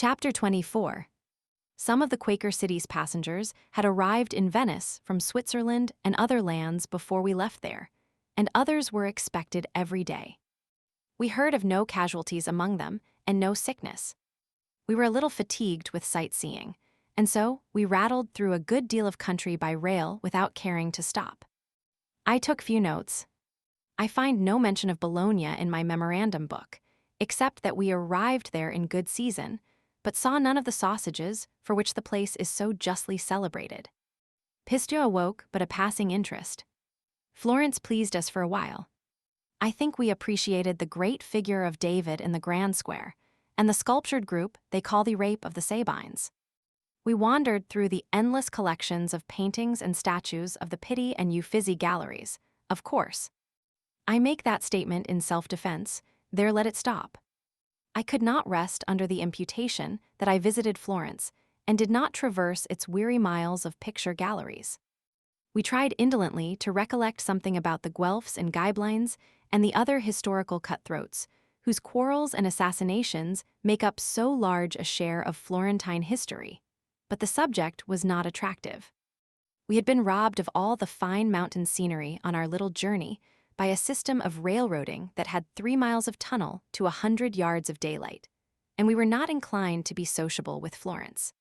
Chapter 24. Some of the Quaker City's passengers had arrived in Venice from Switzerland and other lands before we left there, and others were expected every day. We heard of no casualties among them and no sickness. We were a little fatigued with sightseeing, and so we rattled through a good deal of country by rail without caring to stop. I took few notes. I find no mention of Bologna in my memorandum book, except that we arrived there in good season, but saw none of the sausages for which the place is so justly celebrated. Pisto awoke but a passing interest. Florence pleased us for a while. I think we appreciated the great figure of David in the Grand Square, and the sculptured group they call the Rape of the Sabines. We wandered through the endless collections of paintings and statues of the Pitti and Uffizi galleries, of course. I make that statement in self-defense, there let it stop. I could not rest under the imputation that I visited Florence and did not traverse its weary miles of picture galleries. We tried indolently to recollect something about the Guelphs and Ghibellines and the other historical cutthroats, whose quarrels and assassinations make up so large a share of Florentine history, but the subject was not attractive. We had been robbed of all the fine mountain scenery on our little journey by a system of railroading that had 3 miles of tunnel to 100 yards of daylight, and we were not inclined to be sociable with Florence.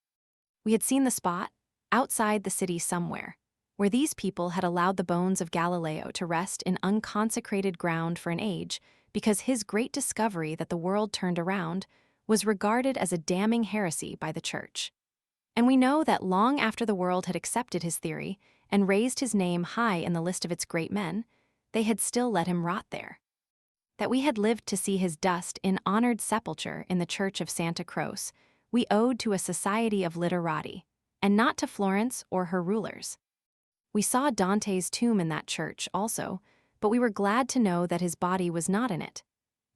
We had seen the spot, outside the city somewhere, where these people had allowed the bones of Galileo to rest in unconsecrated ground for an age because his great discovery that the world turned around was regarded as a damning heresy by the Church. And we know that long after the world had accepted his theory and raised his name high in the list of its great men, they had still let him rot there. That we had lived to see his dust in honored sepulture in the church of Santa Croce, we owed to a society of literati, and not to Florence or her rulers. We saw Dante's tomb in that church also, but we were glad to know that his body was not in it,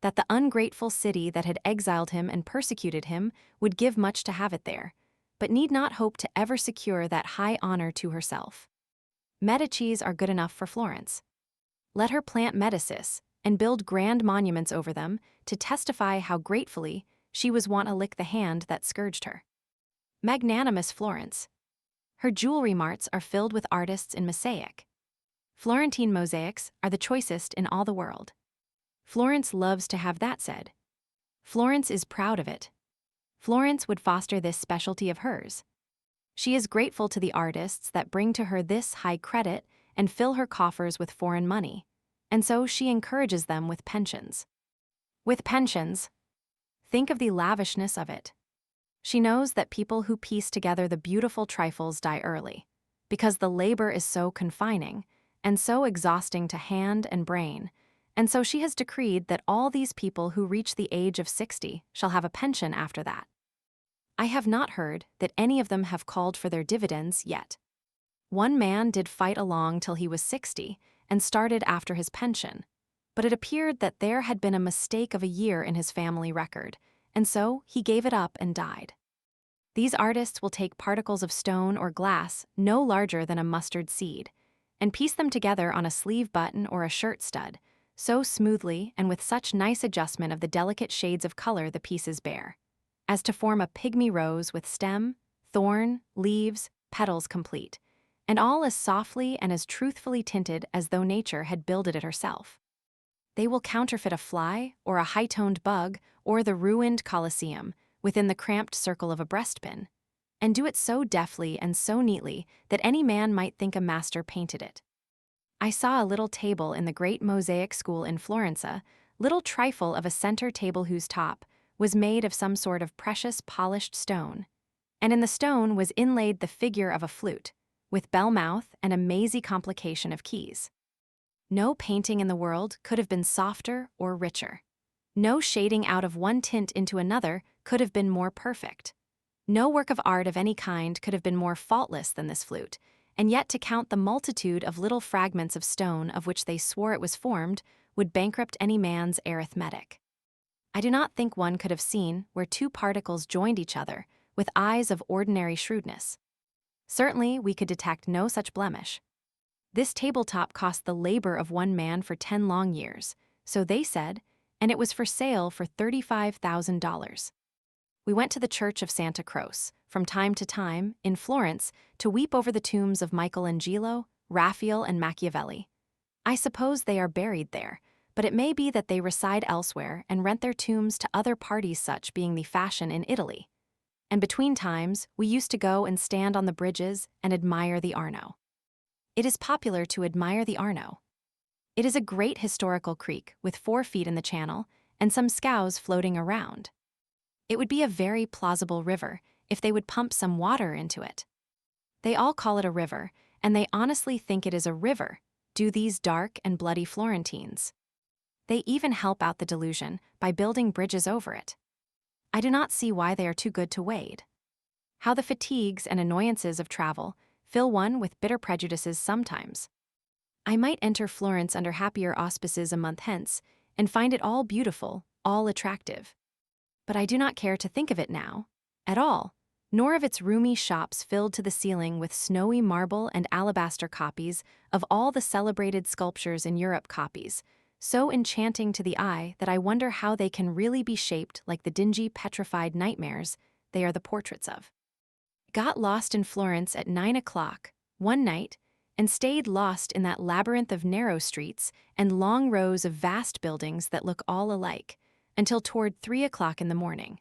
that the ungrateful city that had exiled him and persecuted him would give much to have it there, but need not hope to ever secure that high honor to herself. Medicis are good enough for Florence. Let her plant Medicis and build grand monuments over them to testify how gratefully she was wont to lick the hand that scourged her. Magnanimous Florence. Her jewelry marts are filled with artists in mosaic. Florentine mosaics are the choicest in all the world. Florence loves to have that said. Florence is proud of it. Florence would foster this specialty of hers. She is grateful to the artists that bring to her this high credit and fill her coffers with foreign money, and so she encourages them with pensions. With pensions, think of the lavishness of it. She knows that people who piece together the beautiful trifles die early, because the labor is so confining and so exhausting to hand and brain, and so she has decreed that all these people who reach the age of 60 shall have a pension after that. I have not heard that any of them have called for their dividends yet. One man did fight along till he was 60 and started after his pension, but it appeared that there had been a mistake of a year in his family record, and so he gave it up and died. These artists will take particles of stone or glass no larger than a mustard seed, and piece them together on a sleeve button or a shirt stud, so smoothly and with such nice adjustment of the delicate shades of color the pieces bear, as to form a pygmy rose with stem, thorn, leaves, petals complete, and all as softly and as truthfully tinted as though nature had builded it herself. They will counterfeit a fly or a high-toned bug or the ruined Colosseum within the cramped circle of a breastpin, and do it so deftly and so neatly that any man might think a master painted it. I saw a little table in the great mosaic school in Florence, little trifle of a center table whose top was made of some sort of precious polished stone, and in the stone was inlaid the figure of a flute, with bell mouth and a mazy complication of keys. No painting in the world could have been softer or richer. No shading out of one tint into another could have been more perfect. No work of art of any kind could have been more faultless than this flute, and yet to count the multitude of little fragments of stone of which they swore it was formed would bankrupt any man's arithmetic. I do not think one could have seen where two particles joined each other with eyes of ordinary shrewdness. Certainly, we could detect no such blemish. This tabletop cost the labor of one man for 10 long years, so they said, and it was for sale for $35,000. We went to the Church of Santa Croce, from time to time, in Florence, to weep over the tombs of Michelangelo, Raphael, and Machiavelli. I suppose they are buried there, but it may be that they reside elsewhere and rent their tombs to other parties, such being the fashion in Italy. And between times, we used to go and stand on the bridges and admire the Arno. It is popular to admire the Arno. It is a great historical creek with 4 feet in the channel and some scows floating around. It would be a very plausible river if they would pump some water into it. They all call it a river, and they honestly think it is a river, do these dark and bloody Florentines. They even help out the delusion by building bridges over it. I do not see why they are too good to wade. How the fatigues and annoyances of travel fill one with bitter prejudices sometimes. I might enter Florence under happier auspices a month hence, and find it all beautiful, all attractive. But I do not care to think of it now, at all, nor of its roomy shops filled to the ceiling with snowy marble and alabaster copies of all the celebrated sculptures in Europe, copies, so enchanting to the eye that I wonder how they can really be shaped like the dingy, petrified nightmares they are the portraits of. Got lost in Florence at 9 o'clock, one night, and stayed lost in that labyrinth of narrow streets and long rows of vast buildings that look all alike, until toward 3 o'clock in the morning.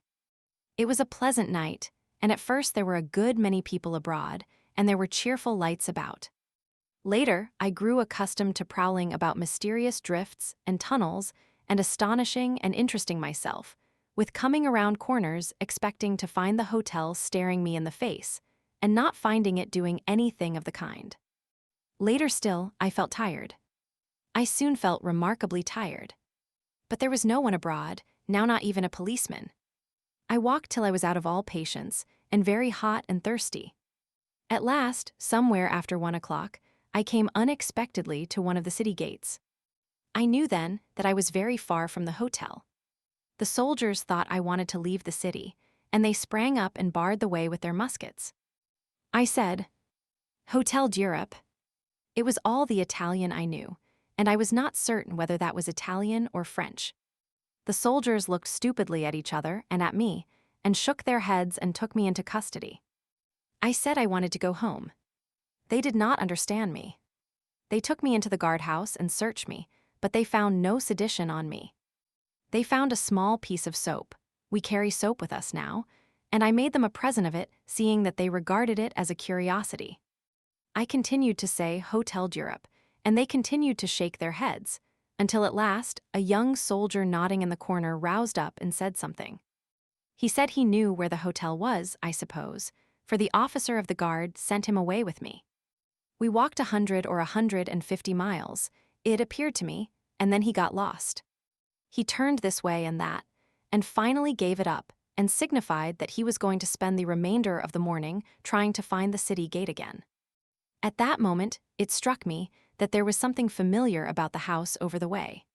It was a pleasant night, and at first there were a good many people abroad, and there were cheerful lights about. Later, I grew accustomed to prowling about mysterious drifts and tunnels and astonishing and interesting myself, with coming around corners expecting to find the hotel staring me in the face, and not finding it doing anything of the kind. Later still, I felt tired. I soon felt remarkably tired. But there was no one abroad, now not even a policeman. I walked till I was out of all patience, and very hot and thirsty. At last, somewhere after 1 o'clock, I came unexpectedly to one of the city gates. I knew then that I was very far from the hotel. The soldiers thought I wanted to leave the city, and they sprang up and barred the way with their muskets. I said, "Hotel d'Europe." It was all the Italian I knew, and I was not certain whether that was Italian or French. The soldiers looked stupidly at each other and at me, and shook their heads and took me into custody. I said I wanted to go home. They did not understand me. They took me into the guardhouse and searched me, but they found no sedition on me. They found a small piece of soap. We carry soap with us now, and I made them a present of it, seeing that they regarded it as a curiosity. I continued to say Hotel d'Europe, and they continued to shake their heads, until at last a young soldier nodding in the corner roused up and said something. He said he knew where the hotel was, I suppose, for the officer of the guard sent him away with me. We walked 100 or 150 miles, it appeared to me, and then he got lost. He turned this way and that, and finally gave it up, and signified that he was going to spend the remainder of the morning trying to find the city gate again. At that moment, it struck me that there was something familiar about the house over the way.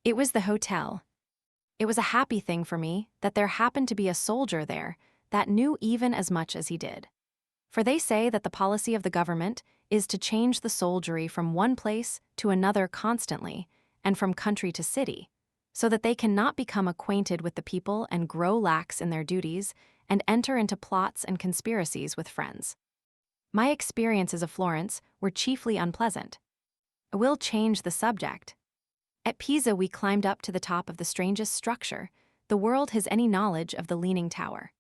It was the hotel. It was a happy thing for me that there happened to be a soldier there that knew even as much as he did. For they say that the policy of the government is to change the soldiery from one place to another constantly, and from country to city, so that they cannot become acquainted with the people and grow lax in their duties and enter into plots and conspiracies with friends. My experiences of Florence were chiefly unpleasant. I will change the subject. At Pisa we climbed up to the top of the strangest structure the world has any knowledge of, the Leaning Tower.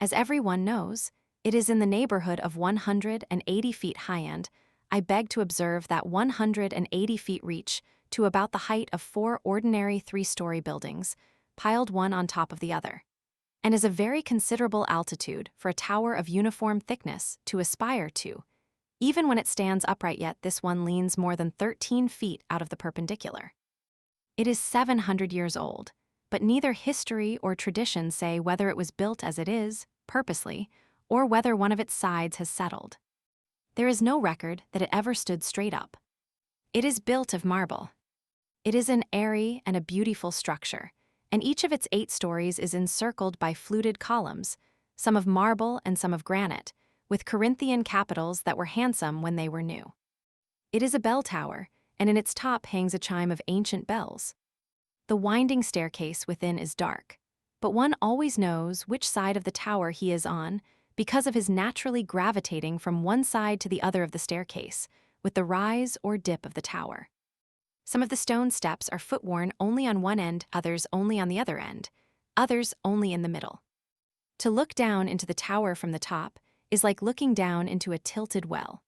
As everyone knows, it is in the neighborhood of 180 feet high, and I beg to observe that 180 feet reach to about the height of 4 ordinary 3-story buildings, piled one on top of the other, and is a very considerable altitude for a tower of uniform thickness to aspire to. Even when it stands upright, yet this one leans more than 13 feet out of the perpendicular. It is 700 years old, but neither history or tradition say whether it was built as it is, purposely, or whether one of its sides has settled. There is no record that it ever stood straight up. It is built of marble. It is an airy and a beautiful structure, and each of its 8 stories is encircled by fluted columns, some of marble and some of granite, with Corinthian capitals that were handsome when they were new. It is a bell tower, and in its top hangs a chime of ancient bells. The winding staircase within is dark. but one always knows which side of the tower he is on because of his naturally gravitating from one side to the other of the staircase, with the rise or dip of the tower. Some of the stone steps are foot-worn only on one end, others only on the other end, others only in the middle. To look down into the tower from the top is like looking down into a tilted well.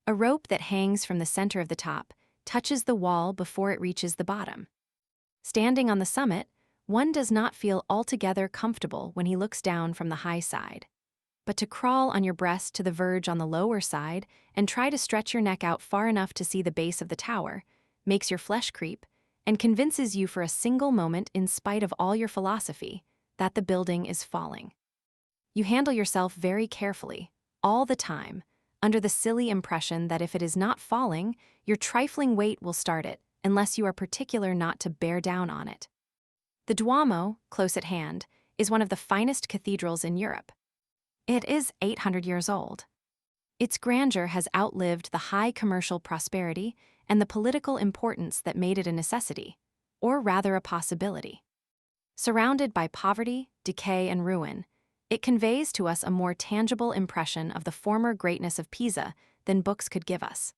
A rope that hangs from the center of the top touches the wall before it reaches the bottom. Standing on the summit, one does not feel altogether comfortable when he looks down from the high side. But to crawl on your breast to the verge on the lower side and try to stretch your neck out far enough to see the base of the tower makes your flesh creep and convinces you for a single moment, in spite of all your philosophy, that the building is falling. You handle yourself very carefully, all the time, under the silly impression that if it is not falling, your trifling weight will start it, unless you are particular not to bear down on it. The Duomo, close at hand, is one of the finest cathedrals in Europe. It is 800 years old. Its grandeur has outlived the high commercial prosperity and the political importance that made it a necessity, or rather a possibility. Surrounded by poverty, decay, and ruin, it conveys to us a more tangible impression of the former greatness of Pisa than books could give us.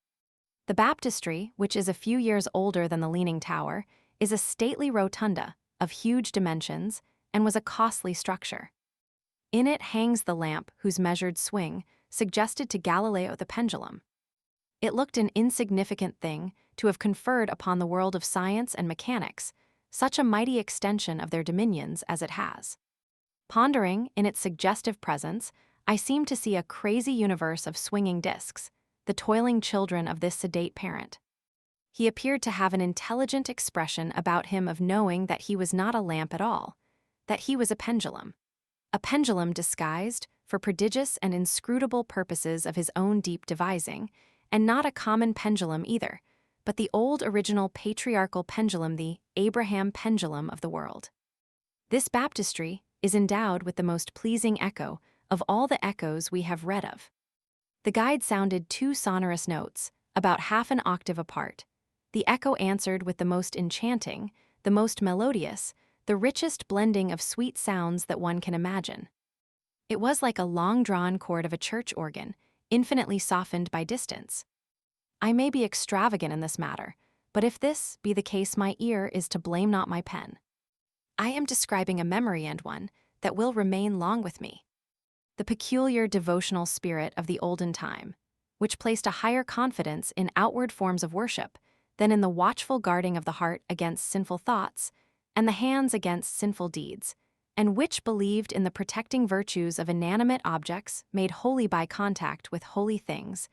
The baptistry, which is a few years older than the Leaning Tower, is a stately rotunda of huge dimensions and was a costly structure. In it hangs the lamp whose measured swing suggested to Galileo the pendulum. It looked an insignificant thing to have conferred upon the world of science and mechanics such a mighty extension of their dominions as it has. Pondering in its suggestive presence, I seemed to see a crazy universe of swinging discs, the toiling children of this sedate parent. He appeared to have an intelligent expression about him of knowing that he was not a lamp at all, that he was a pendulum disguised for prodigious and inscrutable purposes of his own deep devising, and not a common pendulum either, but the old original patriarchal pendulum, the Abraham pendulum of the world. This baptistry is endowed with the most pleasing echo of all the echoes we have read of. The guide sounded two sonorous notes, about half an octave apart. The echo answered with the most enchanting, the most melodious, the richest blending of sweet sounds that one can imagine. It was like a long-drawn chord of a church organ, infinitely softened by distance. I may be extravagant in this matter, but if this be the case, my ear is to blame, not my pen. I am describing a memory, and one that will remain long with me. The peculiar devotional spirit of the olden time, which placed a higher confidence in outward forms of worship than in the watchful guarding of the heart against sinful thoughts and the hands against sinful deeds, and which believed in the protecting virtues of inanimate objects made holy by contact with holy things,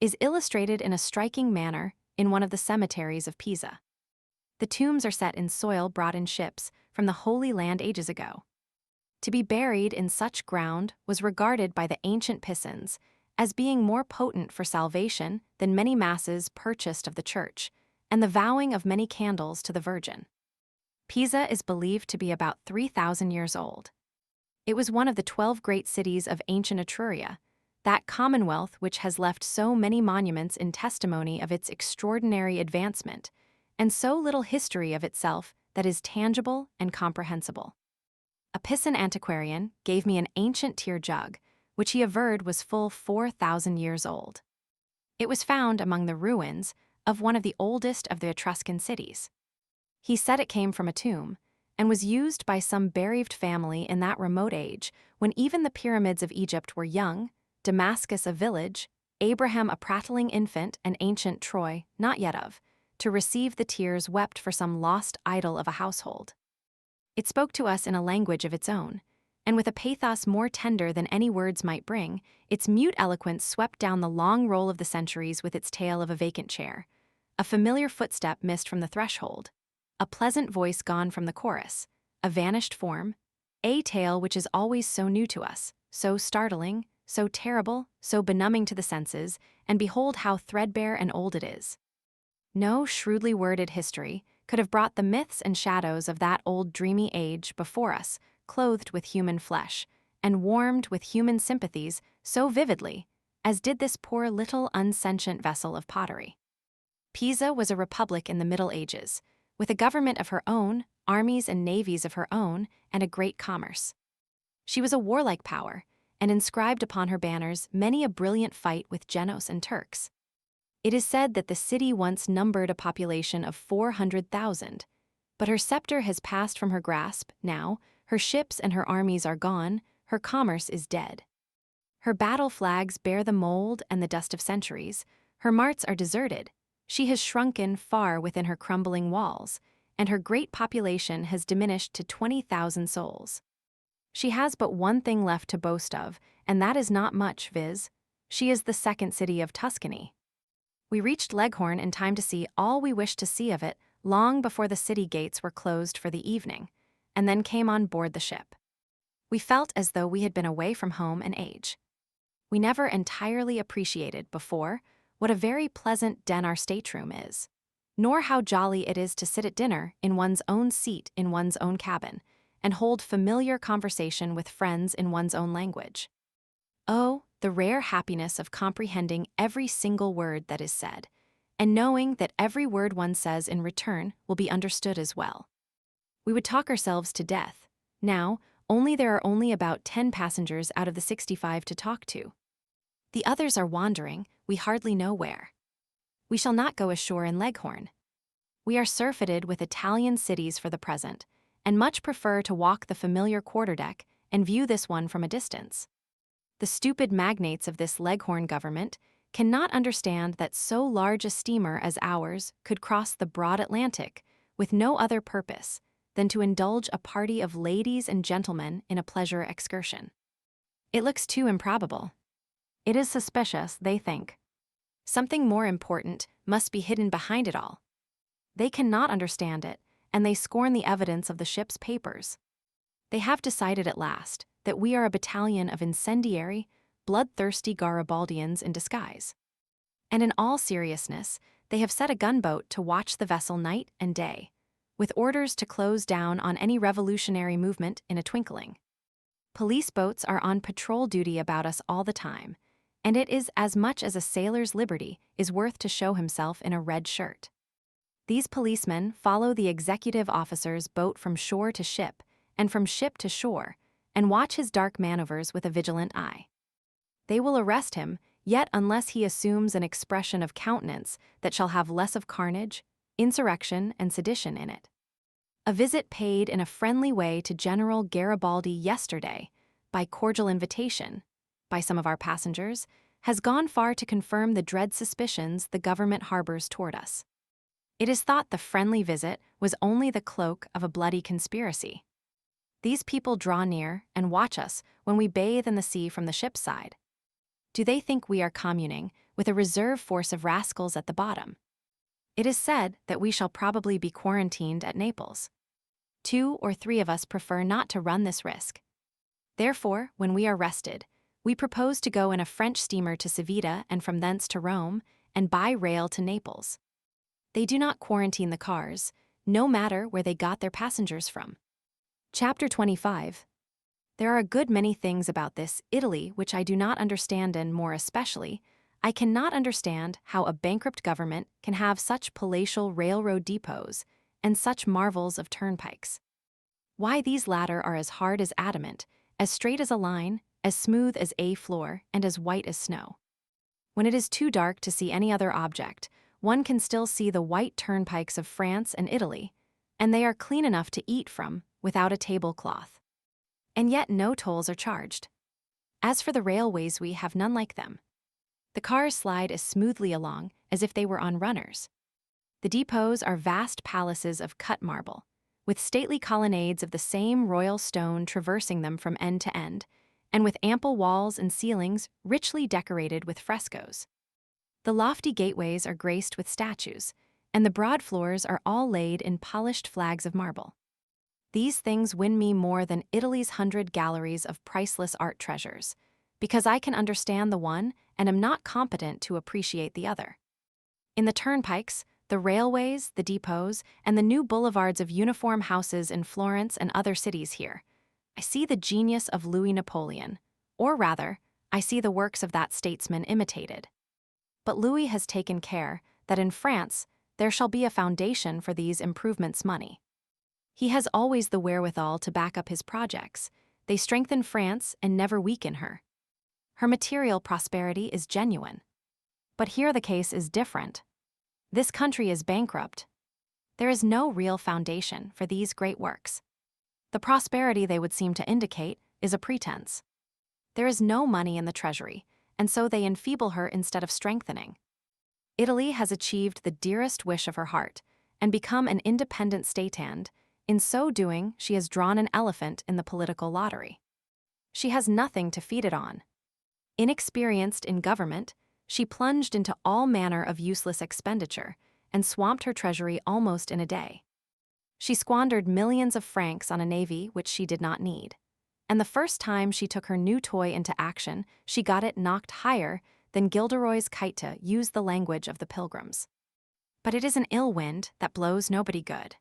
is illustrated in a striking manner in one of the cemeteries of Pisa. The tombs are set in soil brought in ships from the Holy Land ages ago. To be buried in such ground was regarded by the ancient Pisans as being more potent for salvation than many masses purchased of the church, and the vowing of many candles to the Virgin. Pisa is believed to be about 3,000 years old. It was one of the 12 great cities of ancient Etruria, that commonwealth which has left so many monuments in testimony of its extraordinary advancement, and so little history of itself that is tangible and comprehensible. A Pisan antiquarian gave me an ancient tear jug, which he averred was full 4,000 years old. It was found among the ruins of one of the oldest of the Etruscan cities. He said it came from a tomb, and was used by some bereaved family in that remote age when even the pyramids of Egypt were young, Damascus a village, Abraham a prattling infant, and ancient Troy not yet of, to receive the tears wept for some lost idol of a household. It spoke to us in a language of its own, and with a pathos more tender than any words might bring, its mute eloquence swept down the long roll of the centuries with its tale of a vacant chair, a familiar footstep missed from the threshold, a pleasant voice gone from the chorus, a vanished form, a tale which is always so new to us, so startling, so terrible, so benumbing to the senses, and behold how threadbare and old it is. No shrewdly worded history could have brought the myths and shadows of that old dreamy age before us, clothed with human flesh, and warmed with human sympathies so vividly, as did this poor little unsentient vessel of pottery. Pisa was a republic in the Middle Ages, with a government of her own, armies and navies of her own, and a great commerce. She was a warlike power, and inscribed upon her banners many a brilliant fight with Genos and Turks. It is said that the city once numbered a population of 400,000, but her scepter has passed from her grasp now, her ships and her armies are gone, her commerce is dead. Her battle flags bear the mold and the dust of centuries, her marts are deserted, she has shrunken far within her crumbling walls, and her great population has diminished to 20,000 souls. She has but one thing left to boast of, and that is not much, viz. She is the second city of Tuscany. We reached Leghorn in time to see all we wished to see of it long before the city gates were closed for the evening, and then came on board the ship. We felt as though we had been away from home and age. We never entirely appreciated before what a very pleasant den our stateroom is, nor how jolly it is to sit at dinner in one's own seat in one's own cabin, and hold familiar conversation with friends in one's own language. Oh, the rare happiness of comprehending every single word that is said, and knowing that every word one says in return will be understood as well. We would talk ourselves to death. Now, there are only about 10 passengers out of the 65 to talk to. The others are wandering, we hardly know where. We shall not go ashore in Leghorn. We are surfeited with Italian cities for the present, and much prefer to walk the familiar quarterdeck and view this one from a distance. The stupid magnates of this Leghorn government cannot understand that so large a steamer as ours could cross the broad Atlantic with no other purpose than to indulge a party of ladies and gentlemen in a pleasure excursion. It looks too improbable. It is suspicious, they think. Something more important must be hidden behind it all. They cannot understand it, and they scorn the evidence of the ship's papers. They have decided at last that we are a battalion of incendiary, bloodthirsty Garibaldians in disguise. And in all seriousness, they have set a gunboat to watch the vessel night and day, with orders to close down on any revolutionary movement in a twinkling. Police boats are on patrol duty about us all the time, and it is as much as a sailor's liberty is worth to show himself in a red shirt. These policemen follow the executive officer's boat from shore to ship, and from ship to shore, and watch his dark maneuvers with a vigilant eye. They will arrest him, yet unless he assumes an expression of countenance that shall have less of carnage, insurrection, and sedition in it. A visit paid in a friendly way to General Garibaldi yesterday, by cordial invitation, by some of our passengers, has gone far to confirm the dread suspicions the government harbors toward us. It is thought the friendly visit was only the cloak of a bloody conspiracy. These people draw near and watch us when we bathe in the sea from the ship's side. Do they think we are communing with a reserve force of rascals at the bottom? It is said that we shall probably be quarantined at Naples. 2 or 3 of us prefer not to run this risk. Therefore, when we are rested, we propose to go in a French steamer to Civita and from thence to Rome, and by rail to Naples. They do not quarantine the cars, no matter where they got their passengers from. Chapter 25. There are a good many things about this Italy which I do not understand, and more especially, I cannot understand how a bankrupt government can have such palatial railroad depots and such marvels of turnpikes. Why these latter are as hard as adamant, as straight as a line, as smooth as a floor, and as white as snow. When it is too dark to see any other object, one can still see the white turnpikes of France and Italy, and they are clean enough to eat from without a tablecloth. And yet no tolls are charged. As for the railways, we have none like them. The cars slide as smoothly along as if they were on runners. The depots are vast palaces of cut marble, with stately colonnades of the same royal stone traversing them from end to end, and with ample walls and ceilings richly decorated with frescoes. The lofty gateways are graced with statues, and the broad floors are all laid in polished flags of marble. These things win me more than Italy's 100 galleries of priceless art treasures, because I can understand the one and am not competent to appreciate the other. In the turnpikes, the railways, the depots, and the new boulevards of uniform houses in Florence and other cities here, I see the genius of Louis Napoleon, or rather, I see the works of that statesman imitated. But Louis has taken care that in France there shall be a foundation for these improvements money. He has always the wherewithal to back up his projects. They strengthen France and never weaken her. Her material prosperity is genuine. But here the case is different. This country is bankrupt. There is no real foundation for these great works. The prosperity they would seem to indicate is a pretense. There is no money in the treasury, and so they enfeeble her instead of strengthening. Italy has achieved the dearest wish of her heart and become an independent statehand. In so doing, she has drawn an elephant in the political lottery. She has nothing to feed it on. Inexperienced in government, she plunged into all manner of useless expenditure and swamped her treasury almost in a day. She squandered millions of francs on a navy which she did not need. And the first time she took her new toy into action, she got it knocked higher than Gilderoy's kite, to use the language of the pilgrims. But it is an ill wind that blows nobody good.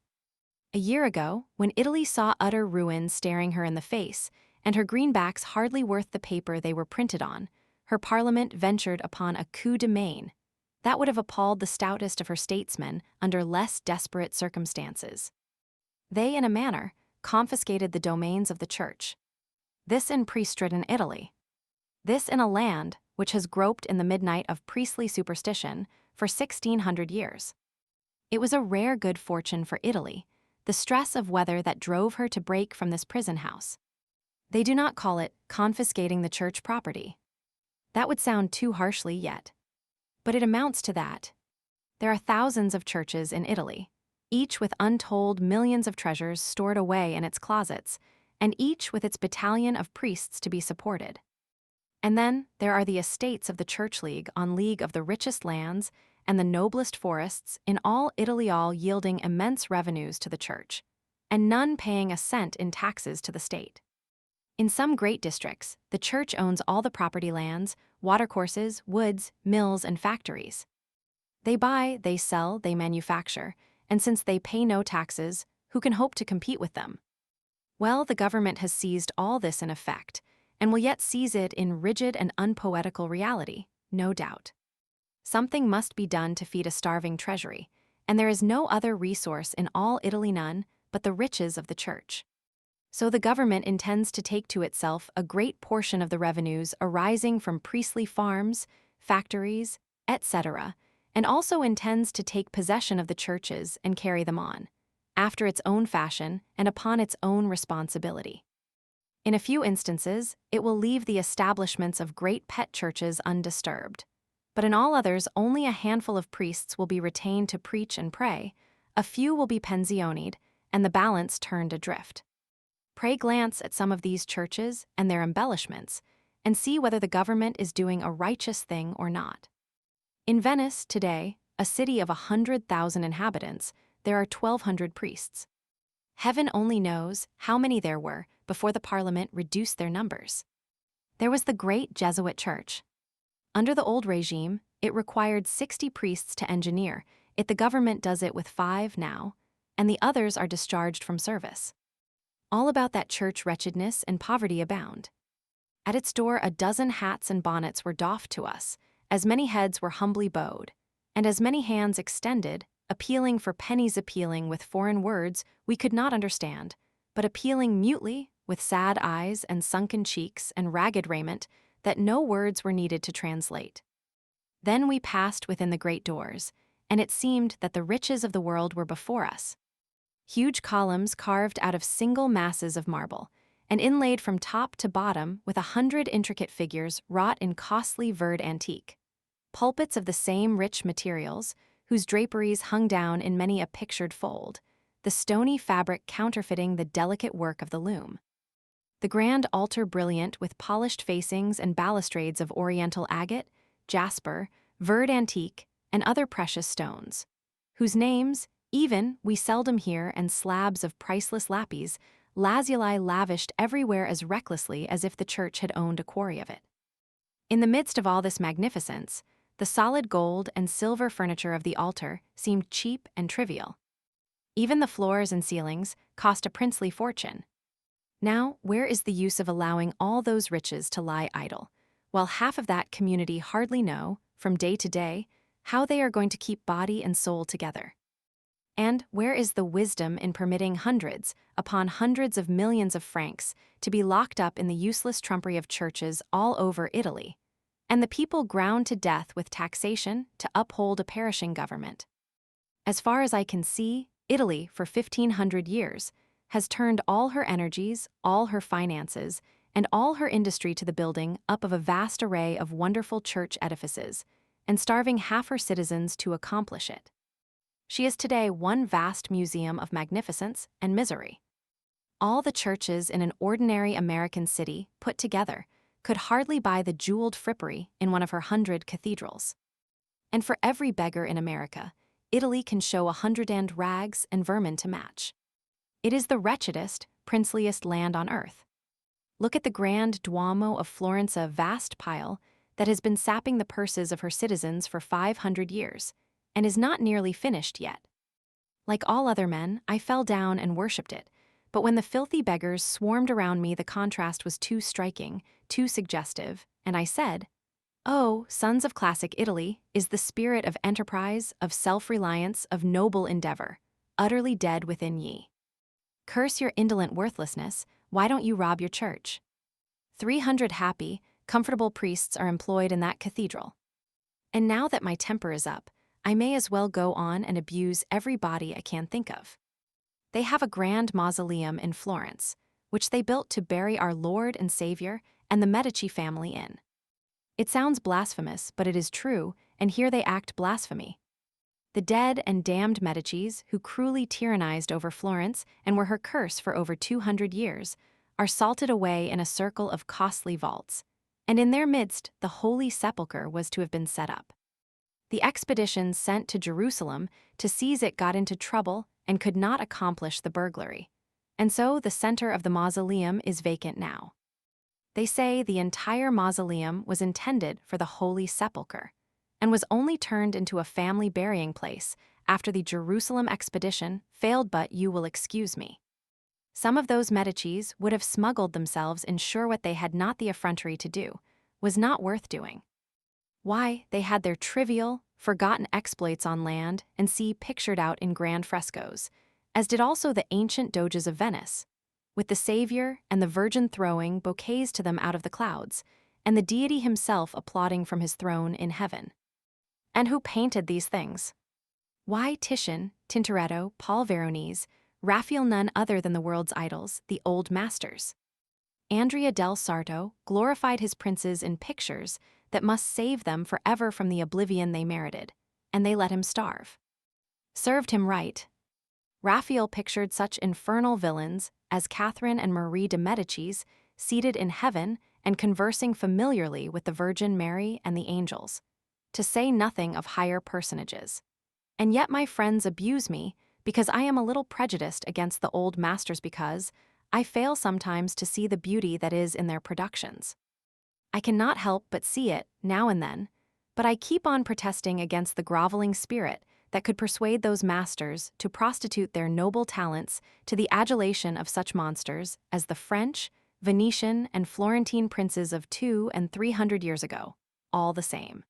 A year ago, when Italy saw utter ruin staring her in the face, and her greenbacks hardly worth the paper they were printed on, her parliament ventured upon a coup de main that would have appalled the stoutest of her statesmen under less desperate circumstances. They, in a manner, confiscated the domains of the church. This in priest-ridden Italy. This in a land which has groped in the midnight of priestly superstition for 1,600 years. It was a rare good fortune for Italy, the stress of weather that drove her to break from this prison house. They do not call it confiscating the church property. That would sound too harshly yet. But it amounts to that. There are thousands of churches in Italy, each with untold millions of treasures stored away in its closets, and each with its battalion of priests to be supported. And then there are the estates of the Church League on league of the richest lands and the noblest forests in all Italy, all yielding immense revenues to the church, and none paying a cent in taxes to the state. In some great districts, the church owns all the property lands, watercourses, woods, mills, and factories. They buy, they sell, they manufacture, and since they pay no taxes, who can hope to compete with them? Well, the government has seized all this in effect, and will yet seize it in rigid and unpoetical reality, no doubt. Something must be done to feed a starving treasury, and there is no other resource in all Italy, none but the riches of the church. So the government intends to take to itself a great portion of the revenues arising from priestly farms, factories, etc., and also intends to take possession of the churches and carry them on, after its own fashion and upon its own responsibility. In a few instances, it will leave the establishments of great pet churches undisturbed, but in all others only a handful of priests will be retained to preach and pray, a few will be pensioned, and the balance turned adrift. Pray glance at some of these churches and their embellishments, and see whether the government is doing a righteous thing or not. In Venice, today, a city of 100,000 inhabitants, there are 1,200 priests. Heaven only knows how many there were before the Parliament reduced their numbers. There was the great Jesuit church. Under the old regime, it required 60 priests to engineer it. The government does it with 5 now, and the others are discharged from service. All about that church wretchedness and poverty abound. At its door 12 hats and bonnets were doffed to us, as many heads were humbly bowed, and as many hands extended, appealing for pennies, appealing with foreign words we could not understand, but appealing mutely, with sad eyes and sunken cheeks and ragged raiment that no words were needed to translate. Then we passed within the great doors, and it seemed that the riches of the world were before us. Huge columns carved out of single masses of marble, and inlaid from top to bottom with 100 intricate figures wrought in costly verd antique. Pulpits of the same rich materials, whose draperies hung down in many a pictured fold, the stony fabric counterfeiting the delicate work of the loom. The grand altar brilliant with polished facings and balustrades of oriental agate, jasper, verd antique, and other precious stones, whose names, even, we seldom hear, and slabs of priceless lapis, lazuli lavished everywhere as recklessly as if the church had owned a quarry of it. In the midst of all this magnificence, the solid gold and silver furniture of the altar seemed cheap and trivial. Even the floors and ceilings cost a princely fortune. Now, where is the use of allowing all those riches to lie idle, while half of that community hardly know, from day to day, how they are going to keep body and soul together. And where is the wisdom in permitting hundreds upon hundreds of millions of francs to be locked up in the useless trumpery of churches all over Italy, and the people ground to death with taxation to uphold a perishing government? As far as I can see, Italy, for 1,500 years, has turned all her energies, all her finances, and all her industry to the building up of a vast array of wonderful church edifices, and starving half her citizens to accomplish it. She is today one vast museum of magnificence and misery. All the churches in an ordinary American city, put together, could hardly buy the jeweled frippery in one of her 100 cathedrals. And for every beggar in America, Italy can show 100 rags and vermin to match. It is the wretchedest, princeliest land on earth. Look at the Grand Duomo of Florence, a vast pile that has been sapping the purses of her citizens for 500 years, and is not nearly finished yet. Like all other men, I fell down and worshipped it, but when the filthy beggars swarmed around me, the contrast was too striking, too suggestive, and I said, "Oh, sons of classic Italy, is the spirit of enterprise, of self-reliance, of noble endeavor, utterly dead within ye? Curse your indolent worthlessness, why don't you rob your church? 300 happy, comfortable priests are employed in that cathedral. And now that my temper is up, I may as well go on and abuse every body I can think of. They have a grand mausoleum in Florence, which they built to bury our Lord and Savior and the Medici family in. It sounds blasphemous, but it is true, and here they act blasphemy. The dead and damned Medicis, who cruelly tyrannized over Florence and were her curse for over 200 years, are salted away in a circle of costly vaults, and in their midst the Holy Sepulchre was to have been set up. The expeditions sent to Jerusalem to seize it got into trouble and could not accomplish the burglary, and so the center of the mausoleum is vacant now. They say the entire mausoleum was intended for the Holy Sepulchre, and was only turned into a family burying place after the Jerusalem expedition failed, but you will excuse me. Some of those Medicis would have smuggled themselves in sure what they had not the effrontery to do, was not worth doing. Why, they had their trivial, forgotten exploits on land and sea pictured out in grand frescoes, as did also the ancient doges of Venice, with the Savior and the Virgin throwing bouquets to them out of the clouds, and the deity himself applauding from his throne in heaven. And who painted these things? Why, Titian, Tintoretto, Paul Veronese, Raphael, none other than the world's idols, the old masters. Andrea del Sarto glorified his princes in pictures that must save them forever from the oblivion they merited, and they let him starve. Served him right. Raphael pictured such infernal villains as Catherine and Marie de Medicis seated in heaven and conversing familiarly with the Virgin Mary and the angels, to say nothing of higher personages. And yet my friends abuse me because I am a little prejudiced against the old masters, because I fail sometimes to see the beauty that is in their productions. I cannot help but see it, now and then, but I keep on protesting against the groveling spirit that could persuade those masters to prostitute their noble talents to the adulation of such monsters as the French, Venetian, and Florentine princes of 200 and 300 years ago, all the same.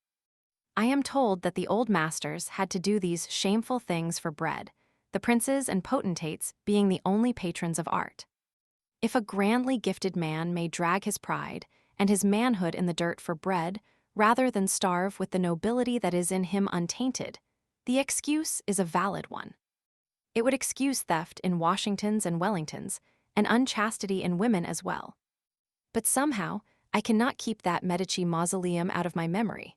I am told that the old masters had to do these shameful things for bread, the princes and potentates being the only patrons of art. If a grandly gifted man may drag his pride and his manhood in the dirt for bread, rather than starve with the nobility that is in him untainted, the excuse is a valid one. It would excuse theft in Washingtons and Wellingtons, and unchastity in women as well. But somehow, I cannot keep that Medici mausoleum out of my memory.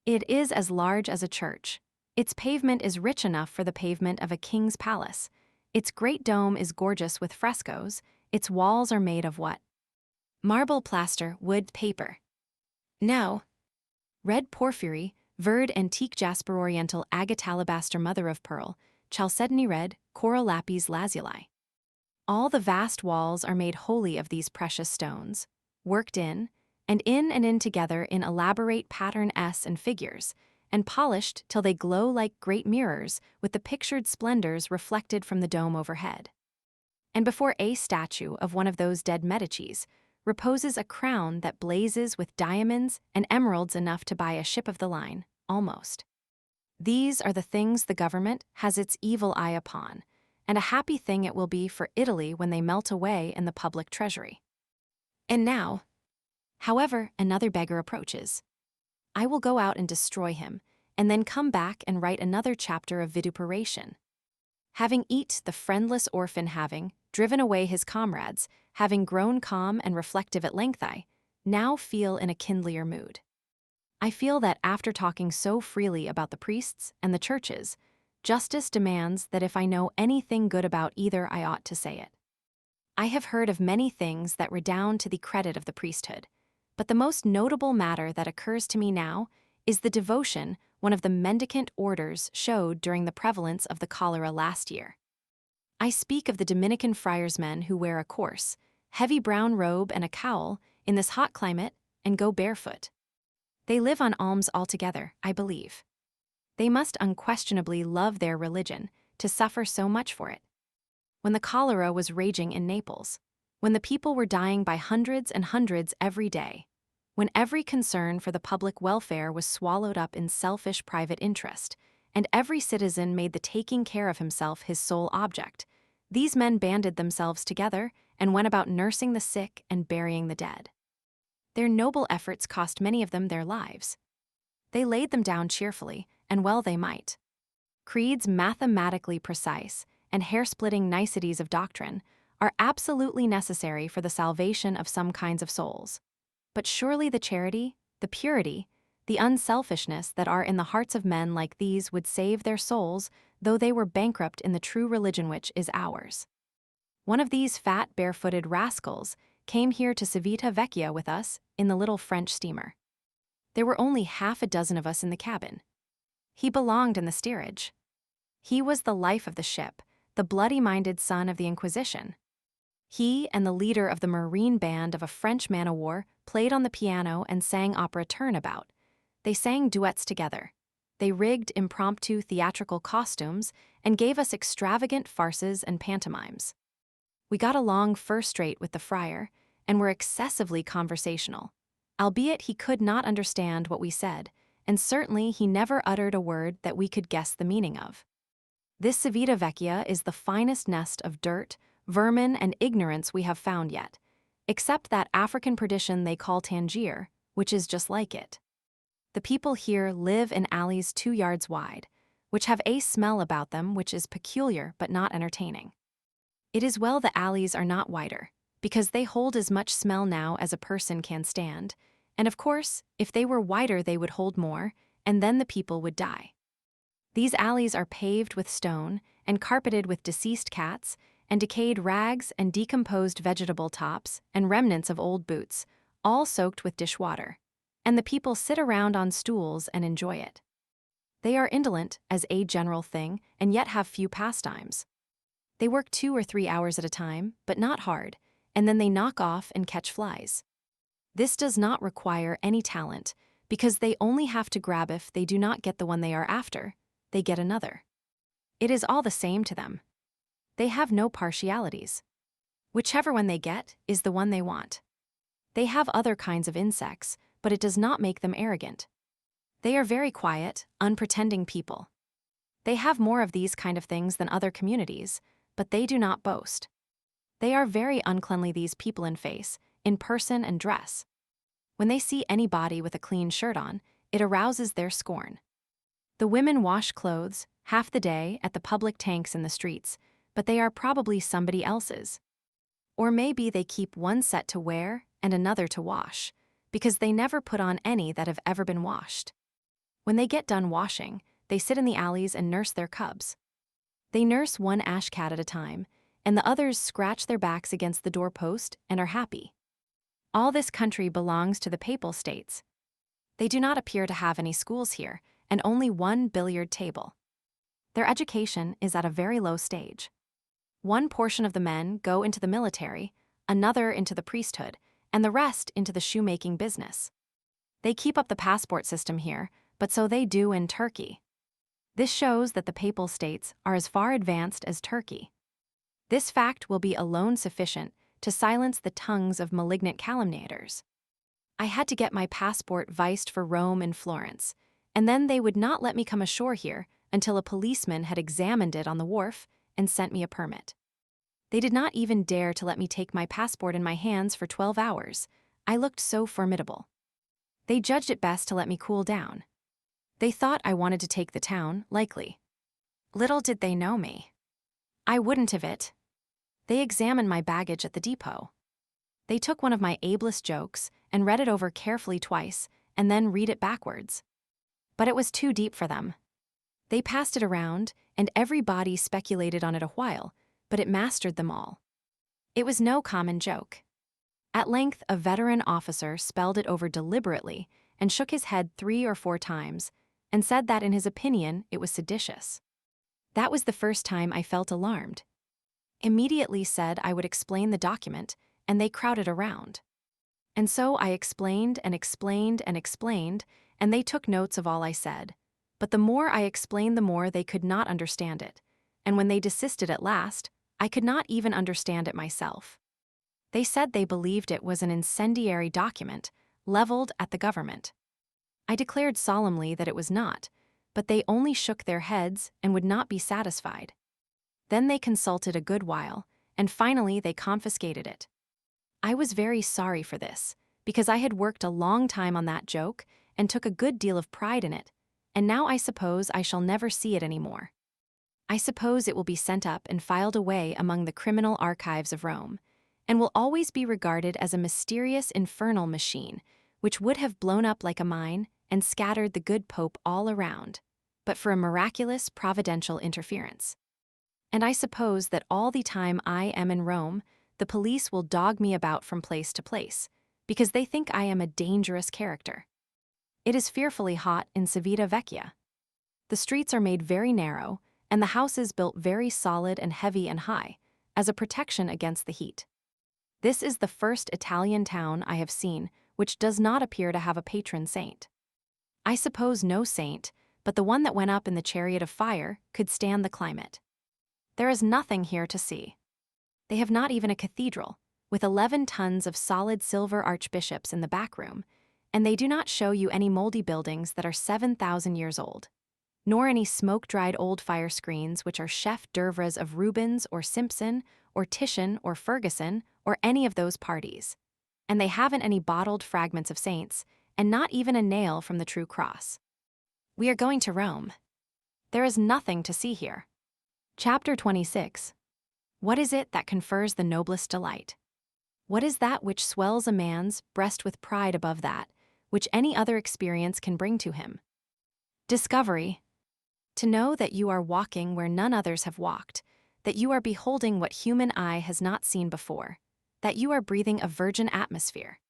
It is as large as a church. Its pavement is rich enough for the pavement of a king's palace. Its great dome is gorgeous with frescoes. Its walls are made of what? Marble, plaster, wood, paper. No. Red porphyry, verd, antique jasper, oriental, agate, alabaster, mother of pearl, chalcedony red, coral, lapis lazuli. All the vast walls are made wholly of these precious stones, worked in and in together in elaborate pattern S and figures, and polished till they glow like great mirrors with the pictured splendors reflected from the dome overhead. And before a statue of one of those dead Medicis reposes a crown that blazes with diamonds and emeralds enough to buy a ship of the line, almost. These are the things the government has its evil eye upon, and a happy thing it will be for Italy when they melt away in the public treasury. And now, however, another beggar approaches. I will go out and destroy him, and then come back and write another chapter of vituperation. Having eat the friendless orphan, having driven away his comrades, having grown calm and reflective at length, I now feel in a kindlier mood. I feel that after talking so freely about the priests and the churches, justice demands that if I know anything good about either, I ought to say it. I have heard of many things that redound to the credit of the priesthood, but the most notable matter that occurs to me now is the devotion one of the mendicant orders showed during the prevalence of the cholera last year. I speak of the Dominican friarsmen who wear a coarse, heavy brown robe and a cowl in this hot climate and go barefoot. They live on alms altogether, I believe. They must unquestionably love their religion to suffer so much for it. When the cholera was raging in Naples, when the people were dying by hundreds and hundreds every day, when every concern for the public welfare was swallowed up in selfish private interest, and every citizen made the taking care of himself his sole object, these men banded themselves together and went about nursing the sick and burying the dead. Their noble efforts cost many of them their lives. They laid them down cheerfully, and well they might. Creeds mathematically precise and hair-splitting niceties of doctrine are absolutely necessary for the salvation of some kinds of souls. But surely the charity, the purity, the unselfishness that are in the hearts of men like these would save their souls, though they were bankrupt in the true religion which is ours. One of these fat, barefooted rascals came here to Civita Vecchia with us in the little French steamer. There were only half a dozen of us in the cabin. He belonged in the steerage. He was the life of the ship, the bloody-minded son of the Inquisition. He and the leader of the marine band of a French man-o'-war played on the piano and sang opera turnabout. They sang duets together. They rigged impromptu theatrical costumes and gave us extravagant farces and pantomimes. We got along first-rate with the friar and were excessively conversational, albeit he could not understand what we said, and certainly he never uttered a word that we could guess the meaning of. This Civita Vecchia is the finest nest of dirt, vermin, and ignorance we have found yet, except that African perdition they call Tangier, which is just like it. The people here live in alleys 2 yards wide, which have a smell about them which is peculiar but not entertaining. It is well the alleys are not wider, because they hold as much smell now as a person can stand, and of course, if they were wider they would hold more, and then the people would die. These alleys are paved with stone and carpeted with deceased cats and decayed rags and decomposed vegetable tops and remnants of old boots, all soaked with dishwater, and the people sit around on stools and enjoy it. They are indolent as a general thing and yet have few pastimes. They work 2 or 3 hours at a time, but not hard, and then they knock off and catch flies. This does not require any talent, because they only have to grab. If they do not get the one they are after, they get another. It is all the same to them. They have no partialities. Whichever one they get is the one they want. They have other kinds of insects, but it does not make them arrogant. They are very quiet, unpretending people. They have more of these kind of things than other communities, but they do not boast. They are very uncleanly, these people, in face, in person and dress. When they see anybody with a clean shirt on, it arouses their scorn. The women wash clothes half the day at the public tanks in the streets, but they are probably somebody else's. Or maybe they keep one set to wear and another to wash, because they never put on any that have ever been washed. When they get done washing, they sit in the alleys and nurse their cubs. They nurse one ash cat at a time, and the others scratch their backs against the doorpost and are happy. All this country belongs to the Papal States. They do not appear to have any schools here, and only one billiard table. Their education is at a very low stage. One portion of the men go into the military, another into the priesthood, and the rest into the shoemaking business. They keep up the passport system here, but so they do in Turkey. This shows that the Papal States are as far advanced as Turkey. This fact will be alone sufficient to silence the tongues of malignant calumniators. I had to get my passport vised for Rome and Florence, And then they would not let me come ashore here until a policeman had examined it on the wharf and sent me a permit. They did not even dare to let me take my passport in my hands for 12 hours. I looked so formidable. They judged it best to let me cool down. They thought I wanted to take the town, likely. Little did they know me. I wouldn't have it. They examined my baggage at the depot. They took one of my ablest jokes and read it over carefully twice and then read it backwards. But it was too deep for them. They passed it around, and everybody speculated on it a while, but it mastered them all. It was no common joke. At length, a veteran officer spelled it over deliberately and shook his head 3 or 4 times and said that in his opinion it was seditious. That was the first time I felt alarmed. Immediately said I would explain the document, and they crowded around. And so I explained and explained and explained, and they took notes of all I said. But the more I explained, the more they could not understand it, and when they desisted at last, I could not even understand it myself. They said they believed it was an incendiary document, leveled at the government. I declared solemnly that it was not, but they only shook their heads and would not be satisfied. Then they consulted a good while, and finally they confiscated it. I was very sorry for this, because I had worked a long time on that joke and took a good deal of pride in it, and now I suppose I shall never see it any more. I suppose it will be sent up and filed away among the criminal archives of Rome, and will always be regarded as a mysterious infernal machine, which would have blown up like a mine and scattered the good Pope all around, but for a miraculous providential interference. And I suppose that all the time I am in Rome, the police will dog me about from place to place, because they think I am a dangerous character. It is fearfully hot in Civita Vecchia. The streets are made very narrow, and the houses built very solid and heavy and high, as a protection against the heat. This is the first Italian town I have seen which does not appear to have a patron saint. I suppose no saint, but the one that went up in the chariot of fire, could stand the climate. There is nothing here to see. They have not even a cathedral, with 11 tons of solid silver archbishops in the back room, and they do not show you any moldy buildings that are 7,000 years old, nor any smoke-dried old fire screens which are chef d'oeuvres of Rubens or Simpson or Titian or Ferguson or any of those parties. And they haven't any bottled fragments of saints, and not even a nail from the true cross. We are going to Rome. There is nothing to see here. Chapter 26. What is it that confers the noblest delight? What is that which swells a man's breast with pride above that which any other experience can bring to him? Discovery. To know that you are walking where none others have walked, that you are beholding what human eye has not seen before, that you are breathing a virgin atmosphere.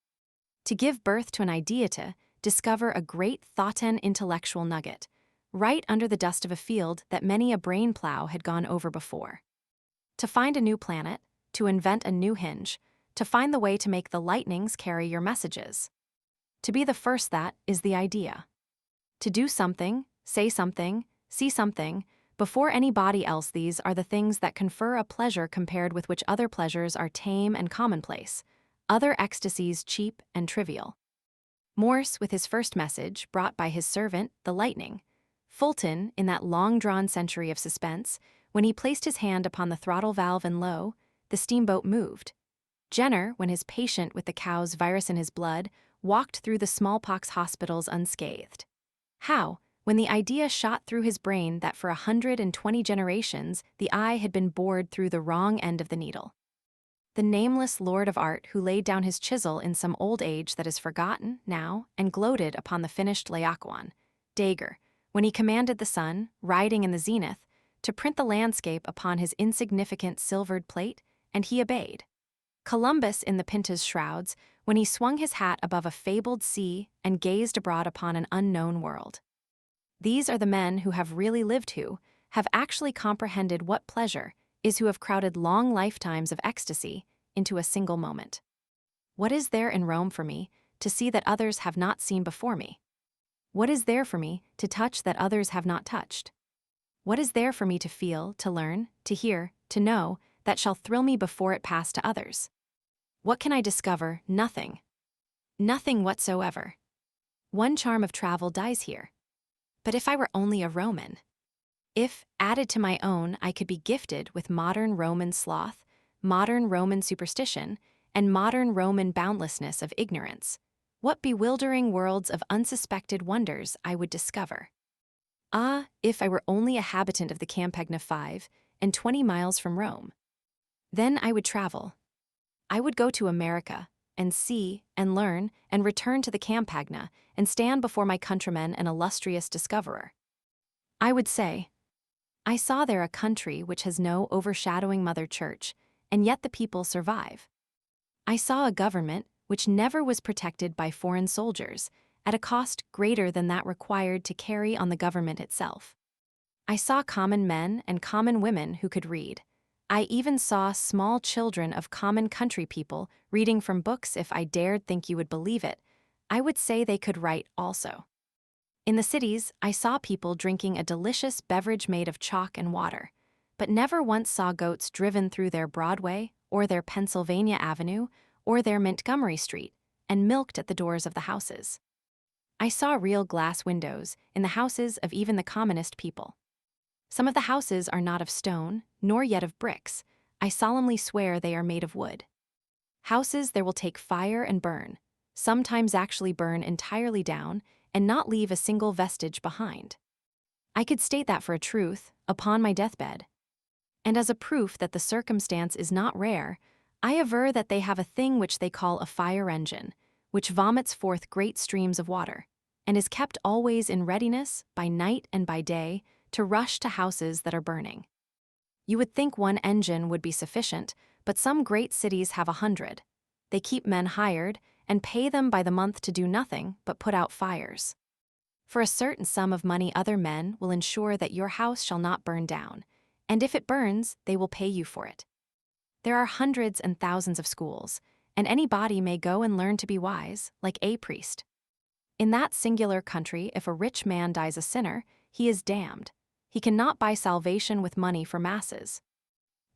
To give birth to an idea, to discover a great thoughten intellectual nugget, right under the dust of a field that many a brain plow had gone over before. To find a new planet, to invent a new hinge, to find the way to make the lightnings carry your messages. To be the first, that is the idea. To do something, say something, see something, before anybody else, these are the things that confer a pleasure compared with which other pleasures are tame and commonplace, other ecstasies cheap and trivial. Morse, with his first message, brought by his servant, the lightning. Fulton, in that long-drawn century of suspense, when he placed his hand upon the throttle valve and lo, the steamboat moved. Jenner, when his patient with the cow's virus in his blood, walked through the smallpox hospitals unscathed. Howe, when the idea shot through his brain that for 120 generations the eye had been bored through the wrong end of the needle. The nameless lord of art who laid down his chisel in some old age that is forgotten now and gloated upon the finished Laocoon, Daguerre, when he commanded the sun, riding in the zenith, to print the landscape upon his insignificant silvered plate, and he obeyed. Columbus in the Pinta's shrouds, when he swung his hat above a fabled sea and gazed abroad upon an unknown world. These are the men who have really lived, who have actually comprehended what pleasure is, who have crowded long lifetimes of ecstasy into a single moment. What is there in Rome for me to see that others have not seen before me? What is there for me to touch that others have not touched? What is there for me to feel, to learn, to hear, to know, that shall thrill me before it pass to others? What can I discover? Nothing. Nothing whatsoever. One charm of travel dies here. But if I were only a Roman? If, added to my own, I could be gifted with modern Roman sloth, modern Roman superstition, and modern Roman boundlessness of ignorance, what bewildering worlds of unsuspected wonders I would discover. Ah, if I were only a habitant of the Campagna 5 and 20 miles from Rome. Then I would travel. I would go to America and see and learn and return to the Campagna and stand before my countrymen an illustrious discoverer. I would say, I saw there a country which has no overshadowing mother church, and yet the people survive. I saw a government which never was protected by foreign soldiers, at a cost greater than that required to carry on the government itself. I saw common men and common women who could read. I even saw small children of common country people reading from books. If I dared think you would believe it, I would say they could write also. In the cities, I saw people drinking a delicious beverage made of chalk and water, but never once saw goats driven through their Broadway, or their Pennsylvania Avenue, or their Montgomery Street, and milked at the doors of the houses. I saw real glass windows in the houses of even the commonest people. Some of the houses are not of stone, nor yet of bricks. I solemnly swear they are made of wood. Houses there will take fire and burn, sometimes actually burn entirely down, and not leave a single vestige behind. I could state that for a truth, upon my deathbed. And as a proof that the circumstance is not rare, I aver that they have a thing which they call a fire engine, which vomits forth great streams of water, and is kept always in readiness, by night and by day, to rush to houses that are burning. You would think one engine would be sufficient, but some great cities have 100. They keep men hired, and pay them by the month to do nothing but put out fires. For a certain sum of money other men will ensure that your house shall not burn down, and if it burns, they will pay you for it. There are hundreds and thousands of schools, and any body may go and learn to be wise, like a priest. In that singular country, if a rich man dies a sinner, he is damned. He cannot buy salvation with money for masses.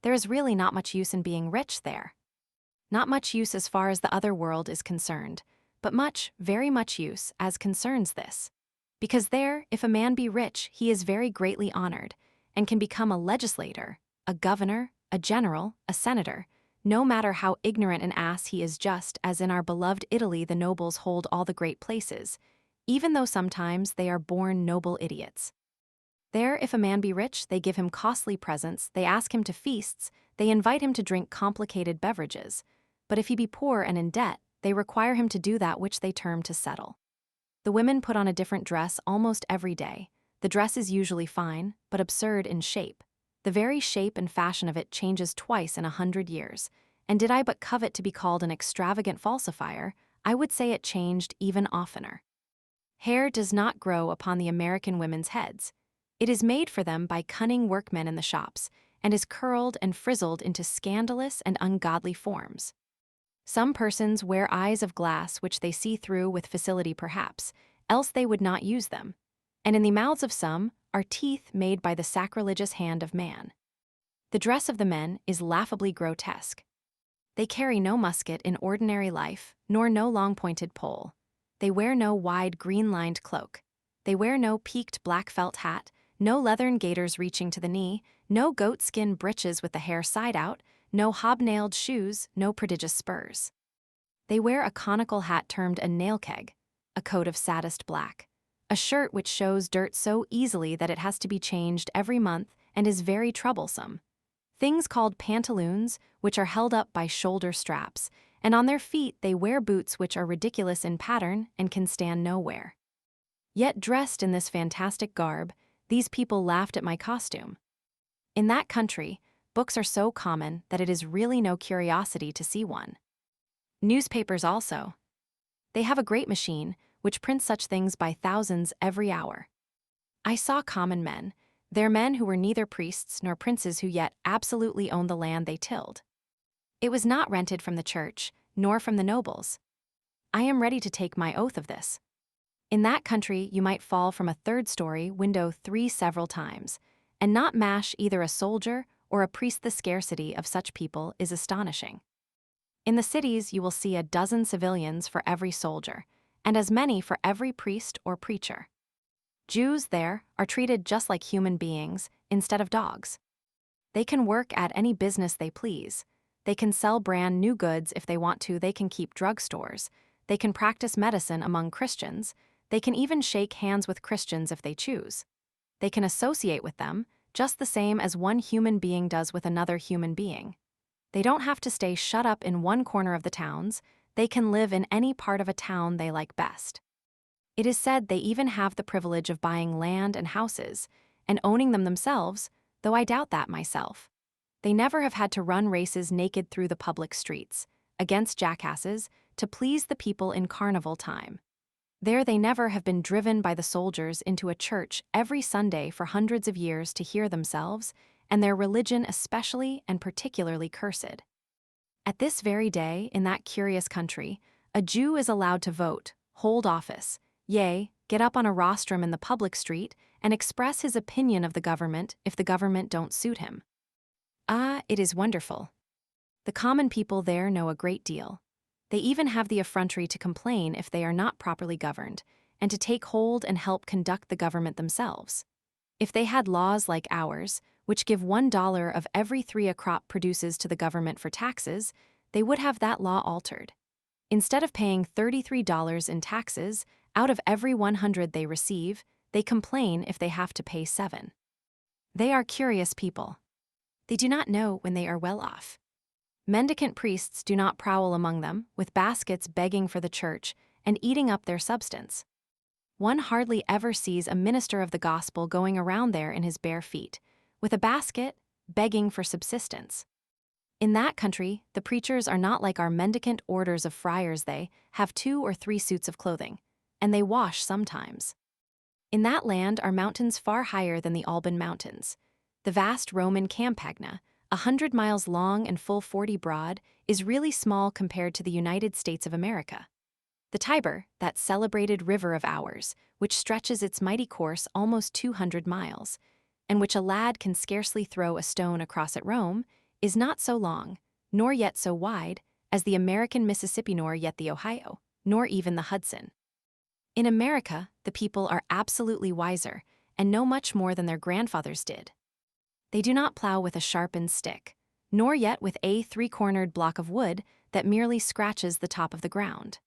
There is really not much use in being rich there. Not much use as far as the other world is concerned, but much, very much use as concerns this. Because there, if a man be rich, he is very greatly honored, and can become a legislator, a governor, a general, a senator, no matter how ignorant an ass he is, just as in our beloved Italy the nobles hold all the great places, even though sometimes they are born noble idiots. There, if a man be rich, they give him costly presents, they ask him to feasts, they invite him to drink complicated beverages. But if he be poor and in debt, they require him to do that which they term to settle. The women put on a different dress almost every day. The dress is usually fine, but absurd in shape. The very shape and fashion of it changes twice in 100 years, and did I but covet to be called an extravagant falsifier, I would say it changed even oftener. Hair does not grow upon the American women's heads. It is made for them by cunning workmen in the shops, and is curled and frizzled into scandalous and ungodly forms. Some persons wear eyes of glass which they see through with facility perhaps, else they would not use them, and in the mouths of some are teeth made by the sacrilegious hand of man. The dress of the men is laughably grotesque. They carry no musket in ordinary life, nor no long-pointed pole. They wear no wide green-lined cloak. They wear no peaked black felt hat, no leathern gaiters reaching to the knee, no goatskin breeches with the hair side out, no hobnailed shoes, no prodigious spurs. They wear a conical hat termed a nail keg, a coat of saddest black, a shirt which shows dirt so easily that it has to be changed every month and is very troublesome. Things called pantaloons, which are held up by shoulder straps, and on their feet they wear boots which are ridiculous in pattern and can stand nowhere. Yet dressed in this fantastic garb, these people laughed at my costume. In that country, books are so common that it is really no curiosity to see one. Newspapers also. They have a great machine which prints such things by thousands every hour. I saw common men. They're men who were neither priests nor princes, who yet absolutely owned the land they tilled. It was not rented from the church, nor from the nobles. I am ready to take my oath of this. In that country you might fall from a third-story window 3 several times, and not mash either a soldier or a priest. The scarcity of such people is astonishing. In the cities you will see a dozen civilians for every soldier, and as many for every priest or preacher. Jews there are treated just like human beings instead of dogs. They can work at any business they please. They can sell brand new goods if they want to. They can keep drugstores. They can practice medicine among Christians. They can even shake hands with Christians if they choose. They can associate with them, just the same as one human being does with another human being. They don't have to stay shut up in one corner of the towns. They can live in any part of a town they like best. It is said they even have the privilege of buying land and houses, and owning them themselves, though I doubt that myself. They never have had to run races naked through the public streets, against jackasses, to please the people in carnival time. There they never have been driven by the soldiers into a church every Sunday for hundreds of years to hear themselves, and their religion especially and particularly cursed. At this very day, in that curious country, a Jew is allowed to vote, hold office, yea, get up on a rostrum in the public street and express his opinion of the government if the government don't suit him. Ah, it is wonderful. The common people there know a great deal. They even have the effrontery to complain if they are not properly governed, and to take hold and help conduct the government themselves. If they had laws like ours, which give $1 of every 3 a crop produces to the government for taxes, they would have that law altered. Instead of paying $33 in taxes, out of every 100 they receive, they complain if they have to pay 7. They are curious people. They do not know when they are well off. Mendicant priests do not prowl among them, with baskets begging for the church and eating up their substance. One hardly ever sees a minister of the gospel going around there in his bare feet, with a basket, begging for subsistence. In that country, the preachers are not like our mendicant orders of friars. They have 2 or 3 suits of clothing, and they wash sometimes. In that land are mountains far higher than the Alban Mountains. The vast Roman Campagna, 100 miles long and full 40 broad, is really small compared to the United States of America. The Tiber, that celebrated river of ours, which stretches its mighty course almost 200 miles, and which a lad can scarcely throw a stone across at Rome, is not so long, nor yet so wide, as the American Mississippi, nor yet the Ohio, nor even the Hudson. In America, the people are absolutely wiser, and know much more than their grandfathers did. They do not plow with a sharpened stick, nor yet with a 3-cornered block of wood that merely scratches the top of the ground.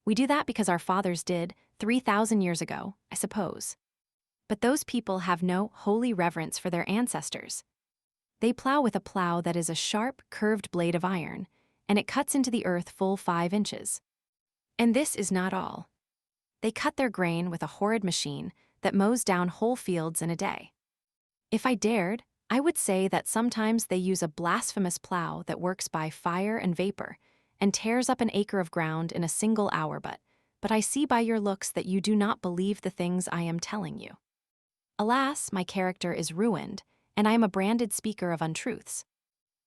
We do that because our fathers did 3,000 years ago, I suppose. But those people have no holy reverence for their ancestors. They plow with a plow that is a sharp, curved blade of iron, and it cuts into the earth full 5 inches. And this is not all. They cut their grain with a horrid machine that mows down whole fields in a day. If I dared, I would say that sometimes they use a blasphemous plow that works by fire and vapor, and tears up an acre of ground in a single hour, but I see by your looks that you do not believe the things I am telling you. Alas, my character is ruined, and I am a branded speaker of untruths.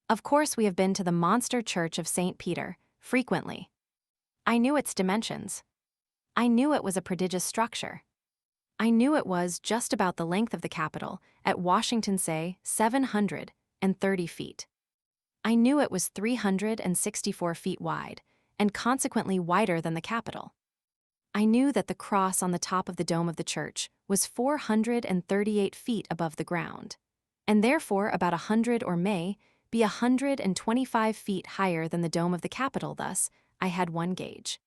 Of course we have been to the monster church of St. Peter, frequently. I knew its dimensions. I knew it was a prodigious structure. I knew it was just about the length of the Capitol, at Washington, say, 730 feet. I knew it was 364 feet wide, and consequently wider than the Capitol. I knew that the cross on the top of the dome of the church was 438 feet above the ground, and therefore about 100 or may be 125 feet higher than the dome of the Capitol. Thus, I had one gauge.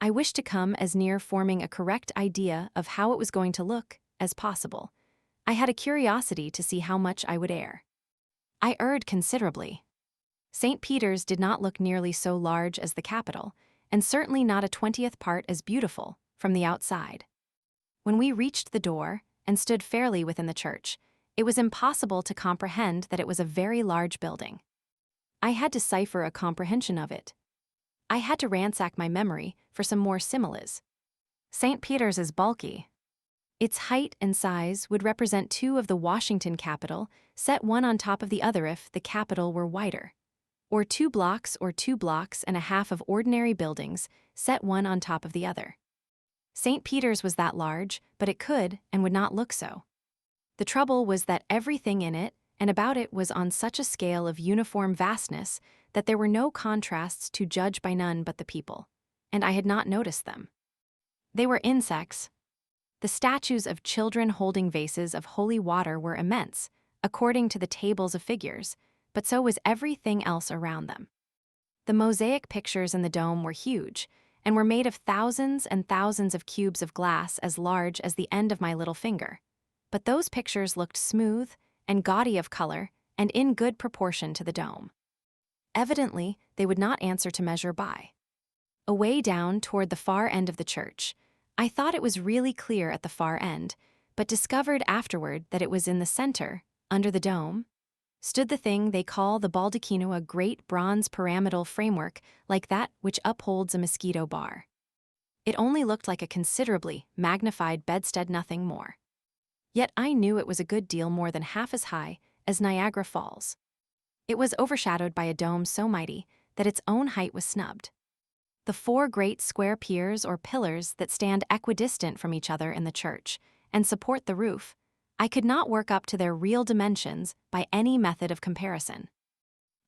I wished to come as near forming a correct idea of how it was going to look as possible. I had a curiosity to see how much I would err. I erred considerably. St. Peter's did not look nearly so large as the Capitol, and certainly not a 20th part as beautiful from the outside. When we reached the door and stood fairly within the church, it was impossible to comprehend that it was a very large building. I had to cipher a comprehension of it. I had to ransack my memory for some more similes. St. Peter's is bulky. Its height and size would represent 2 of the Washington Capitol, set one on top of the other if the Capitol were wider. Or 2 blocks or 2 blocks and a half of ordinary buildings, set one on top of the other. St. Peter's was that large, but it could and would not look so. The trouble was that everything in it and about it was on such a scale of uniform vastness that there were no contrasts to judge by none but the people, and I had not noticed them. They were insects. The statues of children holding vases of holy water were immense, according to the tables of figures, but so was everything else around them. The mosaic pictures in the dome were huge, and were made of thousands and thousands of cubes of glass as large as the end of my little finger. But those pictures looked smooth and gaudy of color and in good proportion to the dome. Evidently, they would not answer to measure by. Away down toward the far end of the church, I thought it was really clear at the far end, but discovered afterward that it was in the center, under the dome, stood the thing they call the baldacchino, a great bronze pyramidal framework like that which upholds a mosquito bar. It only looked like a considerably magnified bedstead, nothing more. Yet I knew it was a good deal more than half as high as Niagara Falls. It was overshadowed by a dome so mighty that its own height was snubbed. The 4 great square piers or pillars that stand equidistant from each other in the church and support the roof, I could not work up to their real dimensions by any method of comparison.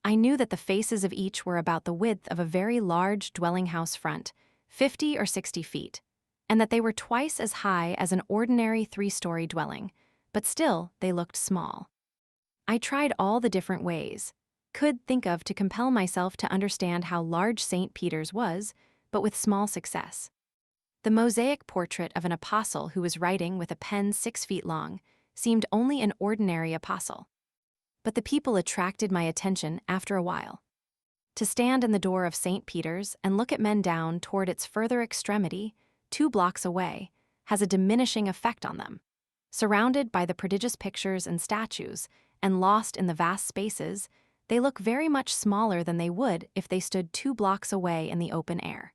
I knew that the faces of each were about the width of a very large dwelling house front, 50 or 60 feet, and that they were twice as high as an ordinary 3-story dwelling, but still they looked small. I tried all the different ways could think of to compel myself to understand how large St. Peter's was, but with small success. The mosaic portrait of an apostle who was writing with a pen 6 feet long seemed only an ordinary apostle. But the people attracted my attention after a while. To stand in the door of St. Peter's and look at men down toward its further extremity, 2 blocks away, has a diminishing effect on them. Surrounded by the prodigious pictures and statues, and lost in the vast spaces, they look very much smaller than they would if they stood 2 blocks away in the open air.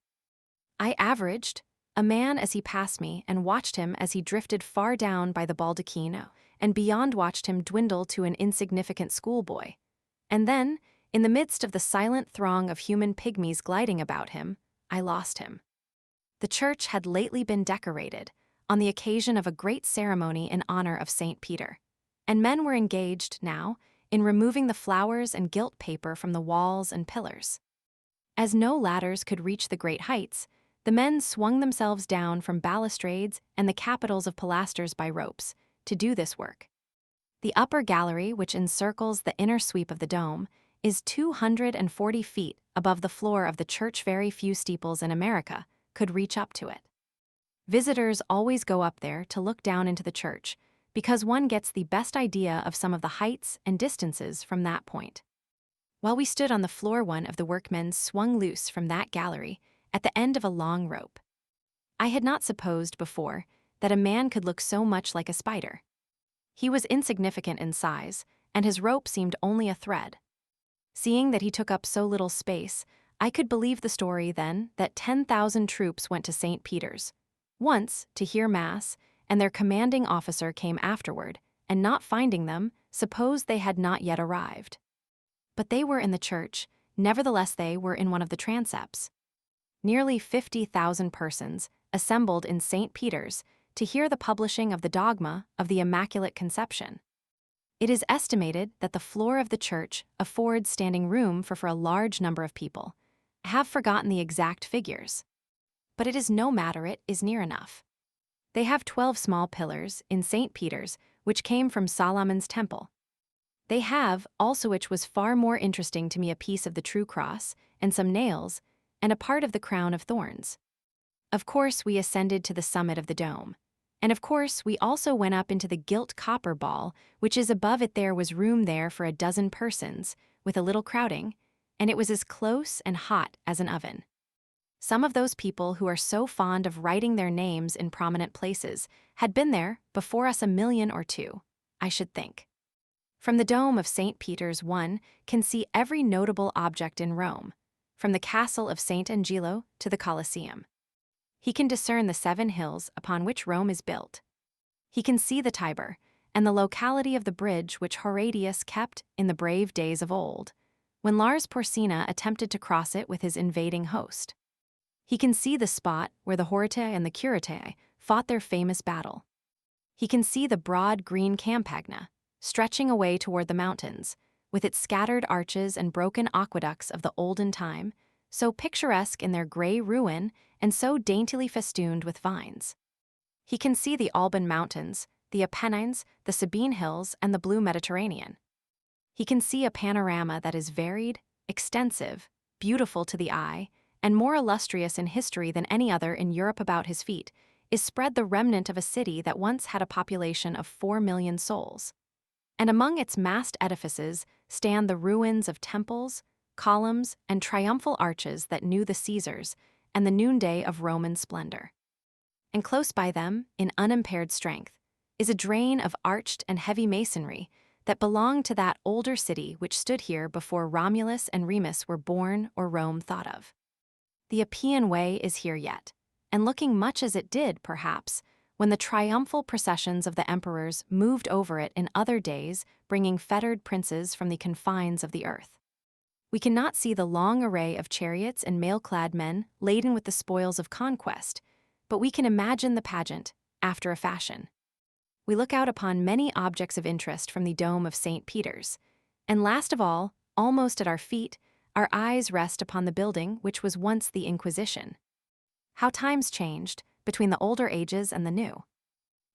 I averaged a man as he passed me and watched him as he drifted far down by the baldacchino, and beyond watched him dwindle to an insignificant schoolboy. And then, in the midst of the silent throng of human pygmies gliding about him, I lost him. The church had lately been decorated, on the occasion of a great ceremony in honor of St. Peter, and men were engaged, now, in removing the flowers and gilt paper from the walls and pillars. As no ladders could reach the great heights, the men swung themselves down from balustrades and the capitals of pilasters by ropes to do this work. The upper gallery, which encircles the inner sweep of the dome, is 240 feet above the floor of the church. Very few steeples in America could reach up to it. Visitors always go up there to look down into the church, because one gets the best idea of some of the heights and distances from that point. While we stood on the floor, one of the workmen swung loose from that gallery at the end of a long rope. I had not supposed before that a man could look so much like a spider. He was insignificant in size, and his rope seemed only a thread. Seeing that he took up so little space, I could believe the story then that 10,000 troops went to St. Peter's once to hear Mass, and their commanding officer came afterward, and not finding them, supposed they had not yet arrived. But they were in the church, nevertheless they were in one of the transepts. Nearly 50,000 persons assembled in St. Peter's to hear the publishing of the dogma of the Immaculate Conception. It is estimated that the floor of the church affords standing room for a large number of people. I have forgotten the exact figures, but it is no matter, it is near enough. They have 12 small pillars in St. Peter's, which came from Solomon's temple. They have, also, which was far more interesting to me, a piece of the true cross, and some nails, and a part of the crown of thorns. Of course, we ascended to the summit of the dome. And of course, we also went up into the gilt copper ball, which is above it. There was room there for a dozen persons, with a little crowding, and it was as close and hot as an oven. Some of those people who are so fond of writing their names in prominent places had been there before us, 1 million or 2, I should think. From the dome of St. Peter's one can see every notable object in Rome, from the castle of St. Angelo to the Colosseum. He can discern the 7 hills upon which Rome is built. He can see the Tiber and the locality of the bridge which Horatius kept in the brave days of old, when Lars Porsena attempted to cross it with his invading host. He can see the spot where the Horatii and the Curiatae fought their famous battle. He can see the broad green Campagna, stretching away toward the mountains, with its scattered arches and broken aqueducts of the olden time, so picturesque in their gray ruin and so daintily festooned with vines. He can see the Alban Mountains, the Apennines, the Sabine Hills, and the blue Mediterranean. He can see a panorama that is varied, extensive, beautiful to the eye, and more illustrious in history than any other in Europe. About his feet is spread the remnant of a city that once had a population of 4 million souls. And among its massed edifices stand the ruins of temples, columns, and triumphal arches that knew the Caesars and the noonday of Roman splendor. And close by them, in unimpaired strength, is a drain of arched and heavy masonry that belonged to that older city which stood here before Romulus and Remus were born or Rome thought of. The Appian Way is here yet, and looking much as it did, perhaps, when the triumphal processions of the emperors moved over it in other days, bringing fettered princes from the confines of the earth. We cannot see the long array of chariots and mail-clad men laden with the spoils of conquest, but we can imagine the pageant, after a fashion. We look out upon many objects of interest from the dome of St. Peter's, and last of all, almost at our feet, our eyes rest upon the building which was once the Inquisition. How times changed between the older ages and the new.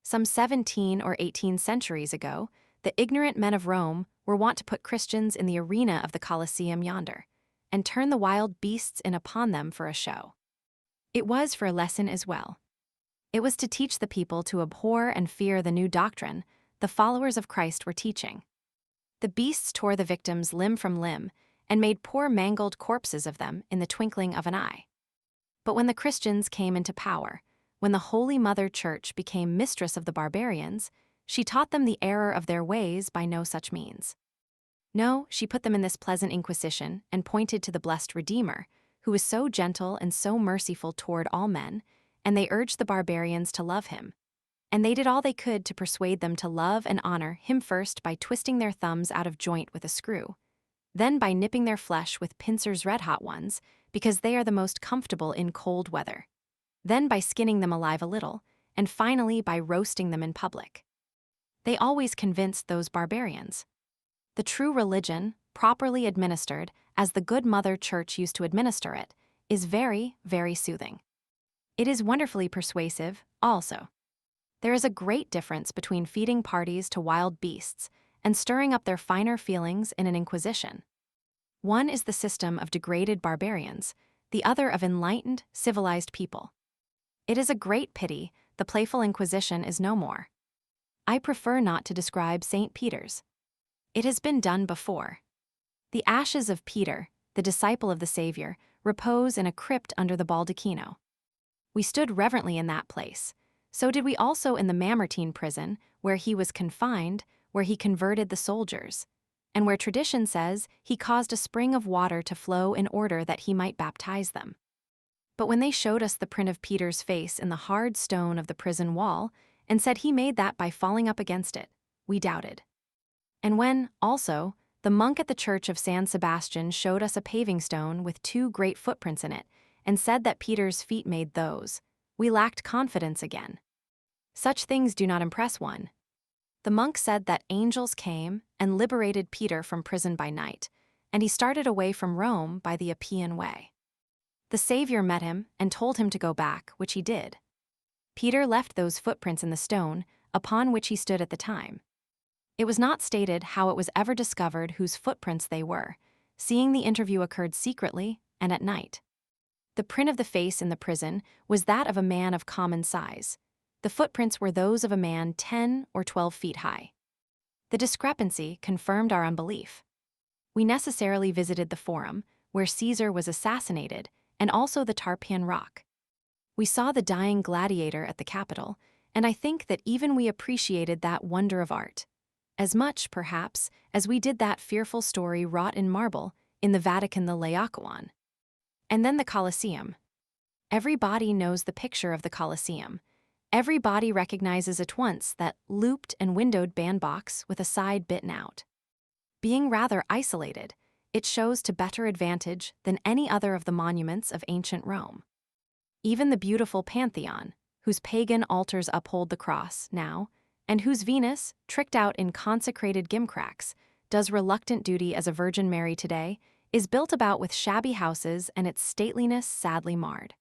Some 17 or 18 centuries ago, the ignorant men of Rome were wont to put Christians in the arena of the Colosseum yonder, and turn the wild beasts in upon them for a show. It was for a lesson as well. It was to teach the people to abhor and fear the new doctrine the followers of Christ were teaching. The beasts tore the victims limb from limb and made poor mangled corpses of them in the twinkling of an eye. But when the Christians came into power, when the Holy Mother Church became mistress of the barbarians, she taught them the error of their ways by no such means. No, she put them in this pleasant inquisition and pointed to the blessed Redeemer, who was so gentle and so merciful toward all men, and they urged the barbarians to love him. And they did all they could to persuade them to love and honor him, first by twisting their thumbs out of joint with a screw, then by nipping their flesh with pincers red-hot ones, because they are the most comfortable in cold weather, then by skinning them alive a little, and finally by roasting them in public. They always convinced those barbarians. The true religion, properly administered, as the good Mother Church used to administer it, is very, very soothing. It is wonderfully persuasive, also. There is a great difference between feeding parties to wild beasts and stirring up their finer feelings in an inquisition. One is the system of degraded barbarians, the other of enlightened, civilized people. It is a great pity the playful Inquisition is no more. I prefer not to describe St. Peter's. It has been done before. The ashes of Peter, the disciple of the Savior, repose in a crypt under the baldacchino. We stood reverently in that place. So did we also in the Mamertine prison, where he was confined, where he converted the soldiers, and where tradition says he caused a spring of water to flow in order that he might baptize them. But when they showed us the print of Peter's face in the hard stone of the prison wall, and said he made that by falling up against it, we doubted. And when, also, the monk at the church of San Sebastian showed us a paving stone with 2 great footprints in it, and said that Peter's feet made those, we lacked confidence again. Such things do not impress one. The monk said that angels came and liberated Peter from prison by night, and he started away from Rome by the Appian Way. The Savior met him and told him to go back, which he did. Peter left those footprints in the stone upon which he stood at the time. It was not stated how it was ever discovered whose footprints they were, seeing the interview occurred secretly and at night. The print of the face in the prison was that of a man of common size. The footprints were those of a man 10 or 12 feet high. The discrepancy confirmed our unbelief. We necessarily visited the Forum, where Caesar was assassinated, and also the Tarpeian Rock. We saw the dying gladiator at the Capitol, and I think that even we appreciated that wonder of art, as much, perhaps, as we did that fearful story wrought in marble in the Vatican, the Laocoon. And then the Colosseum. Every body knows the picture of the Colosseum. Every body recognizes at once that looped and windowed bandbox with a side bitten out. Being rather isolated, it shows to better advantage than any other of the monuments of ancient Rome. Even the beautiful Pantheon, whose pagan altars uphold the cross now, and whose Venus, tricked out in consecrated gimcracks, does reluctant duty as a Virgin Mary today, is built about with shabby houses and its stateliness sadly marred.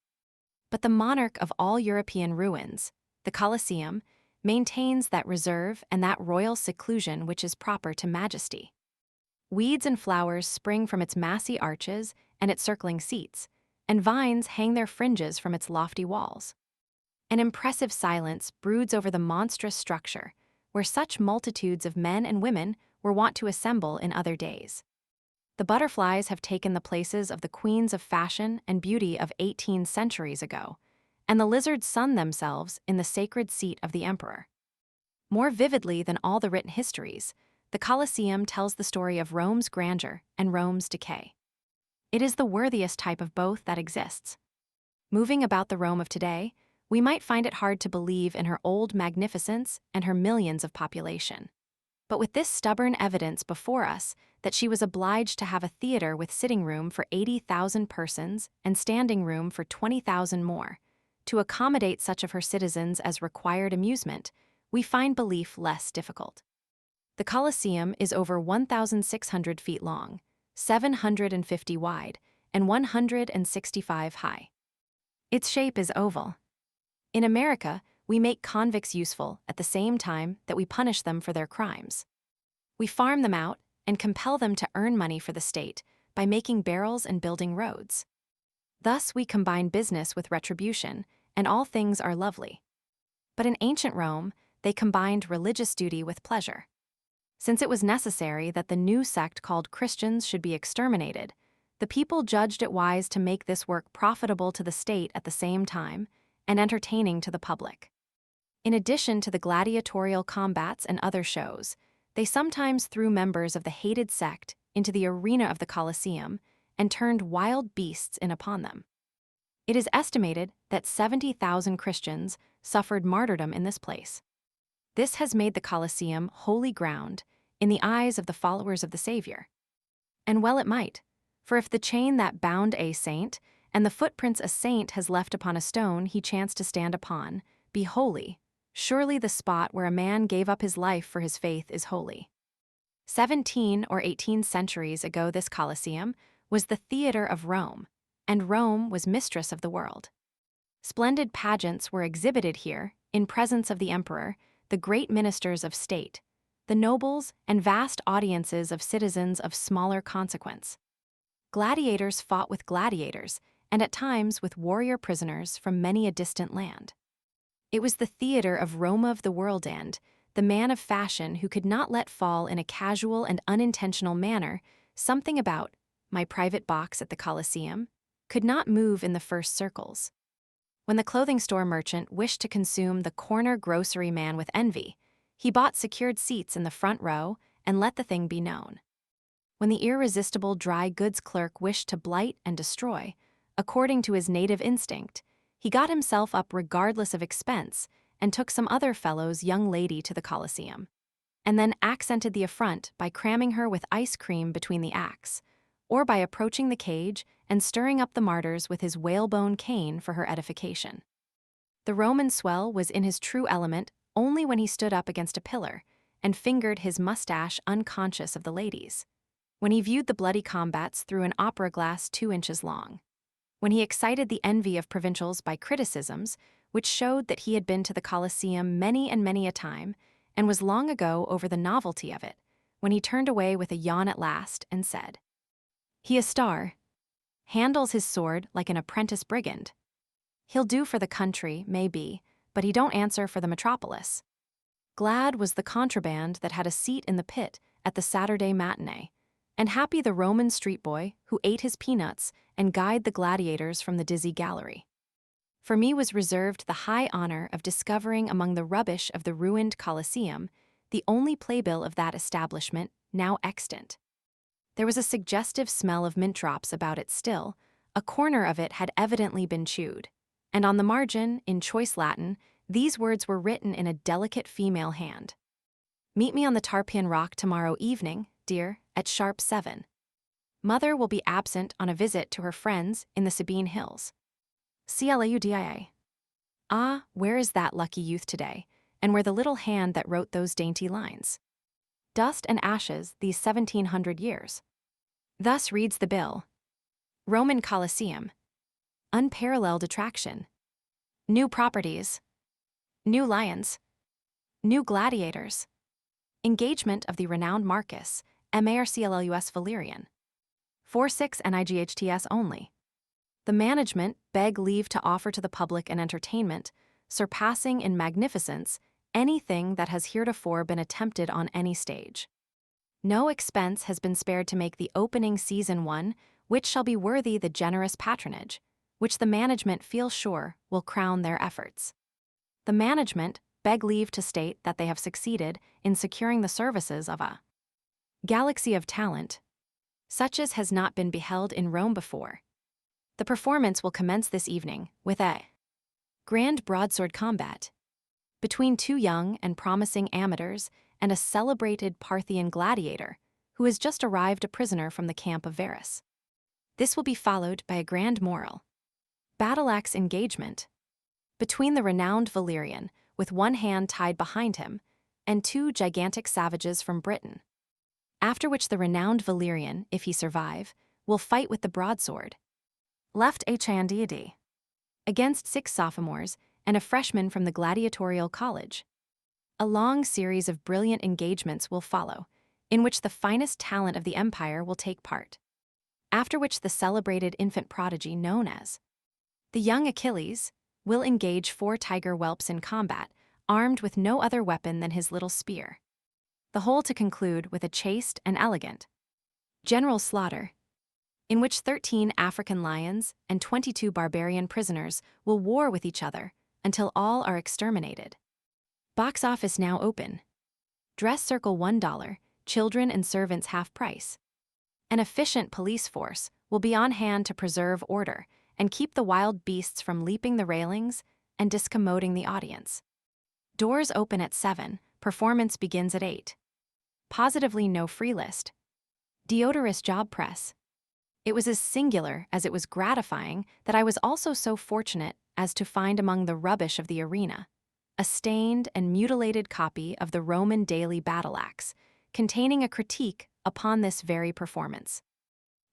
But the monarch of all European ruins, The Colosseum, maintains that reserve and that royal seclusion which is proper to majesty. Weeds and flowers spring from its massy arches and its circling seats, and vines hang their fringes from its lofty walls. An impressive silence broods over the monstrous structure, where such multitudes of men and women were wont to assemble in other days. The butterflies have taken the places of the queens of fashion and beauty of 18 centuries ago, and the lizards sun themselves in the sacred seat of the emperor. More vividly than all the written histories, the Colosseum tells the story of Rome's grandeur and Rome's decay. It is the worthiest type of both that exists. Moving about the Rome of today, we might find it hard to believe in her old magnificence and her millions of population. But with this stubborn evidence before us that she was obliged to have a theater with sitting room for 80,000 persons and standing room for 20,000 more, to accommodate such of her citizens as required amusement, we find belief less difficult. The Colosseum is over 1,600 feet long, 750 wide, and 165 high. Its shape is oval. In America, we make convicts useful at the same time that we punish them for their crimes. We farm them out and compel them to earn money for the state by making barrels and building roads. Thus we combine business with retribution, and all things are lovely. But in ancient Rome, they combined religious duty with pleasure. Since it was necessary that the new sect called Christians should be exterminated, the people judged it wise to make this work profitable to the state at the same time, and entertaining to the public. In addition to the gladiatorial combats and other shows, they sometimes threw members of the hated sect into the arena of the Colosseum and turned wild beasts in upon them. It is estimated that 70,000 Christians suffered martyrdom in this place. This has made the Colosseum holy ground in the eyes of the followers of the Savior. And well it might, for if the chain that bound a saint and the footprints a saint has left upon a stone he chanced to stand upon be holy, surely the spot where a man gave up his life for his faith is holy. 17 or 18 centuries ago this Colosseum was the theater of Rome, and Rome was mistress of the world. Splendid pageants were exhibited here in presence of the emperor, the great ministers of state, the nobles, and vast audiences of citizens of smaller consequence. Gladiators fought with gladiators, and at times with warrior prisoners from many a distant land. It was the theater of Rome of the world, and the man of fashion who could not let fall in a casual and unintentional manner something about my private box at the Colosseum could not move in the first circles. When the clothing store merchant wished to consume the corner grocery man with envy, he bought secured seats in the front row and let the thing be known. When the irresistible dry goods clerk wished to blight and destroy, according to his native instinct, he got himself up regardless of expense and took some other fellow's young lady to the Colosseum, and then accented the affront by cramming her with ice cream between the acts, or by approaching the cage and stirring up the martyrs with his whalebone cane for her edification. The Roman swell was in his true element only when he stood up against a pillar and fingered his mustache unconscious of the ladies, when he viewed the bloody combats through an opera glass 2 inches long, when he excited the envy of provincials by criticisms which showed that he had been to the Colosseum many and many a time and was long ago over the novelty of it, when he turned away with a yawn at last and said, "He a star, handles his sword like an apprentice brigand. He'll do for the country, may be, but he don't answer for the metropolis." Glad was the contraband that had a seat in the pit at the Saturday matinee, and happy the Roman street boy who ate his peanuts and guyed the gladiators from the dizzy gallery. For me was reserved the high honor of discovering among the rubbish of the ruined Colosseum the only playbill of that establishment now extant. There was a suggestive smell of mint drops about it still, a corner of it had evidently been chewed, and on the margin, in choice Latin, these words were written in a delicate female hand. "Meet me on the Tarpeian Rock tomorrow evening, dear, at sharp 7. Mother will be absent on a visit to her friends in the Sabine Hills. Claudia. Ah, where is that lucky youth today, and where the little hand that wrote those dainty lines? Dust and ashes these 1700 years." Thus reads the bill. Roman Colosseum. Unparalleled attraction. New properties. New lions. New gladiators. Engagement of the renowned Marcus, Marcellus Valerian. 46 NIGHTS only. The management beg leave to offer to the public an entertainment, surpassing in magnificence anything that has heretofore been attempted on any stage. No expense has been spared to make the opening season one, which shall be worthy the generous patronage, which the management feel sure will crown their efforts. The management beg leave to state that they have succeeded in securing the services of a galaxy of talent, such as has not been beheld in Rome before. The performance will commence this evening with a grand broadsword combat between two young and promising amateurs and a celebrated Parthian gladiator who has just arrived a prisoner from the camp of Varus. This will be followed by a grand moral battle-axe engagement between the renowned Valerian, with one hand tied behind him, and two gigantic savages from Britain. After which the renowned Valerian, if he survive, will fight with the broadsword left HANDD against 6 sophomores and a freshman from the gladiatorial college. A long series of brilliant engagements will follow, in which the finest talent of the empire will take part. After which the celebrated infant prodigy known as the young Achilles will engage 4 tiger whelps in combat, armed with no other weapon than his little spear. The whole to conclude with a chaste and elegant general slaughter, in which 13 African lions and 22 barbarian prisoners will war with each other until all are exterminated. Box office now open. Dress circle $1, children and servants half price. An efficient police force will be on hand to preserve order and keep the wild beasts from leaping the railings and discommoding the audience. Doors open at 7, performance begins at 8. Positively no free list. Deodorous job press. It was as singular as it was gratifying that I was also so fortunate as to find among the rubbish of the arena a stained and mutilated copy of the Roman Daily Battle Axe, containing a critique upon this very performance.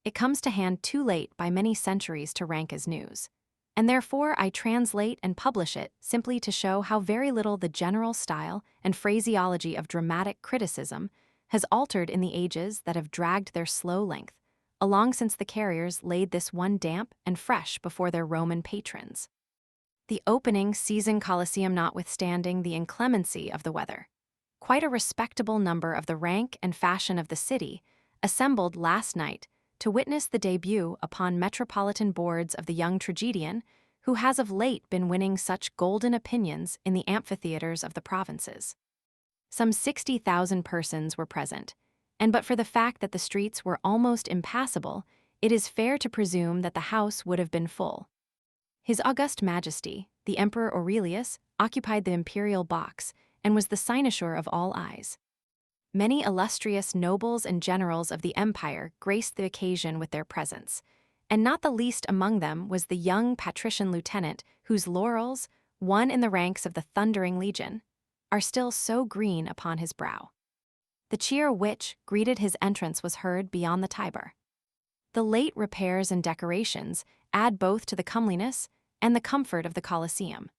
It comes to hand too late by many centuries to rank as news, and therefore I translate and publish it simply to show how very little the general style and phraseology of dramatic criticism has altered in the ages that have dragged their slow length, along since the carriers laid this one damp and fresh before their Roman patrons. The opening season Colosseum notwithstanding the inclemency of the weather, quite a respectable number of the rank and fashion of the city assembled last night to witness the debut upon metropolitan boards of the young tragedian who has of late been winning such golden opinions in the amphitheaters of the provinces. Some 60,000 persons were present, and but for the fact that the streets were almost impassable, it is fair to presume that the house would have been full. His August Majesty, the Emperor Aurelius, occupied the imperial box and was the cynosure of all eyes. Many illustrious nobles and generals of the empire graced the occasion with their presence, and not the least among them was the young patrician lieutenant whose laurels, won in the ranks of the Thundering Legion, are still so green upon his brow. The cheer which greeted his entrance was heard beyond the Tiber. The late repairs and decorations add both to the comeliness and the comfort of the Colosseum.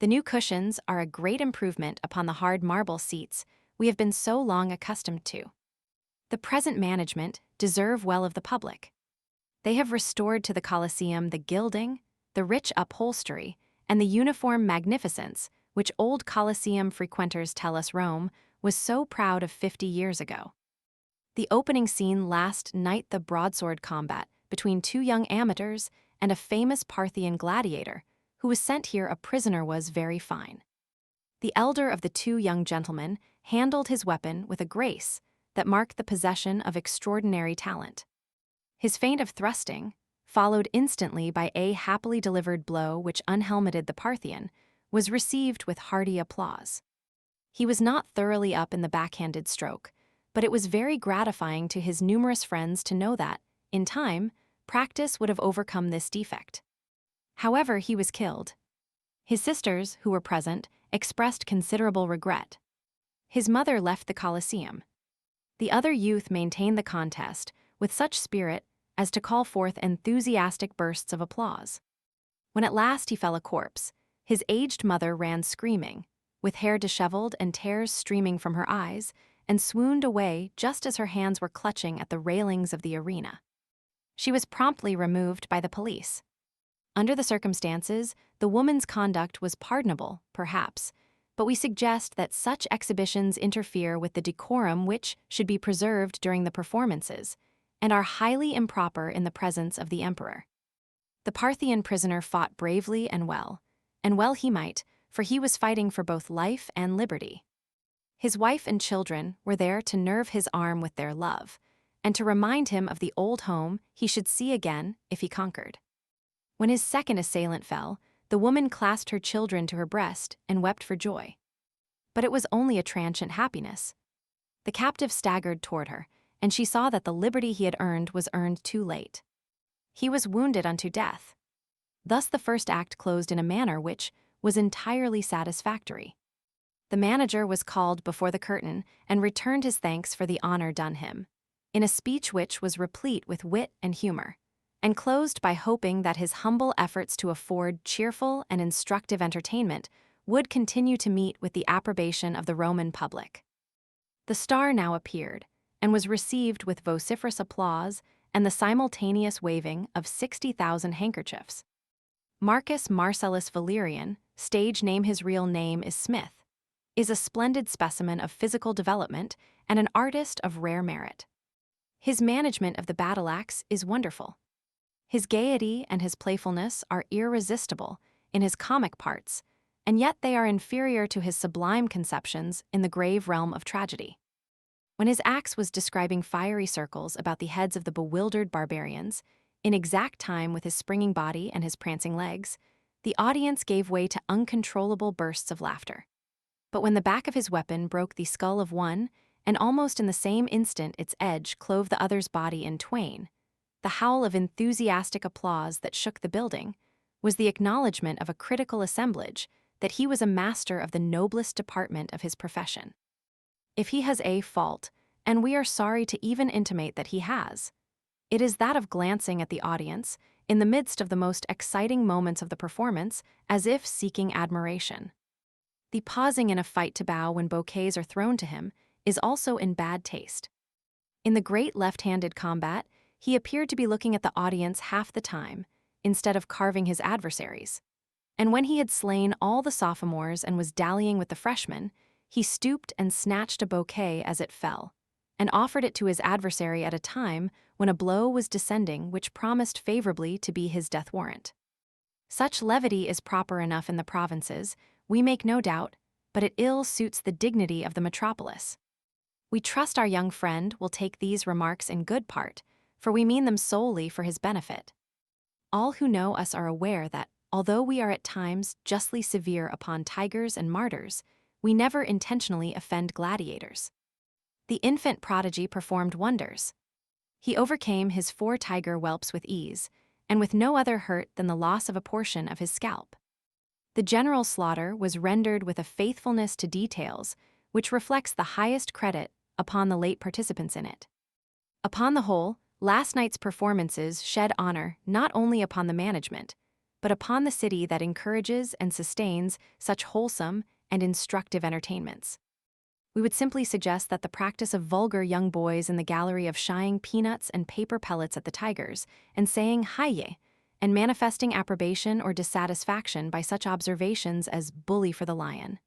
The new cushions are a great improvement upon the hard marble seats we have been so long accustomed to. The present management deserve well of the public. They have restored to the Colosseum the gilding, the rich upholstery, and the uniform magnificence which old Colosseum frequenters tell us Rome was so proud of 50 years ago. The opening scene last night, the broadsword combat between 2 young amateurs and a famous Parthian gladiator who was sent here a prisoner, was very fine. The elder of the 2 young gentlemen handled his weapon with a grace that marked the possession of extraordinary talent. His feint of thrusting, followed instantly by a happily delivered blow which unhelmeted the Parthian, was received with hearty applause. He was not thoroughly up in the backhanded stroke, but it was very gratifying to his numerous friends to know that, in time, practice would have overcome this defect. However, he was killed. His sisters, who were present, expressed considerable regret. His mother left the Colosseum. The other youth maintained the contest with such spirit as to call forth enthusiastic bursts of applause. When at last he fell a corpse, His aged mother ran screaming, with hair disheveled and tears streaming from her eyes, and swooned away just as her hands were clutching at the railings of the arena. She was promptly removed by the police. Under the circumstances, the woman's conduct was pardonable, perhaps, but we suggest that such exhibitions interfere with the decorum which should be preserved during the performances, and are highly improper in the presence of the emperor. The Parthian prisoner fought bravely and well he might, for he was fighting for both life and liberty. His wife and children were there to nerve his arm with their love, and to remind him of the old home he should see again if he conquered. When his second assailant fell, the woman clasped her children to her breast and wept for joy. But it was only a transient happiness. The captive staggered toward her, and she saw that the liberty he had earned was earned too late. He was wounded unto death. Thus the first act closed in a manner which was entirely satisfactory. The manager was called before the curtain and returned his thanks for the honor done him, in a speech which was replete with wit and humor, and closed by hoping that his humble efforts to afford cheerful and instructive entertainment would continue to meet with the approbation of the Roman public. The star now appeared, and was received with vociferous applause and the simultaneous waving of 60,000 handkerchiefs. Marcus Marcellus Valerian, stage name his real name is Smith, is a splendid specimen of physical development and an artist of rare merit. His management of the battle axe is wonderful. His gaiety and his playfulness are irresistible in his comic parts, and yet they are inferior to his sublime conceptions in the grave realm of tragedy. When his axe was describing fiery circles about the heads of the bewildered barbarians, in exact time with his springing body and his prancing legs, the audience gave way to uncontrollable bursts of laughter. But when the back of his weapon broke the skull of one, and almost in the same instant its edge clove the other's body in twain, the howl of enthusiastic applause that shook the building was the acknowledgment of a critical assemblage that he was a master of the noblest department of his profession. If he has a fault, and we are sorry to even intimate that he has, it is that of glancing at the audience in the midst of the most exciting moments of the performance as if seeking admiration. The pausing in a fight to bow when bouquets are thrown to him is also in bad taste. In the great left-handed combat, he appeared to be looking at the audience half the time, instead of carving his adversaries. And when he had slain all the sophomores and was dallying with the freshmen, he stooped and snatched a bouquet as it fell, and offered it to his adversary at a time when a blow was descending which promised favorably to be his death warrant. Such levity is proper enough in the provinces, we make no doubt, but it ill suits the dignity of the metropolis. We trust our young friend will take these remarks in good part, for we mean them solely for his benefit. All who know us are aware that, although we are at times justly severe upon tigers and martyrs, we never intentionally offend gladiators. The infant prodigy performed wonders. He overcame his 4 tiger whelps with ease, and with no other hurt than the loss of a portion of his scalp. The general slaughter was rendered with a faithfulness to details which reflects the highest credit upon the late participants in it. Upon the whole, last night's performances shed honor not only upon the management, but upon the city that encourages and sustains such wholesome and instructive entertainments. We would simply suggest that the practice of vulgar young boys in the gallery of shying peanuts and paper pellets at the tigers and saying "Hi-ye," and manifesting approbation or dissatisfaction by such observations as "bully for the lion,"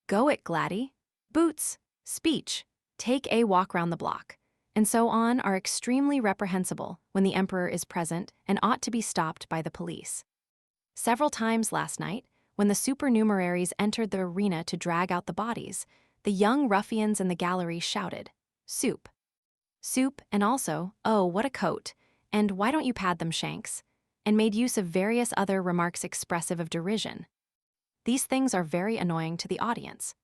"Go it, Gladdy," "Boots," "Speech," "Take a walk round the block," and so on are extremely reprehensible when the emperor is present and ought to be stopped by the police. Several times last night, when the supernumeraries entered the arena to drag out the bodies, the young ruffians in the gallery shouted, "Soup! Soup," and also, "Oh, what a coat," and "Why don't you pad them, Shanks?" and made use of various other remarks expressive of derision. These things are very annoying to the audience.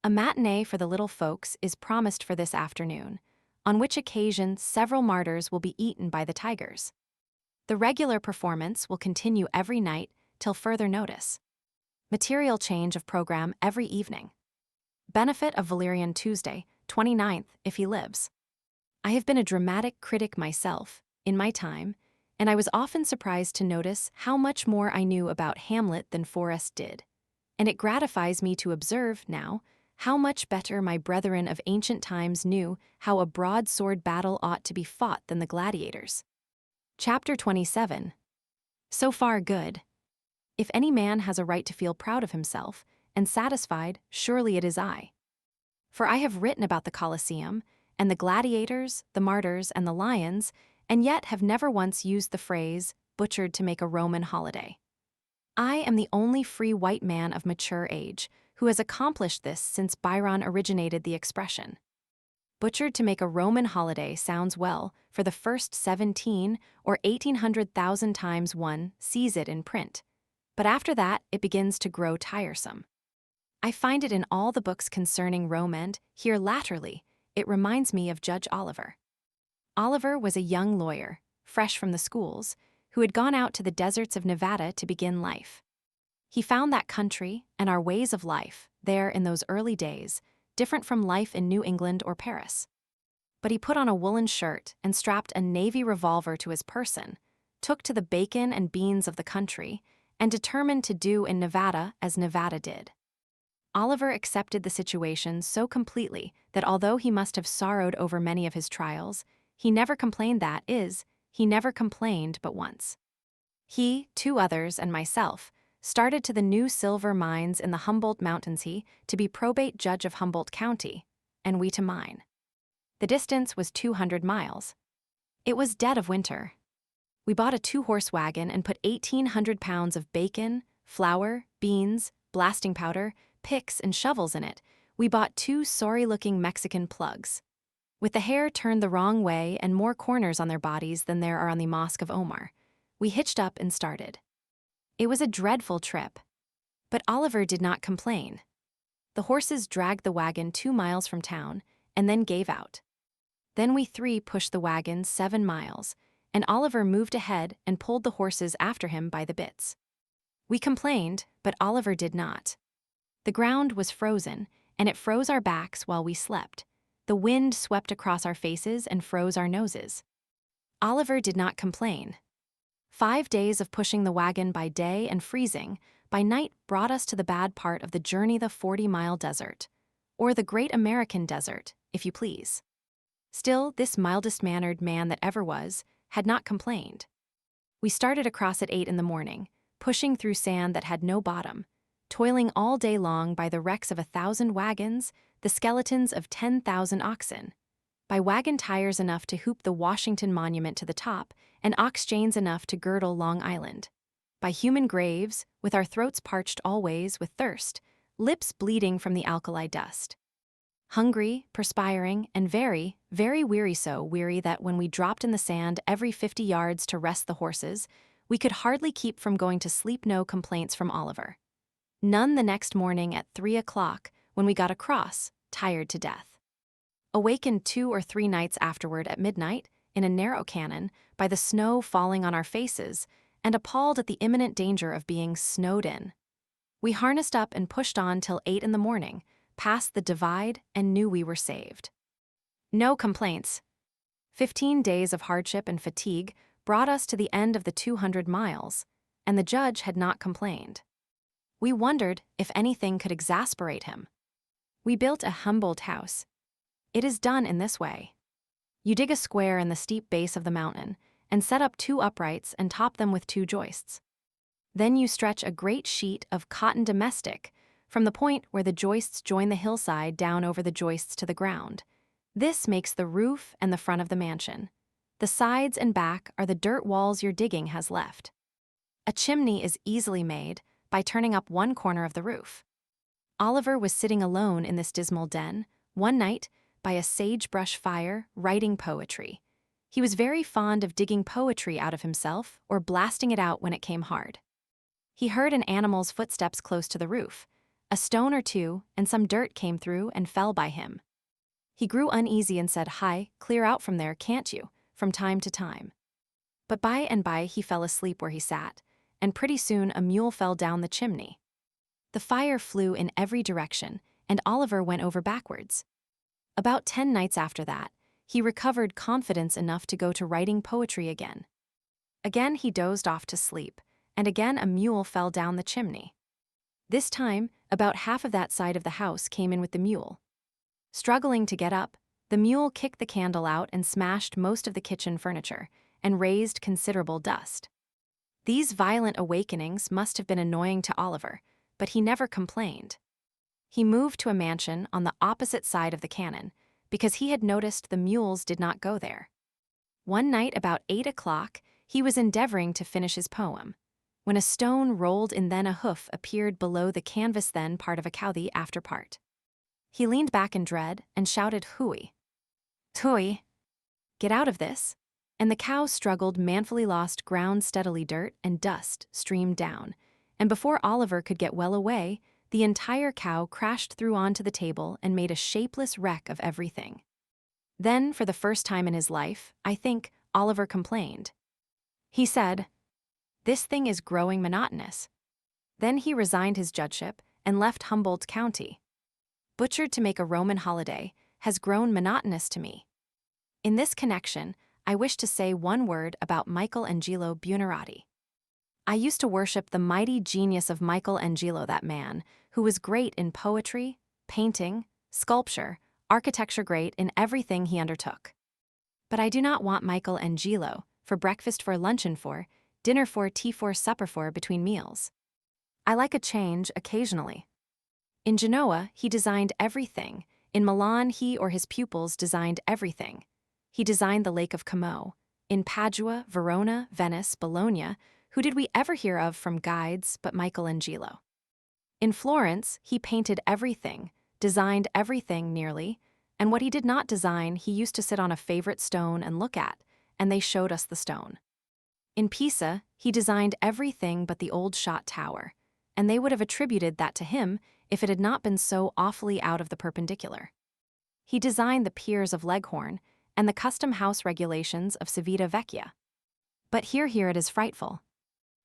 A matinee for the little folks is promised for this afternoon, on which occasion several martyrs will be eaten by the tigers. The regular performance will continue every night till further notice. Material change of program every evening. Benefit of Valerian Tuesday, 29th, if he lives. I have been a dramatic critic myself, in my time, and I was often surprised to notice how much more I knew about Hamlet than Forrest did. And it gratifies me to observe, now, how much better my brethren of ancient times knew how a broadsword battle ought to be fought than the gladiators. Chapter 27. So far, good. If any man has a right to feel proud of himself and satisfied, surely it is I. For I have written about the Colosseum, and the gladiators, the martyrs, and the lions, and yet have never once used the phrase, butchered to make a Roman holiday. I am the only free white man of mature age who has accomplished this since Byron originated the expression. Butchered to make a Roman holiday sounds well for the first 17 or 1800,000 times one sees it in print, but after that it begins to grow tiresome. I find it in all the books concerning Rome, and, here latterly, it reminds me of Judge Oliver. Oliver was a young lawyer, fresh from the schools, who had gone out to the deserts of Nevada to begin life. He found that country and our ways of life, there in those early days, different from life in New England or Paris. But he put on a woolen shirt and strapped a Navy revolver to his person, took to the bacon and beans of the country, and determined to do in Nevada as Nevada did. Oliver accepted the situation so completely that although he must have sorrowed over many of his trials, he never complained he never complained but once. He, 2 others, and myself started to the new silver mines in the Humboldt Mountains, he to be probate judge of Humboldt County, and we to mine. The distance was 200 miles. It was dead of winter. We bought a 2-horse wagon and put 1,800 pounds of bacon, flour, beans, blasting powder, picks, and shovels in it. We bought 2 sorry-looking Mexican plugs, with the hair turned the wrong way and more corners on their bodies than there are on the Mosque of Omar. We hitched up and started. It was a dreadful trip, but Oliver did not complain. The horses dragged the wagon 2 miles from town and then gave out. Then we 3 pushed the wagon 7 miles, and Oliver moved ahead and pulled the horses after him by the bits. We complained, but Oliver did not. The ground was frozen, and it froze our backs while we slept. The wind swept across our faces and froze our noses. Oliver did not complain. 5 days of pushing the wagon by day and freezing by night brought us to the bad part of the journey, the 40-mile desert, or the great American desert, if you please. Still, this mildest-mannered man that ever was had not complained. We started across at 8 in the morning, pushing through sand that had no bottom, toiling all day long by the wrecks of 1,000 wagons, the skeletons of 10,000 oxen, by wagon tires enough to hoop the Washington Monument to the top, and ox chains enough to girdle Long Island, by human graves, with our throats parched always with thirst, lips bleeding from the alkali dust. Hungry, perspiring, and very, very weary, so weary that when we dropped in the sand every 50 yards to rest the horses, we could hardly keep from going to sleep. No complaints from Oliver. None the next morning at 3 o'clock when we got across, tired to death. Awakened 2 or 3 nights afterward at midnight, in a narrow canon, by the snow falling on our faces, and appalled at the imminent danger of being snowed in. We harnessed up and pushed on till 8 in the morning, passed the divide, and knew we were saved. No complaints. 15 days of hardship and fatigue brought us to the end of the 200 miles, and the judge had not complained. We wondered if anything could exasperate him. We built a Humboldt house. It is done in this way. You dig a square in the steep base of the mountain and set up 2 uprights and top them with 2 joists. Then you stretch a great sheet of cotton domestic from the point where the joists join the hillside down over the joists to the ground. This makes the roof and the front of the mansion. The sides and back are the dirt walls your digging has left. A chimney is easily made by turning up one corner of the roof. Oliver was sitting alone in this dismal den, one night, by a sagebrush fire, writing poetry. He was very fond of digging poetry out of himself or blasting it out when it came hard. He heard an animal's footsteps close to the roof. A stone or 2 and some dirt came through and fell by him. He grew uneasy and said, "Hi, clear out from there, can't you?" from time to time. But by and by he fell asleep where he sat, and pretty soon a mule fell down the chimney. The fire flew in every direction, and Oliver went over backwards. About 10 nights after that, he recovered confidence enough to go to writing poetry again. Again he dozed off to sleep, and again a mule fell down the chimney. This time, about half of that side of the house came in with the mule. Struggling to get up, the mule kicked the candle out and smashed most of the kitchen furniture, and raised considerable dust. These violent awakenings must have been annoying to Oliver, but he never complained. He moved to a mansion on the opposite side of the cannon, because he had noticed the mules did not go there. One night about 8 o'clock, he was endeavoring to finish his poem, when a stone rolled in, then a hoof appeared below the canvas, then part of a cow, the after part. He leaned back in dread and shouted, "Hooey! Hooey! Get out of this!" And the cow struggled, manfully lost ground steadily, dirt and dust streamed down, and before Oliver could get well away, the entire cow crashed through onto the table and made a shapeless wreck of everything. Then, for the first time in his life, I think, Oliver complained. He said, "This thing is growing monotonous." Then he resigned his judgeship and left Humboldt County. Butchered to make a Roman holiday has grown monotonous to me. In this connection, I wish to say one word about Michelangelo Buonarroti. I used to worship the mighty genius of Michelangelo, that man, who was great in poetry, painting, sculpture, architecture, great in everything he undertook. But I do not want Michelangelo for breakfast, for luncheon, for dinner, for tea, for supper, for between meals. I like a change occasionally. In Genoa, he designed everything. In Milan, he or his pupils designed everything. He designed the Lake of Como. In Padua, Verona, Venice, Bologna, who did we ever hear of from guides but Michelangelo? In Florence, he painted everything, designed everything nearly, and what he did not design he used to sit on a favorite stone and look at, and they showed us the stone. In Pisa, he designed everything but the old shot tower, and they would have attributed that to him if it had not been so awfully out of the perpendicular. He designed the piers of Leghorn and the custom house regulations of Civita Vecchia. But here it is frightful.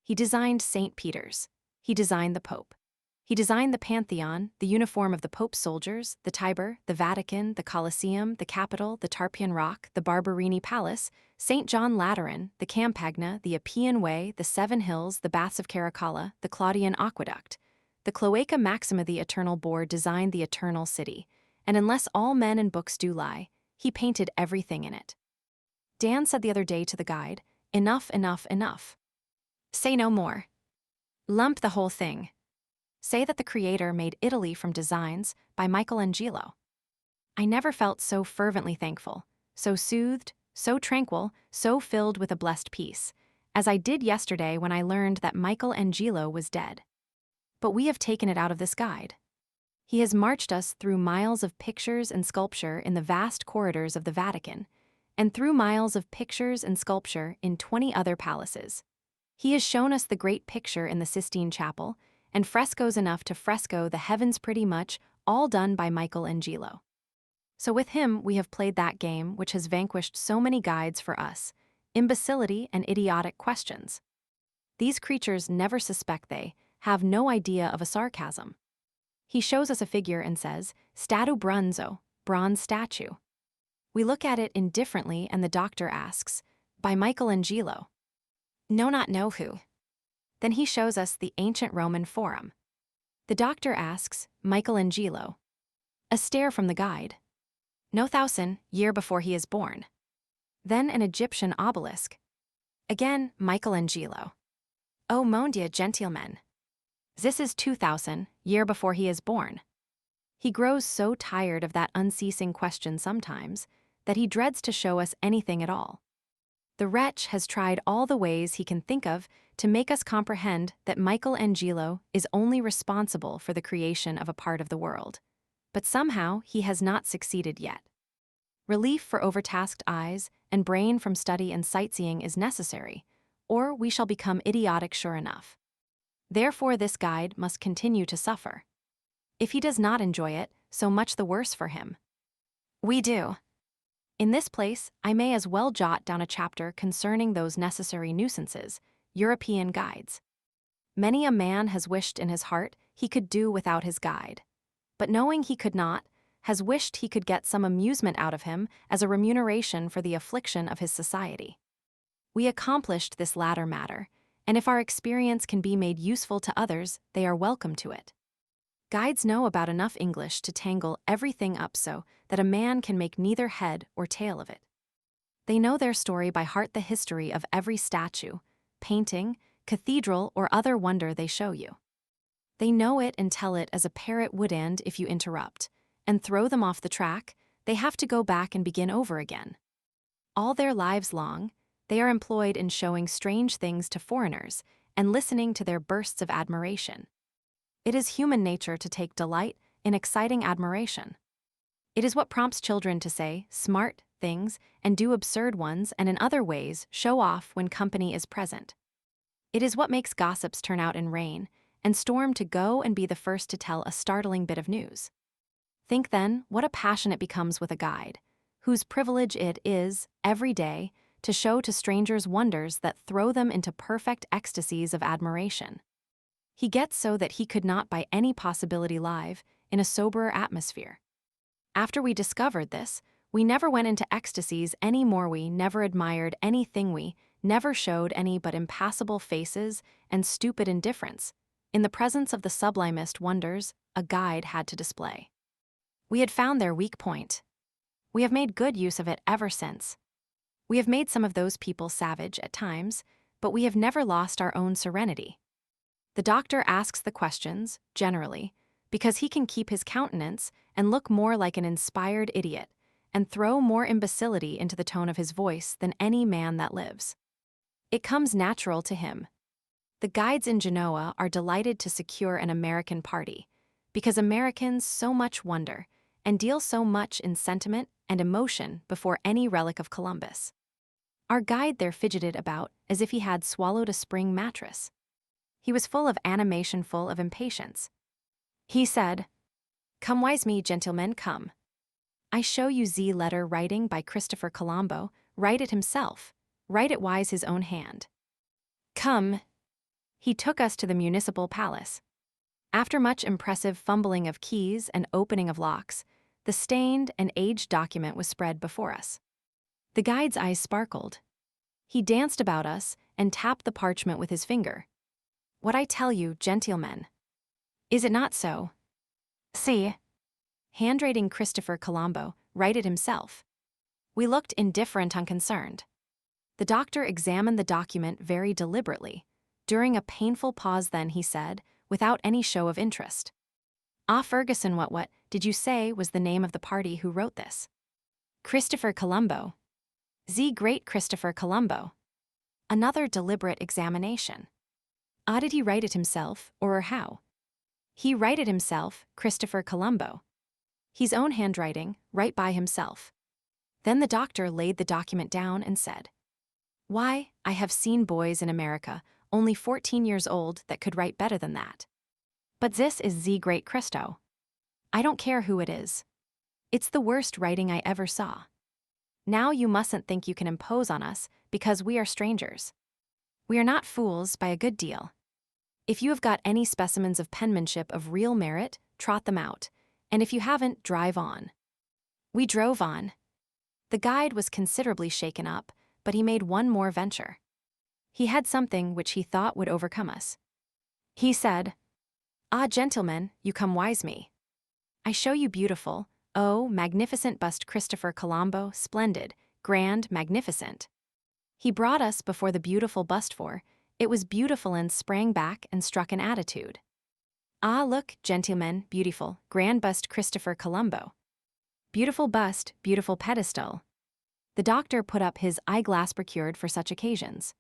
He designed St. Peter's. He designed the Pope. He designed the Pantheon, the uniform of the Pope's soldiers, the Tiber, the Vatican, the Colosseum, the Capitol, the Tarpeian Rock, the Barberini Palace, St. John Lateran, the Campagna, the Appian Way, the Seven Hills, the Baths of Caracalla, the Claudian Aqueduct. The Cloaca Maxima, the Eternal Boar, designed the Eternal City, and unless all men and books do lie, he painted everything in it. Dan said the other day to the guide, "Enough, enough, enough. Say no more. Lump the whole thing. Say that the Creator made Italy from designs by Michelangelo." I never felt so fervently thankful, so soothed, so tranquil, so filled with a blessed peace, as I did yesterday when I learned that Michelangelo was dead. But we have taken it out of this guide. He has marched us through miles of pictures and sculpture in the vast corridors of the Vatican, and through miles of pictures and sculpture in 20 other palaces. He has shown us the great picture in the Sistine Chapel, and frescoes enough to fresco the heavens, pretty much all done by Michelangelo. So with him we have played that game which has vanquished so many guides for us, imbecility and idiotic questions. These creatures never suspect, they have no idea of a sarcasm. He shows us a figure and says, "Statu bronzo, bronze statue." We look at it indifferently and the doctor asks, "By Michelangelo." No, not know who. Then he shows us the ancient Roman Forum. The doctor asks, "Michelangelo." A stare from the guide. No, 1000 year before he is born. Then an Egyptian obelisk. Again, Michelangelo. Oh mon Dieu, gentlemen. This is 2000 year before he is born. He grows so tired of that unceasing question sometimes that he dreads to show us anything at all. The wretch has tried all the ways he can think of to make us comprehend that Michelangelo is only responsible for the creation of a part of the world, but somehow he has not succeeded yet. Relief for overtasked eyes and brain from study and sightseeing is necessary, or we shall become idiotic sure enough. Therefore this guide must continue to suffer. If he does not enjoy it, so much the worse for him. We do. In this place, I may as well jot down a chapter concerning those necessary nuisances, European guides. Many a man has wished in his heart he could do without his guide, but knowing he could not, has wished he could get some amusement out of him as a remuneration for the affliction of his society. We accomplished this latter matter, and if our experience can be made useful to others, they are welcome to it. Guides know about enough English to tangle everything up so that a man can make neither head or tail of it. They know their story by heart, the history of every statue, painting, cathedral, or other wonder they show you. They know it and tell it as a parrot would, and if you interrupt and throw them off the track, they have to go back and begin over again. All their lives long, they are employed in showing strange things to foreigners and listening to their bursts of admiration. It is human nature to take delight in exciting admiration. It is what prompts children to say smart things and do absurd ones, and in other ways show off when company is present. It is what makes gossips turn out in rain and storm to go and be the first to tell a startling bit of news. Think then what a passion it becomes with a guide, whose privilege it is, every day, to show to strangers wonders that throw them into perfect ecstasies of admiration. He gets so that he could not by any possibility live in a soberer atmosphere. After we discovered this, we never went into ecstasies any more, we never admired anything, we never showed any but impassible faces and stupid indifference, in the presence of the sublimest wonders a guide had to display. We had found their weak point. We have made good use of it ever since. We have made some of those people savage at times, but we have never lost our own serenity. The doctor asks the questions, generally, because he can keep his countenance and look more like an inspired idiot, and throw more imbecility into the tone of his voice than any man that lives. It comes natural to him. The guides in Genoa are delighted to secure an American party, because Americans so much wonder and deal so much in sentiment and emotion before any relic of Columbus. Our guide there fidgeted about as if he had swallowed a spring mattress. He was full of animation, full of impatience. He said, "Come wise me, gentlemen, come. I show you Z letter writing by Christopher Colombo, write it himself, write it wise his own hand. Come." He took us to the municipal palace. After much impressive fumbling of keys and opening of locks, the stained and aged document was spread before us. The guide's eyes sparkled. He danced about us and tapped the parchment with his finger. "What I tell you, gentlemen. Is it not so? See. Handwriting Christopher Colombo, write it himself." We looked indifferent, unconcerned. The doctor examined the document very deliberately. During a painful pause then he said, without any show of interest, "Ah, Ferguson, what did you say was the name of the party who wrote this?" "Christopher Colombo. Z great Christopher Colombo." Another deliberate examination. "Ah, did he write it himself, or how?" "He write it himself, Christopher Colombo. His own handwriting, right by himself." Then the doctor laid the document down and said, "Why, I have seen boys in America, only 14 years old, that could write better than that. But this is Z great Christo. I don't care who it is. It's the worst writing I ever saw. Now you mustn't think you can impose on us because we are strangers. We are not fools by a good deal. If you have got any specimens of penmanship of real merit, trot them out, and if you haven't, drive on." We drove on. The guide was considerably shaken up, but he made one more venture. He had something which he thought would overcome us. He said, "Ah, gentlemen, you come wise me. I show you beautiful, oh, magnificent bust Christopher Colombo, splendid, grand, magnificent." He brought us before the beautiful bust, for it was beautiful, and sprang back and struck an attitude. "Ah, look, gentlemen, beautiful, grand bust Christopher Colombo. Beautiful bust, beautiful pedestal." The doctor put up his eyeglass procured for such occasions.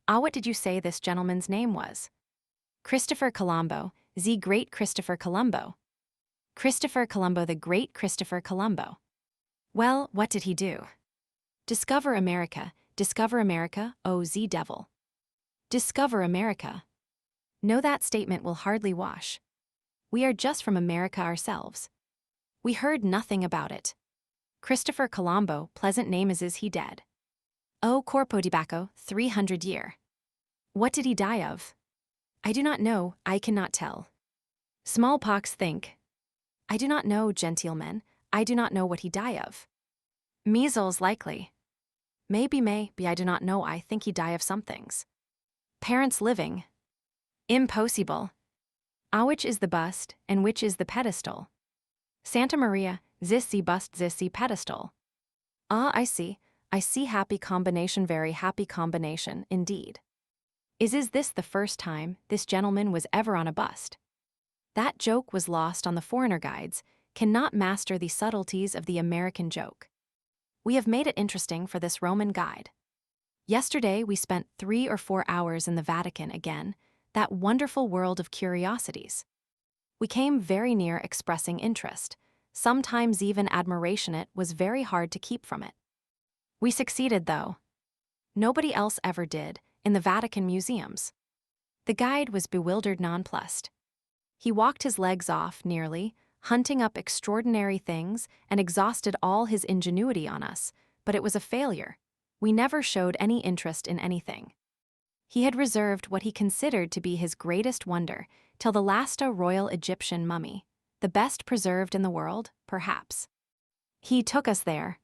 "Ah, what did you say this gentleman's name was?" "Christopher Colombo, Z great Christopher Colombo. Christopher Colombo, the great Christopher Colombo." "Well, what did he do?" Discover America, oh Z devil. Discover America. No, that statement will hardly wash. We are just from America ourselves. We heard nothing about it. Christopher Colombo, pleasant name is he dead? Oh, corpo di Bacco, 300 year. What did he die of? I do not know, I cannot tell. Smallpox, think. I do not know, gentlemen, I do not know what he die of. Measles, likely. Maybe, I do not know, I think he die of some things. Parents living. Impossible. Which is the bust, and which is the pedestal? Santa Maria, zissi bust zissi pedestal. I see. I see, happy combination, very happy combination, indeed. Is this the first time this gentleman was ever on a bust? That joke was lost on the foreigner guides, cannot master the subtleties of the American joke. We have made it interesting for this Roman guide. Yesterday we spent 3 or 4 hours in the Vatican again, that wonderful world of curiosities. We came very near expressing interest, sometimes even admiration. It was very hard to keep from it. We succeeded, though. Nobody else ever did, in the Vatican museums. The guide was bewildered, nonplussed. He walked his legs off, nearly, hunting up extraordinary things, and exhausted all his ingenuity on us, but it was a failure. We never showed any interest in anything. He had reserved what he considered to be his greatest wonder till the last royal Egyptian mummy, the best preserved in the world, perhaps. He took us there.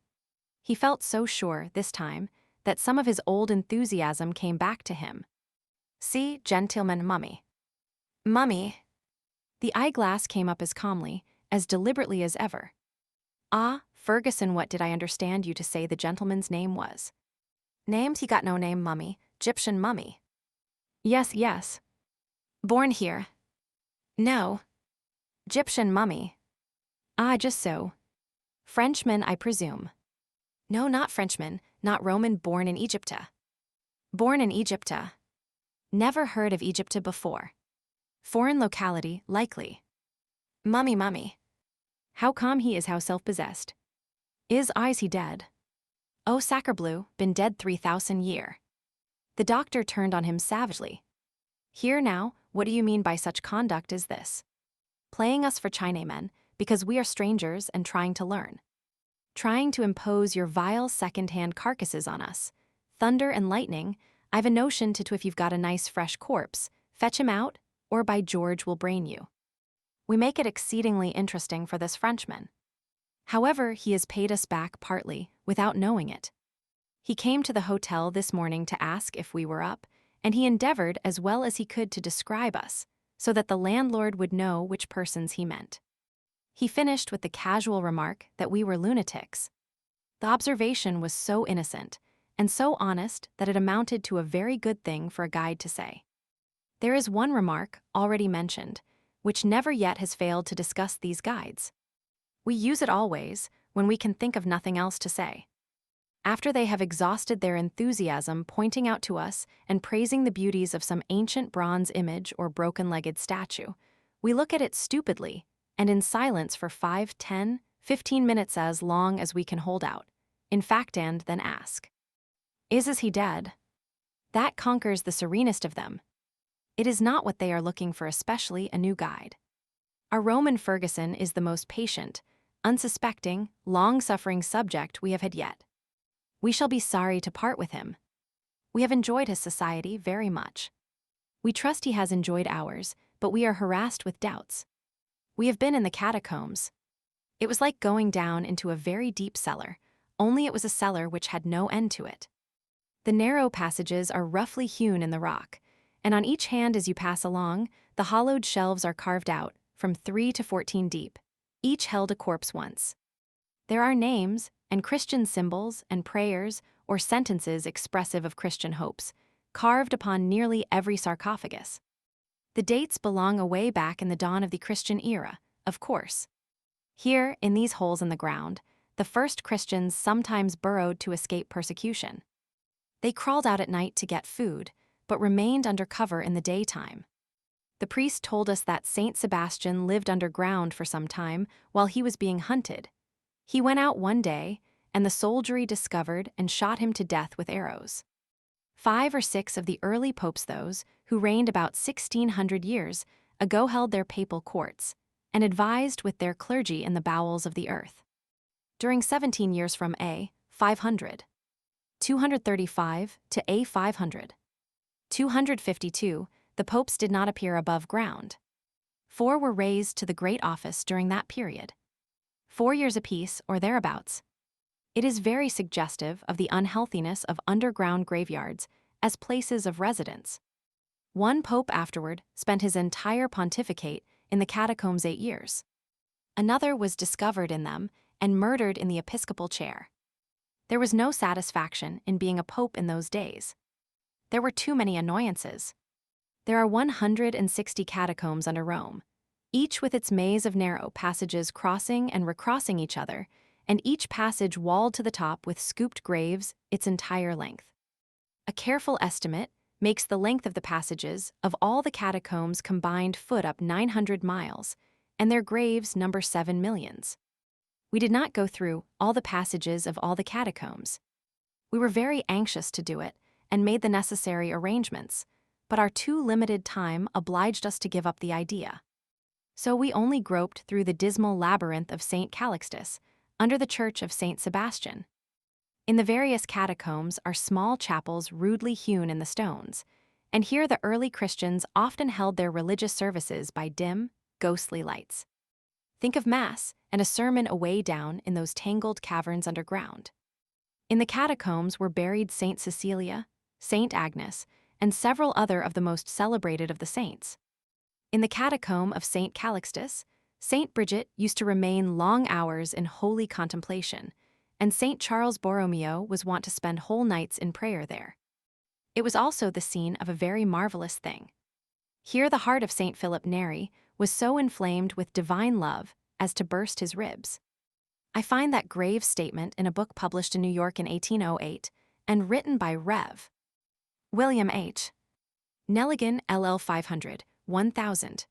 He felt so sure, this time, that some of his old enthusiasm came back to him. See, gentleman, mummy. Mummy. The eyeglass came up as calmly, as deliberately as ever. Ferguson, what did I understand you to say the gentleman's name was? Named, he got no name, mummy. Egyptian mummy. Yes. Born here. No. Egyptian mummy. Just so. Frenchman, I presume. No, not Frenchman, not Roman, born in Egypta. Born in Egypta. Never heard of Egypta before. Foreign locality, likely. Mummy. How calm he is, how self-possessed. Is he dead? Oh, sacrebleu, been dead 3,000 year. The doctor turned on him savagely. Here now, what do you mean by such conduct as this? Playing us for Chinamen, because we are strangers and trying to learn. Trying to impose your vile second-hand carcasses on us. Thunder and lightning, I've a notion to if you've got a nice fresh corpse, fetch him out, or by George we'll brain you. We make it exceedingly interesting for this Frenchman. However, he has paid us back partly, without knowing it. He came to the hotel this morning to ask if we were up, and he endeavored as well as he could to describe us, so that the landlord would know which persons he meant. He finished with the casual remark that we were lunatics. The observation was so innocent, and so honest that it amounted to a very good thing for a guide to say. There is one remark, already mentioned, which never yet has failed to discuss these guides. We use it always, when we can think of nothing else to say. After they have exhausted their enthusiasm pointing out to us and praising the beauties of some ancient bronze image or broken-legged statue, we look at it stupidly and in silence for 5, 10, 15 minutes, as long as we can hold out, in fact, and then ask, Is he dead? That conquers the serenest of them. It is not what they are looking for, especially a new guide. Our Roman Ferguson is the most patient, unsuspecting, long-suffering subject we have had yet. We shall be sorry to part with him. We have enjoyed his society very much. We trust he has enjoyed ours, but we are harassed with doubts. We have been in the catacombs. It was like going down into a very deep cellar, only it was a cellar which had no end to it. The narrow passages are roughly hewn in the rock, and on each hand as you pass along, the hollowed shelves are carved out, from 3 to 14 deep. Each held a corpse once. There are names, and Christian symbols, and prayers, or sentences expressive of Christian hopes, carved upon nearly every sarcophagus. The dates belong away back in the dawn of the Christian era, of course. Here, in these holes in the ground, the first Christians sometimes burrowed to escape persecution. They crawled out at night to get food, but remained under cover in the daytime. The priest told us that Saint Sebastian lived underground for some time while he was being hunted. He went out one day, and the soldiery discovered and shot him to death with arrows. 5 or 6 of the early popes, those who reigned about 1600 years ago, held their papal courts, and advised with their clergy in the bowels of the earth. During 17 years from A. 500, 235 to A. 500, 252, the popes did not appear above ground. 4 were raised to the great office during that period. 4 years apiece, or thereabouts. It is very suggestive of the unhealthiness of underground graveyards as places of residence. One pope afterward spent his entire pontificate in the catacombs 8 years. Another was discovered in them and murdered in the episcopal chair. There was no satisfaction in being a pope in those days. There were too many annoyances. There are 160 catacombs under Rome, each with its maze of narrow passages crossing and recrossing each other, and each passage walled to the top with scooped graves its entire length. A careful estimate makes the length of the passages of all the catacombs combined foot up 900 miles, and their graves number 7 millions. We did not go through all the passages of all the catacombs. We were very anxious to do it and made the necessary arrangements, but our too limited time obliged us to give up the idea. So we only groped through the dismal labyrinth of St. Calixtus, under the church of St. Sebastian. In the various catacombs are small chapels rudely hewn in the stones, and here the early Christians often held their religious services by dim, ghostly lights. Think of Mass and a sermon away down in those tangled caverns underground. In the catacombs were buried Saint Cecilia, Saint Agnes, and several other of the most celebrated of the saints. In the catacomb of St. Calixtus, St. Bridget used to remain long hours in holy contemplation, and St. Charles Borromeo was wont to spend whole nights in prayer there. It was also the scene of a very marvelous thing. Here the heart of St. Philip Neri was so inflamed with divine love as to burst his ribs. I find that grave statement in a book published in New York in 1808 and written by Rev. William H. Nelligan, LL 500, 1000.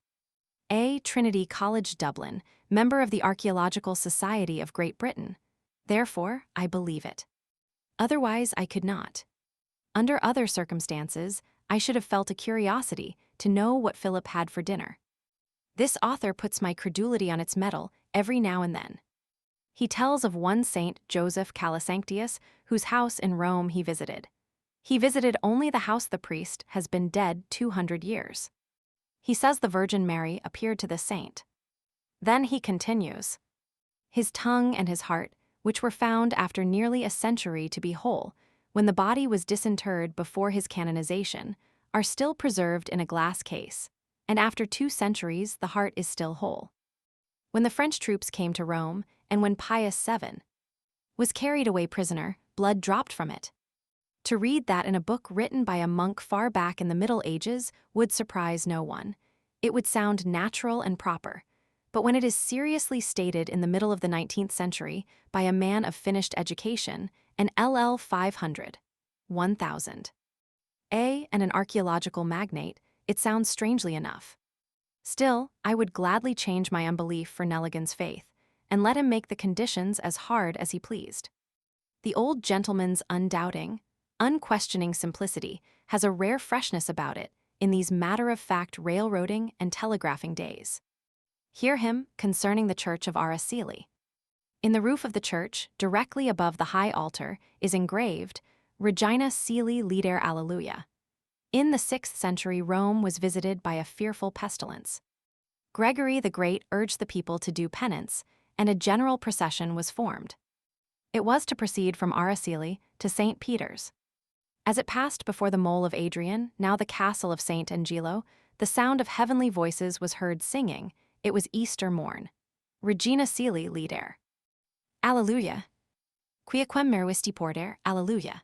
A. Trinity College, Dublin, member of the Archaeological Society of Great Britain. Therefore, I believe it. Otherwise, I could not. Under other circumstances, I should have felt a curiosity to know what Philip had for dinner. This author puts my credulity on its mettle every now and then. He tells of one Saint Joseph Calasanctius, whose house in Rome he visited. He visited only the house the priest has been dead 200 years. He says the Virgin Mary appeared to this saint. Then he continues. His tongue and his heart, which were found after nearly a century to be whole, when the body was disinterred before his canonization, are still preserved in a glass case, and after 2 centuries the heart is still whole. When the French troops came to Rome, and when Pius VII was carried away prisoner, blood dropped from it. To read that in a book written by a monk far back in the Middle Ages would surprise no one. It would sound natural and proper. But when it is seriously stated in the middle of the 19th century by a man of finished education, an LL 500, 1000, and an archaeological magnate, it sounds strangely enough. Still, I would gladly change my unbelief for Nelligan's faith, and let him make the conditions as hard as he pleased. The old gentleman's undoubting, unquestioning simplicity has a rare freshness about it in these matter-of-fact railroading and telegraphing days. Hear him concerning the church of Araceli. In the roof of the church, directly above the high altar, is engraved, Regina Caeli Lider Alleluia. In the 6th century, Rome was visited by a fearful pestilence. Gregory the Great urged the people to do penance, and a general procession was formed. It was to proceed from Araceli to St. Peter's. As it passed before the mole of Adrian, now the castle of St. Angelo, the sound of heavenly voices was heard singing. It was Easter morn. Regina Caeli Lider. Alleluia. Quiaquem meruisti porter, Alleluia.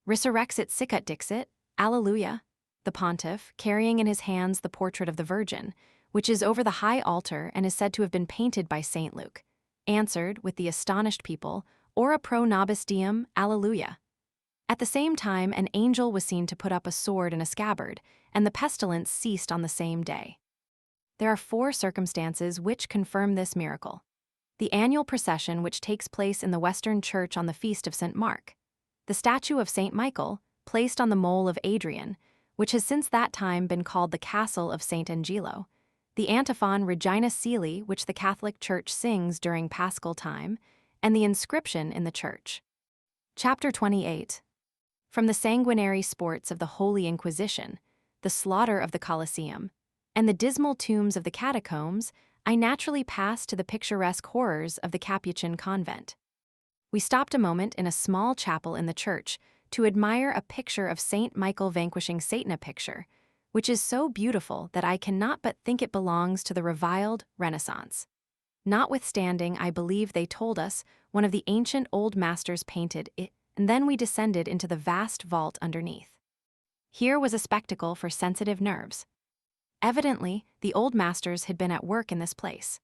Resurrexit sicut dixit, Alleluia. The pontiff, carrying in his hands the portrait of the Virgin, which is over the high altar and is said to have been painted by St. Luke, answered with the astonished people, Ora pro nobis diem, Alleluia. At the same time, an angel was seen to put up a sword in a scabbard, and the pestilence ceased on the same day. There are 4 circumstances which confirm this miracle. The annual procession which takes place in the Western Church on the feast of St. Mark, the statue of St. Michael, placed on the mole of Adrian, which has since that time been called the castle of St. Angelo, the antiphon Regina Caeli, which the Catholic Church sings during Paschal time, and the inscription in the church. Chapter 28. From the sanguinary sports of the Holy Inquisition, the slaughter of the Colosseum, and the dismal tombs of the catacombs, I naturally pass to the picturesque horrors of the Capuchin convent. We stopped a moment in a small chapel in the church to admire a picture of Saint Michael vanquishing Satan, a picture which is so beautiful that I cannot but think it belongs to the reviled Renaissance. Notwithstanding, I believe they told us one of the ancient old masters painted it, and then we descended into the vast vault underneath. Here was a spectacle for sensitive nerves. Evidently, the old masters had been at work in this place.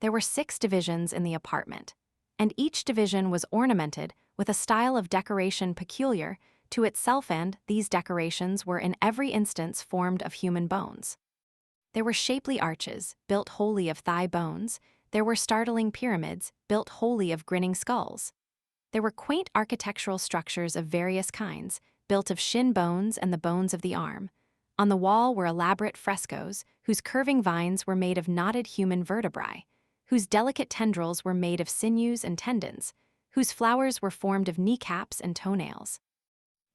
There were 6 divisions in the apartment, and each division was ornamented with a style of decoration peculiar to itself, and these decorations were in every instance formed of human bones. There were shapely arches, built wholly of thigh bones. There were startling pyramids, built wholly of grinning skulls. There were quaint architectural structures of various kinds, built of shin bones and the bones of the arm. On the wall were elaborate frescoes, whose curving vines were made of knotted human vertebrae, whose delicate tendrils were made of sinews and tendons, whose flowers were formed of kneecaps and toenails.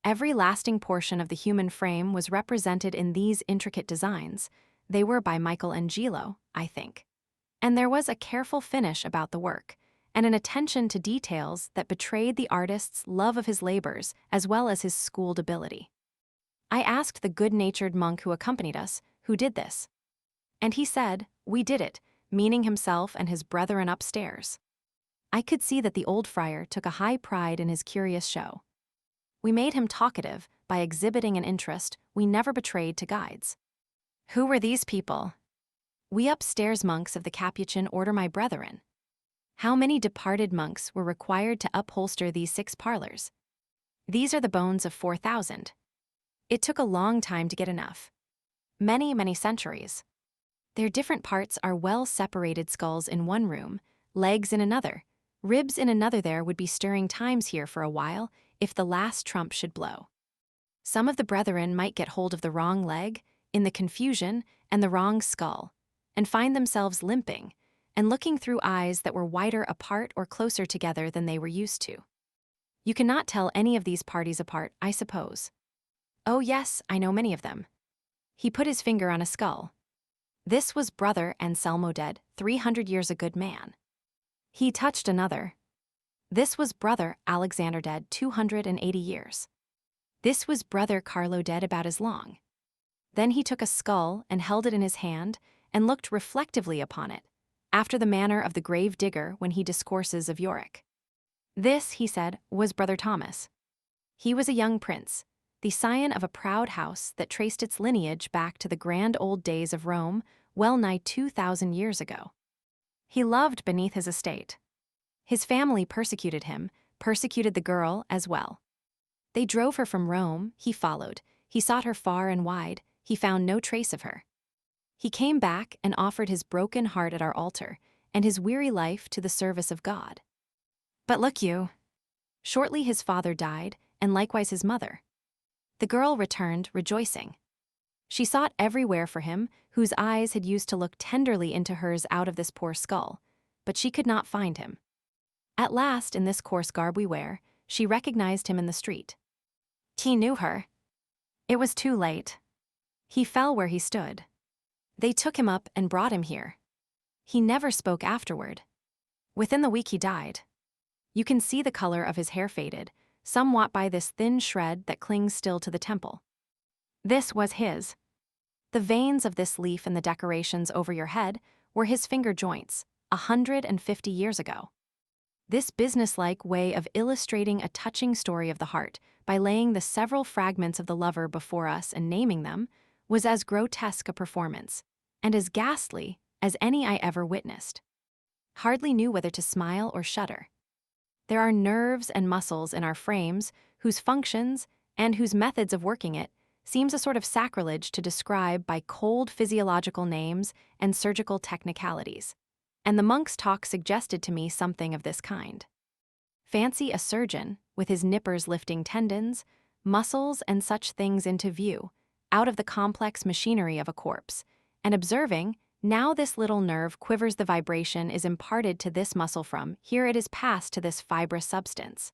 Every lasting portion of the human frame was represented in these intricate designs. They were by Michelangelo, I think. And there was a careful finish about the work, and an attention to details that betrayed the artist's love of his labors as well as his schooled ability. I asked the good-natured monk who accompanied us, who did this. And he said, "We did it," meaning himself and his brethren upstairs. I could see that the old friar took a high pride in his curious show. We made him talkative by exhibiting an interest we never betrayed to guides. Who were these people? We upstairs monks of the Capuchin order, my brethren. How many departed monks were required to upholster these 6 parlors? These are the bones of 4,000. It took a long time to get enough. Many, many centuries. Their different parts are well-separated: skulls in one room, legs in another, ribs in another. There would be stirring times here for a while if the last trump should blow. Some of the brethren might get hold of the wrong leg, in the confusion, and the wrong skull, and find themselves limping, and looking through eyes that were wider apart or closer together than they were used to. You cannot tell any of these parties apart, I suppose. Oh yes, I know many of them. He put his finger on a skull. This was brother Anselmo, dead 300 years, a good man. He touched another. This was brother Alexander, dead 280 years. This was brother Carlo, dead about as long. Then he took a skull and held it in his hand and looked reflectively upon it, after the manner of the grave digger when he discourses of Yorick. This, he said, was brother Thomas. He was a young prince, the scion of a proud house that traced its lineage back to the grand old days of Rome, well nigh 2,000 years ago. He loved beneath his estate. His family persecuted him, persecuted the girl as well. They drove her from Rome, he followed, he sought her far and wide, he found no trace of her. He came back and offered his broken heart at our altar, and his weary life to the service of God. But look you, shortly his father died, and likewise his mother. The girl returned, rejoicing. She sought everywhere for him, whose eyes had used to look tenderly into hers out of this poor skull, but she could not find him. At last, in this coarse garb we wear, she recognized him in the street. He knew her. It was too late. He fell where he stood. They took him up and brought him here. He never spoke afterward. Within the week he died. You can see the color of his hair faded, somewhat by this thin shred that clings still to the temple. This was his. The veins of this leaf and the decorations over your head were his finger joints, 150 years ago. This businesslike way of illustrating a touching story of the heart by laying the several fragments of the lover before us and naming them was as grotesque a performance, and as ghastly, as any I ever witnessed. Hardly knew whether to smile or shudder. There are nerves and muscles in our frames whose functions and whose methods of working it seems a sort of sacrilege to describe by cold physiological names and surgical technicalities, and the monk's talk suggested to me something of this kind. Fancy a surgeon, with his nippers lifting tendons, muscles, and such things into view, out of the complex machinery of a corpse, and observing, now this little nerve quivers, the vibration is imparted to this muscle from, here it is passed to this fibrous substance.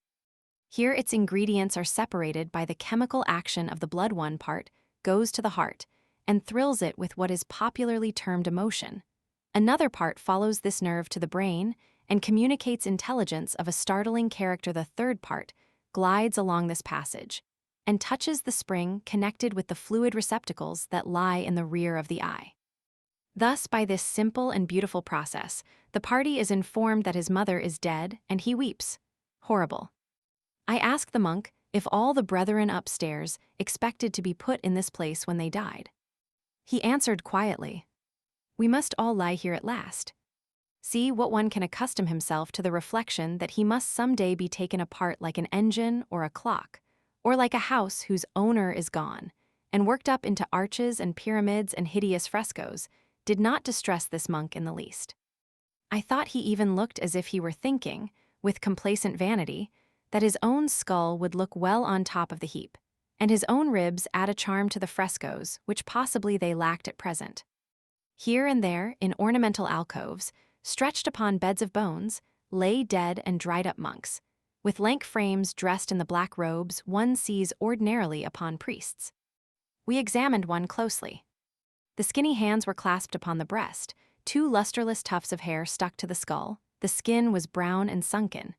Here its ingredients are separated by the chemical action of the blood. One part goes to the heart, and thrills it with what is popularly termed emotion. Another part follows this nerve to the brain and communicates intelligence of a startling character. The third part glides along this passage and touches the spring connected with the fluid receptacles that lie in the rear of the eye. Thus, by this simple and beautiful process, the party is informed that his mother is dead, and he weeps. Horrible. I ask the monk if all the brethren upstairs expected to be put in this place when they died. He answered quietly, "We must all lie here at last." See what one can accustom himself to the reflection that he must someday be taken apart like an engine or a clock, or like a house whose owner is gone, and worked up into arches and pyramids and hideous frescoes, did not distress this monk in the least. I thought he even looked as if he were thinking, with complacent vanity, that his own skull would look well on top of the heap, and his own ribs add a charm to the frescoes which possibly they lacked at present. Here and there, in ornamental alcoves, stretched upon beds of bones, lay dead and dried-up monks. With lank frames dressed in the black robes one sees ordinarily upon priests. We examined one closely. The skinny hands were clasped upon the breast, 2 lusterless tufts of hair stuck to the skull, the skin was brown and sunken.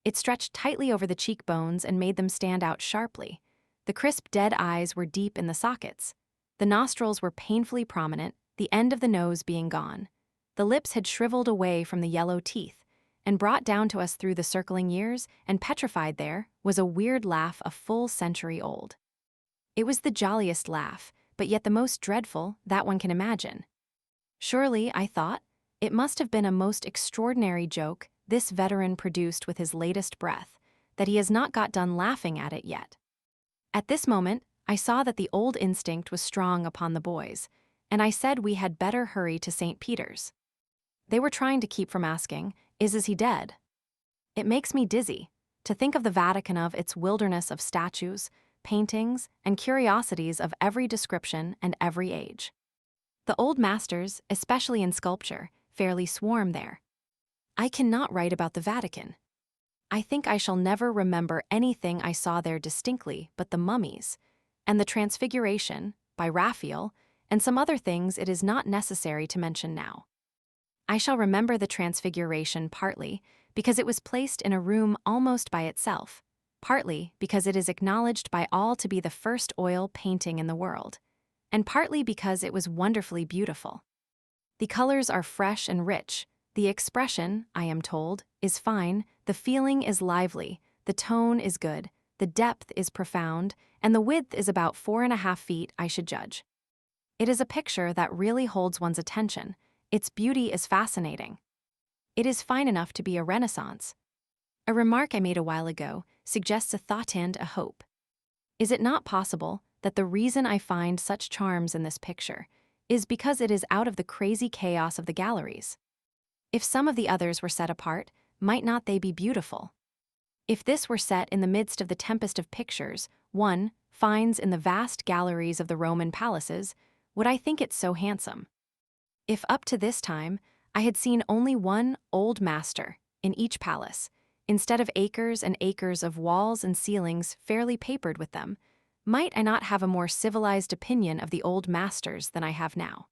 It stretched tightly over the cheekbones and made them stand out sharply. The crisp, dead eyes were deep in the sockets. The nostrils were painfully prominent, the end of the nose being gone. The lips had shriveled away from the yellow teeth, and brought down to us through the circling years, and petrified there was a weird laugh a full century old. It was the jolliest laugh, but yet the most dreadful that one can imagine. Surely, I thought, it must have been a most extraordinary joke this veteran produced with his latest breath, that he has not got done laughing at it yet. At this moment, I saw that the old instinct was strong upon the boys, and I said we had better hurry to St. Peter's. They were trying to keep from asking, "Is he dead?" It makes me dizzy to think of the Vatican, of its wilderness of statues, paintings, and curiosities of every description and every age. The old masters, especially in sculpture, fairly swarm there. I cannot write about the Vatican. I think I shall never remember anything I saw there distinctly but the mummies, and the Transfiguration, by Raphael, and some other things it is not necessary to mention now. I shall remember the Transfiguration partly because it was placed in a room almost by itself, partly because it is acknowledged by all to be the first oil painting in the world, and partly because it was wonderfully beautiful. The colors are fresh and rich, the expression, I am told, is fine, the feeling is lively, the tone is good, the depth is profound, and the width is about 4.5 feet, I should judge. It is a picture that really holds one's attention. Its beauty is fascinating. It is fine enough to be a Renaissance. A remark I made a while ago suggests a thought and a hope. Is it not possible that the reason I find such charms in this picture is because it is out of the crazy chaos of the galleries? If some of the others were set apart, might not they be beautiful? If this were set in the midst of the tempest of pictures one finds in the vast galleries of the Roman palaces, would I think it so handsome? If up to this time I had seen only one old master in each palace, instead of acres and acres of walls and ceilings fairly papered with them, might I not have a more civilized opinion of the old masters than I have now?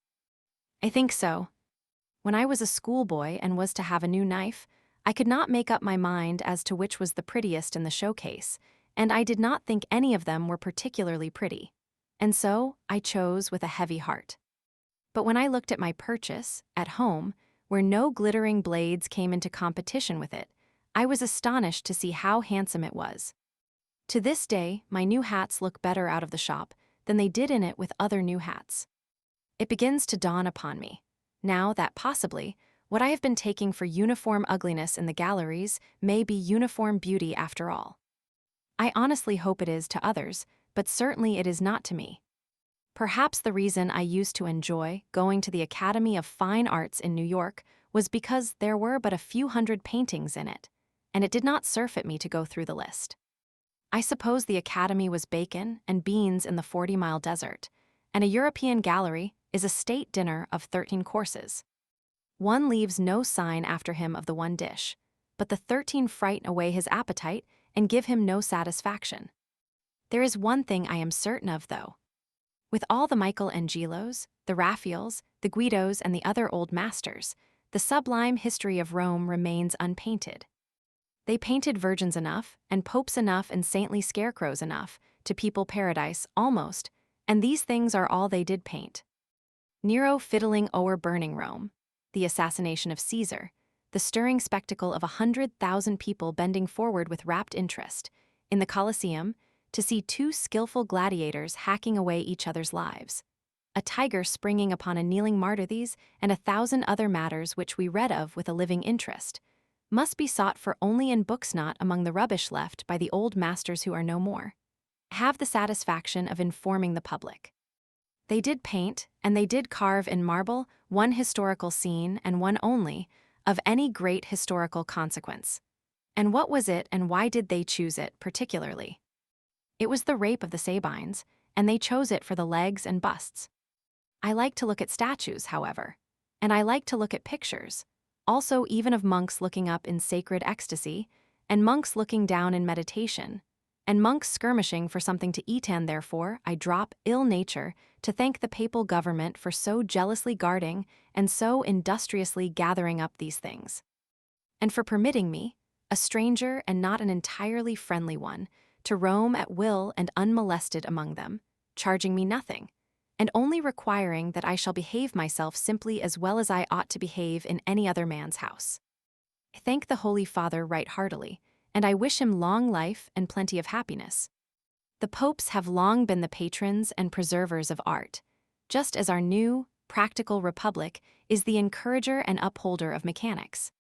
I think so. When I was a schoolboy and was to have a new knife, I could not make up my mind as to which was the prettiest in the showcase, and I did not think any of them were particularly pretty, and so I chose with a heavy heart. But when I looked at my purchase, at home, where no glittering blades came into competition with it, I was astonished to see how handsome it was. To this day, my new hats look better out of the shop than they did in it with other new hats. It begins to dawn upon me, now that possibly what I have been taking for uniform ugliness in the galleries may be uniform beauty after all. I honestly hope it is to others, but certainly it is not to me. Perhaps the reason I used to enjoy going to the Academy of Fine Arts in New York was because there were but a few hundred paintings in it, and it did not surf at me to go through the list. I suppose the Academy was bacon and beans in the 40-mile desert, and a European gallery is a state dinner of 13 courses. One leaves no sign after him of the one dish, but the 13 frighten away his appetite and give him no satisfaction. There is one thing I am certain of, though. With all the Michelangelos, the Raphaels, the Guidos and the other old masters, the sublime history of Rome remains unpainted. They painted virgins enough, and popes enough, and saintly scarecrows enough, to people paradise, almost, and these things are all they did paint. Nero fiddling o'er burning Rome, the assassination of Caesar, the stirring spectacle of 100,000 people bending forward with rapt interest, in the Colosseum, to see two skillful gladiators hacking away each other's lives, a tiger springing upon a kneeling Martyrs, and 1,000 other matters which we read of with a living interest, must be sought for only in books, not among the rubbish left by the old masters who are no more, have the satisfaction of informing the public. They did paint, and they did carve in marble, one historical scene, and one only, of any great historical consequence. And what was it, and why did they choose it particularly? It was the rape of the Sabines, and they chose it for the legs and busts. I like to look at statues, however, and I like to look at pictures, also even of monks looking up in sacred ecstasy, and monks looking down in meditation, and monks skirmishing for something to eat, and therefore I drop ill nature to thank the papal government for so jealously guarding and so industriously gathering up these things, and for permitting me, a stranger and not an entirely friendly one, to roam at will and unmolested among them, charging me nothing, and only requiring that I shall behave myself simply as well as I ought to behave in any other man's house. I thank the Holy Father right heartily, and I wish him long life and plenty of happiness. The popes have long been the patrons and preservers of art, just as our new, practical republic is the encourager and upholder of mechanics.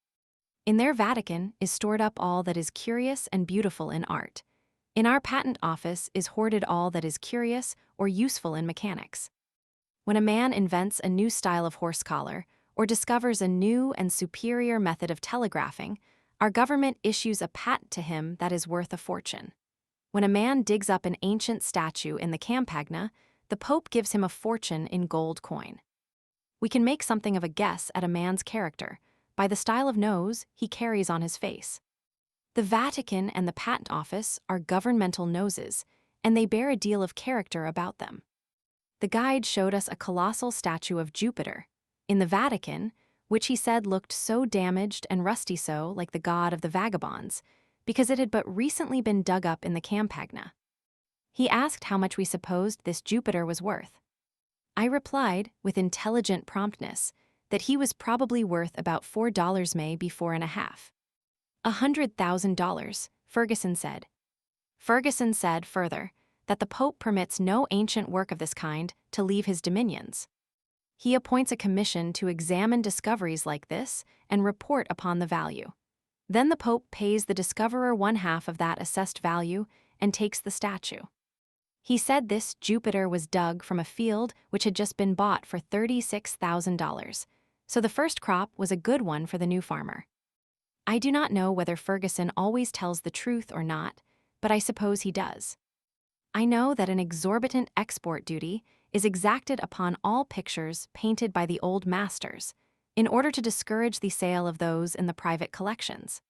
In their Vatican is stored up all that is curious and beautiful in art. In our patent office is hoarded all that is curious or useful in mechanics. When a man invents a new style of horse collar, or discovers a new and superior method of telegraphing, our government issues a patent to him that is worth a fortune. When a man digs up an ancient statue in the Campagna, the Pope gives him a fortune in gold coin. We can make something of a guess at a man's character by the style of nose he carries on his face. The Vatican and the Patent Office are governmental noses, and they bear a deal of character about them. The guide showed us a colossal statue of Jupiter in the Vatican, which he said looked so damaged and rusty, so like the god of the vagabonds, because it had but recently been dug up in the Campagna. He asked how much we supposed this Jupiter was worth. I replied, with intelligent promptness, that he was probably worth about $4 may be 4.5. $100,000, Ferguson said. Ferguson said, further, that the Pope permits no ancient work of this kind to leave his dominions. He appoints a commission to examine discoveries like this and report upon the value. Then the Pope pays the discoverer 1/2 of that assessed value and takes the statue. He said this Jupiter was dug from a field which had just been bought for $36,000, so the first crop was a good one for the new farmer. I do not know whether Ferguson always tells the truth or not, but I suppose he does. I know that an exorbitant export duty is exacted upon all pictures painted by the old masters, in order to discourage the sale of those in the private collections.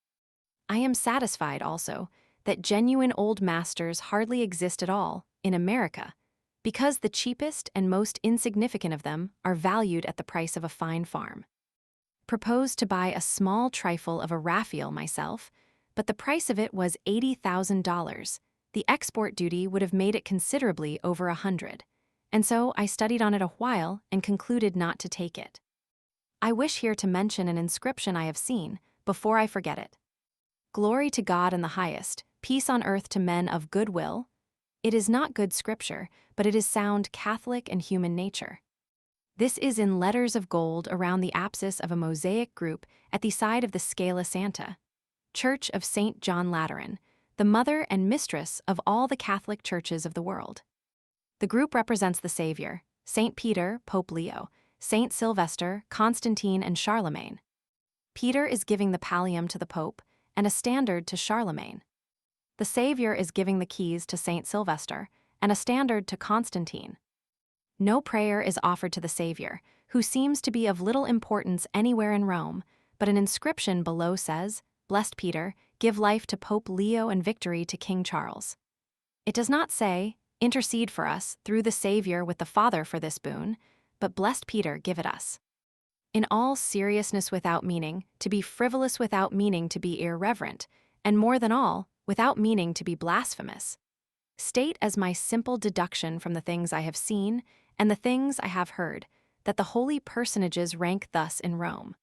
I am satisfied also that genuine old masters hardly exist at all in America, because the cheapest and most insignificant of them are valued at the price of a fine farm. Proposed to buy a small trifle of a Raphael myself, but the price of it was $80,000. The export duty would have made it considerably over 100, and so I studied on it a while and concluded not to take it. I wish here to mention an inscription I have seen, before I forget it. Glory to God in the highest, peace on earth to men of good will. It is not good scripture, but it is sound Catholic and human nature. This is in letters of gold around the apsis of a mosaic group at the side of the Scala Santa, Church of St. John Lateran, the mother and mistress of all the Catholic churches of the world. The group represents the Savior, St. Peter, Pope Leo, St. Sylvester, Constantine, and Charlemagne. Peter is giving the pallium to the Pope and a standard to Charlemagne. The Savior is giving the keys to St. Sylvester and a standard to Constantine. No prayer is offered to the Savior, who seems to be of little importance anywhere in Rome, but an inscription below says, "Blessed Peter, give life to Pope Leo and victory to King Charles." It does not say, "Intercede for us, through the Savior with the Father for this boon," but blessed Peter give it us. In all seriousness without meaning, to be frivolous without meaning to be irreverent, and more than all, without meaning to be blasphemous. State as my simple deduction from the things I have seen and the things I have heard, that the holy personages rank thus in Rome.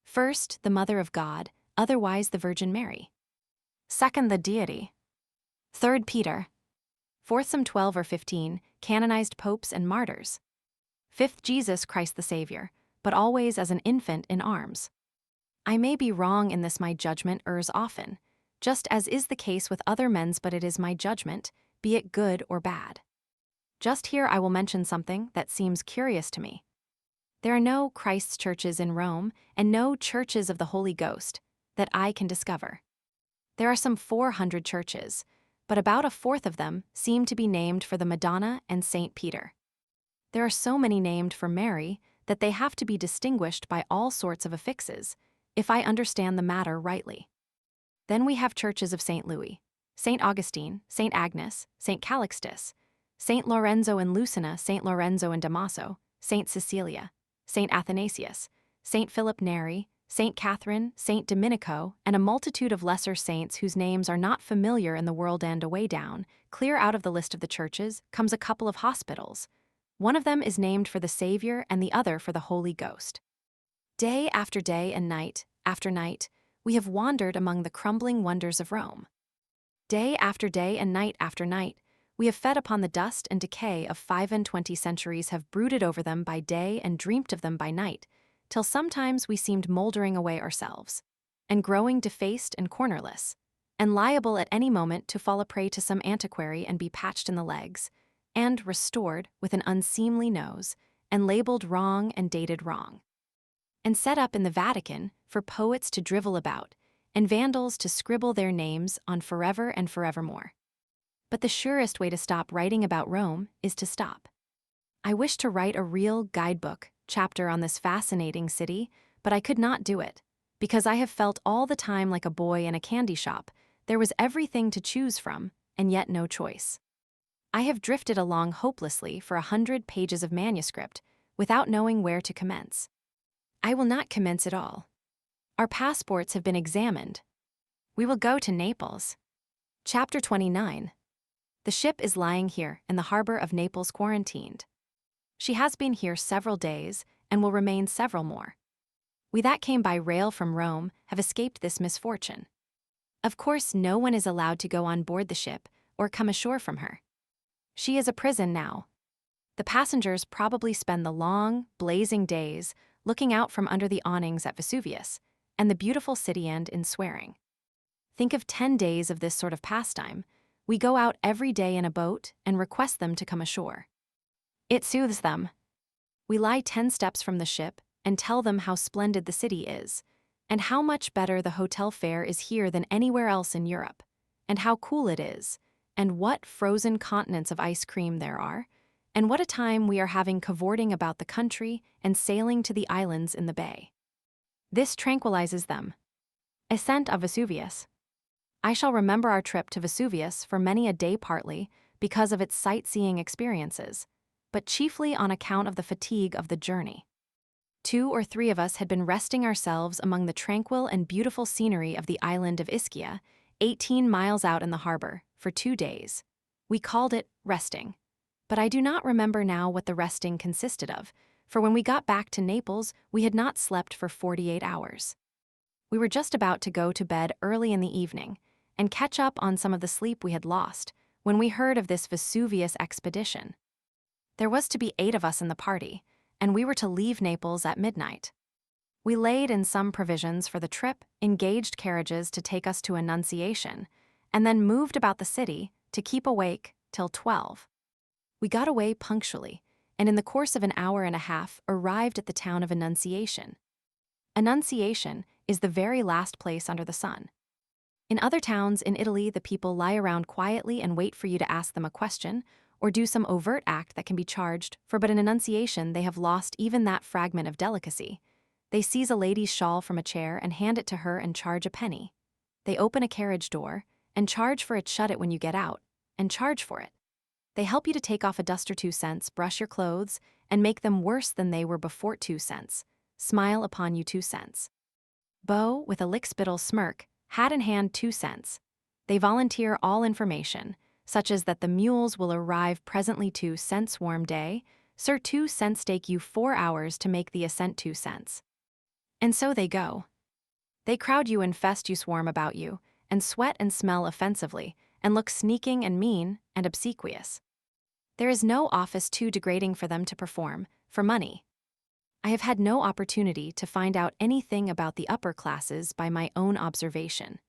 First, the Mother of God, otherwise the Virgin Mary. Second, the Deity. Third, Peter. Fourth, some 12 or 15, canonized popes and martyrs. Fifth, Jesus Christ the Savior, but always as an infant in arms. I may be wrong in this, my judgment errs often, just as is the case with other men's, but it is my judgment, be it good or bad. Just here I will mention something that seems curious to me. There are no Christ's churches in Rome and no churches of the Holy Ghost that I can discover. There are some 400 churches, but about a fourth of them seem to be named for the Madonna and Saint Peter. There are so many named for Mary that they have to be distinguished by all sorts of affixes, if I understand the matter rightly. Then we have churches of St. Louis, St. Augustine, St. Agnes, St. Calixtus, St. Lorenzo in Lucina, St. Lorenzo in Damaso, St. Cecilia, St. Athanasius, St. Philip Neri, St. Catherine, St. Domenico, and a multitude of lesser saints whose names are not familiar in the world. And away down, clear out of the list of the churches, comes a couple of hospitals. One of them is named for the Savior and the other for the Holy Ghost. Day after day and night after night, we have wandered among the crumbling wonders of Rome. Day after day and night after night, we have fed upon the dust and decay of 25 centuries, have brooded over them by day and dreamt of them by night, till sometimes we seemed mouldering away ourselves, and growing defaced and cornerless, and liable at any moment to fall a prey to some antiquary and be patched in the legs, and restored with an unseemly nose, and labeled wrong and dated wrong, and set up in the Vatican for poets to drivel about, and vandals to scribble their names on forever and forevermore. But the surest way to stop writing about Rome is to stop. I wish to write a real guidebook chapter on this fascinating city, but I could not do it, because I have felt all the time like a boy in a candy shop. There was everything to choose from, and yet no choice. I have drifted along hopelessly for 100 pages of manuscript, without knowing where to commence. I will not commence at all. Our passports have been examined. We will go to Naples. Chapter 29. The ship is lying here in the harbor of Naples, quarantined. She has been here several days and will remain several more. We that came by rail from Rome have escaped this misfortune. Of course, no one is allowed to go on board the ship or come ashore from her. She is a prison now. The passengers probably spend the long, blazing days looking out from under the awnings at Vesuvius and the beautiful city, and in swearing. Think of 10 days of this sort of pastime. We go out every day in a boat and request them to come ashore. It soothes them. We lie 10 steps from the ship and tell them how splendid the city is, and how much better the hotel fare is here than anywhere else in Europe, and how cool it is, and what frozen continents of ice cream there are, and what a time we are having cavorting about the country and sailing to the islands in the bay. This tranquilizes them. Ascent of Vesuvius. I shall remember our trip to Vesuvius for many a day, partly because of its sightseeing experiences, but chiefly on account of the fatigue of the journey. 2 or 3 of us had been resting ourselves among the tranquil and beautiful scenery of the island of Ischia, 18 miles out in the harbor, for 2 days. We called it resting, but I do not remember now what the resting consisted of, for when we got back to Naples, we had not slept for 48 hours. We were just about to go to bed early in the evening and catch up on some of the sleep we had lost when we heard of this Vesuvius expedition. There was to be 8 of us in the party, and we were to leave Naples at midnight. We laid in some provisions for the trip, engaged carriages to take us to Annunciation, and then moved about the city to keep awake till 12. We got away punctually, and in the course of an hour and a half arrived at the town of Annunciation. Annunciation is the very last place under the sun. In other towns in Italy, the people lie around quietly and wait for you to ask them a question, or do some overt act that can be charged for, but in Annunciation they have lost even that fragment of delicacy. They seize a lady's shawl from a chair and hand it to her and charge a penny. They open a carriage door and charge for it, shut it when you get out, and charge for it. They help you to take off a dust or 2 cents, brush your clothes, and make them worse than they were before 2 cents. Smile upon you 2 cents. Beau, with a lickspittle smirk, hat in hand 2 cents. They volunteer all information, such as that the mules will arrive presently 2 cents warm day. Sir 2 cents take you 4 hours to make the ascent 2 cents. And so they go. They crowd you and fest you swarm about you, and sweat and smell offensively, and look sneaking and mean and obsequious. There is no office too degrading for them to perform, for money. I have had no opportunity to find out anything about the upper classes by my own observation.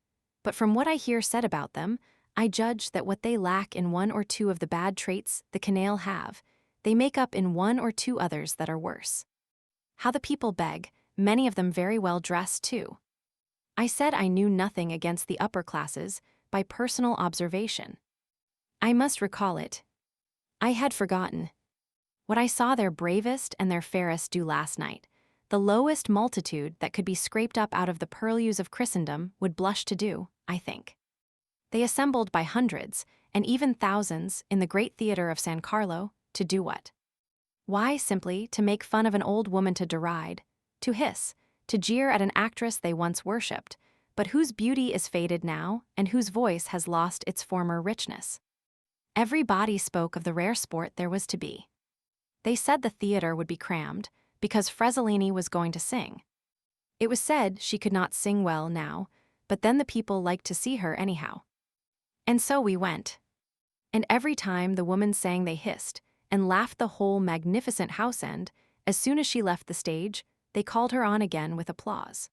But from what I hear said about them, I judge that what they lack in one or two of the bad traits the canaille have, they make up in one or two others that are worse. How the people beg, many of them very well dressed too. I said I knew nothing against the upper classes by personal observation. I must recall it. I had forgotten. What I saw their bravest and their fairest do last night, the lowest multitude that could be scraped up out of the purlieus of Christendom would blush to do, I think. They assembled by hundreds, and even thousands, in the great theater of San Carlo, to do what? Why, simply to make fun of an old woman, to deride, to hiss, to jeer at an actress they once worshipped, but whose beauty is faded now and whose voice has lost its former richness. Everybody spoke of the rare sport there was to be. They said the theater would be crammed, because Frezzolini was going to sing. It was said she could not sing well now, but then the people liked to see her anyhow. And so we went. And every time the woman sang they hissed, and laughed the whole magnificent house end. As soon as she left the stage, they called her on again with applause.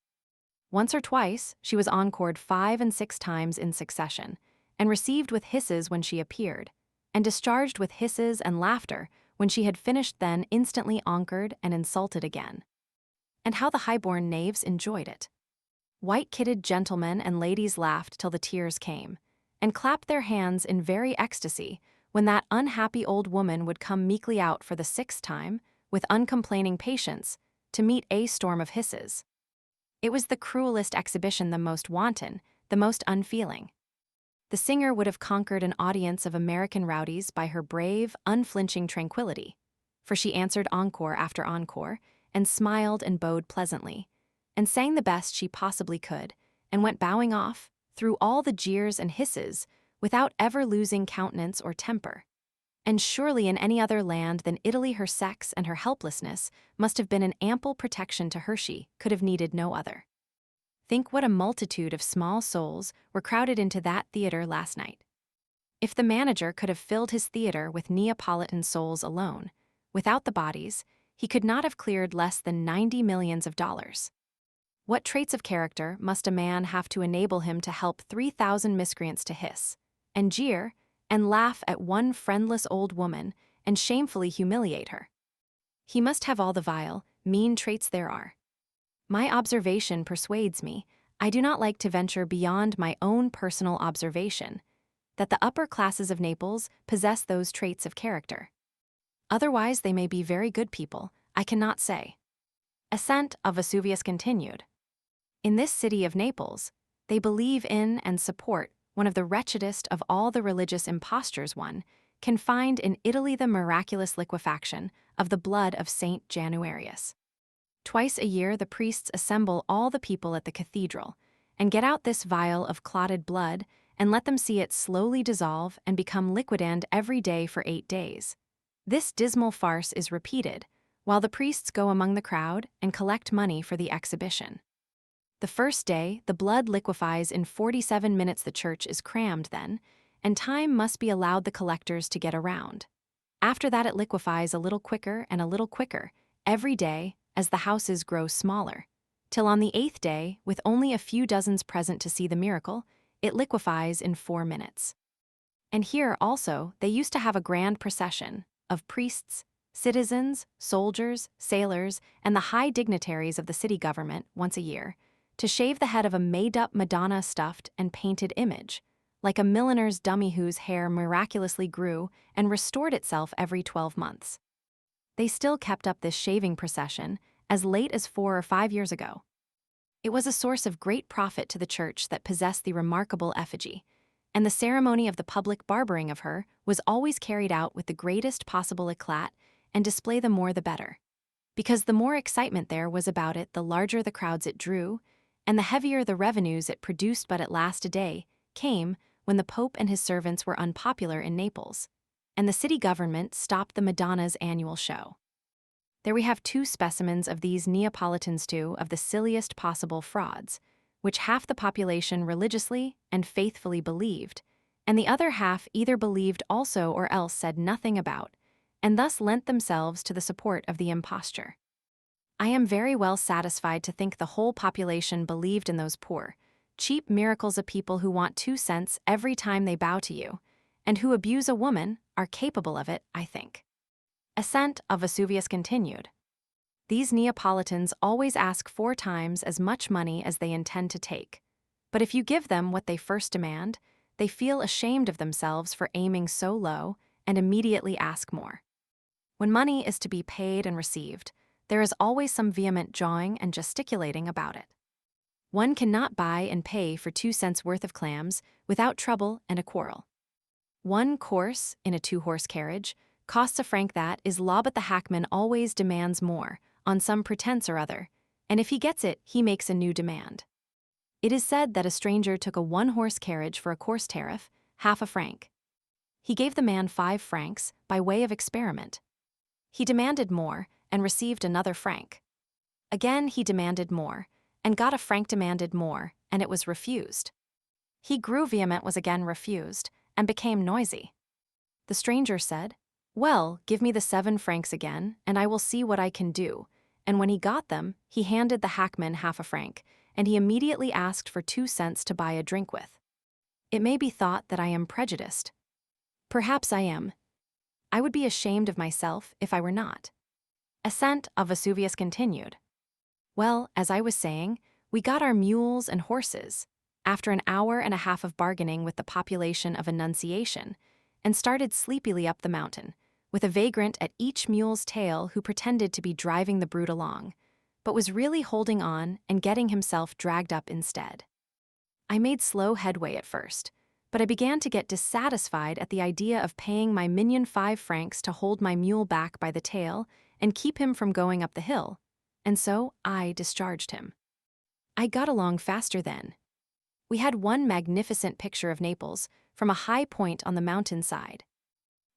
Once or twice, she was encored 5 and 6 times in succession, and received with hisses when she appeared, and discharged with hisses and laughter when she had finished, then instantly encored and insulted again. And how the high-born knaves enjoyed it! White-kitted gentlemen and ladies laughed till the tears came, and clapped their hands in very ecstasy when that unhappy old woman would come meekly out for the 6th time, with uncomplaining patience, to meet a storm of hisses. It was the cruelest exhibition, the most wanton, the most unfeeling. The singer would have conquered an audience of American rowdies by her brave, unflinching tranquility, for she answered encore after encore, and smiled and bowed pleasantly, and sang the best she possibly could, and went bowing off, through all the jeers and hisses, without ever losing countenance or temper. And surely in any other land than Italy her sex and her helplessness must have been an ample protection to her. She could have needed no other. Think what a multitude of small souls were crowded into that theater last night. If the manager could have filled his theater with Neapolitan souls alone, without the bodies, he could not have cleared less than $90 millions. What traits of character must a man have to enable him to help 3,000 miscreants to hiss, and jeer, and laugh at one friendless old woman, and shamefully humiliate her? He must have all the vile, mean traits there are. My observation persuades me, I do not like to venture beyond my own personal observation, that the upper classes of Naples possess those traits of character. Otherwise they may be very good people, I cannot say. Ascent of Vesuvius continued. In this city of Naples, they believe in and support one of the wretchedest of all the religious impostures one can find in Italy, the miraculous liquefaction of the blood of Saint Januarius. Twice a year the priests assemble all the people at the cathedral, and get out this vial of clotted blood, and let them see it slowly dissolve and become liquidand every day for 8 days. This dismal farce is repeated, while the priests go among the crowd and collect money for the exhibition. The first day, the blood liquefies in 47 minutes. The church is crammed then, and time must be allowed the collectors to get around. After that it liquefies a little quicker and a little quicker, every day, as the houses grow smaller, till on the 8th day, with only a few dozens present to see the miracle, it liquefies in 4 minutes. And here, also, they used to have a grand procession of priests, citizens, soldiers, sailors, and the high dignitaries of the city government once a year, to shave the head of a made-up Madonna stuffed and painted image, like a milliner's dummy whose hair miraculously grew and restored itself every 12 months. They still kept up this shaving procession as late as 4 or 5 years ago. It was a source of great profit to the church that possessed the remarkable effigy, and the ceremony of the public barbering of her was always carried out with the greatest possible eclat and display the more the better. Because the more excitement there was about it, the larger the crowds it drew, and the heavier the revenues it produced. But at last a day came when the Pope and his servants were unpopular in Naples, and the city government stopped the Madonna's annual show. There we have two specimens of these Neapolitans too, of the silliest possible frauds, which half the population religiously and faithfully believed, and the other half either believed also or else said nothing about, and thus lent themselves to the support of the imposture. I am very well satisfied to think the whole population believed in those poor, cheap miracles of people who want 2 cents every time they bow to you, and who abuse a woman are capable of it, I think. Ascent of Vesuvius continued. These Neapolitans always ask 4 times as much money as they intend to take, but if you give them what they first demand, they feel ashamed of themselves for aiming so low and immediately ask more. When money is to be paid and received, there is always some vehement jawing and gesticulating about it. One cannot buy and pay for 2 cents worth of clams without trouble and a quarrel. 1 course in a 2-horse carriage costs a franc. That is law, but the hackman always demands more, on some pretense or other, and if he gets it, he makes a new demand. It is said that a stranger took a 1-horse carriage for a course tariff, half a franc. He gave the man 5 francs by way of experiment. He demanded more and received another franc. Again he demanded more and got a franc, demanded more, and it was refused. He grew vehement, was again refused, and became noisy. The stranger said, "Well, give me the 7 francs again, and I will see what I can do," and when he got them, he handed the hackman half a franc, and he immediately asked for 2 cents to buy a drink with. It may be thought that I am prejudiced. Perhaps I am. I would be ashamed of myself if I were not. Ascent of Vesuvius continued. Well, as I was saying, we got our mules and horses, after an hour and a half of bargaining with the population of Annunciation, and started sleepily up the mountain, with a vagrant at each mule's tail who pretended to be driving the brute along, but was really holding on and getting himself dragged up instead. I made slow headway at first, but I began to get dissatisfied at the idea of paying my minion 5 francs to hold my mule back by the tail and keep him from going up the hill, and so I discharged him. I got along faster then. We had one magnificent picture of Naples from a high point on the mountain side.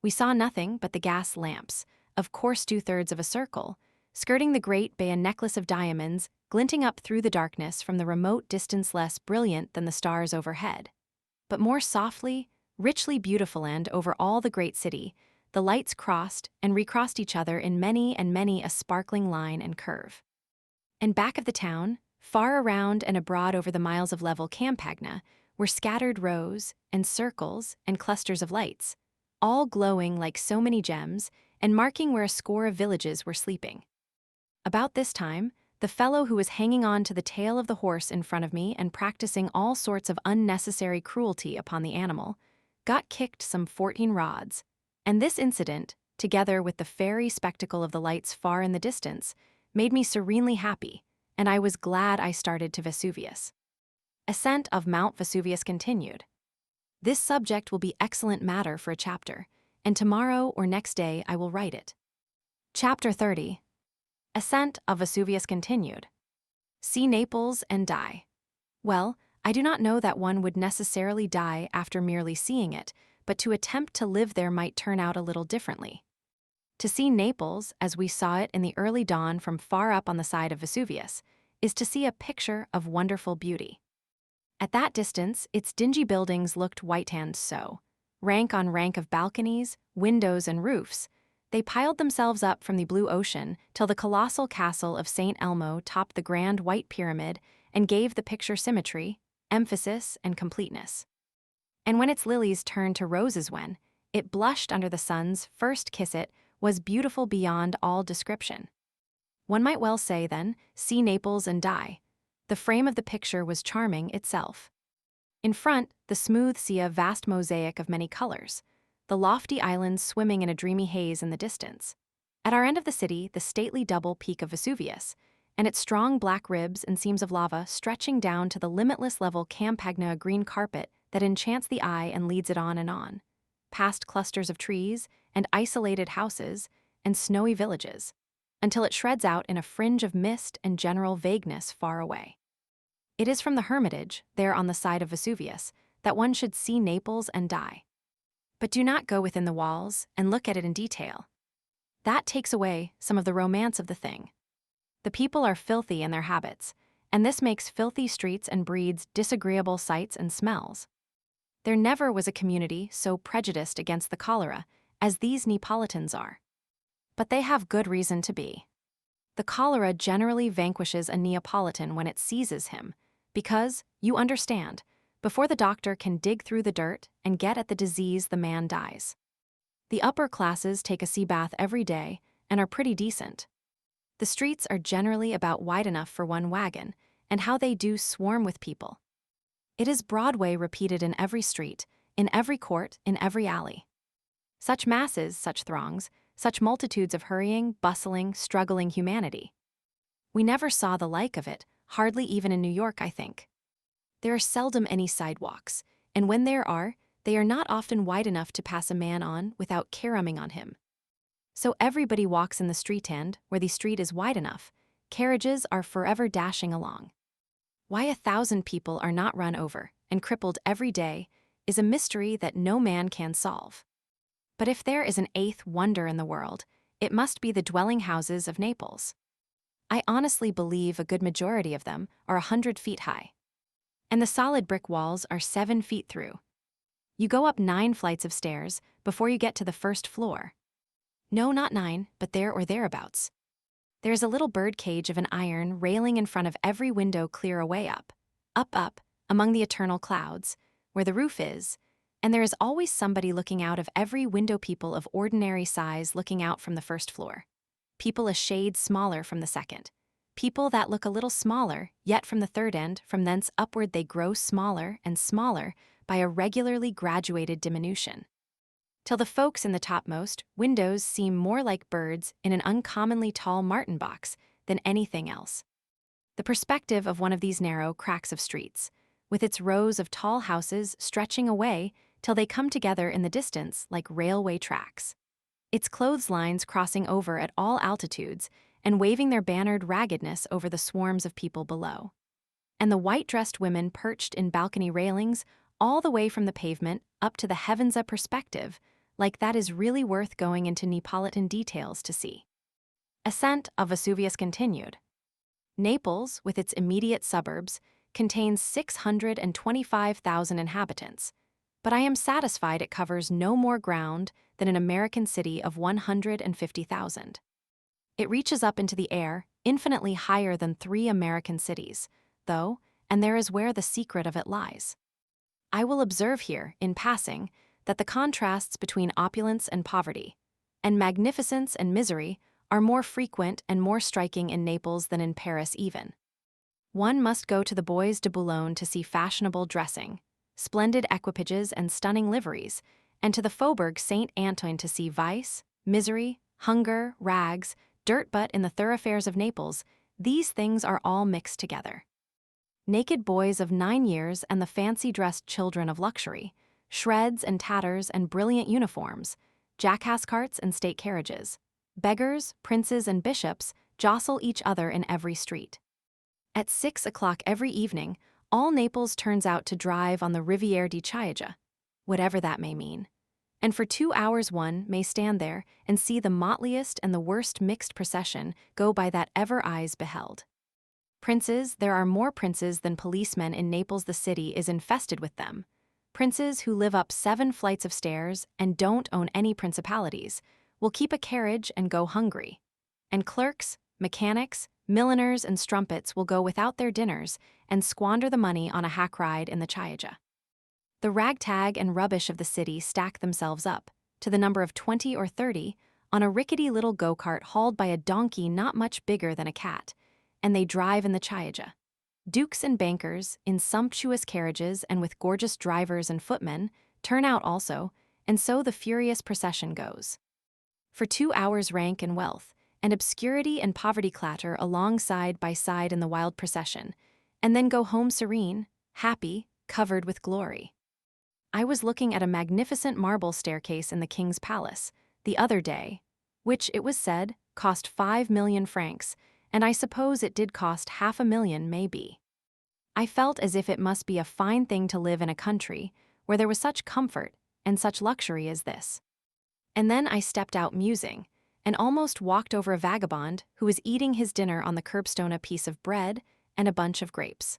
We saw nothing but the gas lamps, of course 2/3 of a circle, skirting the great bay, a necklace of diamonds glinting up through the darkness from the remote distance, less brilliant than the stars overhead, but more softly, richly beautiful, and over all the great city, the lights crossed and recrossed each other in many and many a sparkling line and curve. And back of the town, far around and abroad over the miles of level Campagna, were scattered rows and circles and clusters of lights, all glowing like so many gems and marking where a score of villages were sleeping. About this time, the fellow who was hanging on to the tail of the horse in front of me and practicing all sorts of unnecessary cruelty upon the animal, got kicked some 14 rods, and this incident, together with the fairy spectacle of the lights far in the distance, made me serenely happy, and I was glad I started to Vesuvius. Ascent of Mount Vesuvius continued. This subject will be excellent matter for a chapter, and tomorrow or next day I will write it. Chapter 30. Ascent of Vesuvius continued. See Naples and die. Well, I do not know that one would necessarily die after merely seeing it, but to attempt to live there might turn out a little differently. To see Naples, as we saw it in the early dawn from far up on the side of Vesuvius, is to see a picture of wonderful beauty. At that distance, its dingy buildings looked white-tanned so, rank on rank of balconies, windows, and roofs, they piled themselves up from the blue ocean till the colossal castle of St. Elmo topped the grand white pyramid and gave the picture symmetry, emphasis, and completeness. And when its lilies turned to roses, when it blushed under the sun's first kiss, it was beautiful beyond all description. One might well say, then, see Naples and die. The frame of the picture was charming itself. In front, the smooth sea, a vast mosaic of many colors, the lofty islands swimming in a dreamy haze in the distance. At our end of the city, the stately double peak of Vesuvius, and its strong black ribs and seams of lava stretching down to the limitless level Campagna, a green carpet that enchants the eye and leads it on and on, past clusters of trees and isolated houses, and snowy villages, until it shreds out in a fringe of mist and general vagueness far away. It is from the Hermitage, there on the side of Vesuvius, that one should see Naples and die. But do not go within the walls and look at it in detail. That takes away some of the romance of the thing. The people are filthy in their habits, and this makes filthy streets and breeds disagreeable sights and smells. There never was a community so prejudiced against the cholera as these Neapolitans are. But they have good reason to be. The cholera generally vanquishes a Neapolitan when it seizes him, because, you understand, before the doctor can dig through the dirt and get at the disease, the man dies. The upper classes take a sea bath every day and are pretty decent. The streets are generally about wide enough for one wagon, and how they do swarm with people. It is Broadway repeated in every street, in every court, in every alley. Such masses, such throngs, such multitudes of hurrying, bustling, struggling humanity. We never saw the like of it, hardly even in New York, I think. There are seldom any sidewalks, and when there are, they are not often wide enough to pass a man on without caromming on him. So everybody walks in the street end, where the street is wide enough. Carriages are forever dashing along. Why 1,000 people are not run over and crippled every day is a mystery that no man can solve. But if there is an eighth wonder in the world, it must be the dwelling houses of Naples. I honestly believe a good majority of them are 100 feet high. And the solid brick walls are 7 feet through. You go up 9 flights of stairs before you get to the first floor. No, not 9, but there or thereabouts. There is a little bird cage of an iron railing in front of every window clear away up, among the eternal clouds, where the roof is, and there is always somebody looking out of every window, people of ordinary size looking out from the first floor. People a shade smaller from the second. People that look a little smaller, yet from the third end, from thence upward they grow smaller and smaller by a regularly graduated diminution, till the folks in the topmost windows seem more like birds in an uncommonly tall martin box than anything else. The perspective of one of these narrow cracks of streets, with its rows of tall houses stretching away till they come together in the distance like railway tracks. Its clotheslines crossing over at all altitudes and waving their bannered raggedness over the swarms of people below. And the white-dressed women perched in balcony railings all the way from the pavement up to the heavens, a perspective like that is really worth going into Neapolitan details to see. Ascent of Vesuvius continued. Naples, with its immediate suburbs, contains 625,000 inhabitants, but I am satisfied it covers no more ground than an American city of 150,000. It reaches up into the air, infinitely higher than 3 American cities, though, and there is where the secret of it lies. I will observe here, in passing, that the contrasts between opulence and poverty, and magnificence and misery, are more frequent and more striking in Naples than in Paris even. One must go to the Bois de Boulogne to see fashionable dressing, splendid equipages and stunning liveries, and to the Faubourg Saint-Antoine to see vice, misery, hunger, rags, dirt. But in the thoroughfares of Naples, these things are all mixed together. Naked boys of 9 years and the fancy-dressed children of luxury, shreds and tatters and brilliant uniforms, jackass carts and state carriages, beggars, princes, and bishops jostle each other in every street. At 6 o'clock every evening, all Naples turns out to drive on the Riviere di Chioggia, whatever that may mean, and for 2 hours one may stand there and see the motliest and the worst mixed procession go by that ever eyes beheld. Princes, there are more princes than policemen in Naples. The city is infested with them. Princes who live up 7 flights of stairs and don't own any principalities will keep a carriage and go hungry. And clerks, mechanics, milliners, and strumpets will go without their dinners and squander the money on a hack ride in the Chioggia. The ragtag and rubbish of the city stack themselves up, to the number of 20 or 30, on a rickety little go-kart hauled by a donkey not much bigger than a cat, and they drive in the Chioggia. Dukes and bankers, in sumptuous carriages and with gorgeous drivers and footmen, turn out also, and so the furious procession goes. For 2 hours rank and wealth, and obscurity and poverty clatter along side by side in the wild procession, and then go home serene, happy, covered with glory. I was looking at a magnificent marble staircase in the king's palace the other day, which, it was said, cost 5 million francs, and I suppose it did cost 500,000 maybe. I felt as if it must be a fine thing to live in a country where there was such comfort and such luxury as this. And then I stepped out musing, and almost walked over a vagabond who was eating his dinner on the curbstone, a piece of bread and a bunch of grapes.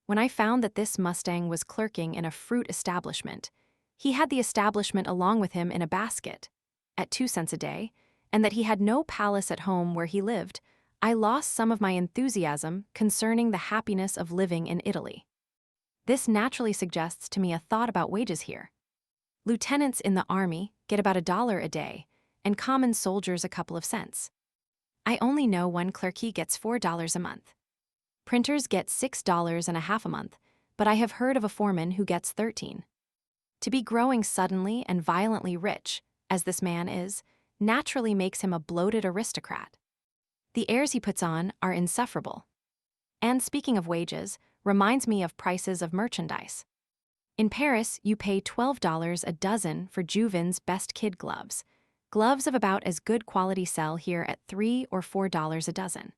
When I found that this Mustang was clerking in a fruit establishment, he had the establishment along with him in a basket, at 2 cents a day, and that he had no palace at home where he lived, I lost some of my enthusiasm concerning the happiness of living in Italy. This naturally suggests to me a thought about wages here. Lieutenants in the army get about $1 a day, and common soldiers a couple of cents. I only know one clerky gets $4 a month. Printers get $6.50 a month, but I have heard of a foreman who gets 13. To be growing suddenly and violently rich, as this man is, naturally makes him a bloated aristocrat. The airs he puts on are insufferable. And speaking of wages, reminds me of prices of merchandise. In Paris, you pay $12 a dozen for Jouven's best kid gloves. Gloves of about as good quality sell here at $3 or $4 a dozen.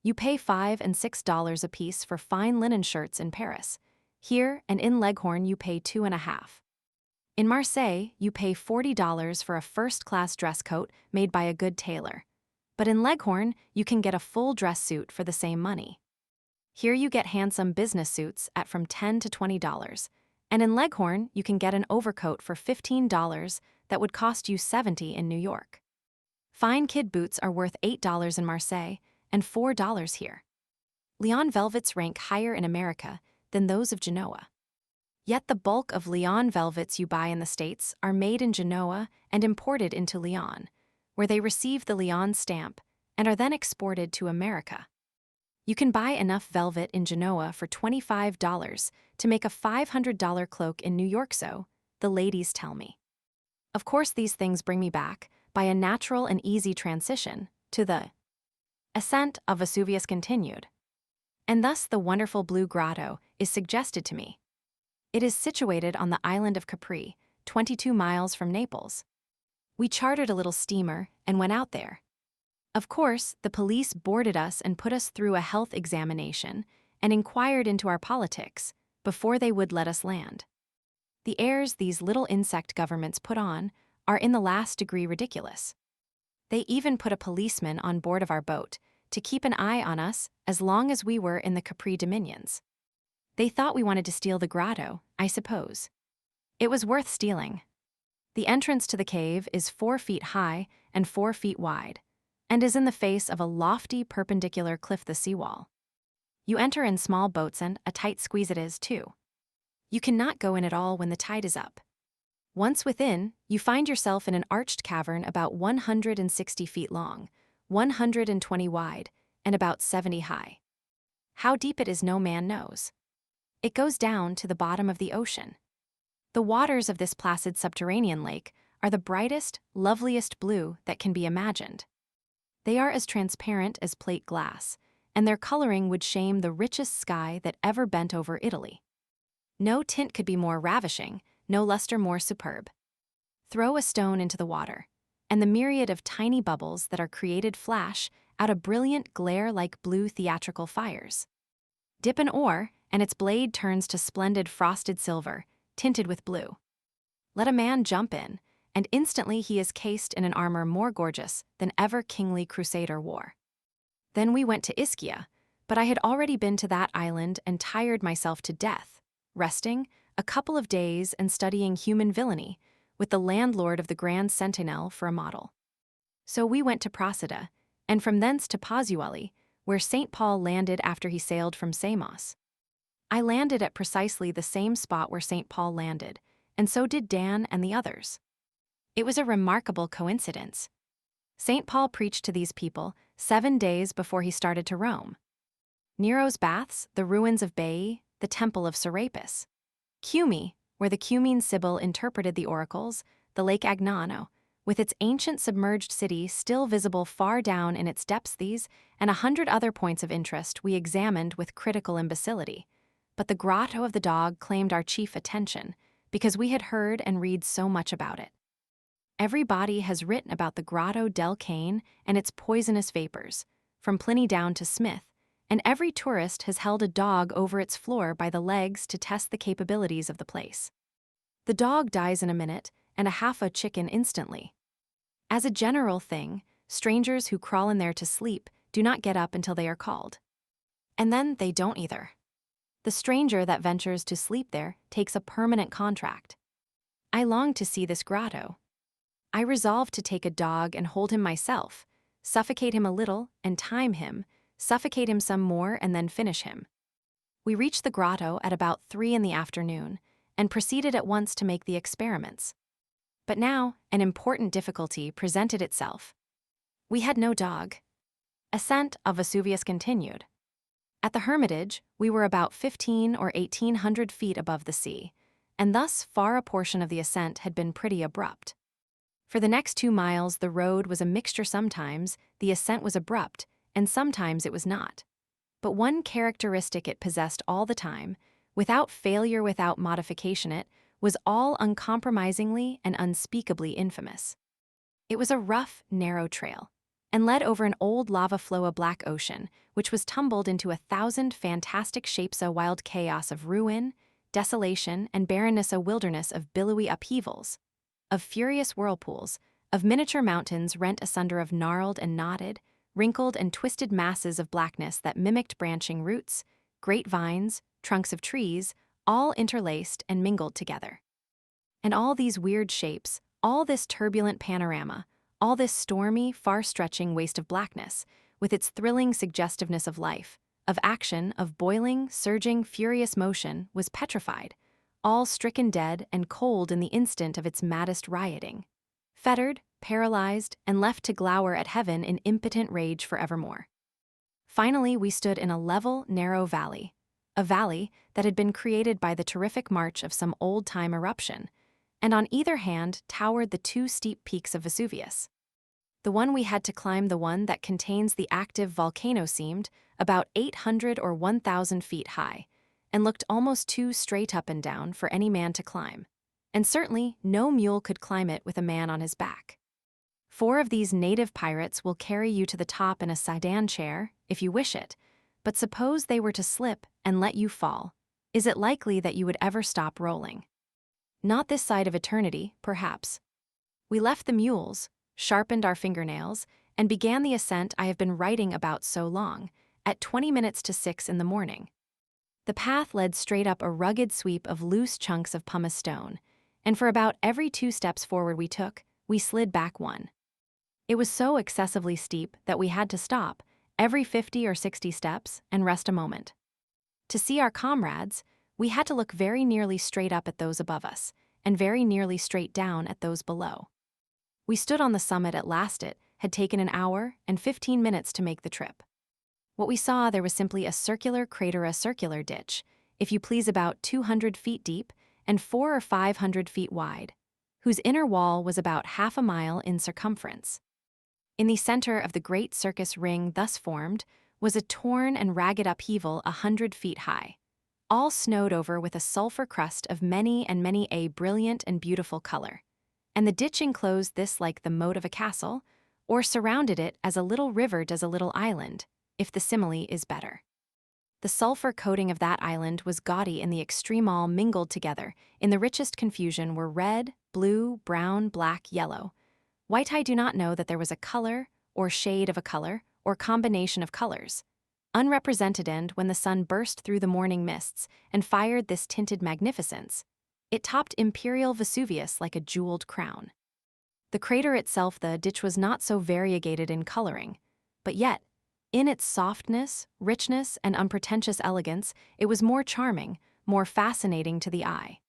You pay $5 and $6 a piece for fine linen shirts in Paris. Here and in Leghorn you pay $2.50. In Marseille, you pay $40 for a first-class dress coat made by a good tailor. But in Leghorn, you can get a full dress suit for the same money. Here you get handsome business suits at from $10 to $20. And in Leghorn, you can get an overcoat for $15 that would cost you $70 in New York. Fine kid boots are worth $8 in Marseille and $4 here. Lyon velvets rank higher in America than those of Genoa. Yet the bulk of Lyon velvets you buy in the States are made in Genoa and imported into Lyon, where they receive the Lyon stamp and are then exported to America. You can buy enough velvet in Genoa for $25 to make a $500 cloak in New York, so the ladies tell me. Of course, these things bring me back, by a natural and easy transition, to the ascent of Vesuvius continued. And thus the wonderful Blue Grotto is suggested to me. It is situated on the island of Capri, 22 miles from Naples. We chartered a little steamer and went out there. Of course, the police boarded us and put us through a health examination and inquired into our politics before they would let us land. The airs these little insect governments put on are in the last degree ridiculous. They even put a policeman on board of our boat to keep an eye on us as long as we were in the Capri dominions. They thought we wanted to steal the grotto, I suppose. It was worth stealing. The entrance to the cave is 4 feet high and 4 feet wide, and is in the face of a lofty perpendicular cliff, the seawall. You enter in small boats, and a tight squeeze it is, too. You cannot go in at all when the tide is up. Once within, you find yourself in an arched cavern about 160 feet long, 120 wide, and about 70 high. How deep it is no man knows. It goes down to the bottom of the ocean. The waters of this placid subterranean lake are the brightest, loveliest blue that can be imagined. They are as transparent as plate glass, and their coloring would shame the richest sky that ever bent over Italy. No tint could be more ravishing, no luster more superb. Throw a stone into the water, and the myriad of tiny bubbles that are created flash out a brilliant glare like blue theatrical fires. Dip an oar, and its blade turns to splendid frosted silver, tinted with blue. Let a man jump in, and instantly he is cased in an armor more gorgeous than ever kingly crusader wore. Then we went to Ischia, but I had already been to that island and tired myself to death, resting a couple of days and studying human villainy, with the landlord of the Grand Sentinel for a model. So we went to Procida, and from thence to Pozzuoli, where St. Paul landed after he sailed from Samos. I landed at precisely the same spot where St. Paul landed, and so did Dan and the others. It was a remarkable coincidence. St. Paul preached to these people 7 days before he started to Rome. Nero's baths, the ruins of Baiae, the temple of Serapis. Cumae, where the Cumene Sibyl interpreted the oracles, the Lake Agnano, with its ancient submerged city still visible far down in its depths. These and 100 other points of interest we examined with critical imbecility, but the Grotto of the Dog claimed our chief attention because we had heard and read so much about it. Everybody has written about the Grotto del Cane and its poisonous vapors, from Pliny down to Smith, and every tourist has held a dog over its floor by the legs to test the capabilities of the place. The dog dies in a minute, and a half a chicken instantly. As a general thing, strangers who crawl in there to sleep do not get up until they are called. And then they don't either. The stranger that ventures to sleep there takes a permanent contract. I long to see this grotto. I resolved to take a dog and hold him myself, suffocate him a little and time him, suffocate him some more and then finish him. We reached the grotto at about 3 in the afternoon and proceeded at once to make the experiments. But now, an important difficulty presented itself. We had no dog. Ascent of Vesuvius continued. At the Hermitage, we were about 15 or 1800 feet above the sea, and thus far a portion of the ascent had been pretty abrupt. For the next 2 miles, the road was a mixture. Sometimes the ascent was abrupt, and sometimes it was not. But one characteristic it possessed all the time, without failure, without modification, it was all uncompromisingly and unspeakably infamous. It was a rough, narrow trail, and led over an old lava flow, a black ocean, which was tumbled into 1,000 fantastic shapes, a wild chaos of ruin, desolation, and barrenness, a wilderness of billowy upheavals, of furious whirlpools, of miniature mountains rent asunder, of gnarled and knotted, wrinkled and twisted masses of blackness that mimicked branching roots, great vines, trunks of trees, all interlaced and mingled together. And all these weird shapes, all this turbulent panorama, all this stormy, far-stretching waste of blackness, with its thrilling suggestiveness of life, of action, of boiling, surging, furious motion, was petrified, all stricken dead and cold in the instant of its maddest rioting, fettered, paralyzed, and left to glower at heaven in impotent rage forevermore. Finally, we stood in a level, narrow valley, a valley that had been created by the terrific march of some old-time eruption, and on either hand towered the 2 steep peaks of Vesuvius. The one we had to climb, the one that contains the active volcano, seemed about 800 or 1,000 feet high, and looked almost too straight up and down for any man to climb, and certainly no mule could climb it with a man on his back. 4 of these native pirates will carry you to the top in a sedan chair, if you wish it, but suppose they were to slip and let you fall, is it likely that you would ever stop rolling? Not this side of eternity, perhaps. We left the mules, sharpened our fingernails, and began the ascent I have been writing about so long, at 20 minutes to 6 in the morning. The path led straight up a rugged sweep of loose chunks of pumice stone, and for about every 2 steps forward we took, we slid back 1. It was so excessively steep that we had to stop every 50 or 60 steps and rest a moment. To see our comrades, we had to look very nearly straight up at those above us, and very nearly straight down at those below. We stood on the summit at last. It had taken 1 hour and 15 minutes to make the trip. What we saw there was simply a circular crater, a circular ditch, if you please, about 200 feet deep and 400 or 500 feet wide, whose inner wall was about half a mile in circumference. In the center of the great circus ring thus formed was a torn and ragged upheaval 100 feet high, all snowed over with a sulfur crust of many and many a brilliant and beautiful color, and the ditch enclosed this like the moat of a castle, or surrounded it as a little river does a little island, if the simile is better. The sulfur coating of that island was gaudy in the extreme. All mingled together in the richest confusion were red, blue, brown, black, yellow, white. I do not know that there was a color, or shade of a color, or combination of colors, unrepresented, and when the sun burst through the morning mists and fired this tinted magnificence, it topped imperial Vesuvius like a jeweled crown. The crater itself, the ditch, was not so variegated in coloring, but yet, in its softness, richness, and unpretentious elegance, it was more charming, more fascinating to the eye.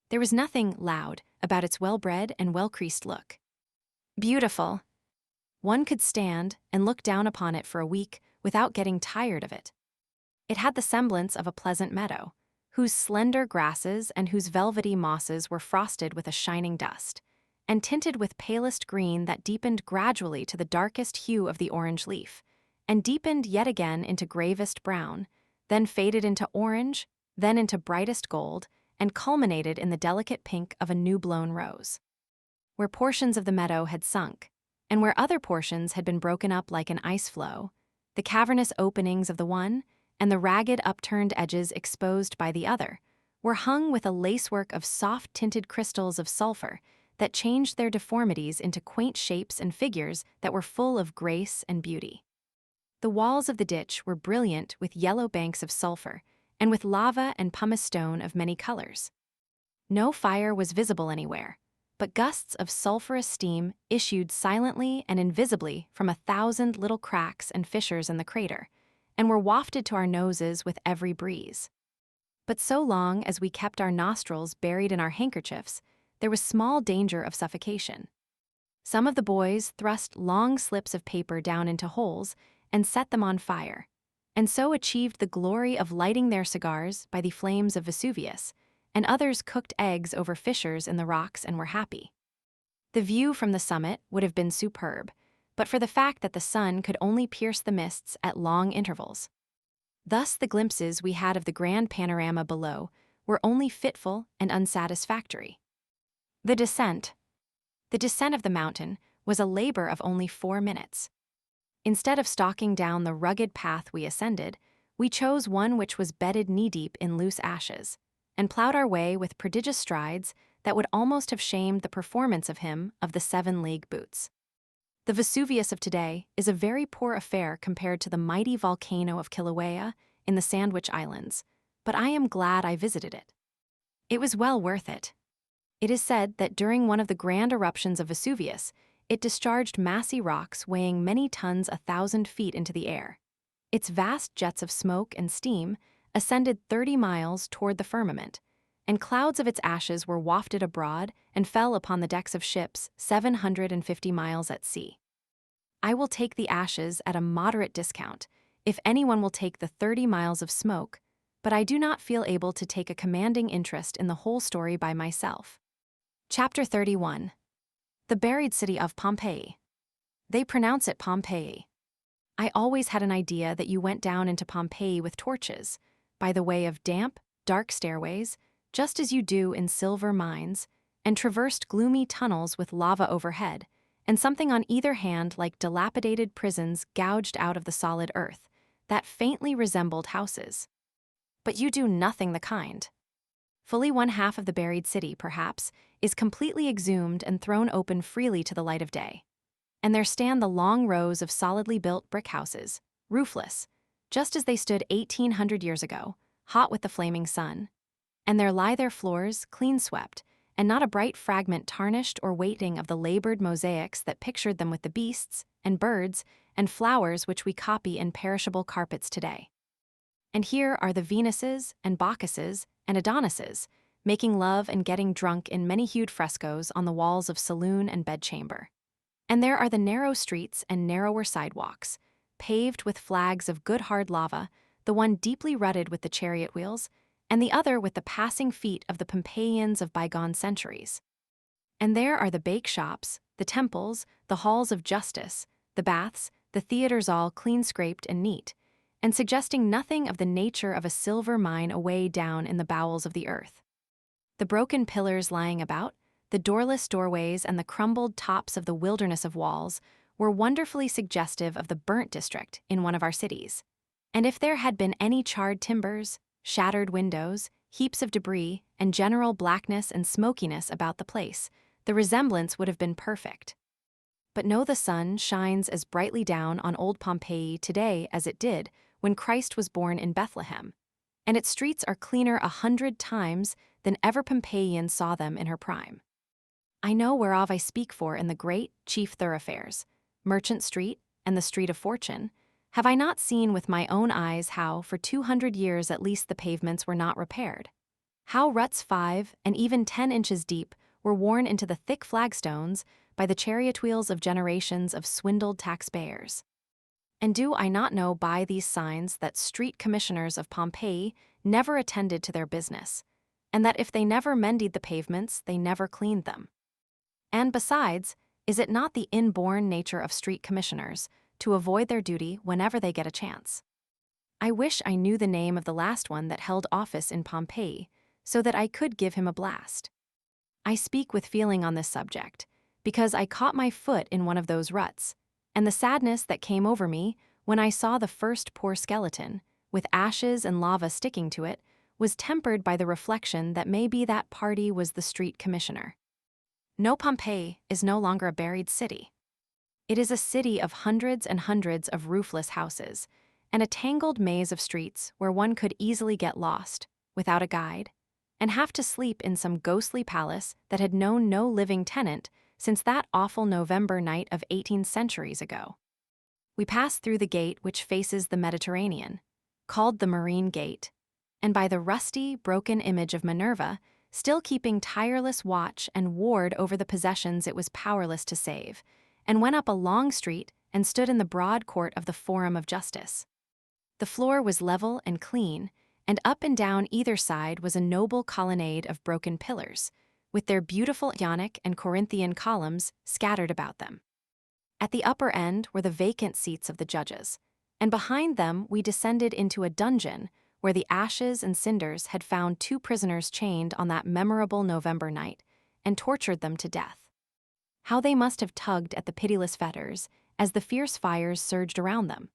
There was nothing loud about its well-bred and well-creased look. Beautiful. One could stand and look down upon it for a week without getting tired of it. It had the semblance of a pleasant meadow, whose slender grasses and whose velvety mosses were frosted with a shining dust, and tinted with palest green that deepened gradually to the darkest hue of the orange leaf, and deepened yet again into gravest brown, then faded into orange, then into brightest gold, and culminated in the delicate pink of a new-blown rose. where portions of the meadow had sunk, and where other portions had been broken up like an ice floe, the cavernous openings of the one, and the ragged upturned edges exposed by the other, were hung with a lacework of soft-tinted crystals of sulfur that changed their deformities into quaint shapes and figures that were full of grace and beauty. The walls of the ditch were brilliant with yellow banks of sulfur, and with lava and pumice stone of many colors. No fire was visible anywhere, but gusts of sulfurous steam issued silently and invisibly from 1,000 little cracks and fissures in the crater, and were wafted to our noses with every breeze. But so long as we kept our nostrils buried in our handkerchiefs, there was small danger of suffocation. Some of the boys thrust long slips of paper down into holes and set them on fire, and so achieved the glory of lighting their cigars by the flames of Vesuvius, and others cooked eggs over fissures in the rocks and were happy. The view from the summit would have been superb, but for the fact that the sun could only pierce the mists at long intervals. Thus the glimpses we had of the grand panorama below were only fitful and unsatisfactory. The descent of the mountain was a labor of only 4 minutes. Instead of stalking down the rugged path we ascended, we chose one which was bedded knee-deep in loose ashes, and plowed our way with prodigious strides that would almost have shamed the performance of him of the 7-league boots. The Vesuvius of today is a very poor affair compared to the mighty volcano of Kilauea in the Sandwich Islands, but I am glad I visited it. It was well worth it. It is said that during one of the grand eruptions of Vesuvius, it discharged massy rocks weighing many tons 1,000 feet into the air. Its vast jets of smoke and steam ascended 30 miles toward the firmament, and clouds of its ashes were wafted abroad and fell upon the decks of ships 750 miles at sea. I will take the ashes at a moderate discount if anyone will take the 30 miles of smoke, but I do not feel able to take a commanding interest in the whole story by myself. Chapter 31. The buried city of Pompeii. They pronounce it Pompeii. I always had an idea that you went down into Pompeii with torches, by the way of damp, dark stairways, just as you do in silver mines, and traversed gloomy tunnels with lava overhead, and something on either hand like dilapidated prisons gouged out of the solid earth, that faintly resembled houses. But you do nothing the kind. Fully 1/2 of the buried city, perhaps, is completely exhumed and thrown open freely to the light of day. And there stand the long rows of solidly built brick houses, roofless, just as they stood 1,800 years ago, hot with the flaming sun. And there lie their floors, clean swept, and not a bright fragment tarnished or weighting of the labored mosaics that pictured them with the beasts, and birds, and flowers which we copy in perishable carpets today. And here are the Venuses, and Bacchuses, and Adonises, making love and getting drunk in many-hued frescoes on the walls of saloon and bedchamber. And there are the narrow streets and narrower sidewalks, paved with flags of good hard lava, the one deeply rutted with the chariot wheels, and the other with the passing feet of the Pompeians of bygone centuries. And there are the bake shops, the temples, the halls of justice, the baths, the theaters all clean-scraped and neat, and suggesting nothing of the nature of a silver mine away down in the bowels of the earth. The broken pillars lying about, the doorless doorways and the crumbled tops of the wilderness of walls were wonderfully suggestive of the burnt district in one of our cities. And if there had been any charred timbers, shattered windows, heaps of debris, and general blackness and smokiness about the place, the resemblance would have been perfect. But no, the sun shines as brightly down on old Pompeii today as it did when Christ was born in Bethlehem, and its streets are cleaner 100 times than ever Pompeian saw them in her prime. I know whereof I speak, for in the great, chief thoroughfares, Merchant Street and the Street of Fortune, have I not seen with my own eyes how for 200 years at least the pavements were not repaired? How ruts 5 and even 10 inches deep were worn into the thick flagstones by the chariot wheels of generations of swindled taxpayers? And do I not know by these signs that street commissioners of Pompeii never attended to their business, and that if they never mended the pavements, they never cleaned them? And besides, is it not the inborn nature of street commissioners to avoid their duty whenever they get a chance? I wish I knew the name of the last one that held office in Pompeii, so that I could give him a blast. I speak with feeling on this subject, because I caught my foot in one of those ruts, and the sadness that came over me when I saw the first poor skeleton, with ashes and lava sticking to it, was tempered by the reflection that maybe that party was the street commissioner. No, Pompeii is no longer a buried city. It is a city of hundreds and hundreds of roofless houses, and a tangled maze of streets where one could easily get lost, without a guide, and have to sleep in some ghostly palace that had known no living tenant since that awful November night of 18 centuries ago. We pass through the gate which faces the Mediterranean, called the Marine Gate, and by the rusty, broken image of Minerva, still keeping tireless watch and ward over the possessions it was powerless to save, and went up a long street and stood in the broad court of the Forum of Justice. The floor was level and clean, and up and down either side was a noble colonnade of broken pillars, with their beautiful Ionic and Corinthian columns scattered about them. At the upper end were the vacant seats of the judges, and behind them we descended into a dungeon where the ashes and cinders had found 2 prisoners chained on that memorable November night and tortured them to death. How they must have tugged at the pitiless fetters as the fierce fires surged around them.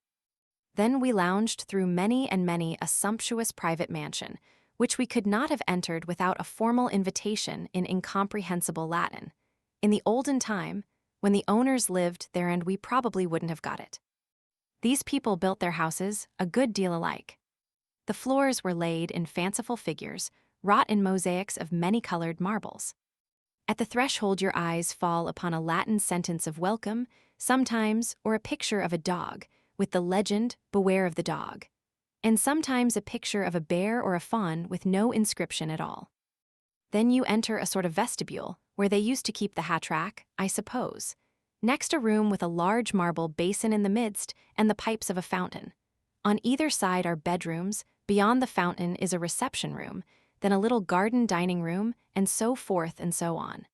Then we lounged through many and many a sumptuous private mansion, which we could not have entered without a formal invitation in incomprehensible Latin. In the olden time, when the owners lived there, and we probably wouldn't have got it. These people built their houses a good deal alike. The floors were laid in fanciful figures, wrought in mosaics of many-colored marbles. At the threshold your eyes fall upon a Latin sentence of welcome, sometimes, or a picture of a dog, with the legend, "Beware of the dog," and sometimes a picture of a bear or a fawn with no inscription at all. Then you enter a sort of vestibule, where they used to keep the hat rack, I suppose. Next, a room with a large marble basin in the midst and the pipes of a fountain. On either side are bedrooms, beyond the fountain is a reception room, then a little garden dining room, and so forth and so on.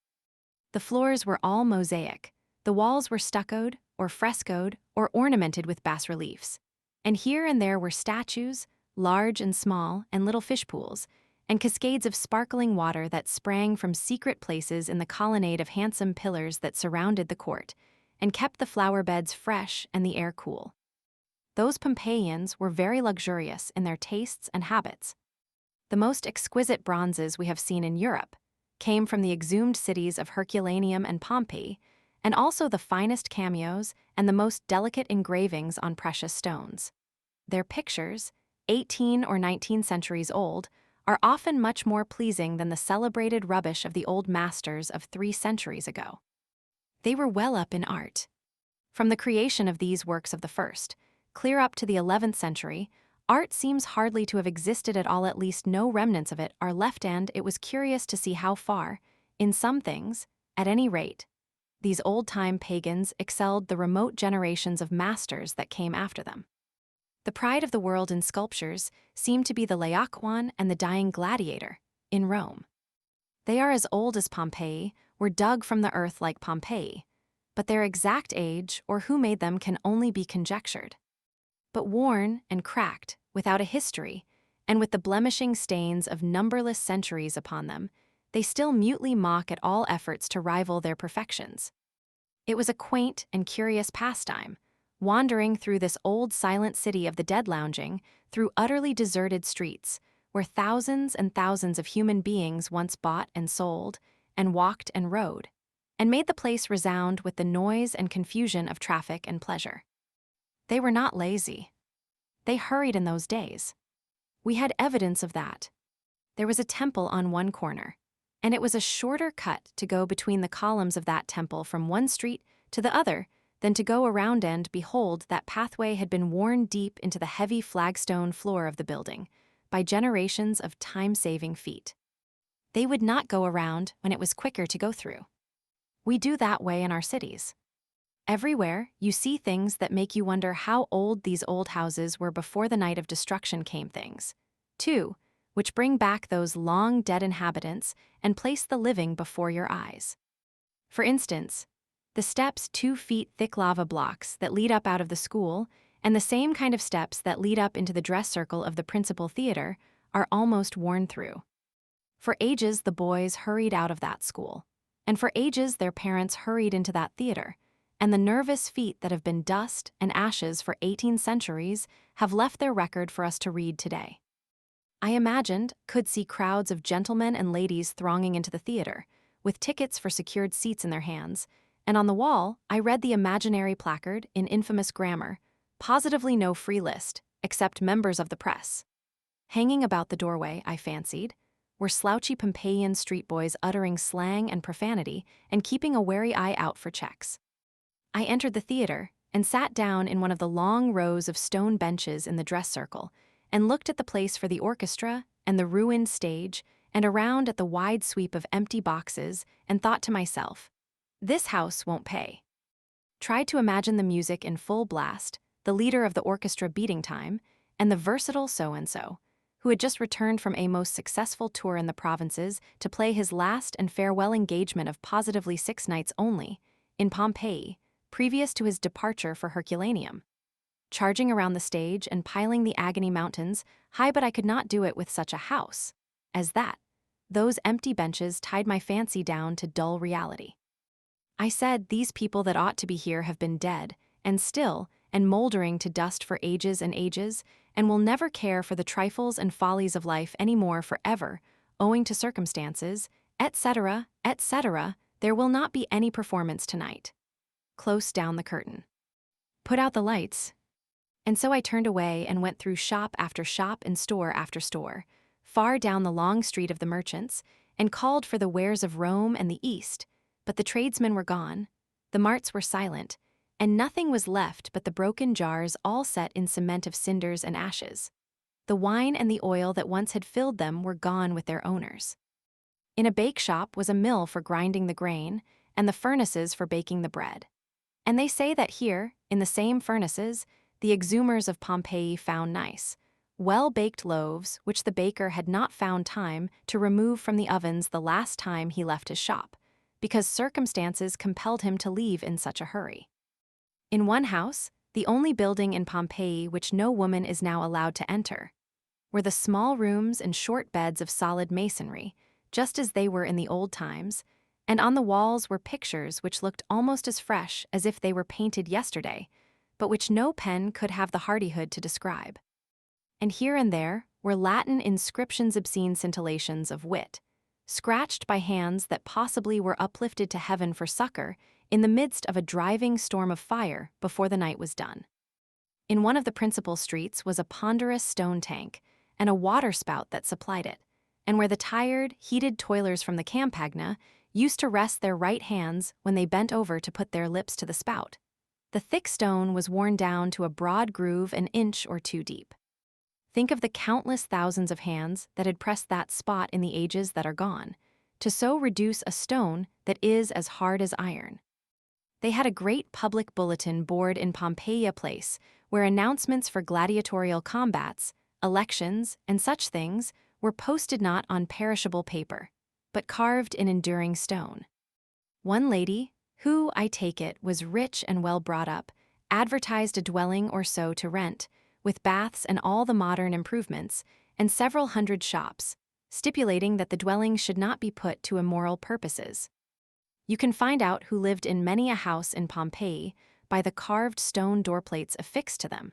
The floors were all mosaic. The walls were stuccoed, or frescoed, or ornamented with bas-reliefs. And here and there were statues, large and small, and little fish pools, and cascades of sparkling water that sprang from secret places in the colonnade of handsome pillars that surrounded the court, and kept the flower beds fresh and the air cool. Those Pompeians were very luxurious in their tastes and habits. The most exquisite bronzes we have seen in Europe came from the exhumed cities of Herculaneum and Pompeii, and also the finest cameos and the most delicate engravings on precious stones. Their pictures, 18 or 19 centuries old, are often much more pleasing than the celebrated rubbish of the old masters of 3 centuries ago. They were well up in art. From the creation of these works of the first, clear up to the 11th century, art seems hardly to have existed at all, at least no remnants of it are left, and it was curious to see how far, in some things, at any rate, these old-time pagans excelled the remote generations of masters that came after them. The pride of the world in sculptures seemed to be the Laocoon and the Dying Gladiator, in Rome. They are as old as Pompeii, were dug from the earth like Pompeii, but their exact age or who made them can only be conjectured. But worn and cracked, without a history, and with the blemishing stains of numberless centuries upon them, they still mutely mock at all efforts to rival their perfections. It was a quaint and curious pastime, wandering through this old silent city of the dead, lounging through utterly deserted streets, where thousands and thousands of human beings once bought and sold, and walked and rode, and made the place resound with the noise and confusion of traffic and pleasure. They were not lazy. They hurried in those days. We had evidence of that. There was a temple on one corner, and it was a shorter cut to go between the columns of that temple from one street to the other than to go around, and behold, that pathway had been worn deep into the heavy flagstone floor of the building by generations of time-saving feet. They would not go around when it was quicker to go through. We do that way in our cities. Everywhere, you see things that make you wonder how old these old houses were before the night of destruction came, things, too, which bring back those long dead inhabitants and place the living before your eyes. For instance, the steps 2 feet thick lava blocks that lead up out of the school, and the same kind of steps that lead up into the dress circle of the principal theater, are almost worn through. For ages the boys hurried out of that school, and for ages their parents hurried into that theater, and the nervous feet that have been dust and ashes for 18 centuries have left their record for us to read today. I imagined could see crowds of gentlemen and ladies thronging into the theater, with tickets for secured seats in their hands, and on the wall I read the imaginary placard in infamous grammar, positively no free list, except members of the press. Hanging about the doorway, I fancied, were slouchy Pompeian street boys uttering slang and profanity and keeping a wary eye out for checks. I entered the theater and sat down in one of the long rows of stone benches in the dress circle and looked at the place for the orchestra and the ruined stage and around at the wide sweep of empty boxes and thought to myself, this house won't pay. Tried to imagine the music in full blast, the leader of the orchestra beating time, and the versatile so-and-so, who had just returned from a most successful tour in the provinces to play his last and farewell engagement of positively 6 nights only, in Pompeii, previous to his departure for Herculaneum. Charging around the stage and piling the agony mountains, high, but I could not do it with such a house as that. Those empty benches tied my fancy down to dull reality. I said these people that ought to be here have been dead, and still, and moldering to dust for ages and ages, and will never care for the trifles and follies of life any more forever, owing to circumstances, etc., etc., there will not be any performance tonight. Close down the curtain. Put out the lights. And so I turned away and went through shop after shop and store after store, far down the long street of the merchants, and called for the wares of Rome and the East, but the tradesmen were gone, the marts were silent, and nothing was left but the broken jars all set in cement of cinders and ashes. The wine and the oil that once had filled them were gone with their owners. In a bake shop was a mill for grinding the grain, and the furnaces for baking the bread. And they say that here, in the same furnaces, the exhumers of Pompeii found nice, well-baked loaves which the baker had not found time to remove from the ovens the last time he left his shop, because circumstances compelled him to leave in such a hurry. In one house, the only building in Pompeii which no woman is now allowed to enter, were the small rooms and short beds of solid masonry, just as they were in the old times, and on the walls were pictures which looked almost as fresh as if they were painted yesterday, but which no pen could have the hardihood to describe. And here and there were Latin inscriptions, obscene scintillations of wit, scratched by hands that possibly were uplifted to heaven for succor in the midst of a driving storm of fire before the night was done. In one of the principal streets was a ponderous stone tank and a water spout that supplied it, and where the tired, heated toilers from the Campagna used to rest their right hands when they bent over to put their lips to the spout. The thick stone was worn down to a broad groove an inch or two deep. Think of the countless thousands of hands that had pressed that spot in the ages that are gone, to so reduce a stone that is as hard as iron. They had a great public bulletin board in Pompeii Place, where announcements for gladiatorial combats, elections, and such things were posted not on perishable paper, but carved in enduring stone. One lady, who, I take it, was rich and well brought up, advertised a dwelling or so to rent, with baths and all the modern improvements, and several hundred shops, stipulating that the dwelling should not be put to immoral purposes. You can find out who lived in many a house in Pompeii by the carved stone doorplates affixed to them,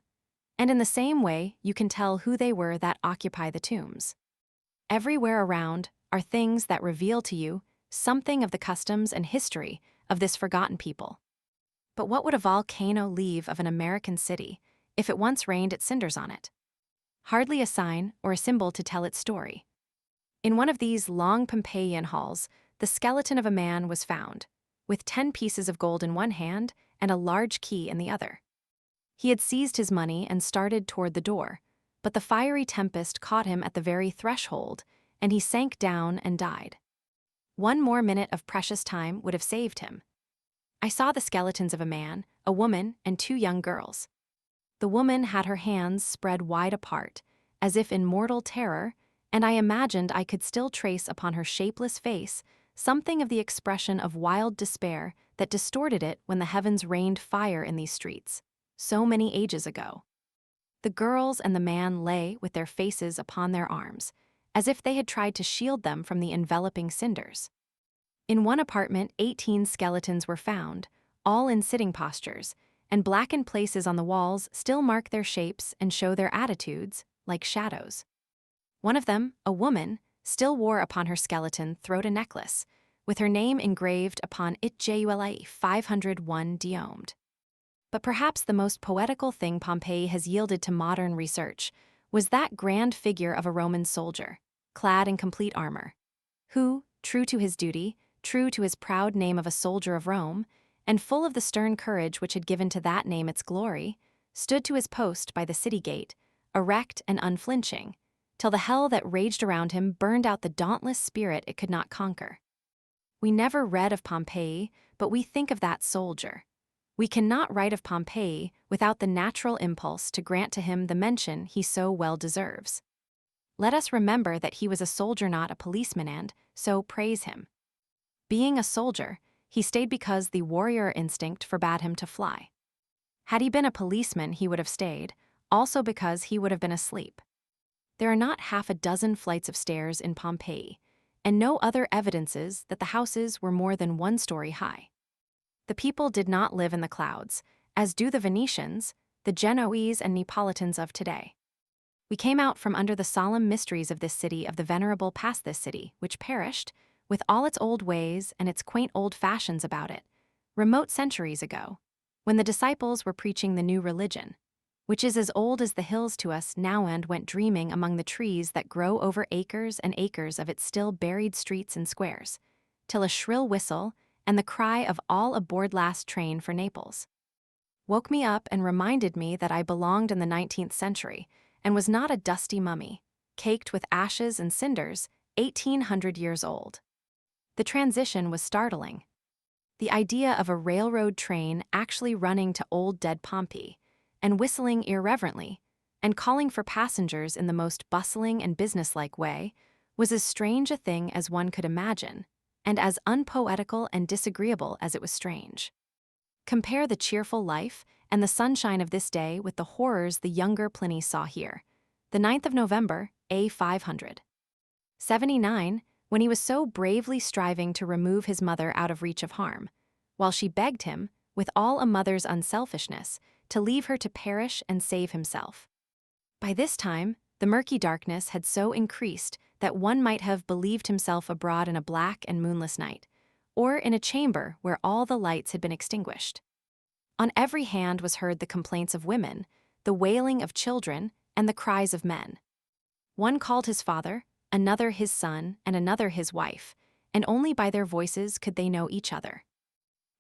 and in the same way you can tell who they were that occupy the tombs. Everywhere around are things that reveal to you something of the customs and history of this forgotten people. But what would a volcano leave of an American city if it once rained its cinders on it? Hardly a sign or a symbol to tell its story. In one of these long Pompeian halls, the skeleton of a man was found, with 10 pieces of gold in one hand and a large key in the other. He had seized his money and started toward the door, but the fiery tempest caught him at the very threshold, and he sank down and died. One more minute of precious time would have saved him. I saw the skeletons of a man, a woman, and 2 young girls. The woman had her hands spread wide apart, as if in mortal terror, and I imagined I could still trace upon her shapeless face something of the expression of wild despair that distorted it when the heavens rained fire in these streets, so many ages ago. The girls and the man lay with their faces upon their arms, as if they had tried to shield them from the enveloping cinders. In one apartment, 18 skeletons were found, all in sitting postures, and blackened places on the walls still mark their shapes and show their attitudes, like shadows. One of them, a woman, still wore upon her skeleton throat a necklace, with her name engraved upon it Juli 501 diomed. But perhaps the most poetical thing Pompeii has yielded to modern research was that grand figure of a Roman soldier, clad in complete armor, who, true to his duty, true to his proud name of a soldier of Rome, and full of the stern courage which had given to that name its glory, stood to his post by the city gate, erect and unflinching, till the hell that raged around him burned out the dauntless spirit it could not conquer. We never read of Pompeii, but we think of that soldier. We cannot write of Pompeii without the natural impulse to grant to him the mention he so well deserves. Let us remember that he was a soldier, not a policeman, and so praise him. Being a soldier, he stayed because the warrior instinct forbade him to fly. Had he been a policeman, he would have stayed, also because he would have been asleep. There are not half a dozen flights of stairs in Pompeii, and no other evidences that the houses were more than 1 story high. The people did not live in the clouds, as do the Venetians, the Genoese, and Neapolitans of today. We came out from under the solemn mysteries of this city of the venerable past this city, which perished, with all its old ways and its quaint old fashions about it, remote centuries ago, when the disciples were preaching the new religion, which is as old as the hills to us now and went dreaming among the trees that grow over acres and acres of its still buried streets and squares, till a shrill whistle and the cry of all aboard last train for Naples woke me up and reminded me that I belonged in the 19th century and was not a dusty mummy, caked with ashes and cinders, 1800 years old. The transition was startling. The idea of a railroad train actually running to old dead Pompeii, and whistling irreverently, and calling for passengers in the most bustling and businesslike way, was as strange a thing as one could imagine, and as unpoetical and disagreeable as it was strange. Compare the cheerful life and the sunshine of this day with the horrors the younger Pliny saw here, the 9th of November, A. 579, when he was so bravely striving to remove his mother out of reach of harm, while she begged him, with all a mother's unselfishness, to leave her to perish and save himself. By this time, the murky darkness had so increased that one might have believed himself abroad in a black and moonless night, or in a chamber where all the lights had been extinguished. On every hand was heard the complaints of women, the wailing of children, and the cries of men. One called his father, another his son, and another his wife, and only by their voices could they know each other.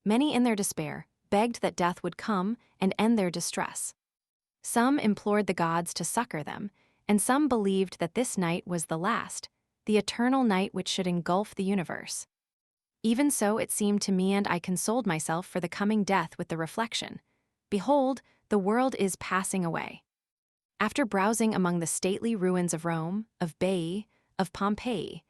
Many in their despair begged that death would come and end their distress. Some implored the gods to succor them, and some believed that this night was the last, the eternal night which should engulf the universe. Even so it seemed to me, and I consoled myself for the coming death with the reflection, behold, the world is passing away. After browsing among the stately ruins of Rome, of Baiae, of Pompeii,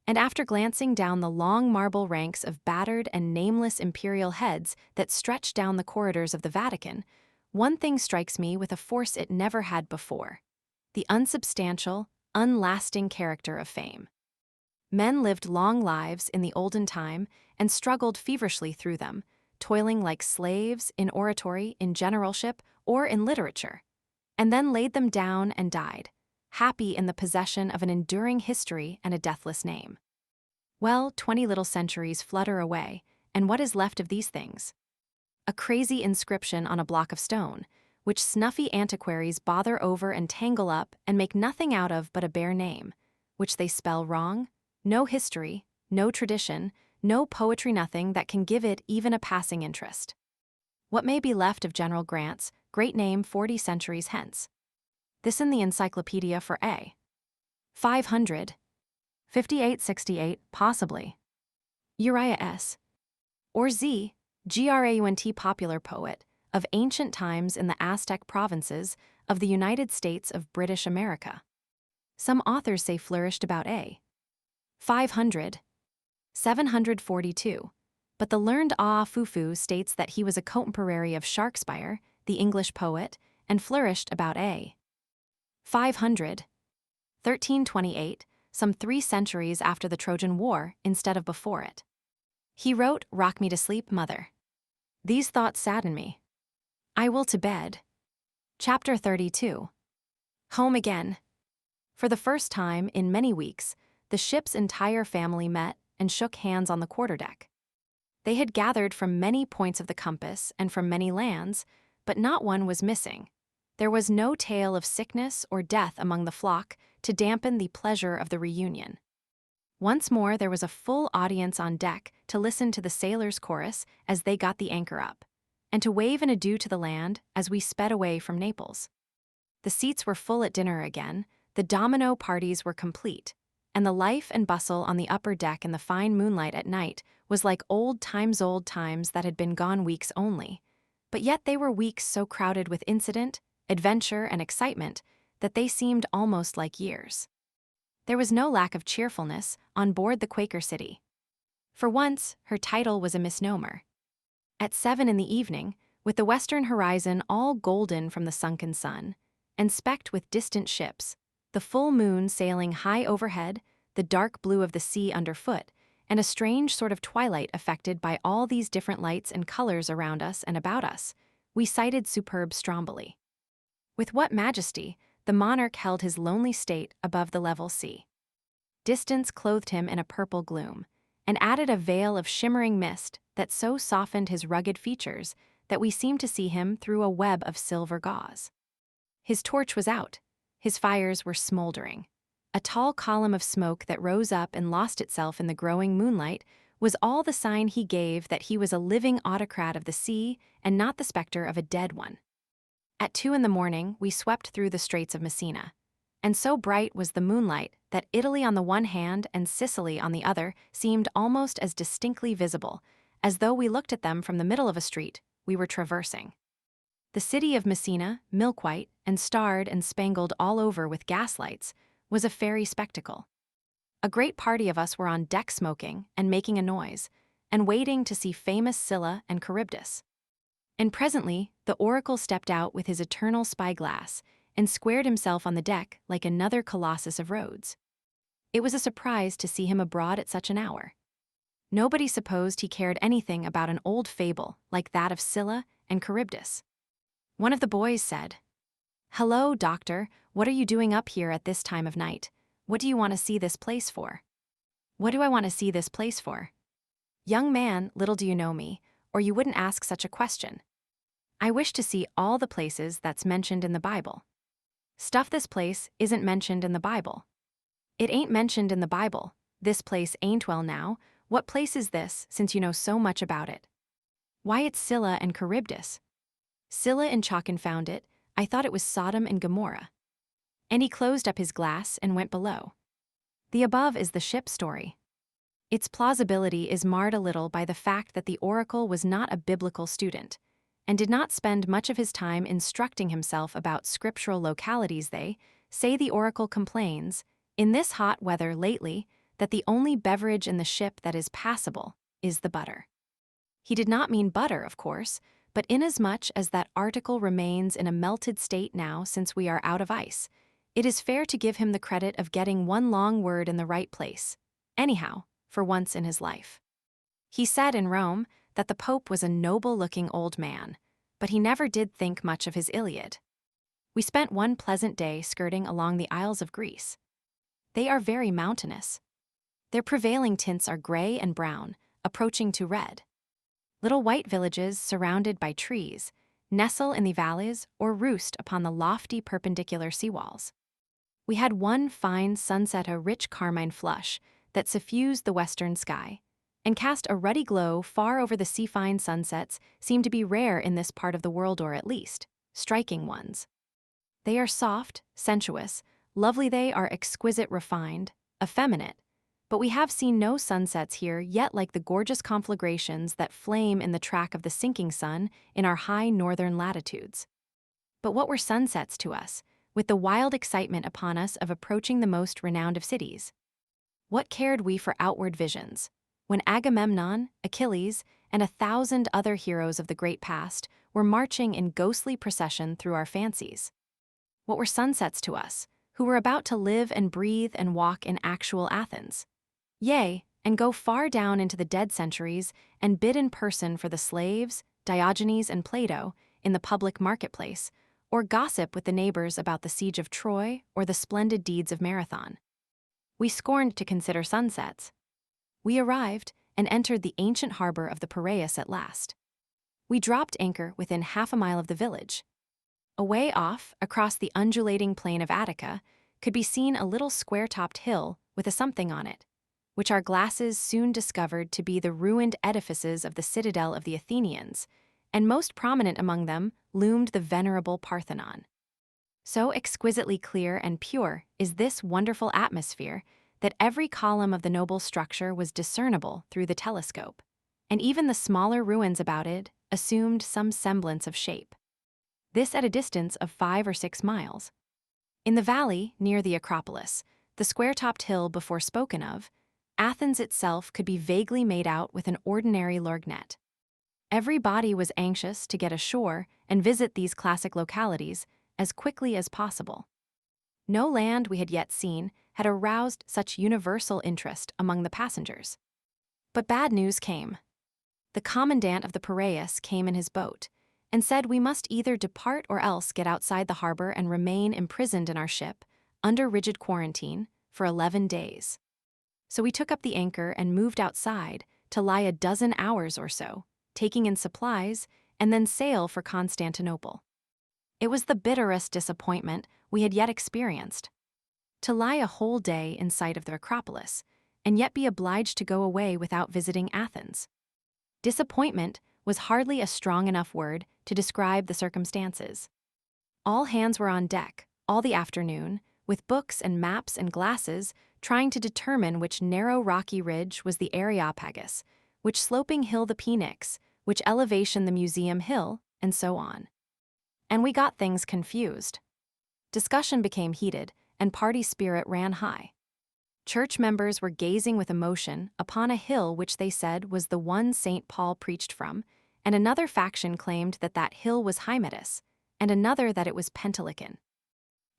and after glancing down the long marble ranks of battered and nameless imperial heads that stretch down the corridors of the Vatican, one thing strikes me with a force it never had before: the unsubstantial, unlasting character of fame. Men lived long lives in the olden time and struggled feverishly through them, toiling like slaves in oratory, in generalship, or in literature, and then laid them down and died, happy in the possession of an enduring history and a deathless name. Well, 20 little centuries flutter away, and what is left of these things? A crazy inscription on a block of stone, which snuffy antiquaries bother over and tangle up and make nothing out of but a bare name, which they spell wrong, no history, no tradition, no poetry, nothing that can give it even a passing interest. What may be left of General Grant's great name 40 centuries hence? This in the encyclopedia for A. 500. 5868, possibly. Uriah S. Or Z. Graunt, popular poet of ancient times in the Aztec provinces of the United States of British America. Some authors say flourished about A. 500. 742, but the learned Fufu states that he was a contemporary of Shakespeare, the English poet, and flourished about A. 500. 1328, some 3 centuries after the Trojan War instead of before it. He wrote, "Rock me to sleep, mother. These thoughts sadden me. I will to bed." Chapter 32. Home again. For the first time in many weeks, the ship's entire family met and shook hands on the quarterdeck. They had gathered from many points of the compass and from many lands, but not one was missing. There was no tale of sickness or death among the flock to dampen the pleasure of the reunion. Once more there was a full audience on deck to listen to the sailors' chorus as they got the anchor up, and to wave an adieu to the land as we sped away from Naples. The seats were full at dinner again, the domino parties were complete, and the life and bustle on the upper deck in the fine moonlight at night was like old times that had been gone weeks only. But yet they were weeks so crowded with incident, adventure, and excitement that they seemed almost like years. There was no lack of cheerfulness on board the Quaker City. For once, her title was a misnomer. At 7 in the evening, with the western horizon all golden from the sunken sun, and specked with distant ships, the full moon sailing high overhead, the dark blue of the sea underfoot, and a strange sort of twilight affected by all these different lights and colors around us and about us, we sighted superb Stromboli. With what majesty the monarch held his lonely state above the level sea. Distance clothed him in a purple gloom, and added a veil of shimmering mist that so softened his rugged features that we seemed to see him through a web of silver gauze. His torch was out, his fires were smoldering. A tall column of smoke that rose up and lost itself in the growing moonlight was all the sign he gave that he was a living autocrat of the sea and not the specter of a dead one. At 2 in the morning, we swept through the Straits of Messina, and so bright was the moonlight that Italy on the one hand and Sicily on the other seemed almost as distinctly visible, as though we looked at them from the middle of a street we were traversing. The city of Messina, milk-white and starred and spangled all over with gaslights, was a fairy spectacle. A great party of us were on deck smoking and making a noise, and waiting to see famous Scylla and Charybdis. And presently, the oracle stepped out with his eternal spyglass and squared himself on the deck like another Colossus of Rhodes. It was a surprise to see him abroad at such an hour. Nobody supposed he cared anything about an old fable like that of Scylla and Charybdis. One of the boys said, "Hello, doctor, what are you doing up here at this time of night? What do you want to see this place for?" "What do I want to see this place for?" "Young man, little do you know me, or you wouldn't ask such a question. I wish to see all the places that's mentioned in the Bible." "Stuff, this place isn't mentioned in the Bible." "It ain't mentioned in the Bible. This place ain't. Well now, what place is this, since you know so much about it?" "Why, it's Scylla and Charybdis." "Scylla and Chalkin found it. I thought it was Sodom and Gomorrah." And he closed up his glass and went below. The above is the ship story. Its plausibility is marred a little by the fact that the oracle was not a biblical student, and did not spend much of his time instructing himself about scriptural localities. They say the oracle complains, in this hot weather lately, that the only beverage in the ship that is passable is the butter. He did not mean butter, of course, but inasmuch as that article remains in a melted state now since we are out of ice, it is fair to give him the credit of getting one long word in the right place, anyhow, for once in his life. He said in Rome that the Pope was a noble-looking old man, but he never did think much of his Iliad. We spent one pleasant day skirting along the Isles of Greece. They are very mountainous. Their prevailing tints are gray and brown, approaching to red. Little white villages surrounded by trees nestle in the valleys or roost upon the lofty perpendicular seawalls. We had one fine sunset, a rich carmine flush that suffused the western sky, and cast a ruddy glow far over the sea. Fine sunsets seem to be rare in this part of the world, or at least striking ones. They are soft, sensuous, lovely. They are exquisite, refined, effeminate, but we have seen no sunsets here yet like the gorgeous conflagrations that flame in the track of the sinking sun in our high northern latitudes. But what were sunsets to us, with the wild excitement upon us of approaching the most renowned of cities? What cared we for outward visions, when Agamemnon, Achilles, and 1,000 other heroes of the great past were marching in ghostly procession through our fancies? What were sunsets to us, who were about to live and breathe and walk in actual Athens? Yea, and go far down into the dead centuries and bid in person for the slaves, Diogenes and Plato, in the public marketplace, or gossip with the neighbors about the siege of Troy or the splendid deeds of Marathon. We scorned to consider sunsets. We arrived and entered the ancient harbor of the Piraeus at last. We dropped anchor within half a mile of the village. Away off, across the undulating plain of Attica, could be seen a little square-topped hill with a something on it, which our glasses soon discovered to be the ruined edifices of the citadel of the Athenians, and most prominent among them loomed the venerable Parthenon. So exquisitely clear and pure is this wonderful atmosphere that every column of the noble structure was discernible through the telescope, and even the smaller ruins about it assumed some semblance of shape. This at a distance of 5 or 6 miles. In the valley, near the Acropolis, the square-topped hill before spoken of, Athens itself could be vaguely made out with an ordinary lorgnette. Every body was anxious to get ashore and visit these classic localities as quickly as possible. No land we had yet seen had aroused such universal interest among the passengers. But bad news came. The commandant of the Piraeus came in his boat and said we must either depart or else get outside the harbor and remain imprisoned in our ship, under rigid quarantine, for 11 days. So we took up the anchor and moved outside to lie a dozen hours or so, taking in supplies, and then sail for Constantinople. It was the bitterest disappointment we had yet experienced. To lie a whole day in sight of the Acropolis, and yet be obliged to go away without visiting Athens. Disappointment was hardly a strong enough word to describe the circumstances. All hands were on deck, all the afternoon, with books and maps and glasses, trying to determine which narrow rocky ridge was the Areopagus, which sloping hill the Phoenix, which elevation the Museum Hill, and so on. And we got things confused. Discussion became heated, and party spirit ran high. Church members were gazing with emotion upon a hill which they said was the one St. Paul preached from, and another faction claimed that that hill was Hymettus, and another that it was Pentelicon.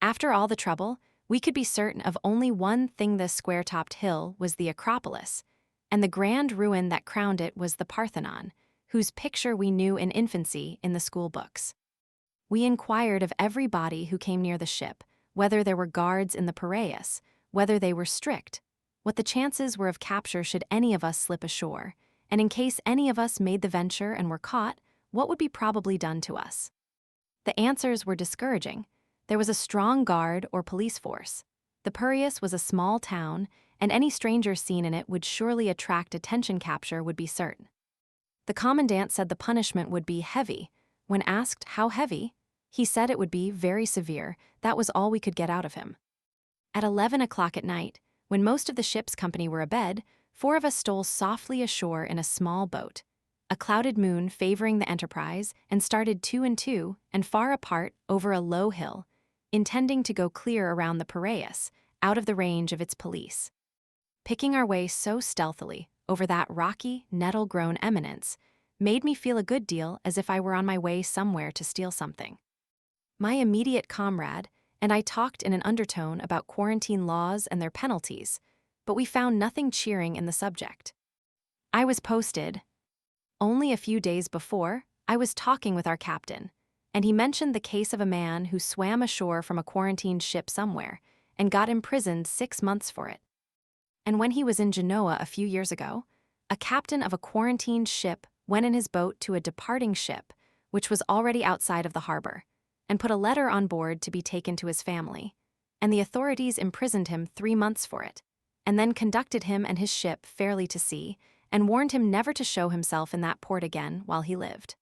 After all the trouble, we could be certain of only one thing: this square-topped hill was the Acropolis, and the grand ruin that crowned it was the Parthenon, whose picture we knew in infancy in the school books. We inquired of every body who came near the ship, whether there were guards in the Piraeus, whether they were strict, what the chances were of capture should any of us slip ashore, and in case any of us made the venture and were caught, what would be probably done to us. The answers were discouraging. There was a strong guard or police force. The Piraeus was a small town, and any stranger seen in it would surely attract attention. Capture would be certain. The commandant said the punishment would be heavy. When asked how heavy, he said it would be very severe. That was all we could get out of him. At 11 o'clock at night, when most of the ship's company were abed, 4 of us stole softly ashore in a small boat, a clouded moon favoring the enterprise, and started 2 and 2 and far apart over a low hill, intending to go clear around the Piraeus, out of the range of its police. Picking our way so stealthily over that rocky, nettle-grown eminence made me feel a good deal as if I were on my way somewhere to steal something. My immediate comrade and I talked in an undertone about quarantine laws and their penalties, but we found nothing cheering in the subject. I was posted. Only a few days before, I was talking with our captain, and he mentioned the case of a man who swam ashore from a quarantined ship somewhere and got imprisoned 6 months for it. And when he was in Genoa a few years ago, a captain of a quarantined ship went in his boat to a departing ship, which was already outside of the harbor, and put a letter on board to be taken to his family, and the authorities imprisoned him 3 months for it, and then conducted him and his ship fairly to sea, and warned him never to show himself in that port again while he lived.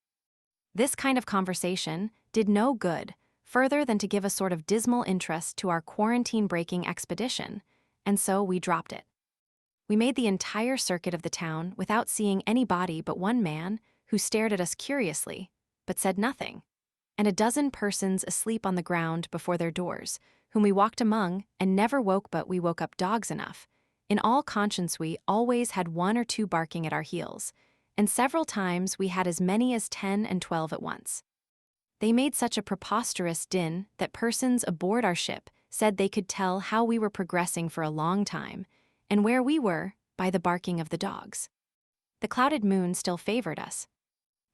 This kind of conversation did no good, further than to give a sort of dismal interest to our quarantine-breaking expedition, and so we dropped it. We made the entire circuit of the town without seeing anybody but one man who stared at us curiously, but said nothing, and a dozen persons asleep on the ground before their doors, whom we walked among and never woke, but we woke up dogs enough. In all conscience we always had 1 or 2 barking at our heels, and several times we had as many as 10 and 12 at once. They made such a preposterous din that persons aboard our ship said they could tell how we were progressing for a long time, and where we were, by the barking of the dogs. The clouded moon still favored us.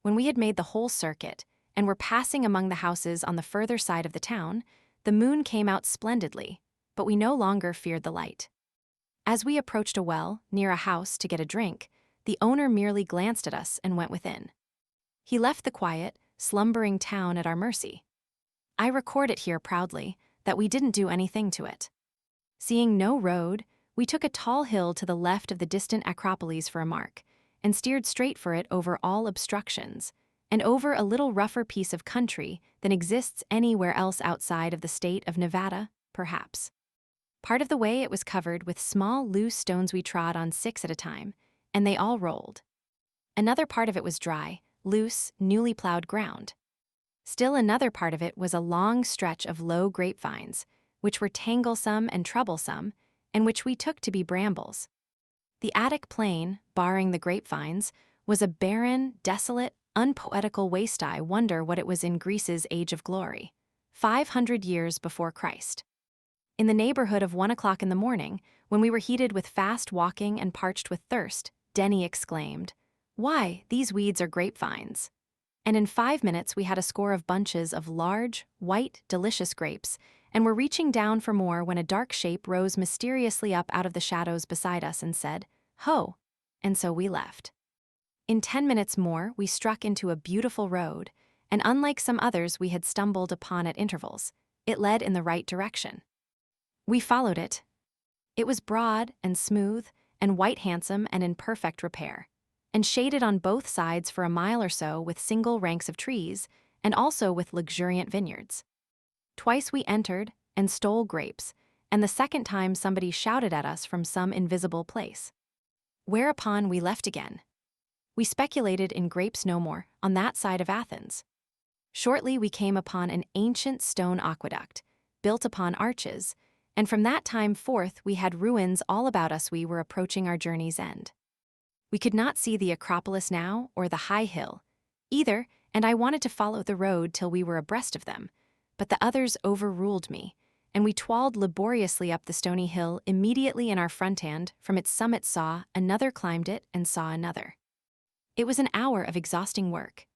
When we had made the whole circuit and were passing among the houses on the further side of the town, the moon came out splendidly, but we no longer feared the light. As we approached a well near a house to get a drink, the owner merely glanced at us and went within. He left the quiet, slumbering town at our mercy. I record it here proudly that we didn't do anything to it. Seeing no road, we took a tall hill to the left of the distant Acropolis for a mark, and steered straight for it over all obstructions, and over a little rougher piece of country than exists anywhere else outside of the state of Nevada, perhaps. Part of the way it was covered with small, loose stones we trod on 6 at a time, and they all rolled. Another part of it was dry, loose, newly plowed ground. Still another part of it was a long stretch of low grapevines, which were tanglesome and troublesome, and which we took to be brambles. The Attic plain, barring the grapevines, was a barren, desolate, unpoetical waste. I wonder what it was in Greece's age of glory, 500 years before Christ. In the neighborhood of 1 o'clock in the morning, when we were heated with fast walking and parched with thirst, Denny exclaimed, "Why, these weeds are grapevines." And in 5 minutes we had a score of bunches of large, white, delicious grapes, and were reaching down for more when a dark shape rose mysteriously up out of the shadows beside us and said, "Ho!" And so we left. In 10 minutes more we struck into a beautiful road, and unlike some others we had stumbled upon at intervals, it led in the right direction. We followed it. It was broad and smooth and white handsome and in perfect repair, and shaded on both sides for a mile or so with single ranks of trees, and also with luxuriant vineyards. Twice we entered and stole grapes, and the second time somebody shouted at us from some invisible place. Whereupon we left again. We speculated in grapes no more on that side of Athens. Shortly we came upon an ancient stone aqueduct, built upon arches, and from that time forth we had ruins all about us. We were approaching our journey's end. We could not see the Acropolis now or the high hill, either, and I wanted to follow the road till we were abreast of them, but the others overruled me, and we toiled laboriously up the stony hill immediately in our front, and from its summit saw another, climbed it, and saw another. It was an hour of exhausting work.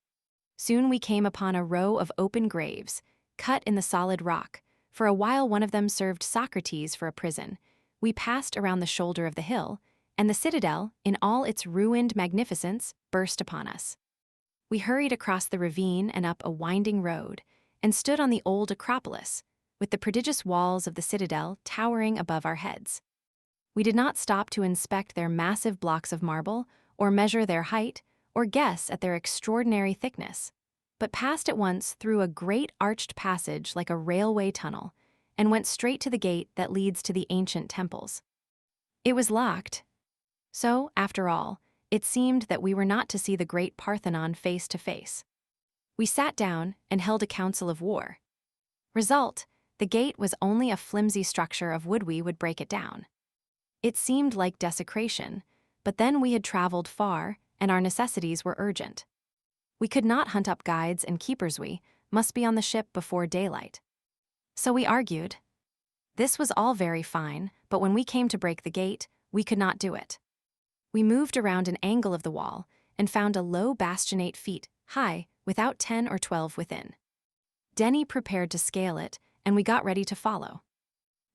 Soon we came upon a row of open graves, cut in the solid rock. For a while one of them served Socrates for a prison. We passed around the shoulder of the hill, and the citadel, in all its ruined magnificence, burst upon us. We hurried across the ravine and up a winding road, and stood on the old Acropolis, with the prodigious walls of the citadel towering above our heads. We did not stop to inspect their massive blocks of marble, or measure their height, or guess at their extraordinary thickness, but passed at once through a great arched passage like a railway tunnel, and went straight to the gate that leads to the ancient temples. It was locked. So, after all, it seemed that we were not to see the great Parthenon face to face. We sat down and held a council of war. Result, the gate was only a flimsy structure of wood. We would break it down. It seemed like desecration, but then we had traveled far, and our necessities were urgent. We could not hunt up guides and keepers. We must be on the ship before daylight. So we argued. This was all very fine, but when we came to break the gate, we could not do it. We moved around an angle of the wall and found a low bastion 8 feet high, without 10 or 12 within. Denny prepared to scale it, and we got ready to follow.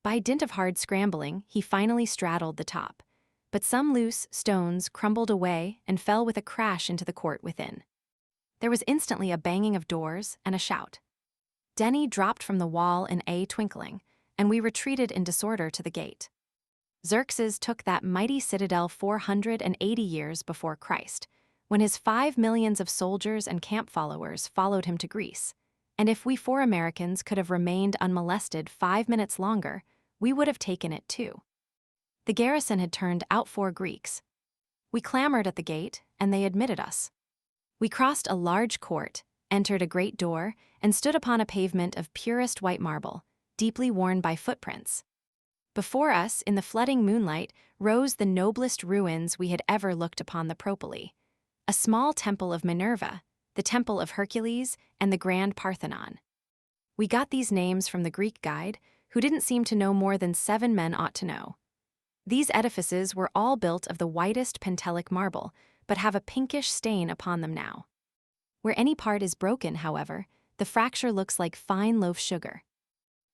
By dint of hard scrambling, he finally straddled the top, but some loose stones crumbled away and fell with a crash into the court within. There was instantly a banging of doors and a shout. Denny dropped from the wall in a twinkling, and we retreated in disorder to the gate. Xerxes took that mighty citadel 480 years before Christ, when his 5 millions of soldiers and camp followers followed him to Greece, and if we 4 Americans could have remained unmolested 5 minutes longer, we would have taken it too. The garrison had turned out 4 Greeks. We clamored at the gate, and they admitted us. We crossed a large court, entered a great door, and stood upon a pavement of purest white marble, deeply worn by footprints. Before us, in the flooding moonlight, rose the noblest ruins we had ever looked upon, the Propylae, a small temple of Minerva, the temple of Hercules, and the grand Parthenon. We got these names from the Greek guide, who didn't seem to know more than 7 men ought to know. These edifices were all built of the whitest Pentelic marble, but have a pinkish stain upon them now. Where any part is broken, however, the fracture looks like fine loaf sugar.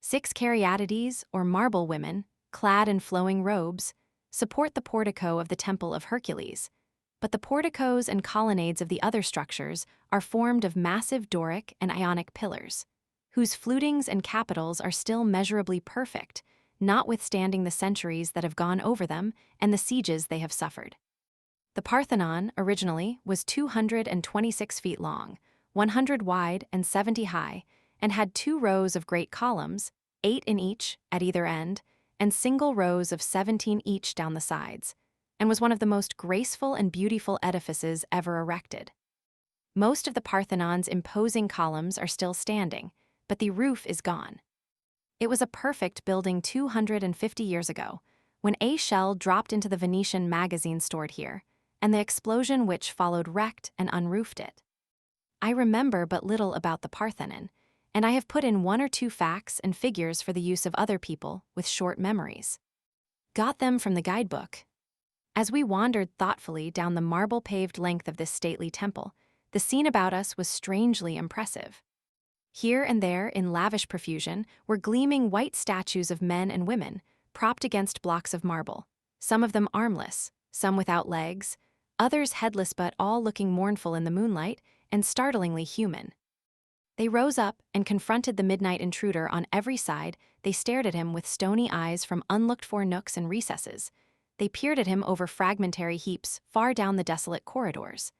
6 caryatides, or marble women, clad in flowing robes, support the portico of the Temple of Hercules, but the porticos and colonnades of the other structures are formed of massive Doric and Ionic pillars, whose flutings and capitals are still measurably perfect, notwithstanding the centuries that have gone over them and the sieges they have suffered. The Parthenon, originally, was 226 feet long, 100 wide and 70 high, and had 2 rows of great columns, 8 in each at either end, and single rows of 17 each down the sides, and was one of the most graceful and beautiful edifices ever erected. Most of the Parthenon's imposing columns are still standing, but the roof is gone. It was a perfect building 250 years ago, when a shell dropped into the Venetian magazine stored here, and the explosion which followed wrecked and unroofed it. I remember but little about the Parthenon, and I have put in 1 or 2 facts and figures for the use of other people with short memories. Got them from the guidebook. As we wandered thoughtfully down the marble-paved length of this stately temple, the scene about us was strangely impressive. Here and there, in lavish profusion, were gleaming white statues of men and women, propped against blocks of marble, some of them armless, some without legs, others headless but all looking mournful in the moonlight and startlingly human. They rose up and confronted the midnight intruder on every side. They stared at him with stony eyes from unlooked-for nooks and recesses. They peered at him over fragmentary heaps far down the desolate corridors.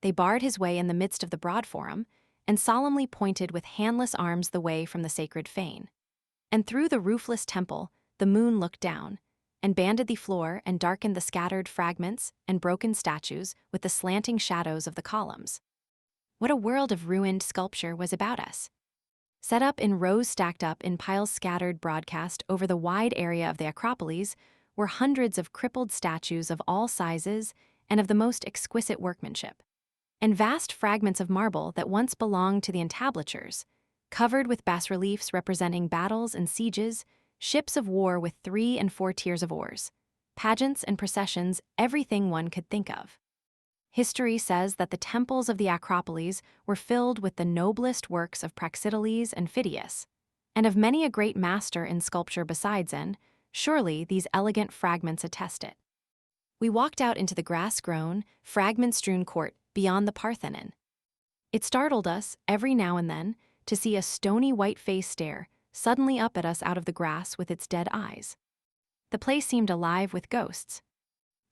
They barred his way in the midst of the broad forum, and solemnly pointed with handless arms the way from the sacred fane. And through the roofless temple, the moon looked down, and banded the floor and darkened the scattered fragments and broken statues with the slanting shadows of the columns. What a world of ruined sculpture was about us. Set up in rows stacked up in piles scattered broadcast over the wide area of the Acropolis were hundreds of crippled statues of all sizes and of the most exquisite workmanship, and vast fragments of marble that once belonged to the entablatures, covered with bas-reliefs representing battles and sieges, ships of war with 3 and 4 tiers of oars, pageants and processions, everything one could think of. History says that the temples of the Acropolis were filled with the noblest works of Praxiteles and Phidias, and of many a great master in sculpture besides, and surely these elegant fragments attest it. We walked out into the grass-grown, fragment-strewn court beyond the Parthenon. It startled us, every now and then, to see a stony white face stare suddenly up at us out of the grass with its dead eyes. The place seemed alive with ghosts.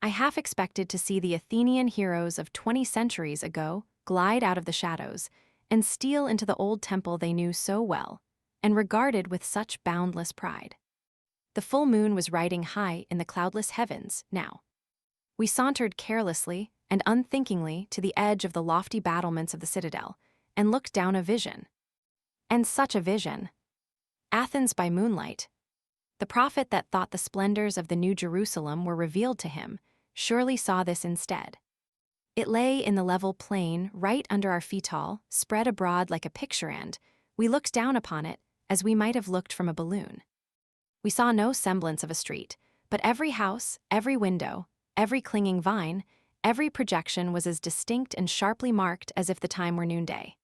I half expected to see the Athenian heroes of 20 centuries ago glide out of the shadows and steal into the old temple they knew so well and regarded with such boundless pride. The full moon was riding high in the cloudless heavens now. We sauntered carelessly and unthinkingly to the edge of the lofty battlements of the citadel and looked down a vision. And such a vision! Athens by moonlight. The prophet that thought the splendors of the New Jerusalem were revealed to him surely saw this instead. It lay in the level plain right under our feet, all spread abroad like a picture, and we looked down upon it as we might have looked from a balloon. We saw no semblance of a street, but every house, every window, every clinging vine, every projection was as distinct and sharply marked as if the time were noonday.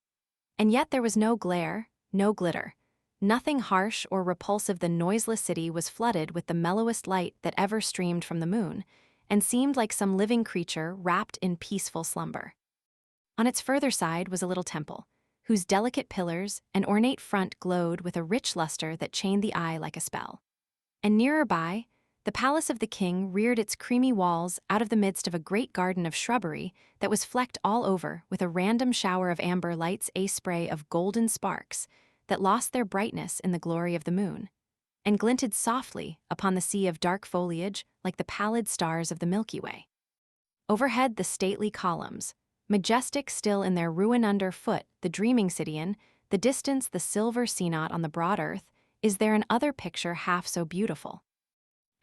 And yet there was no glare, no glitter. Nothing harsh or repulsive. The noiseless city was flooded with the mellowest light that ever streamed from the moon, and seemed like some living creature wrapped in peaceful slumber. On its further side was a little temple, whose delicate pillars and ornate front glowed with a rich luster that chained the eye like a spell. And nearer by, the palace of the king reared its creamy walls out of the midst of a great garden of shrubbery that was flecked all over with a random shower of amber lights, a spray of golden sparks that lost their brightness in the glory of the moon, and glinted softly upon the sea of dark foliage like the pallid stars of the Milky Way. Overhead the stately columns, majestic still in their ruin underfoot, the dreaming city in the distance the silver sea-knot on the broad earth, is there an other picture half so beautiful?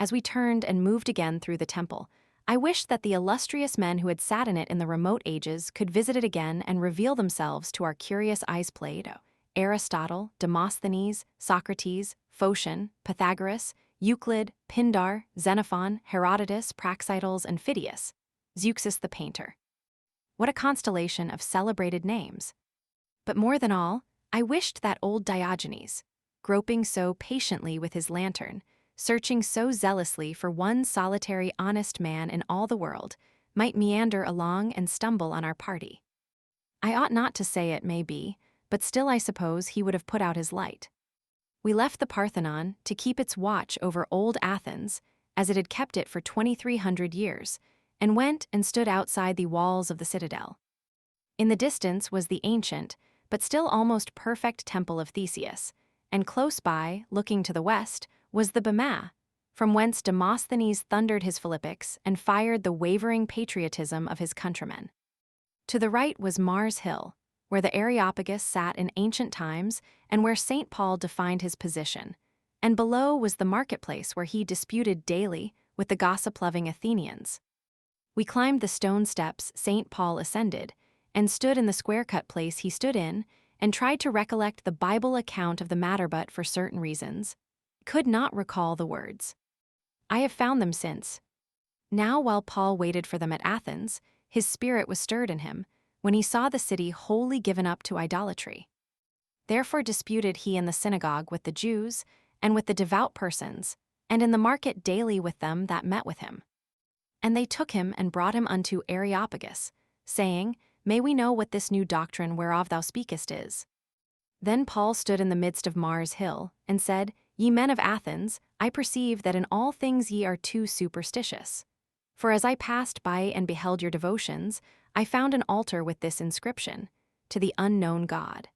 As we turned and moved again through the temple, I wished that the illustrious men who had sat in it in the remote ages could visit it again and reveal themselves to our curious eyes. Plato, Aristotle, Demosthenes, Socrates, Phocion, Pythagoras, Euclid, Pindar, Xenophon, Herodotus, Praxiteles, and Phidias, Zeuxis the painter. What a constellation of celebrated names! But more than all, I wished that old Diogenes, groping so patiently with his lantern, searching so zealously for one solitary honest man in all the world, might meander along and stumble on our party. I ought not to say it, may be, but still I suppose he would have put out his light. We left the Parthenon to keep its watch over old Athens, as it had kept it for 2,300 years, and went and stood outside the walls of the citadel. In the distance was the ancient, but still almost perfect temple of Theseus, and close by, looking to the west, was the Bema, from whence Demosthenes thundered his Philippics and fired the wavering patriotism of his countrymen. To the right was Mars Hill, where the Areopagus sat in ancient times and where St. Paul defined his position, and below was the marketplace where he disputed daily with the gossip-loving Athenians. We climbed the stone steps St. Paul ascended, and stood in the square-cut place he stood in, and tried to recollect the Bible account of the matter, but for certain reasons could not recall the words. I have found them since. Now, while Paul waited for them at Athens, his spirit was stirred in him, when he saw the city wholly given up to idolatry. Therefore disputed he in the synagogue with the Jews, and with the devout persons, and in the market daily with them that met with him. And they took him and brought him unto Areopagus, saying, May we know what this new doctrine whereof thou speakest is? Then Paul stood in the midst of Mars Hill, and said, Ye men of Athens, I perceive that in all things ye are too superstitious. For as I passed by and beheld your devotions, I found an altar with this inscription, To the unknown God.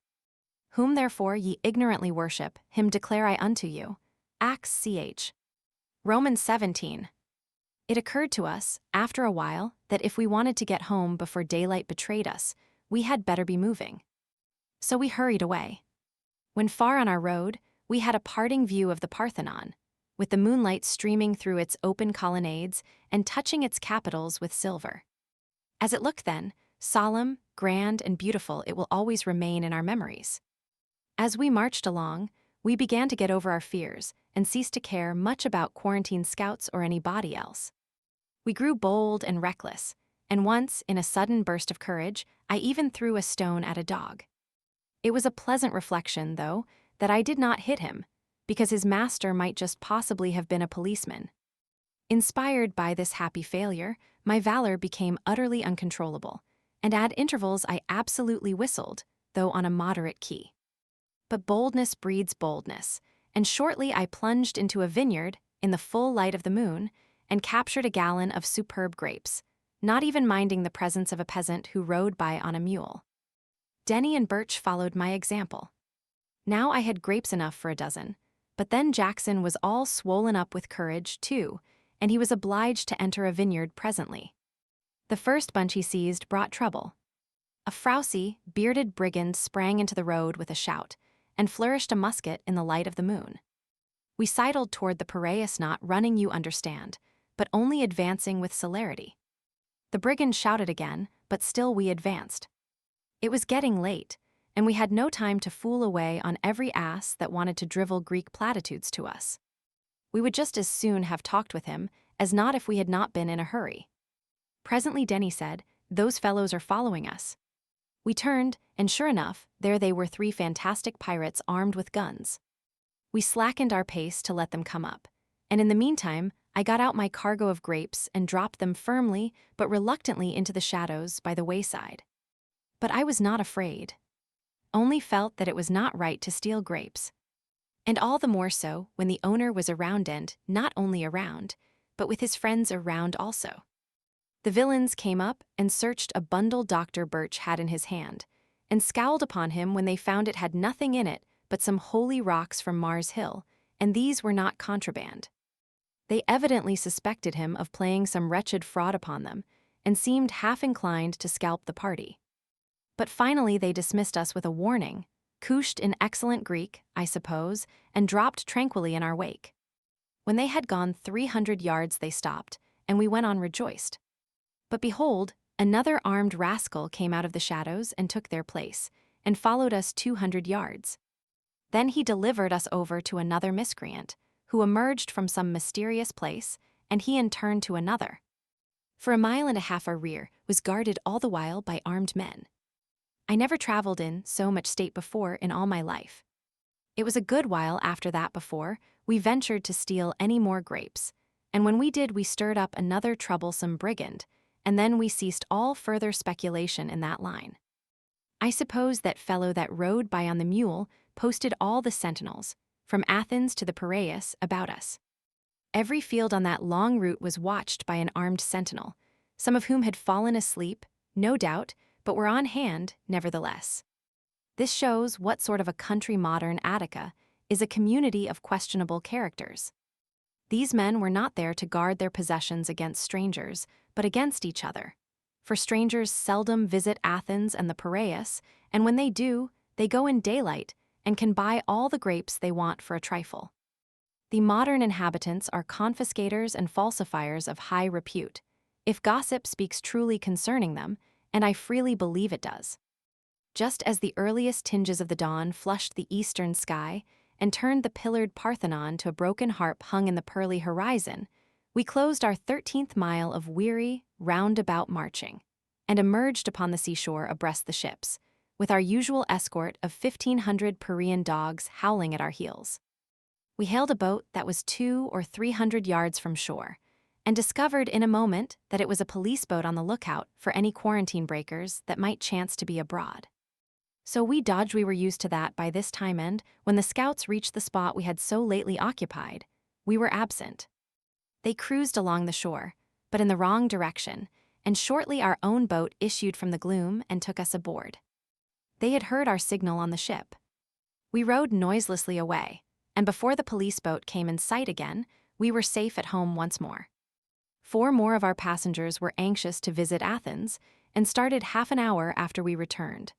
Whom therefore ye ignorantly worship, him declare I unto you. Acts ch. Romans 17. It occurred to us, after a while, that if we wanted to get home before daylight betrayed us, we had better be moving. So we hurried away. When far on our road, we had a parting view of the Parthenon, with the moonlight streaming through its open colonnades and touching its capitals with silver. As it looked then, solemn, grand, and beautiful, it will always remain in our memories. As we marched along, we began to get over our fears and ceased to care much about quarantine scouts or anybody else. We grew bold and reckless, and once, in a sudden burst of courage, I even threw a stone at a dog. It was a pleasant reflection, though, that I did not hit him, because his master might just possibly have been a policeman. Inspired by this happy failure, my valor became utterly uncontrollable, and at intervals I absolutely whistled, though on a moderate key. But boldness breeds boldness, and shortly I plunged into a vineyard, in the full light of the moon, and captured a gallon of superb grapes, not even minding the presence of a peasant who rode by on a mule. Denny and Birch followed my example. Now I had grapes enough for a dozen, but then Jackson was all swollen up with courage, too, and he was obliged to enter a vineyard presently. The first bunch he seized brought trouble. A frowsy, bearded brigand sprang into the road with a shout, and flourished a musket in the light of the moon. We sidled toward the Piraeus, not running, you understand, but only advancing with celerity. The brigand shouted again, but still we advanced. It was getting late, and we had no time to fool away on every ass that wanted to drivel Greek platitudes to us. We would just as soon have talked with him as not if we had not been in a hurry. Presently Denny said, Those fellows are following us. We turned, and sure enough, there they were, 3 fantastic pirates armed with guns. We slackened our pace to let them come up, and in the meantime, I got out my cargo of grapes and dropped them firmly but reluctantly into the shadows by the wayside. But I was not afraid. Only felt that it was not right to steal grapes. And all the more so when the owner was around, and not only around, but with his friends around also. The villains came up and searched a bundle Dr. Birch had in his hand, and scowled upon him when they found it had nothing in it but some holy rocks from Mars Hill, and these were not contraband. They evidently suspected him of playing some wretched fraud upon them, and seemed half inclined to scalp the party. But finally they dismissed us with a warning, couched in excellent Greek, I suppose, and dropped tranquilly in our wake. When they had gone 300 yards they stopped, and we went on rejoiced. But behold, another armed rascal came out of the shadows and took their place, and followed us 200 yards. Then he delivered us over to another miscreant, who emerged from some mysterious place, and he in turn to another. For a mile and a half our rear was guarded all the while by armed men. I never traveled in so much state before in all my life. It was a good while after that before we ventured to steal any more grapes, and when we did we stirred up another troublesome brigand, and then we ceased all further speculation in that line. I suppose that fellow that rode by on the mule posted all the sentinels, from Athens to the Piraeus, about us. Every field on that long route was watched by an armed sentinel, some of whom had fallen asleep, no doubt, but were on hand, nevertheless. This shows what sort of a country modern Attica is a community of questionable characters. These men were not there to guard their possessions against strangers, but against each other. For strangers seldom visit Athens and the Piraeus, and when they do, they go in daylight and can buy all the grapes they want for a trifle. The modern inhabitants are confiscators and falsifiers of high repute, if gossip speaks truly concerning them, and I freely believe it does. Just as the earliest tinges of the dawn flushed the eastern sky and turned the pillared Parthenon to a broken harp hung in the pearly horizon, we closed our 13th mile of weary, roundabout marching, and emerged upon the seashore abreast the ships, with our usual escort of 1,500 Parian dogs howling at our heels. We hailed a boat that was 200 or 300 yards from shore, and discovered in a moment that it was a police boat on the lookout for any quarantine breakers that might chance to be abroad. So we dodged. We were used to that by this time, and when the scouts reached the spot we had so lately occupied, we were absent. They cruised along the shore, but in the wrong direction, and shortly our own boat issued from the gloom and took us aboard. They had heard our signal on the ship. We rowed noiselessly away, and before the police boat came in sight again, we were safe at home once more. 4 more of our passengers were anxious to visit Athens and started half an hour after we returned.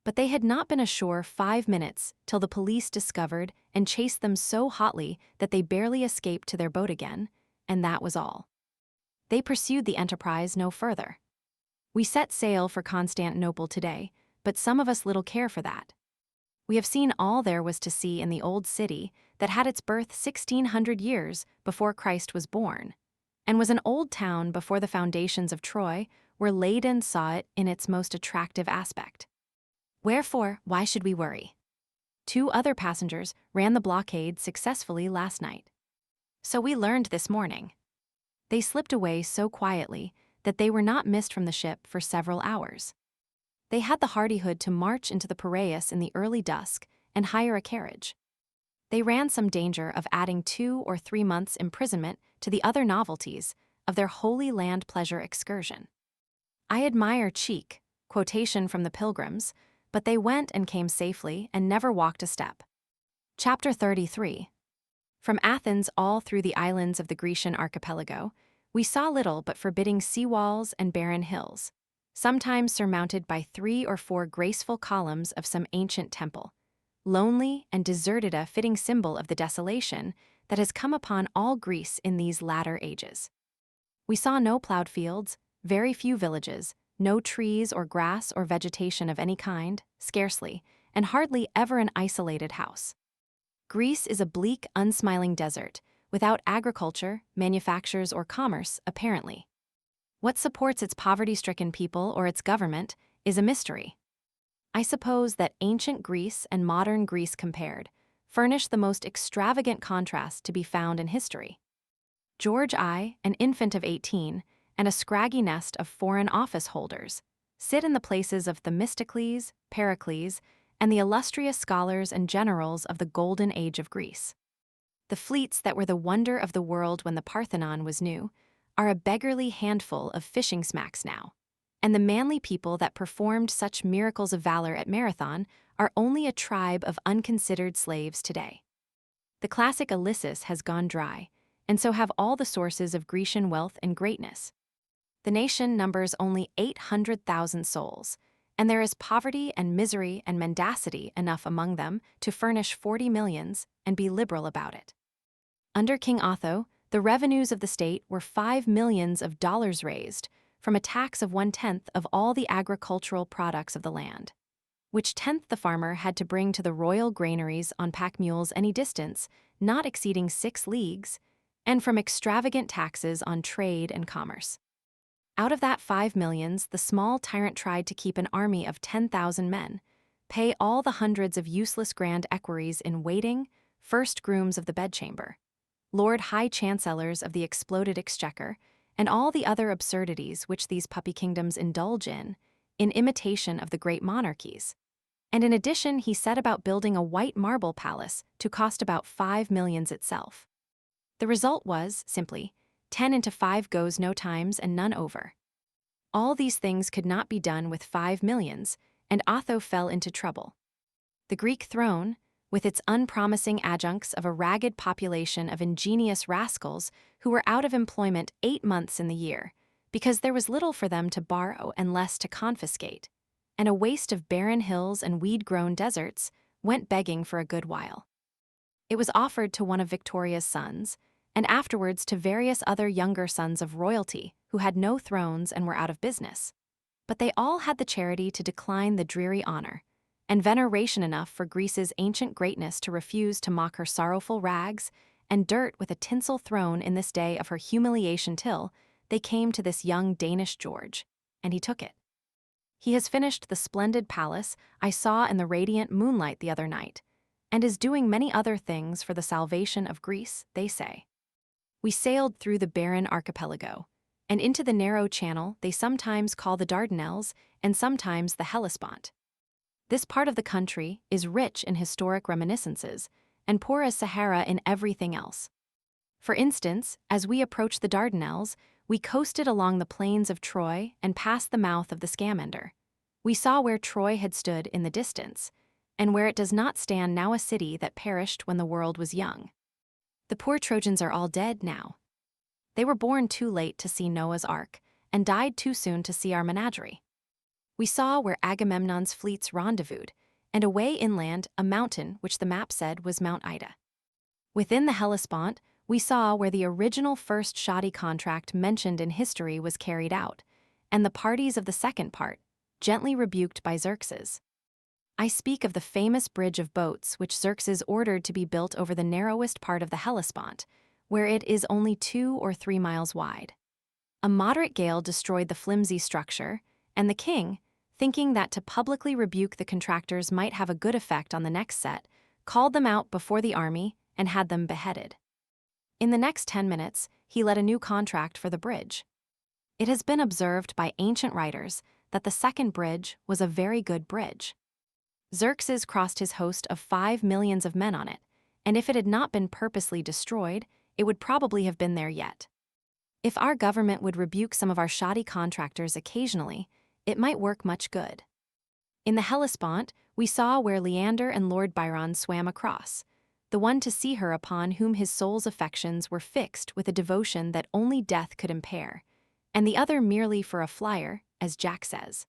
But they had not been ashore 5 minutes till the police discovered and chased them so hotly that they barely escaped to their boat again, and that was all. They pursued the enterprise no further. We set sail for Constantinople today, but some of us little care for that. We have seen all there was to see in the old city that had its birth 1,600 years before Christ was born, and was an old town before the foundations of Troy were laid, and saw it in its most attractive aspect. Wherefore, why should we worry? 2 other passengers ran the blockade successfully last night. So we learned this morning. They slipped away so quietly that they were not missed from the ship for several hours. They had the hardihood to march into the Piraeus in the early dusk and hire a carriage. They ran some danger of adding 2 or 3 months' imprisonment to the other novelties of their Holy Land pleasure excursion. I admire cheek, quotation from the Pilgrims, but they went and came safely and never walked a step. Chapter 33. From Athens all through the islands of the Grecian archipelago, we saw little but forbidding sea-walls and barren hills, sometimes surmounted by 3 or 4 graceful columns of some ancient temple, lonely and deserted, a fitting symbol of the desolation that has come upon all Greece in these latter ages. We saw no plowed fields, very few villages, no trees or grass or vegetation of any kind, scarcely, and hardly ever an isolated house. Greece is a bleak, unsmiling desert, without agriculture, manufactures, or commerce, apparently. What supports its poverty-stricken people or its government is a mystery. I suppose that ancient Greece and modern Greece compared furnish the most extravagant contrast to be found in history. George I, an infant of 18, and a scraggy nest of foreign office holders, sit in the places of Themistocles, Pericles, and the illustrious scholars and generals of the golden age of Greece. The fleets that were the wonder of the world when the Parthenon was new are a beggarly handful of fishing smacks now, and the manly people that performed such miracles of valor at Marathon are only a tribe of unconsidered slaves today. The classic Ulysses has gone dry, and so have all the sources of Grecian wealth and greatness. The nation numbers only 800,000 souls, and there is poverty and misery and mendacity enough among them to furnish 40 millions and be liberal about it. Under King Otho, the revenues of the state were $5 million raised from a tax of 1/10 of all the agricultural products of the land. which tenth the farmer had to bring to the royal granaries on pack mules any distance, not exceeding 6 leagues, and from extravagant taxes on trade and commerce. Out of that 5 millions, the small tyrant tried to keep an army of 10,000 men, pay all the hundreds of useless grand equerries in waiting, first grooms of the bedchamber, Lord High Chancellors of the exploded exchequer, and all the other absurdities which these puppy kingdoms indulge in imitation of the great monarchies. And in addition, he set about building a white marble palace to cost about 5 millions itself. The result was, simply, 10 into 5 goes no times and none over. All these things could not be done with 5 millions, and Otho fell into trouble. The Greek throne, with its unpromising adjuncts of a ragged population of ingenious rascals who were out of employment 8 months in the year, because there was little for them to borrow and less to confiscate, and a waste of barren hills and weed-grown deserts, went begging for a good while. It was offered to one of Victoria's sons, and afterwards to various other younger sons of royalty who had no thrones and were out of business. But they all had the charity to decline the dreary honor, and veneration enough for Greece's ancient greatness to refuse to mock her sorrowful rags and dirt with a tinsel throne in this day of her humiliation till they came to this young Danish George, and he took it. He has finished the splendid palace I saw in the radiant moonlight the other night, and is doing many other things for the salvation of Greece, they say. We sailed through the barren archipelago, and into the narrow channel they sometimes call the Dardanelles and sometimes the Hellespont. This part of the country is rich in historic reminiscences, and poor as Sahara in everything else. For instance, as we approached the Dardanelles, we coasted along the plains of Troy and past the mouth of the Scamander. We saw where Troy had stood in the distance, and where it does not stand now, a city that perished when the world was young. The poor Trojans are all dead now. They were born too late to see Noah's Ark, and died too soon to see our menagerie. We saw where Agamemnon's fleets rendezvoused, and away inland a mountain which the map said was Mount Ida. Within the Hellespont, we saw where the original first shoddy contract mentioned in history was carried out, and the parties of the second part, gently rebuked by Xerxes. I speak of the famous bridge of boats which Xerxes ordered to be built over the narrowest part of the Hellespont, where it is only 2 or 3 miles wide. A moderate gale destroyed the flimsy structure, and the king, thinking that to publicly rebuke the contractors might have a good effect on the next set, called them out before the army and had them beheaded. In the next 10 minutes, he let a new contract for the bridge. It has been observed by ancient writers that the second bridge was a very good bridge. Xerxes crossed his host of 5 millions of men on it, and if it had not been purposely destroyed, it would probably have been there yet. If our government would rebuke some of our shoddy contractors occasionally, it might work much good. In the Hellespont, we saw where Leander and Lord Byron swam across, the one to see her upon whom his soul's affections were fixed with a devotion that only death could impair, and the other merely for a flyer, as Jack says.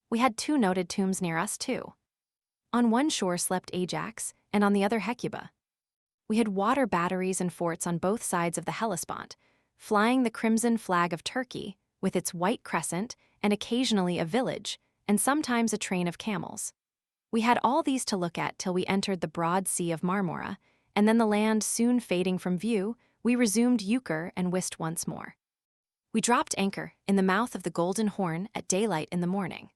We had 2 noted tombs near us, too. On one shore slept Ajax, and on the other Hecuba. We had water batteries and forts on both sides of the Hellespont, flying the crimson flag of Turkey, with its white crescent, and occasionally a village, and sometimes a train of camels. We had all these to look at till we entered the broad sea of Marmora, and then the land soon fading from view, we resumed euchre and whist once more. We dropped anchor in the mouth of the Golden Horn at daylight in the morning.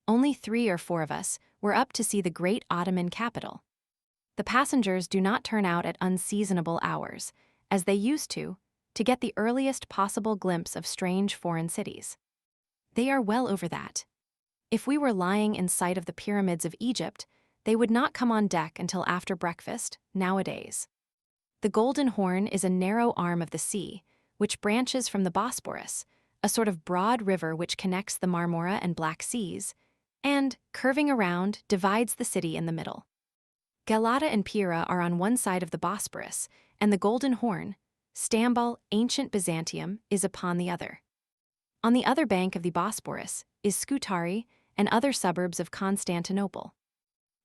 Only 3 or 4 of us were up to see the great Ottoman capital. The passengers do not turn out at unseasonable hours, as they used to get the earliest possible glimpse of strange foreign cities. They are well over that. If we were lying in sight of the pyramids of Egypt, they would not come on deck until after breakfast, nowadays. The Golden Horn is a narrow arm of the sea, which branches from the Bosporus, a sort of broad river which connects the Marmora and Black Seas, and, curving around, divides the city in the middle. Galata and Pira are on one side of the Bosporus, and the Golden Horn, Stambul, ancient Byzantium, is upon the other. On the other bank of the Bosporus is Scutari and other suburbs of Constantinople.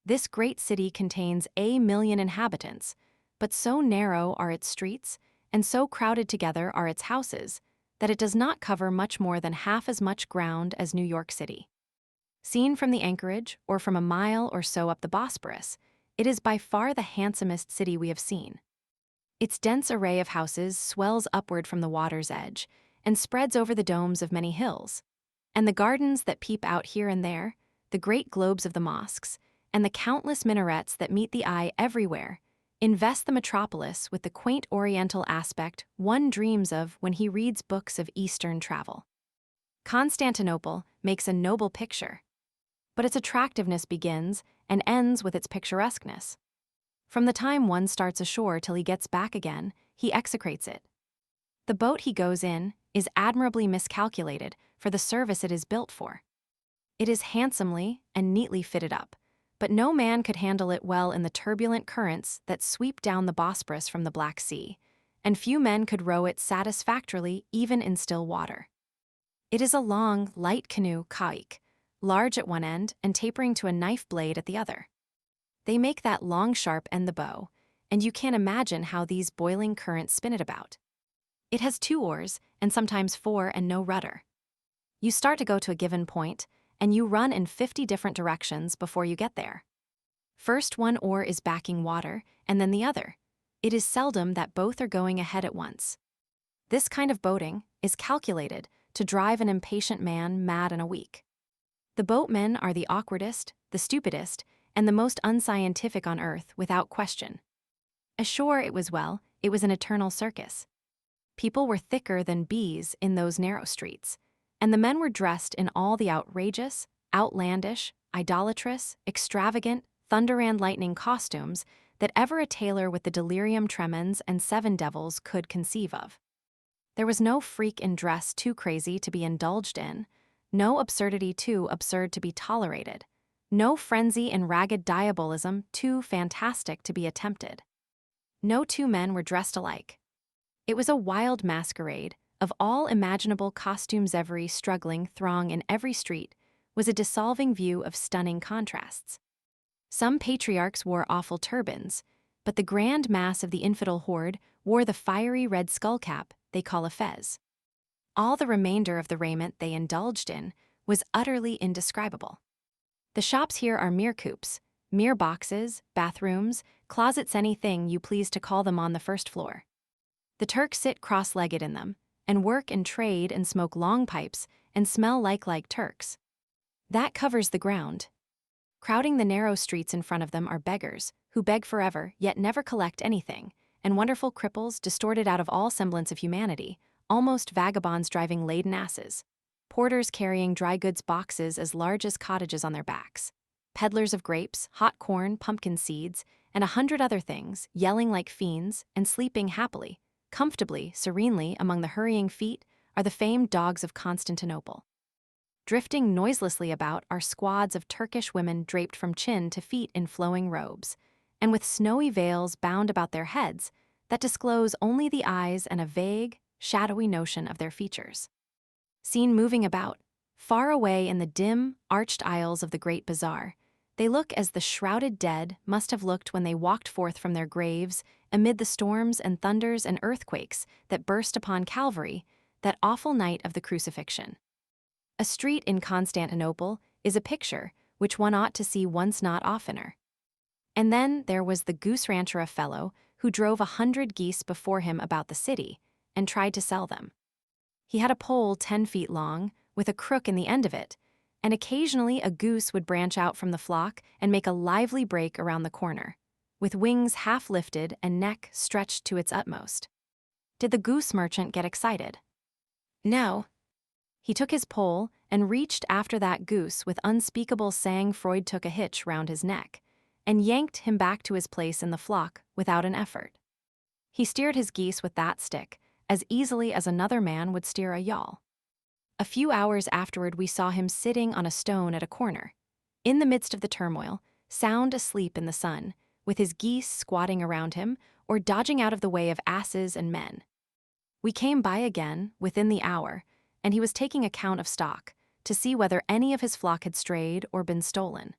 This great city contains 1 million inhabitants, but so narrow are its streets, and so crowded together are its houses, that it does not cover much more than half as much ground as New York City. Seen from the anchorage or from a mile or so up the Bosporus, it is by far the handsomest city we have seen. Its dense array of houses swells upward from the water's edge and spreads over the domes of many hills. And the gardens that peep out here and there, the great globes of the mosques, and the countless minarets that meet the eye everywhere, invest the metropolis with the quaint oriental aspect one dreams of when he reads books of Eastern travel. Constantinople makes a noble picture, but its attractiveness begins and ends with its picturesqueness. From the time one starts ashore till he gets back again, he execrates it. The boat he goes in is admirably miscalculated for the service it is built for. It is handsomely and neatly fitted up, but no man could handle it well in the turbulent currents that sweep down the Bosporus from the Black Sea, and few men could row it satisfactorily even in still water. It is a long, light canoe caïque, large at one end and tapering to a knife blade at the other. They make that long sharp end the bow, and you can't imagine how these boiling currents spin it about. It has 2 oars, and sometimes 4, and no rudder. You start to go to a given point, and you run in 50 different directions before you get there. First one oar is backing water, and then the other. It is seldom that both are going ahead at once. This kind of boating is calculated to drive an impatient man mad in a week. The boatmen are the awkwardest, the stupidest, and the most unscientific on earth, without question. Ashore it was an eternal circus. People were thicker than bees in those narrow streets, and the men were dressed in all the outrageous, outlandish, idolatrous, extravagant, thunder and lightning costumes that ever a tailor with the delirium tremens and 7 devils could conceive of. There was no freak in dress too crazy to be indulged in, no absurdity too absurd to be tolerated, no frenzy in ragged diabolism too fantastic to be attempted. No 2 men were dressed alike. It was a wild masquerade of all imaginable costumes. Every struggling throng in every street was a dissolving view of stunning contrasts. Some patriarchs wore awful turbans, but the grand mass of the infidel horde wore the fiery red skullcap they call a fez. All the remainder of the raiment they indulged in was utterly indescribable. The shops here are mere coops, mere boxes, bathrooms, closets, anything you please to call them on the first floor. The Turks sit cross-legged in them, and work and trade and smoke long pipes and smell like Turks. That covers the ground. Crowding the narrow streets in front of them are beggars, who beg forever yet never collect anything, and wonderful cripples distorted out of all semblance of humanity, almost vagabonds driving laden asses, porters carrying dry goods boxes as large as cottages on their backs, peddlers of grapes, hot corn, pumpkin seeds, and 100 other things, yelling like fiends and sleeping happily, comfortably, serenely among the hurrying feet are the famed dogs of Constantinople. Drifting noiselessly about are squads of Turkish women draped from chin to feet in flowing robes, and with snowy veils bound about their heads that disclose only the eyes and a vague, shadowy notion of their features. Seen moving about, far away in the dim, arched aisles of the great bazaar, they look as the shrouded dead must have looked when they walked forth from their graves amid the storms and thunders and earthquakes that burst upon Calvary that awful night of the crucifixion. A street in Constantinople is a picture which one ought to see once, not oftener. And then there was the goose rancher, a fellow who drove 100 geese before him about the city and tried to sell them. He had a pole 10 feet long with a crook in the end of it, and occasionally a goose would branch out from the flock and make a lively break around the corner, with wings half lifted and neck stretched to its utmost. Did the goose merchant get excited? No. He took his pole and reached after that goose with unspeakable sang-froid, took a hitch round his neck, and yanked him back to his place in the flock without an effort. He steered his geese with that stick as easily as another man would steer a yawl. A few hours afterward we saw him sitting on a stone at a corner, in the midst of the turmoil, sound asleep in the sun, with his geese squatting around him or dodging out of the way of asses and men. We came by again within the hour, and he was taking account of stock to see whether any of his flock had strayed or been stolen.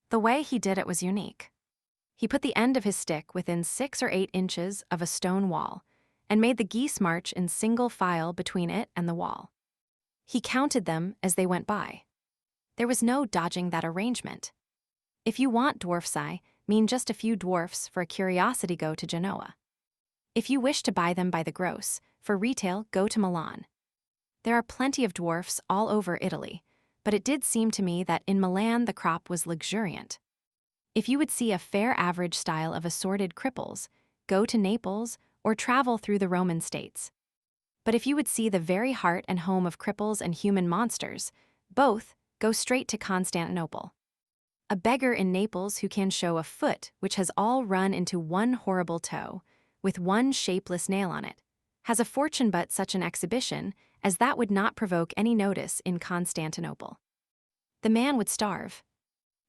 The way he did it was unique. He put the end of his stick within 6 or 8 inches of a stone wall and made the geese march in single file between it and the wall. He counted them as they went by. There was no dodging that arrangement. If you want dwarfs, I mean just a few dwarfs for a curiosity, go to Genoa. If you wish to buy them by the gross, for retail, go to Milan. There are plenty of dwarfs all over Italy, but it did seem to me that in Milan the crop was luxuriant. If you would see a fair average style of assorted cripples, go to Naples or travel through the Roman states. But if you would see the very heart and home of cripples and human monsters, both, go straight to Constantinople. A beggar in Naples who can show a foot which has all run into one horrible toe, with one shapeless nail on it, has a fortune, but such an exhibition as that would not provoke any notice in Constantinople. The man would starve.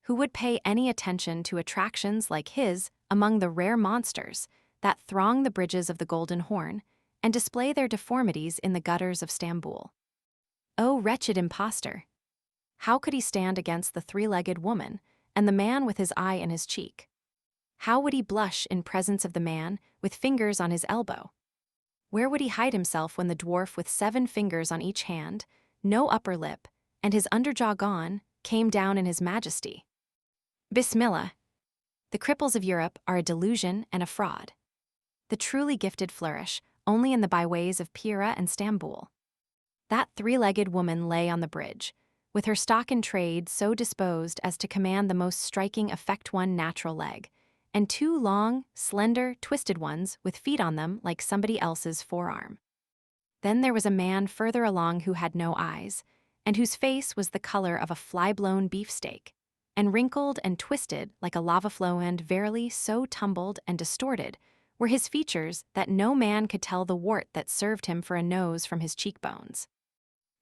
Who would pay any attention to attractions like his among the rare monsters that throng the bridges of the Golden Horn and display their deformities in the gutters of Stamboul? O wretched impostor! How could he stand against the three-legged woman and the man with his eye in his cheek? How would he blush in presence of the man with fingers on his elbow? Where would he hide himself when the dwarf with 7 fingers on each hand, no upper lip, and his underjaw gone, came down in his majesty? Bismillah! The cripples of Europe are a delusion and a fraud. The truly gifted flourish only in the byways of Pera and Stamboul. That three-legged woman lay on the bridge, with her stock in trade so disposed as to command the most striking effect one natural leg, and 2 long, slender, twisted ones with feet on them like somebody else's forearm. Then there was a man further along who had no eyes, and whose face was the color of a fly-blown beefsteak, and wrinkled and twisted like a lava flow, and verily so tumbled and distorted were his features that no man could tell the wart that served him for a nose from his cheekbones.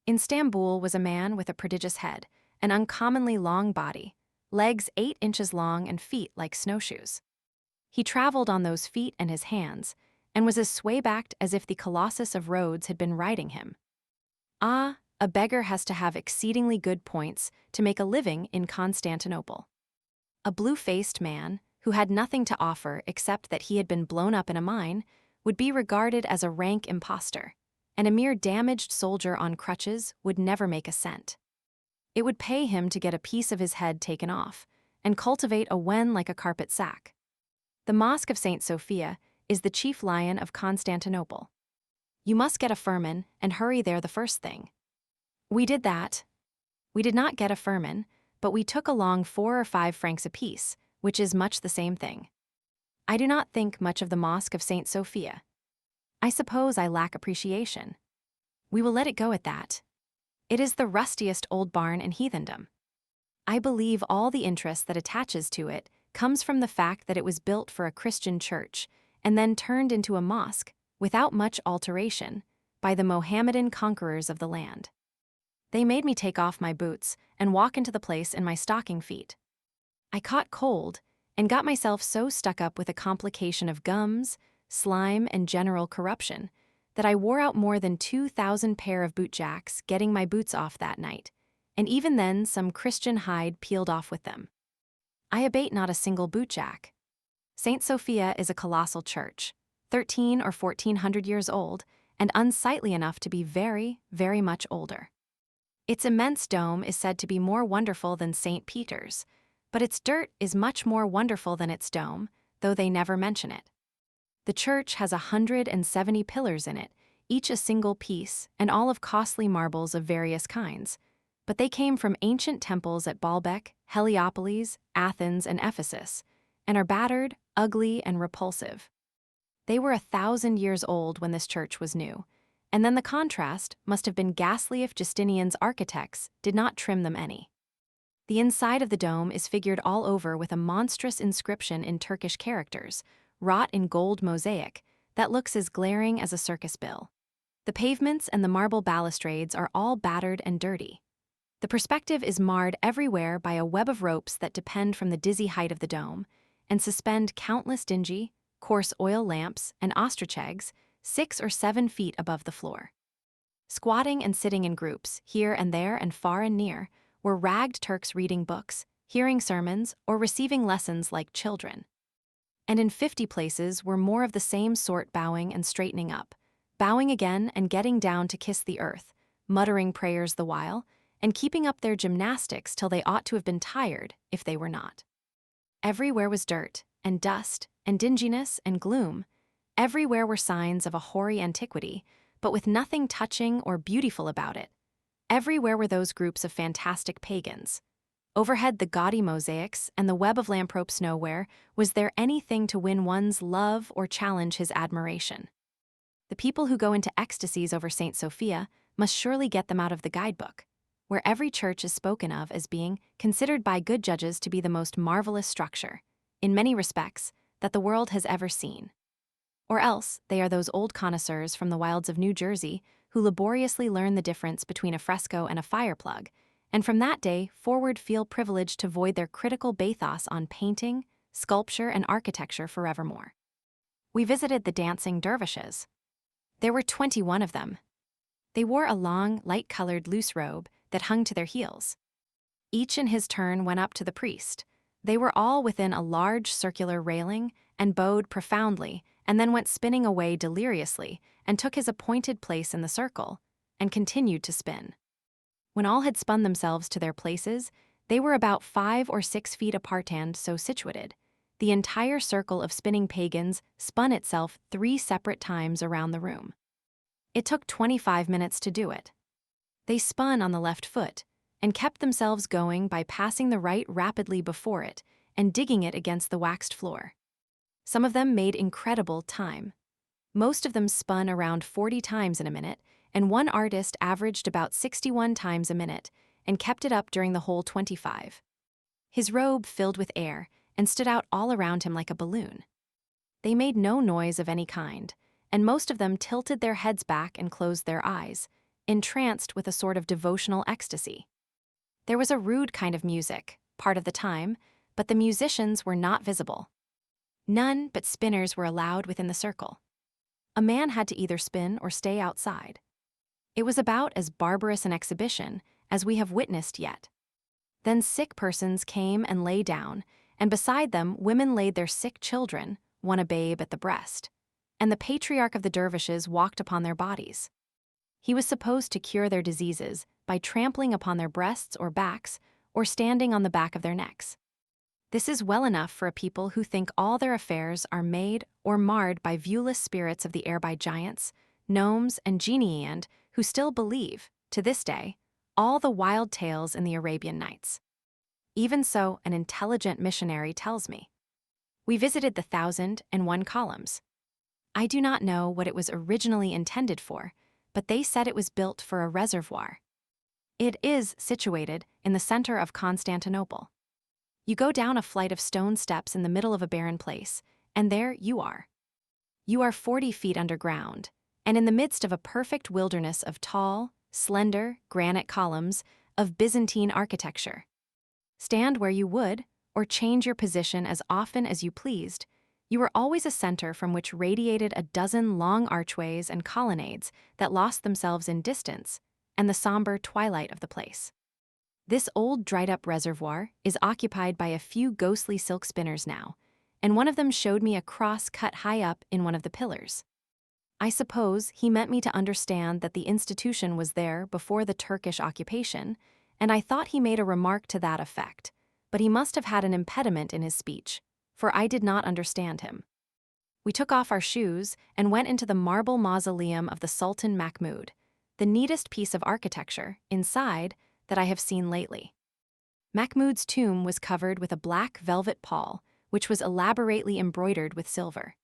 In Stamboul was a man with a prodigious head, an uncommonly long body, legs 8 inches long and feet like snowshoes. He traveled on those feet and his hands, and was as sway-backed as if the Colossus of Rhodes had been riding him. Ah, a beggar has to have exceedingly good points to make a living in Constantinople. A blue-faced man, who had nothing to offer except that he had been blown up in a mine, would be regarded as a rank impostor, and a mere damaged soldier on crutches would never make a cent. It would pay him to get a piece of his head taken off, and cultivate a wen like a carpet sack. The Mosque of St. Sophia is the chief lion of Constantinople. You must get a firman and hurry there the first thing. We did that. We did not get a firman, but we took along 4 or 5 francs apiece, which is much the same thing. I do not think much of the Mosque of St. Sophia. I suppose I lack appreciation. We will let it go at that. It is the rustiest old barn in heathendom. I believe all the interest that attaches to it comes from the fact that it was built for a Christian church and then turned into a mosque, without much alteration, by the Mohammedan conquerors of the land. They made me take off my boots and walk into the place in my stocking feet. I caught cold and got myself so stuck up with a complication of gums, slime, and general corruption that I wore out more than 2,000 pair of bootjacks getting my boots off that night, and even then some Christian hide peeled off with them. I abate not a single bootjack. St. Sophia is a colossal church, 13 or 1400 years old, and unsightly enough to be very, very much older. Its immense dome is said to be more wonderful than St. Peter's, but its dirt is much more wonderful than its dome, though they never mention it. The church has 170 pillars in it, each a single piece, and all of costly marbles of various kinds, but they came from ancient temples at Baalbek, Heliopolis, Athens, and Ephesus, and are battered, ugly, and repulsive. They were 1,000 years old when this church was new, and then the contrast must have been ghastly if Justinian's architects did not trim them any. The inside of the dome is figured all over with a monstrous inscription in Turkish characters, wrought in gold mosaic, that looks as glaring as a circus bill. The pavements and the marble balustrades are all battered and dirty. The perspective is marred everywhere by a web of ropes that depend from the dizzy height of the dome, and suspend countless dingy, coarse oil lamps and ostrich eggs 6 or 7 feet above the floor. Squatting and sitting in groups, here and there and far and near, were ragged Turks reading books, hearing sermons, or receiving lessons like children. And in 50 places were more of the same sort, bowing and straightening up, bowing again and getting down to kiss the earth, muttering prayers the while, and keeping up their gymnastics till they ought to have been tired if they were not. Everywhere was dirt, and dust, and dinginess, and gloom. Everywhere were signs of a hoary antiquity, but with nothing touching or beautiful about it. Everywhere were those groups of fantastic pagans. Overhead the gaudy mosaics and the web of lamprope's nowhere was there anything to win one's love or challenge his admiration. The people who go into ecstasies over St. Sophia must surely get them out of the guidebook, where every church is spoken of as being considered by good judges to be the most marvelous structure, in many respects, that the world has ever seen. Or else they are those old connoisseurs from the wilds of New Jersey who laboriously learn the difference between a fresco and a fireplug, and from that day forward feel privileged to void their critical bathos on painting, sculpture, and architecture forevermore. We visited the dancing dervishes. There were 21 of them. They wore a long, light-colored loose robe that hung to their heels. Each in his turn went up to the priest. They were all within a large circular railing and bowed profoundly, and then went spinning away deliriously and took his appointed place in the circle, and continued to spin. When all had spun themselves to their places, they were about 5 or 6 feet apart and so situated. The entire circle of spinning pagans spun itself 3 separate times around the room. It took 25 minutes to do it. They spun on the left foot, and kept themselves going by passing the right rapidly before it and digging it against the waxed floor. Some of them made incredible time. Most of them spun around 40 times in a minute, and one artist averaged about 61 times a minute and kept it up during the whole 25. His robe filled with air and stood out all around him like a balloon. They made no noise of any kind, and most of them tilted their heads back and closed their eyes, entranced with a sort of devotional ecstasy. There was a rude kind of music, part of the time, but the musicians were not visible. None but spinners were allowed within the circle. A man had to either spin or stay outside. It was about as barbarous an exhibition as we have witnessed yet. Then sick persons came and lay down, and beside them women laid their sick children, one a babe at the breast, and the patriarch of the dervishes walked upon their bodies. He was supposed to cure their diseases by trampling upon their breasts or backs, or standing on the back of their necks. This is well enough for a people who think all their affairs are made or marred by viewless spirits of the air by giants, gnomes, and genii, and who still believe, to this day, all the wild tales in the Arabian Nights. Even so, an intelligent missionary tells me. We visited the 1,001 columns. I do not know what it was originally intended for, but they said it was built for a reservoir. It is situated in the center of Constantinople. You go down a flight of stone steps in the middle of a barren place, and there you are. You are 40 feet underground, and in the midst of a perfect wilderness of tall, slender, granite columns of Byzantine architecture. Stand where you would, or change your position as often as you pleased, you were always a center from which radiated a dozen long archways and colonnades that lost themselves in distance and the somber twilight of the place. This old dried-up reservoir is occupied by a few ghostly silk spinners now, and one of them showed me a cross cut high up in one of the pillars. I suppose he meant me to understand that the institution was there before the Turkish occupation, and I thought he made a remark to that effect, but he must have had an impediment in his speech, for I did not understand him. We took off our shoes and went into the marble mausoleum of the Sultan Mahmud, the neatest piece of architecture, inside, that I have seen lately. Mahmud's tomb was covered with a black velvet pall, which was elaborately embroidered with silver.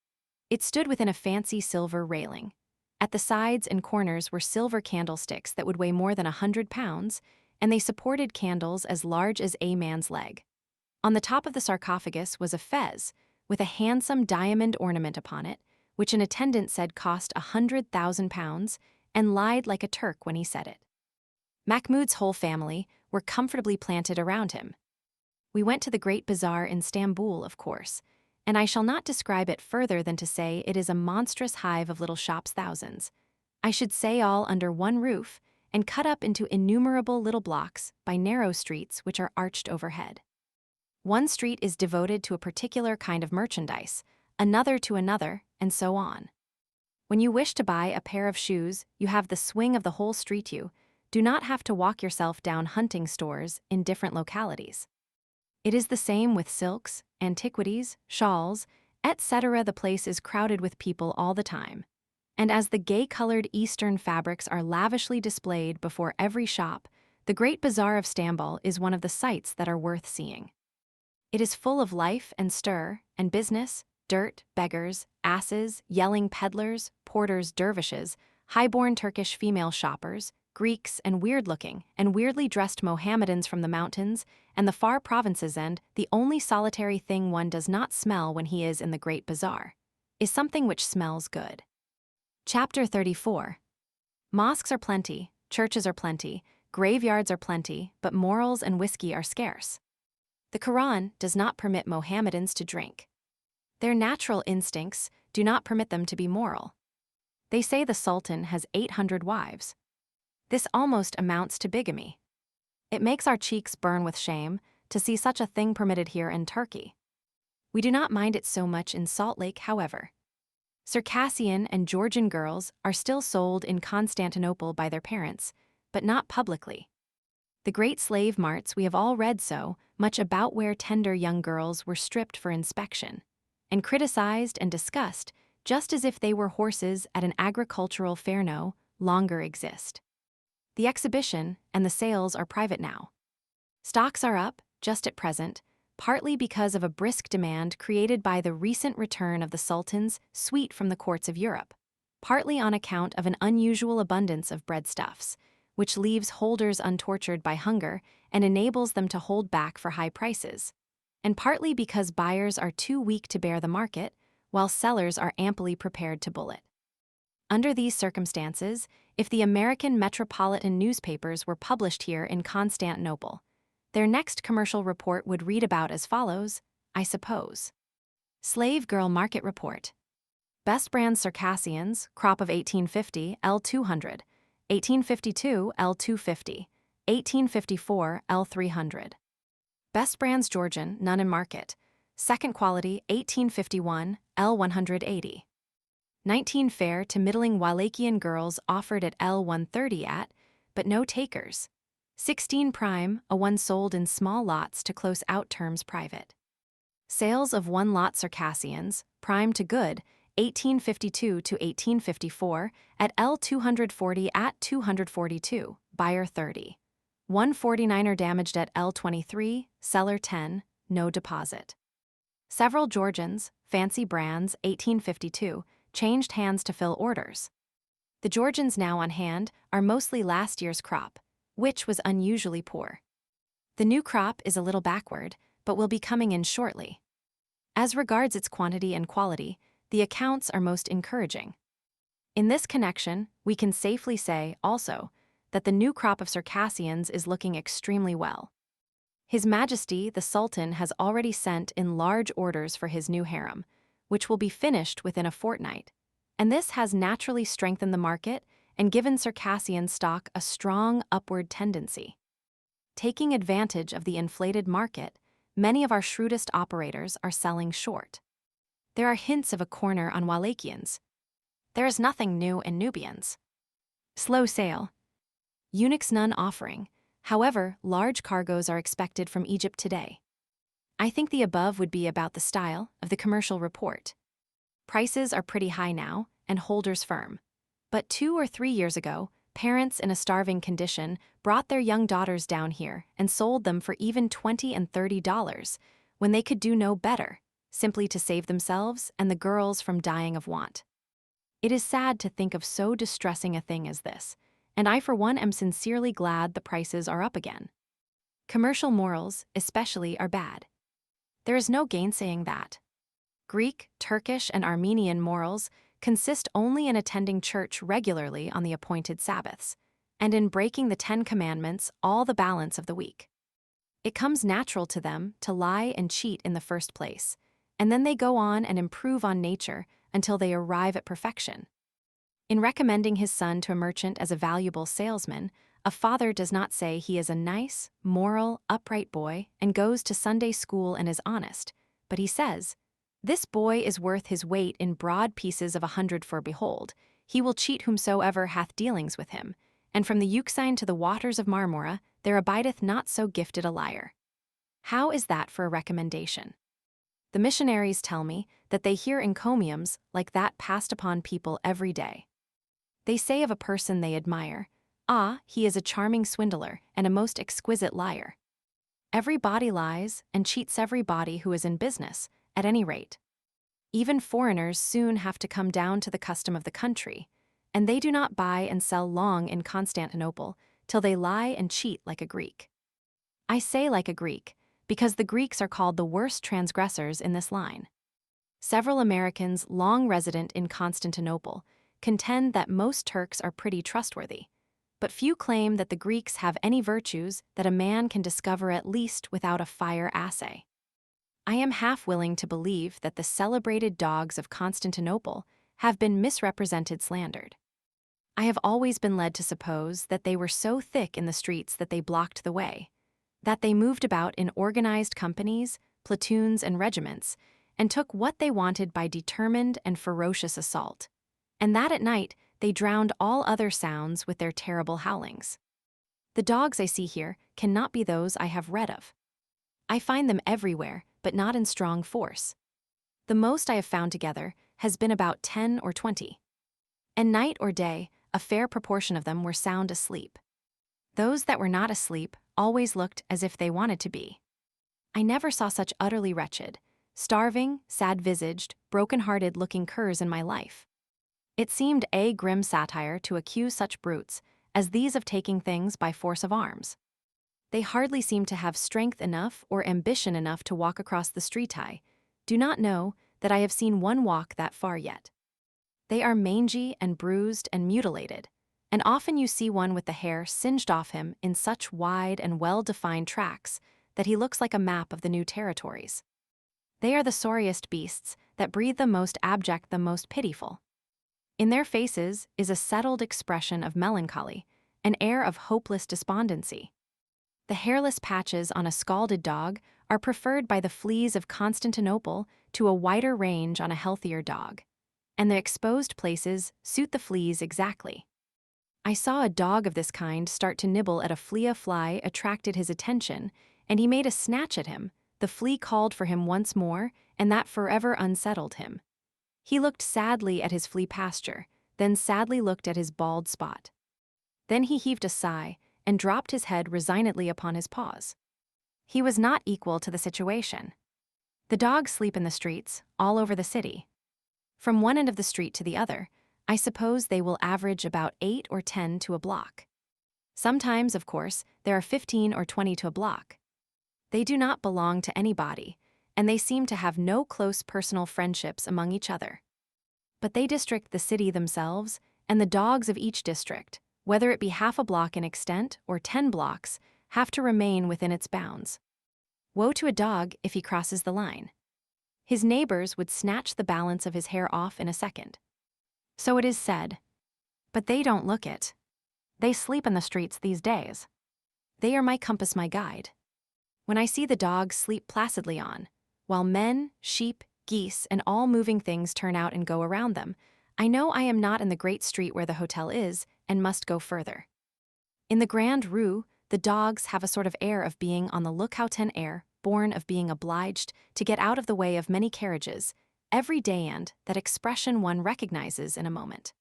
It stood within a fancy silver railing. At the sides and corners were silver candlesticks that would weigh more than 100 pounds, and they supported candles as large as a man's leg. On the top of the sarcophagus was a fez, with a handsome diamond ornament upon it, which an attendant said cost 100,000 pounds, and lied like a Turk when he said it. Mahmud's whole family were comfortably planted around him. We went to the great bazaar in Stamboul, of course, and I shall not describe it further than to say it is a monstrous hive of little shops, thousands. I should say all under one roof, and cut up into innumerable little blocks by narrow streets which are arched overhead. One street is devoted to a particular kind of merchandise, another to another, and so on. When you wish to buy a pair of shoes, you have the swing of the whole street you, do not have to walk yourself down hunting stores in different localities. It is the same with silks, antiquities, shawls, etc. The place is crowded with people all the time. And as the gay-colored Eastern fabrics are lavishly displayed before every shop, the Great Bazaar of Stamboul is one of the sights that are worth seeing. It is full of life and stir, and business, dirt, beggars, asses, yelling peddlers, porters, dervishes, high-born Turkish female shoppers, Greeks, and weird-looking and weirdly dressed Mohammedans from the mountains and the far provinces, and the only solitary thing one does not smell when he is in the Great Bazaar is something which smells good. Chapter 34. Mosques are plenty, churches are plenty, graveyards are plenty, but morals and whiskey are scarce. The Quran does not permit Mohammedans to drink. Their natural instincts do not permit them to be moral. They say the Sultan has 800 wives. This almost amounts to bigamy. It makes our cheeks burn with shame to see such a thing permitted here in Turkey. We do not mind it so much in Salt Lake, however. Circassian and Georgian girls are still sold in Constantinople by their parents, but not publicly. The great slave marts we have all read so much about, where tender young girls were stripped for inspection and criticized and discussed just as if they were horses at an agricultural fair, no longer exist. The exhibition and the sales are private now. Stocks are up, just at present, partly because of a brisk demand created by the recent return of the Sultan's suite from the courts of Europe, partly on account of an unusual abundance of breadstuffs, which leaves holders untortured by hunger and enables them to hold back for high prices, and partly because buyers are too weak to bear the market, while sellers are amply prepared to bull it. Under these circumstances, if the American metropolitan newspapers were published here in Constantinople, their next commercial report would read about as follows, I suppose. Slave Girl Market Report. Best brands: Circassians, crop of 1850, L200, 1852, L250, 1854, L300. Best brands: Georgian, none in market. Second quality, 1851, L180. 19 fair to middling Wallachian girls offered at L130 at, but no takers. 16 prime, a one sold in small lots to close out terms private. Sales of one lot Circassians, prime to good, 1852 to 1854, at L240 at 242, buyer 30. 149er damaged at L23, seller 10, no deposit. Several Georgians, fancy brands, 1852, changed hands to fill orders. The Georgians now on hand are mostly last year's crop, which was unusually poor. The new crop is a little backward, but will be coming in shortly. As regards its quantity and quality, the accounts are most encouraging. In this connection, we can safely say, also, that the new crop of Circassians is looking extremely well. His Majesty the Sultan has already sent in large orders for his new harem, which will be finished within a fortnight, and this has naturally strengthened the market and given Circassian stock a strong upward tendency. Taking advantage of the inflated market, many of our shrewdest operators are selling short. There are hints of a corner on Wallachians. There is nothing new in Nubians. Slow sale. Eunuchs none offering. However, large cargoes are expected from Egypt today. I think the above would be about the style of the commercial report. Prices are pretty high now, and holders firm. But 2 or 3 years ago, parents in a starving condition brought their young daughters down here and sold them for even $20 and $30, when they could do no better, simply to save themselves and the girls from dying of want. It is sad to think of so distressing a thing as this, and I for one am sincerely glad the prices are up again. Commercial morals, especially, are bad. There is no gainsaying that. Greek, Turkish, and Armenian morals consist only in attending church regularly on the appointed Sabbaths, and in breaking the 10 Commandments all the balance of the week. It comes natural to them to lie and cheat in the first place, and then they go on and improve on nature until they arrive at perfection. In recommending his son to a merchant as a valuable salesman, a father does not say he is a nice, moral, upright boy and goes to Sunday school and is honest, but he says, "This boy is worth his weight in broad pieces of 100, for behold, he will cheat whomsoever hath dealings with him, and from the Euxine to the waters of Marmora, there abideth not so gifted a liar. How is that for a recommendation? The missionaries tell me that they hear encomiums like that passed upon people every day. They say of a person they admire, "Ah, he is a charming swindler and a most exquisite liar." Every body lies and cheats every body who is in business, at any rate. Even foreigners soon have to come down to the custom of the country, and they do not buy and sell long in Constantinople till they lie and cheat like a Greek. I say like a Greek, because the Greeks are called the worst transgressors in this line. Several Americans long resident in Constantinople contend that most Turks are pretty trustworthy, but few claim that the Greeks have any virtues that a man can discover at least without a fire assay. I am half willing to believe that the celebrated dogs of Constantinople have been misrepresented, slandered. I have always been led to suppose that they were so thick in the streets that they blocked the way, that they moved about in organized companies, platoons, and regiments, and took what they wanted by determined and ferocious assault, and that at night they drowned all other sounds with their terrible howlings. The dogs I see here cannot be those I have read of. I find them everywhere, but not in strong force. The most I have found together has been about 10 or 20. And night or day, a fair proportion of them were sound asleep. Those that were not asleep always looked as if they wanted to be. I never saw such utterly wretched, starving, sad-visaged, broken-hearted looking curs in my life. It seemed a grim satire to accuse such brutes as these of taking things by force of arms. They hardly seem to have strength enough or ambition enough to walk across the street. I do not know that I have seen one walk that far yet. They are mangy and bruised and mutilated, and often you see one with the hair singed off him in such wide and well-defined tracks that he looks like a map of the new territories. They are the sorriest beasts that breathe the most abject, the most pitiful. In their faces is a settled expression of melancholy, an air of hopeless despondency. The hairless patches on a scalded dog are preferred by the fleas of Constantinople to a wider range on a healthier dog, and the exposed places suit the fleas exactly. I saw a dog of this kind start to nibble at a flea. A fly attracted his attention, and he made a snatch at him. The flea called for him once more, and that forever unsettled him. He looked sadly at his flea pasture, then sadly looked at his bald spot. Then he heaved a sigh and dropped his head resignedly upon his paws. He was not equal to the situation. The dogs sleep in the streets, all over the city. From one end of the street to the other, I suppose they will average about 8 or 10 to a block. Sometimes, of course, there are 15 or 20 to a block. They do not belong to anybody, and they seem to have no close personal friendships among each other. But they district the city themselves, and the dogs of each district, whether it be half a block in extent or 10 blocks, have to remain within its bounds. Woe to a dog if he crosses the line. His neighbors would snatch the balance of his hair off in a second. So it is said. But they don't look it. They sleep in the streets these days. They are my compass, my guide. When I see the dogs sleep placidly on, while men, sheep, geese, and all moving things turn out and go around them, I know I am not in the great street where the hotel is and must go further. In the Grand Rue, the dogs have a sort of air of being on the lookout, an air born of being obliged to get out of the way of many carriages every day, and that expression one recognizes in a moment.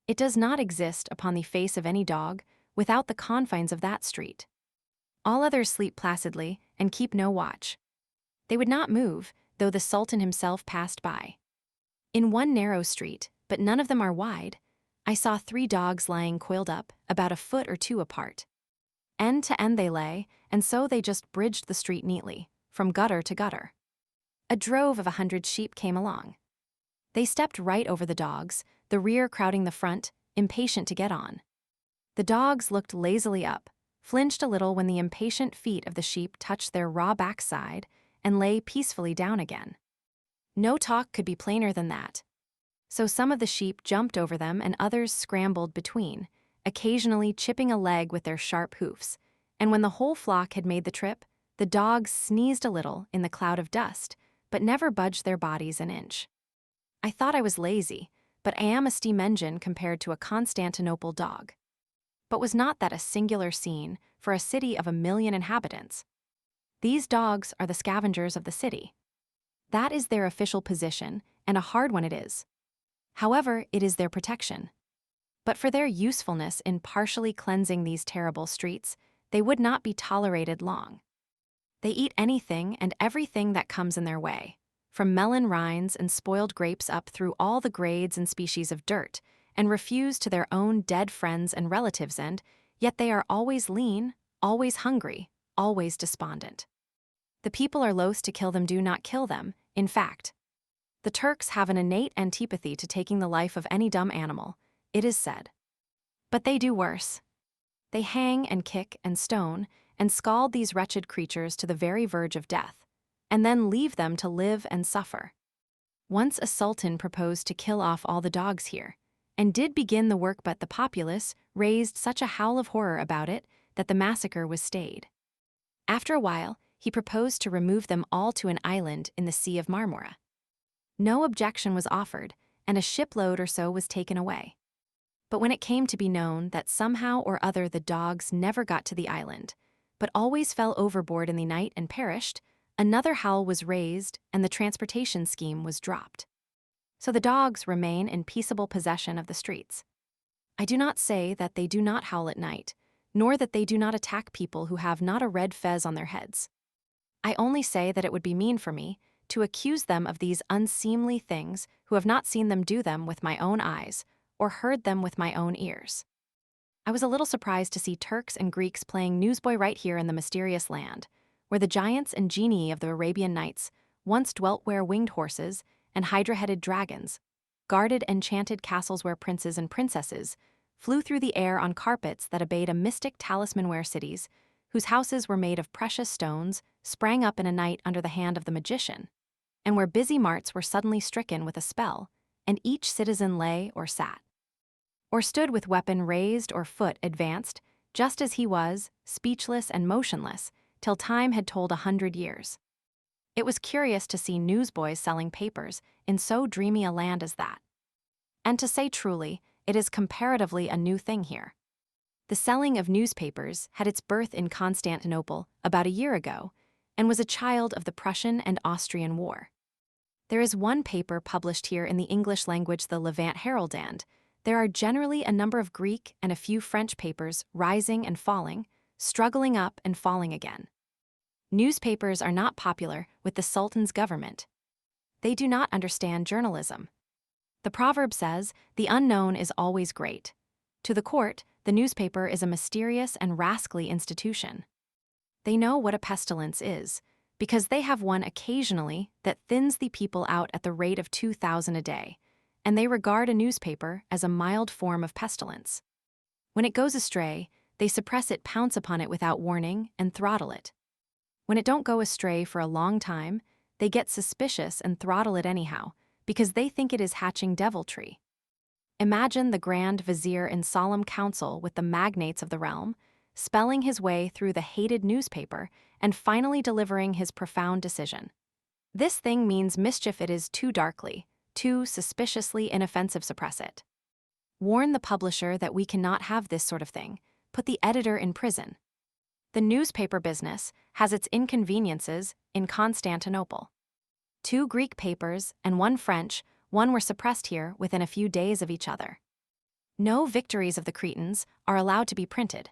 It does not exist upon the face of any dog without the confines of that street. All others sleep placidly and keep no watch. They would not move, though the Sultan himself passed by. In one narrow street, but none of them are wide, I saw 3 dogs lying coiled up, about a foot or 2 apart. End to end they lay, and so they just bridged the street neatly, from gutter to gutter. A drove of 100 sheep came along. They stepped right over the dogs, the rear crowding the front, impatient to get on. The dogs looked lazily up, flinched a little when the impatient feet of the sheep touched their raw backside, and lay peacefully down again. No talk could be plainer than that. So some of the sheep jumped over them and others scrambled between, occasionally chipping a leg with their sharp hoofs, and when the whole flock had made the trip, the dogs sneezed a little in the cloud of dust, but never budged their bodies an inch. I thought I was lazy, but I am a steam engine compared to a Constantinople dog. But was not that a singular scene for a city of 1 million inhabitants? These dogs are the scavengers of the city. That is their official position, and a hard one it is. However, it is their protection. But for their usefulness in partially cleansing these terrible streets, they would not be tolerated long. They eat anything and everything that comes in their way, from melon rinds and spoiled grapes up through all the grades and species of dirt, and refuse to their own dead friends and relatives, and yet they are always lean, always hungry, always despondent. The people are loath to kill them do not kill them, in fact. The Turks have an innate antipathy to taking the life of any dumb animal, it is said. But they do worse. They hang and kick and stone and scald these wretched creatures to the very verge of death, and then leave them to live and suffer. Once a sultan proposed to kill off all the dogs here, and did begin the work, but the populace raised such a howl of horror about it that the massacre was stayed. After a while, he proposed to remove them all to an island in the Sea of Marmora. No objection was offered, and a shipload or so was taken away. But when it came to be known that somehow or other the dogs never got to the island, but always fell overboard in the night and perished, another howl was raised and the transportation scheme was dropped. So the dogs remain in peaceable possession of the streets. I do not say that they do not howl at night, nor that they do not attack people who have not a red fez on their heads. I only say that it would be mean for me to accuse them of these unseemly things who have not seen them do them with my own eyes, or heard them with my own ears. I was a little surprised to see Turks and Greeks playing newsboy right here in the mysterious land, where the giants and genii of the Arabian Nights once dwelt, where winged horses and hydra-headed dragons guarded enchanted castles, where princes and princesses flew through the air on carpets that obeyed a mystic talisman, where cities, whose houses were made of precious stones, sprang up in a night under the hand of the magician, and where busy marts were suddenly stricken with a spell, and each citizen lay or sat, or stood with weapon raised or foot advanced, just as he was, speechless and motionless, till time had told 100 years. It was curious to see newsboys selling papers in so dreamy a land as that. And to say truly, it is comparatively a new thing here. The selling of newspapers had its birth in Constantinople about a year ago, and was a child of the Prussian and Austrian War. There is one paper published here in the English language, the Levant Herald, and there are generally a number of Greek and a few French papers rising and falling, struggling up and falling again. Newspapers are not popular with the Sultan's government. They do not understand journalism. The proverb says, "The unknown is always great." To the court, the newspaper is a mysterious and rascally institution. They know what a pestilence is, because they have one occasionally that thins the people out at the rate of 2,000 a day, and they regard a newspaper as a mild form of pestilence. When it goes astray, they suppress it, pounce upon it without warning, and throttle it. When it don't go astray for a long time, they get suspicious and throttle it anyhow, because they think it is hatching deviltry. Imagine the Grand Vizier in solemn council with the magnates of the realm, spelling his way through the hated newspaper and finally delivering his profound decision. This thing means mischief, it is too darkly, too suspiciously inoffensive, suppress it. Warn the publisher that we cannot have this sort of thing, put the editor in prison. The newspaper business has its inconveniences in Constantinople. 2 Greek papers and 1 French, one were suppressed here within a few days of each other. No victories of the Cretans are allowed to be printed.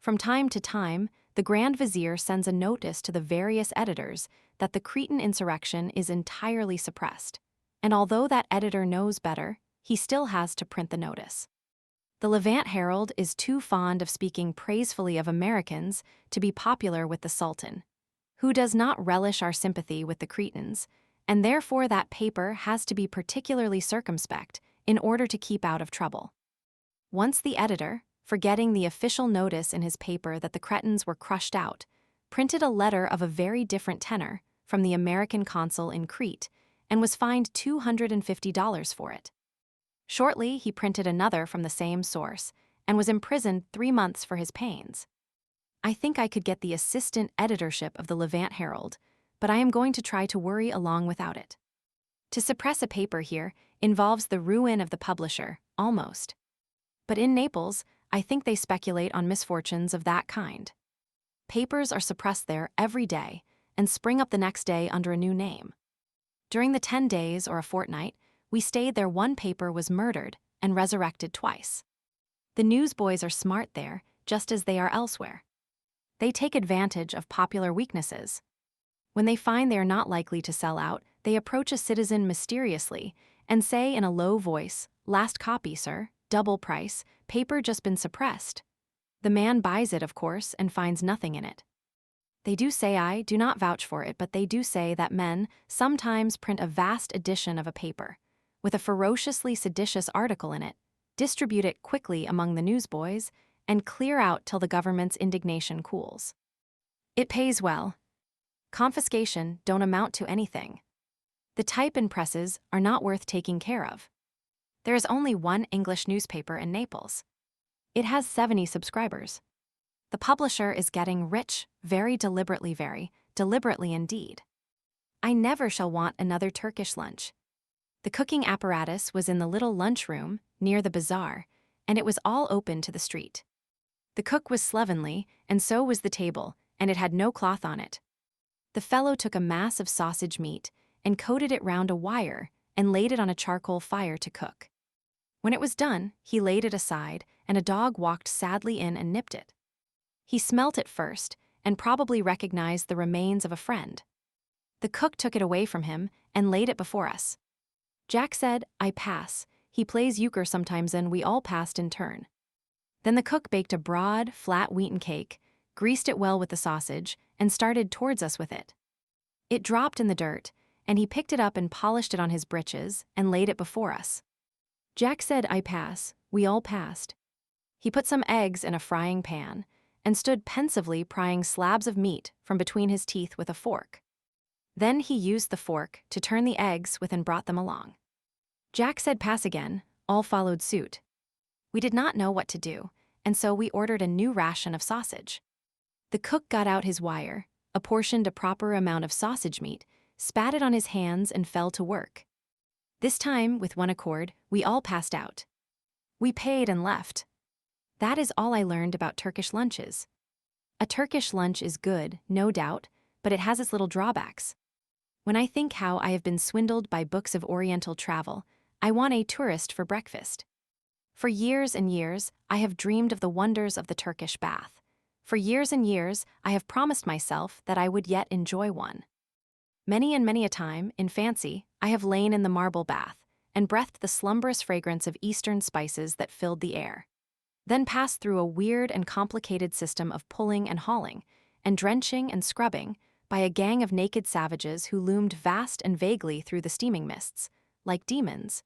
From time to time, the Grand Vizier sends a notice to the various editors that the Cretan insurrection is entirely suppressed, and although that editor knows better, he still has to print the notice. The Levant Herald is too fond of speaking praisefully of Americans to be popular with the Sultan, who does not relish our sympathy with the Cretans, and therefore that paper has to be particularly circumspect in order to keep out of trouble. Once the editor, forgetting the official notice in his paper that the Cretans were crushed out, printed a letter of a very different tenor from the American consul in Crete and was fined $250 for it. Shortly, he printed another from the same source and was imprisoned 3 months for his pains. I think I could get the assistant editorship of the Levant Herald, but I am going to try to worry along without it. To suppress a paper here involves the ruin of the publisher, almost. But in Naples, I think they speculate on misfortunes of that kind. Papers are suppressed there every day and spring up the next day under a new name. During the 10 days or a fortnight, we stayed there, one paper was murdered and resurrected twice. The newsboys are smart there, just as they are elsewhere. They take advantage of popular weaknesses. When they find they are not likely to sell out, they approach a citizen mysteriously and say in a low voice, "Last copy, sir, double price, paper just been suppressed." The man buys it, of course, and finds nothing in it. They do say, I do not vouch for it, but they do say that men sometimes print a vast edition of a paper, with a ferociously seditious article in it, distribute it quickly among the newsboys, and clear out till the government's indignation cools. It pays well. Confiscation don't amount to anything. The type and presses are not worth taking care of. There is only one English newspaper in Naples. It has 70 subscribers. The publisher is getting rich, very deliberately indeed. I never shall want another Turkish lunch. The cooking apparatus was in the little lunchroom near the bazaar, and it was all open to the street. The cook was slovenly, and so was the table, and it had no cloth on it. The fellow took a mass of sausage meat and coated it round a wire and laid it on a charcoal fire to cook. When it was done, he laid it aside, and a dog walked sadly in and nipped it. He smelt it first, and probably recognized the remains of a friend. The cook took it away from him and laid it before us. Jack said, I pass. He plays euchre sometimes, and we all passed in turn. Then the cook baked a broad, flat wheaten cake, greased it well with the sausage, and started towards us with it. It dropped in the dirt, and he picked it up and polished it on his breeches and laid it before us. Jack said, I pass. We all passed. He put some eggs in a frying pan and stood pensively prying slabs of meat from between his teeth with a fork. Then he used the fork to turn the eggs with and brought them along. Jack said, pass again. All followed suit. We did not know what to do, and so we ordered a new ration of sausage. The cook got out his wire, apportioned a proper amount of sausage meat, spat it on his hands, and fell to work. This time, with one accord, we all passed out. We paid and left. That is all I learned about Turkish lunches. A Turkish lunch is good, no doubt, but it has its little drawbacks. When I think how I have been swindled by books of Oriental travel, I want a tourist for breakfast. For years and years, I have dreamed of the wonders of the Turkish bath. For years and years, I have promised myself that I would yet enjoy one. Many and many a time, in fancy, I have lain in the marble bath and breathed the slumberous fragrance of Eastern spices that filled the air. Then passed through a weird and complicated system of pulling and hauling, and drenching and scrubbing, by a gang of naked savages who loomed vast and vaguely through the steaming mists, like demons.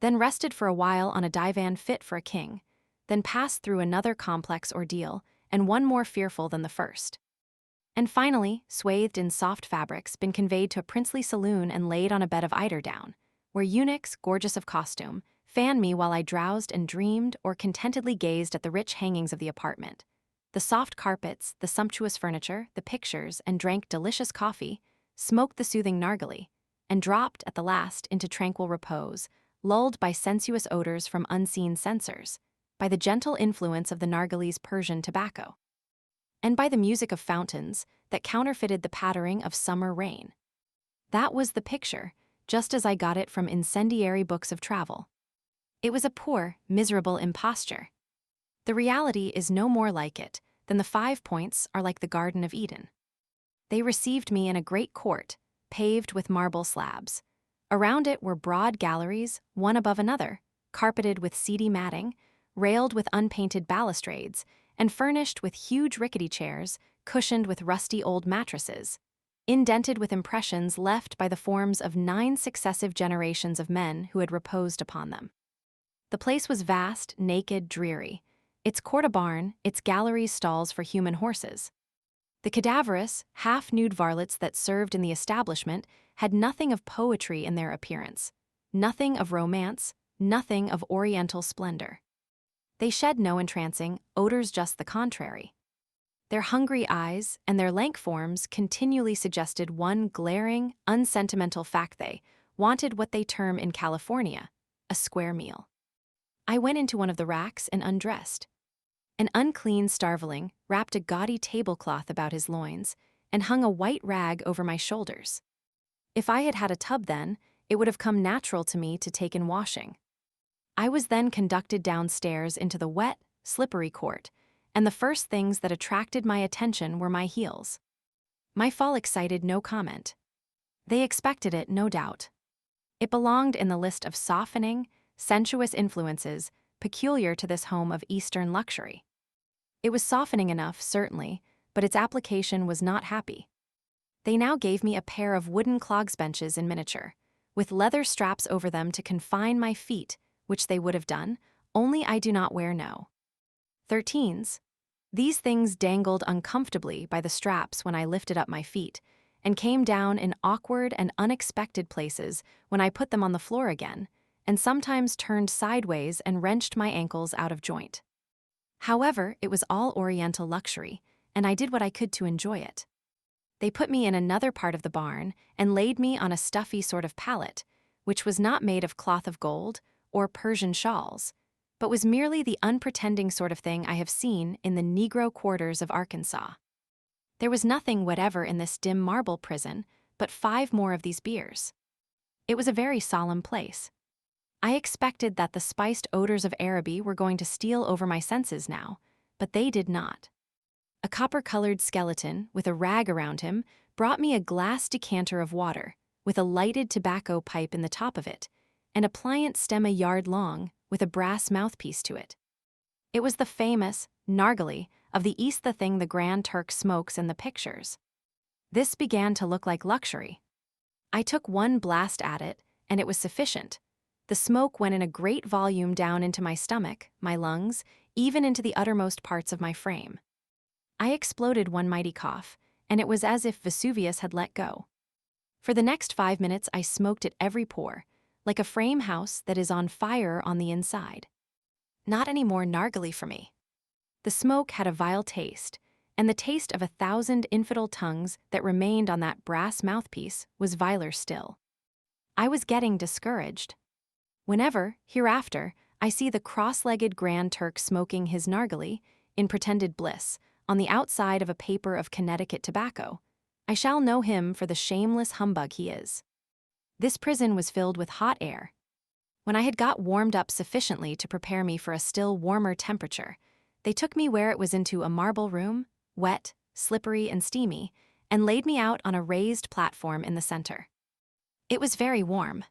Then rested for a while on a divan fit for a king, then passed through another complex ordeal, and one more fearful than the first. And finally, swathed in soft fabrics, been conveyed to a princely saloon and laid on a bed of eiderdown, where eunuchs, gorgeous of costume, fanned me while I drowsed and dreamed or contentedly gazed at the rich hangings of the apartment, the soft carpets, the sumptuous furniture, the pictures, and drank delicious coffee, smoked the soothing narghileh, and dropped at the last into tranquil repose, lulled by sensuous odors from unseen censers, by the gentle influence of the narghileh's Persian tobacco, and by the music of fountains that counterfeited the pattering of summer rain. That was the picture, just as I got it from incendiary books of travel. It was a poor, miserable imposture. The reality is no more like it than the 5 points are like the Garden of Eden. They received me in a great court, paved with marble slabs. Around it were broad galleries, one above another, carpeted with seedy matting, railed with unpainted balustrades, and furnished with huge rickety chairs, cushioned with rusty old mattresses, indented with impressions left by the forms of 9 successive generations of men who had reposed upon them. The place was vast, naked, dreary. Its court a barn, its galleries stalls for human horses. The cadaverous, half-nude varlets that served in the establishment had nothing of poetry in their appearance, nothing of romance, nothing of oriental splendor. They shed no entrancing odors, just the contrary. Their hungry eyes and their lank forms continually suggested one glaring, unsentimental fact: they wanted what they term in California a square meal. I went into one of the racks and undressed. An unclean starveling wrapped a gaudy tablecloth about his loins and hung a white rag over my shoulders. If I had had a tub then, it would have come natural to me to take in washing. I was then conducted downstairs into the wet, slippery court, and the first things that attracted my attention were my heels. My fall excited no comment. They expected it, no doubt. It belonged in the list of softening, sensuous influences peculiar to this home of Eastern luxury. It was softening enough, certainly, but its application was not happy. They now gave me a pair of wooden clogs benches in miniature, with leather straps over them to confine my feet, which they would have done, only I do not wear no 13s. These things dangled uncomfortably by the straps when I lifted up my feet, and came down in awkward and unexpected places when I put them on the floor again, and sometimes turned sideways and wrenched my ankles out of joint. However, it was all Oriental luxury, and I did what I could to enjoy it. They put me in another part of the barn and laid me on a stuffy sort of pallet, which was not made of cloth of gold or Persian shawls, but was merely the unpretending sort of thing I have seen in the Negro quarters of Arkansas. There was nothing whatever in this dim marble prison but 5 more of these biers. It was a very solemn place. I expected that the spiced odors of Araby were going to steal over my senses now, but they did not. A copper-colored skeleton with a rag around him brought me a glass decanter of water with a lighted tobacco pipe in the top of it, and a pliant stem a yard long with a brass mouthpiece to it. It was the famous narghileh of the East, the thing the Grand Turk smokes in the pictures. This began to look like luxury. I took one blast at it, and it was sufficient. The smoke went in a great volume down into my stomach, my lungs, even into the uttermost parts of my frame. I exploded one mighty cough, and it was as if Vesuvius had let go. For the next 5 minutes I smoked at every pore, like a frame house that is on fire on the inside. Not any more narghileh for me. The smoke had a vile taste, and the taste of 1,000 infidel tongues that remained on that brass mouthpiece was viler still. I was getting discouraged. Whenever, hereafter, I see the cross-legged Grand Turk smoking his narghileh, in pretended bliss, on the outside of a paper of Connecticut tobacco, I shall know him for the shameless humbug he is. This prison was filled with hot air. When I had got warmed up sufficiently to prepare me for a still warmer temperature, they took me where it was into a marble room, wet, slippery, and steamy, and laid me out on a raised platform in the center. It was very warm.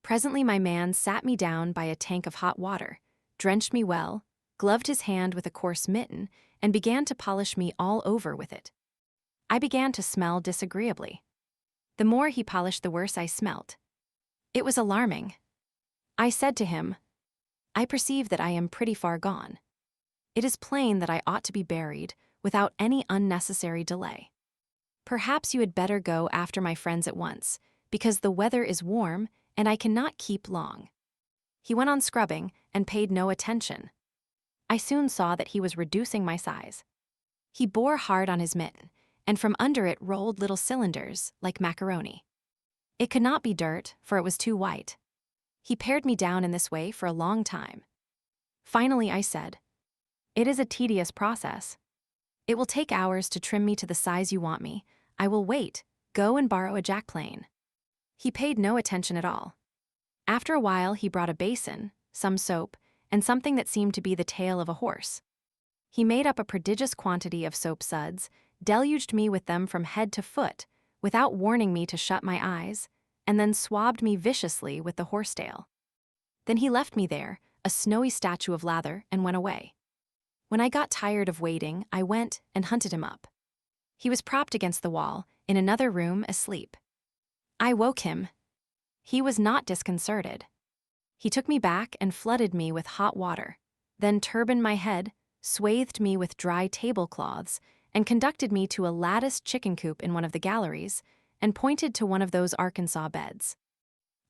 Presently my man sat me down by a tank of hot water, drenched me well, gloved his hand with a coarse mitten, and began to polish me all over with it. I began to smell disagreeably. The more he polished, the worse I smelt. It was alarming. I said to him, "I perceive that I am pretty far gone. It is plain that I ought to be buried without any unnecessary delay. Perhaps you had better go after my friends at once, because the weather is warm and I cannot keep long." He went on scrubbing and paid no attention. I soon saw that he was reducing my size. He bore hard on his mitten, and from under it rolled little cylinders, like macaroni. It could not be dirt, for it was too white. He pared me down in this way for a long time. Finally I said, "It is a tedious process. It will take hours to trim me to the size you want me. I will wait. Go and borrow a jackplane." He paid no attention at all. After a while he brought a basin, some soap, and something that seemed to be the tail of a horse. He made up a prodigious quantity of soap suds, deluged me with them from head to foot, without warning me to shut my eyes, and then swabbed me viciously with the horsetail. Then he left me there, a snowy statue of lather, and went away. When I got tired of waiting, I went and hunted him up. He was propped against the wall, in another room, asleep. I woke him. He was not disconcerted. He took me back and flooded me with hot water, then turbaned my head, swathed me with dry tablecloths, and conducted me to a latticed chicken coop in one of the galleries, and pointed to one of those Arkansas beds.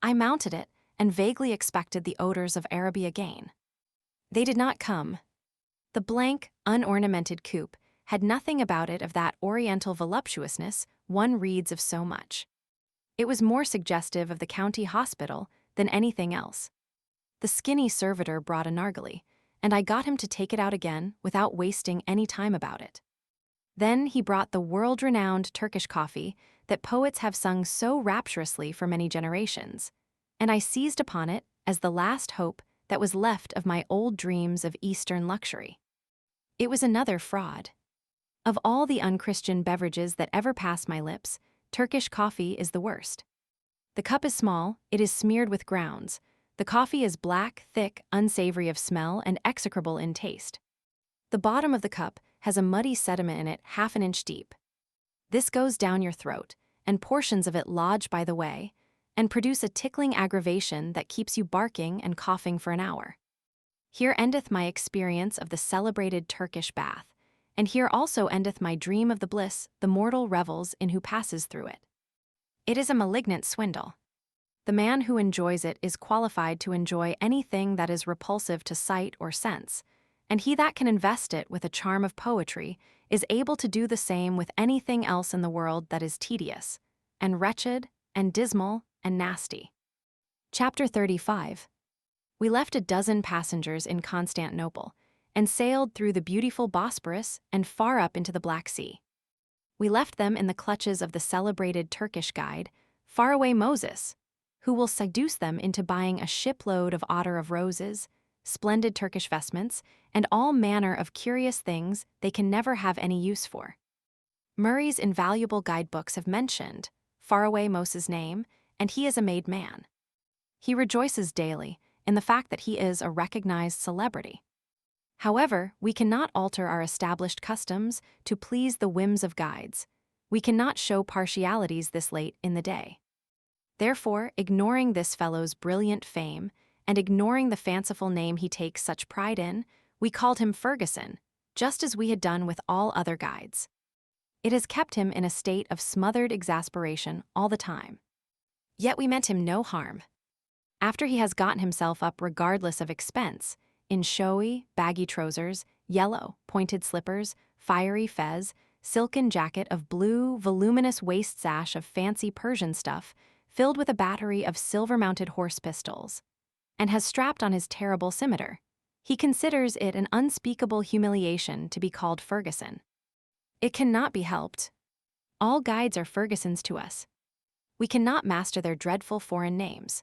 I mounted it and vaguely expected the odors of Araby again. They did not come. The blank, unornamented coop had nothing about it of that Oriental voluptuousness one reads of so much. It was more suggestive of the county hospital than anything else. The skinny servitor brought a narghileh, and I got him to take it out again without wasting any time about it. Then he brought the world-renowned Turkish coffee that poets have sung so rapturously for many generations, and I seized upon it as the last hope that was left of my old dreams of Eastern luxury. It was another fraud. Of all the unchristian beverages that ever passed my lips, Turkish coffee is the worst. The cup is small, it is smeared with grounds. The coffee is black, thick, unsavory of smell, and execrable in taste. The bottom of the cup has a muddy sediment in it half an inch deep. This goes down your throat, and portions of it lodge by the way, and produce a tickling aggravation that keeps you barking and coughing for an hour. Here endeth my experience of the celebrated Turkish bath, and here also endeth my dream of the bliss the mortal revels in who passes through it. It is a malignant swindle. The man who enjoys it is qualified to enjoy anything that is repulsive to sight or sense, and he that can invest it with a charm of poetry is able to do the same with anything else in the world that is tedious, and wretched, and dismal, and nasty. Chapter 35. We left a dozen passengers in Constantinople, and sailed through the beautiful Bosporus and far up into the Black Sea. We left them in the clutches of the celebrated Turkish guide, Faraway Moses, who will seduce them into buying a shipload of ottar of roses, splendid Turkish vestments, and all manner of curious things they can never have any use for. Murray's invaluable guidebooks have mentioned Faraway Moses' name, and he is a made man. He rejoices daily in the fact that he is a recognized celebrity. However, we cannot alter our established customs to please the whims of guides. We cannot show partialities this late in the day. Therefore, ignoring this fellow's brilliant fame, and ignoring the fanciful name he takes such pride in, we called him Ferguson, just as we had done with all other guides. It has kept him in a state of smothered exasperation all the time. Yet we meant him no harm. After he has gotten himself up regardless of expense, in showy, baggy trousers, yellow, pointed slippers, fiery fez, silken jacket of blue, voluminous waist sash of fancy Persian stuff, filled with a battery of silver-mounted horse pistols, and has strapped on his terrible scimitar, he considers it an unspeakable humiliation to be called Ferguson. It cannot be helped. All guides are Fergusons to us. We cannot master their dreadful foreign names.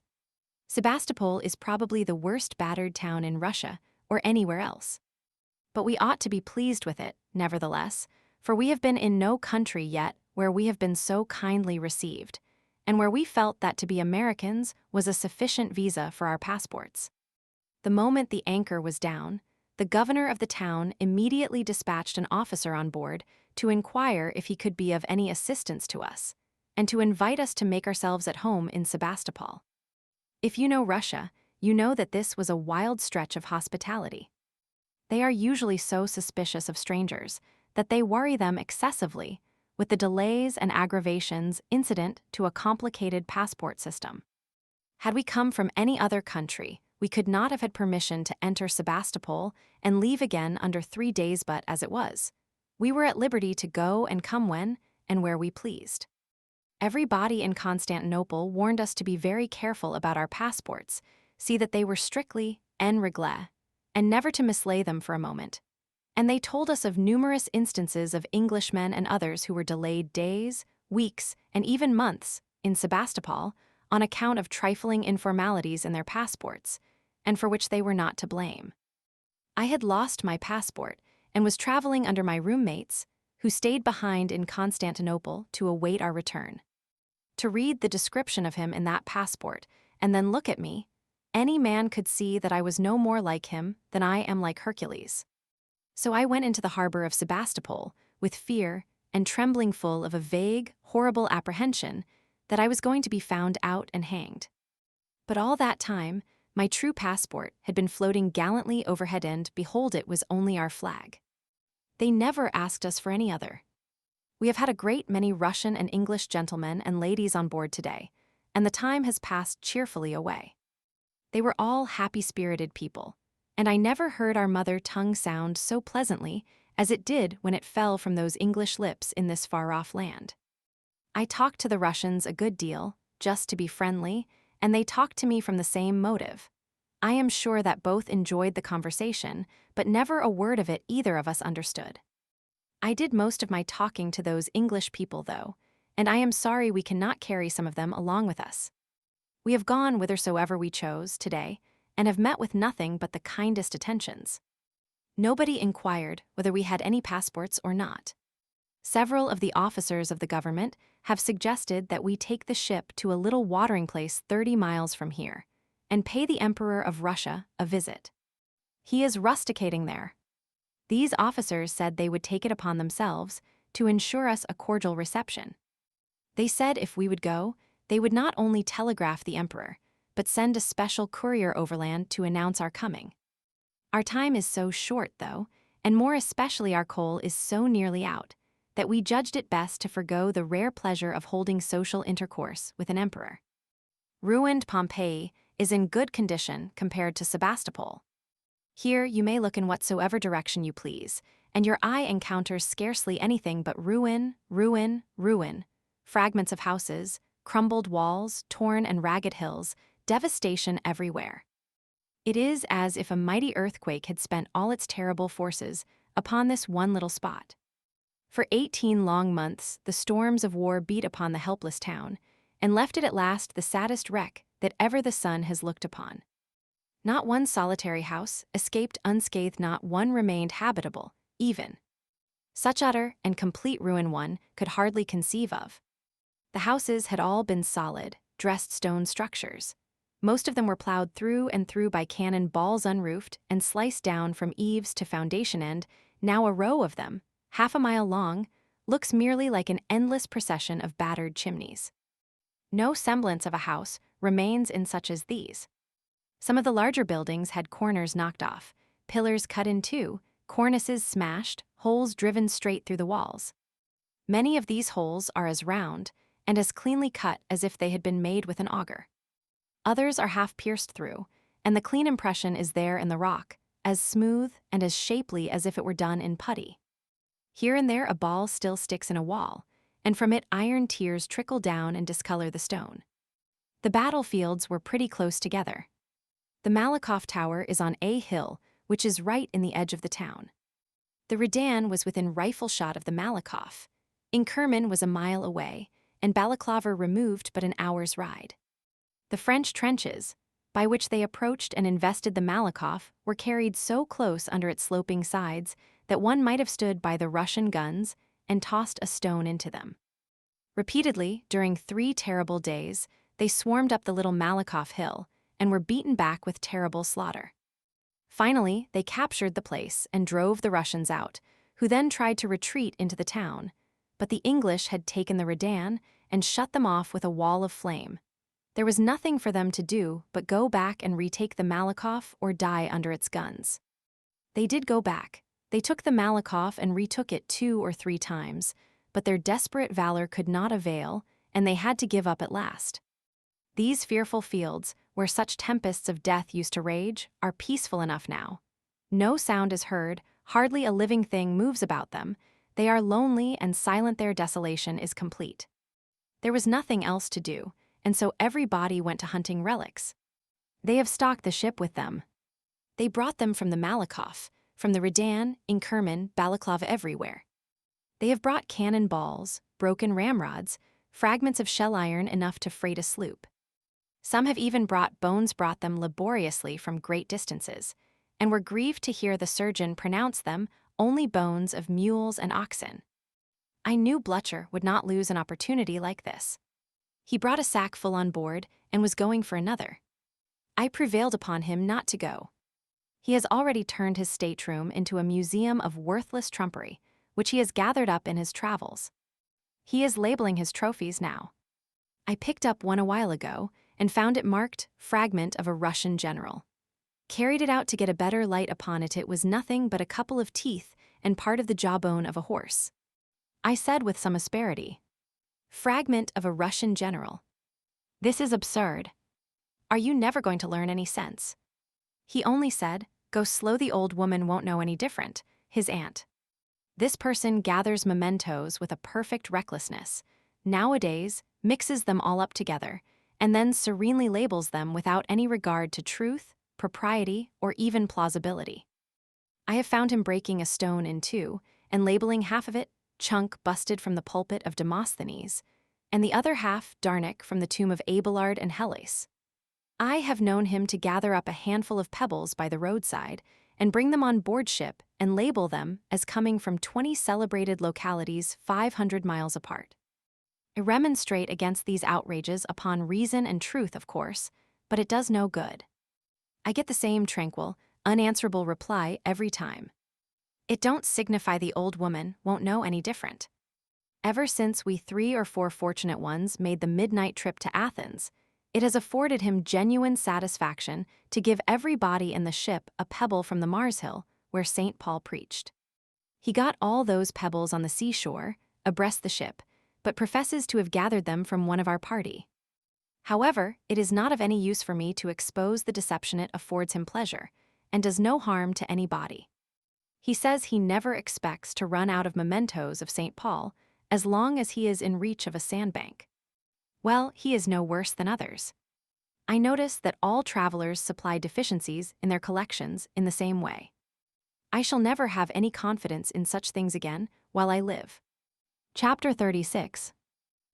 Sebastopol is probably the worst battered town in Russia or anywhere else. But we ought to be pleased with it, nevertheless, for we have been in no country yet where we have been so kindly received, and where we felt that to be Americans was a sufficient visa for our passports. The moment the anchor was down, the governor of the town immediately dispatched an officer on board to inquire if he could be of any assistance to us, and to invite us to make ourselves at home in Sebastopol. If you know Russia, you know that this was a wild stretch of hospitality. They are usually so suspicious of strangers that they worry them excessively with the delays and aggravations incident to a complicated passport system. Had we come from any other country, we could not have had permission to enter Sebastopol and leave again under 3 days, but as it was, we were at liberty to go and come when and where we pleased. Everybody in Constantinople warned us to be very careful about our passports, see that they were strictly en règle, and never to mislay them for a moment. And they told us of numerous instances of Englishmen and others who were delayed days, weeks, and even months in Sebastopol on account of trifling informalities in their passports, and for which they were not to blame. I had lost my passport and was traveling under my roommates, who stayed behind in Constantinople to await our return. To read the description of him in that passport and then look at me, any man could see that I was no more like him than I am like Hercules. So I went into the harbor of Sebastopol with fear and trembling, full of a vague, horrible apprehension that I was going to be found out and hanged. But all that time, my true passport had been floating gallantly overhead, and behold, it was only our flag. They never asked us for any other. We have had a great many Russian and English gentlemen and ladies on board today, and the time has passed cheerfully away. They were all happy-spirited people, and I never heard our mother tongue sound so pleasantly as it did when it fell from those English lips in this far-off land. I talked to the Russians a good deal, just to be friendly, and they talked to me from the same motive. I am sure that both enjoyed the conversation, but never a word of it either of us understood. I did most of my talking to those English people, though, and I am sorry we cannot carry some of them along with us. We have gone whithersoever we chose today, and have met with nothing but the kindest attentions. Nobody inquired whether we had any passports or not. Several of the officers of the government have suggested that we take the ship to a little watering place 30 miles from here, and pay the Emperor of Russia a visit. He is rusticating there. These officers said they would take it upon themselves to ensure us a cordial reception. They said if we would go, they would not only telegraph the Emperor, but send a special courier overland to announce our coming. Our time is so short, though, and more especially our coal is so nearly out, that we judged it best to forgo the rare pleasure of holding social intercourse with an emperor. Ruined Pompeii is in good condition compared to Sebastopol. Here you may look in whatsoever direction you please, and your eye encounters scarcely anything but ruin, ruin, ruin, fragments of houses, crumbled walls, torn and ragged hills, devastation everywhere. It is as if a mighty earthquake had spent all its terrible forces upon this one little spot. For 18 long months, the storms of war beat upon the helpless town, and left it at last the saddest wreck that ever the sun has looked upon. Not one solitary house escaped unscathed, not one remained habitable, even. Such utter and complete ruin one could hardly conceive of. The houses had all been solid, dressed stone structures. Most of them were plowed through and through by cannon balls unroofed and sliced down from eaves to foundation end. Now a row of them, half a mile long, looks merely like an endless procession of battered chimneys. No semblance of a house remains in such as these. Some of the larger buildings had corners knocked off, pillars cut in two, cornices smashed, holes driven straight through the walls. Many of these holes are as round and as cleanly cut as if they had been made with an auger. Others are half pierced through, and the clean impression is there in the rock, as smooth and as shapely as if it were done in putty. Here and there a ball still sticks in a wall, and from it iron tears trickle down and discolor the stone. The battlefields were pretty close together. The Malakoff Tower is on a hill, which is right in the edge of the town. The Redan was within rifle shot of the Malakoff. Inkerman was a mile away, and Balaklava removed but an hour's ride. The French trenches, by which they approached and invested the Malakoff, were carried so close under its sloping sides that one might have stood by the Russian guns and tossed a stone into them. Repeatedly, during 3 terrible days, they swarmed up the little Malakoff hill and were beaten back with terrible slaughter. Finally, they captured the place and drove the Russians out, who then tried to retreat into the town, but the English had taken the Redan and shut them off with a wall of flame. There was nothing for them to do but go back and retake the Malakoff or die under its guns. They did go back. They took the Malakoff and retook it 2 or 3 times, but their desperate valor could not avail, and they had to give up at last. These fearful fields, where such tempests of death used to rage, are peaceful enough now. No sound is heard, hardly a living thing moves about them. They are lonely and silent, their desolation is complete. There was nothing else to do, and so everybody went to hunting relics. They have stocked the ship with them. They brought them from the Malakoff, from the Redan, Inkerman, Balaklava, everywhere. They have brought cannon balls, broken ramrods, fragments of shell iron enough to freight a sloop. Some have even brought them laboriously from great distances, and were grieved to hear the surgeon pronounce them only bones of mules and oxen. I knew Blucher would not lose an opportunity like this. He brought a sack full on board and was going for another. I prevailed upon him not to go. He has already turned his stateroom into a museum of worthless trumpery, which he has gathered up in his travels. He is labeling his trophies now. I picked up one a while ago and found it marked "Fragment of a Russian General." Carried it out to get a better light upon it. It was nothing but a couple of teeth and part of the jawbone of a horse. I said with some asperity, "Fragment of a Russian general. This is absurd. Are you never going to learn any sense?" He only said, "Go slow, the old woman won't know any different," his aunt. This person gathers mementos with a perfect recklessness, nowadays mixes them all up together, and then serenely labels them without any regard to truth, propriety, or even plausibility. I have found him breaking a stone in two and labeling half of it chunk busted from the pulpit of Demosthenes, and the other half darnic from the tomb of Abelard and Hellas. I have known him to gather up a handful of pebbles by the roadside and bring them on board ship and label them as coming from 20 celebrated localities 500 miles apart. I remonstrate against these outrages upon reason and truth, of course, but it does no good. I get the same tranquil, unanswerable reply every time. It don't signify, the old woman won't know any different. Ever since we 3 or 4 fortunate ones made the midnight trip to Athens, it has afforded him genuine satisfaction to give everybody in the ship a pebble from the Mars Hill where St. Paul preached. He got all those pebbles on the seashore, abreast the ship, but professes to have gathered them from one of our party. However, it is not of any use for me to expose the deception. It affords him pleasure, and does no harm to any body. He says he never expects to run out of mementos of St. Paul as long as he is in reach of a sandbank. Well, he is no worse than others. I notice that all travelers supply deficiencies in their collections in the same way. I shall never have any confidence in such things again while I live. Chapter 36.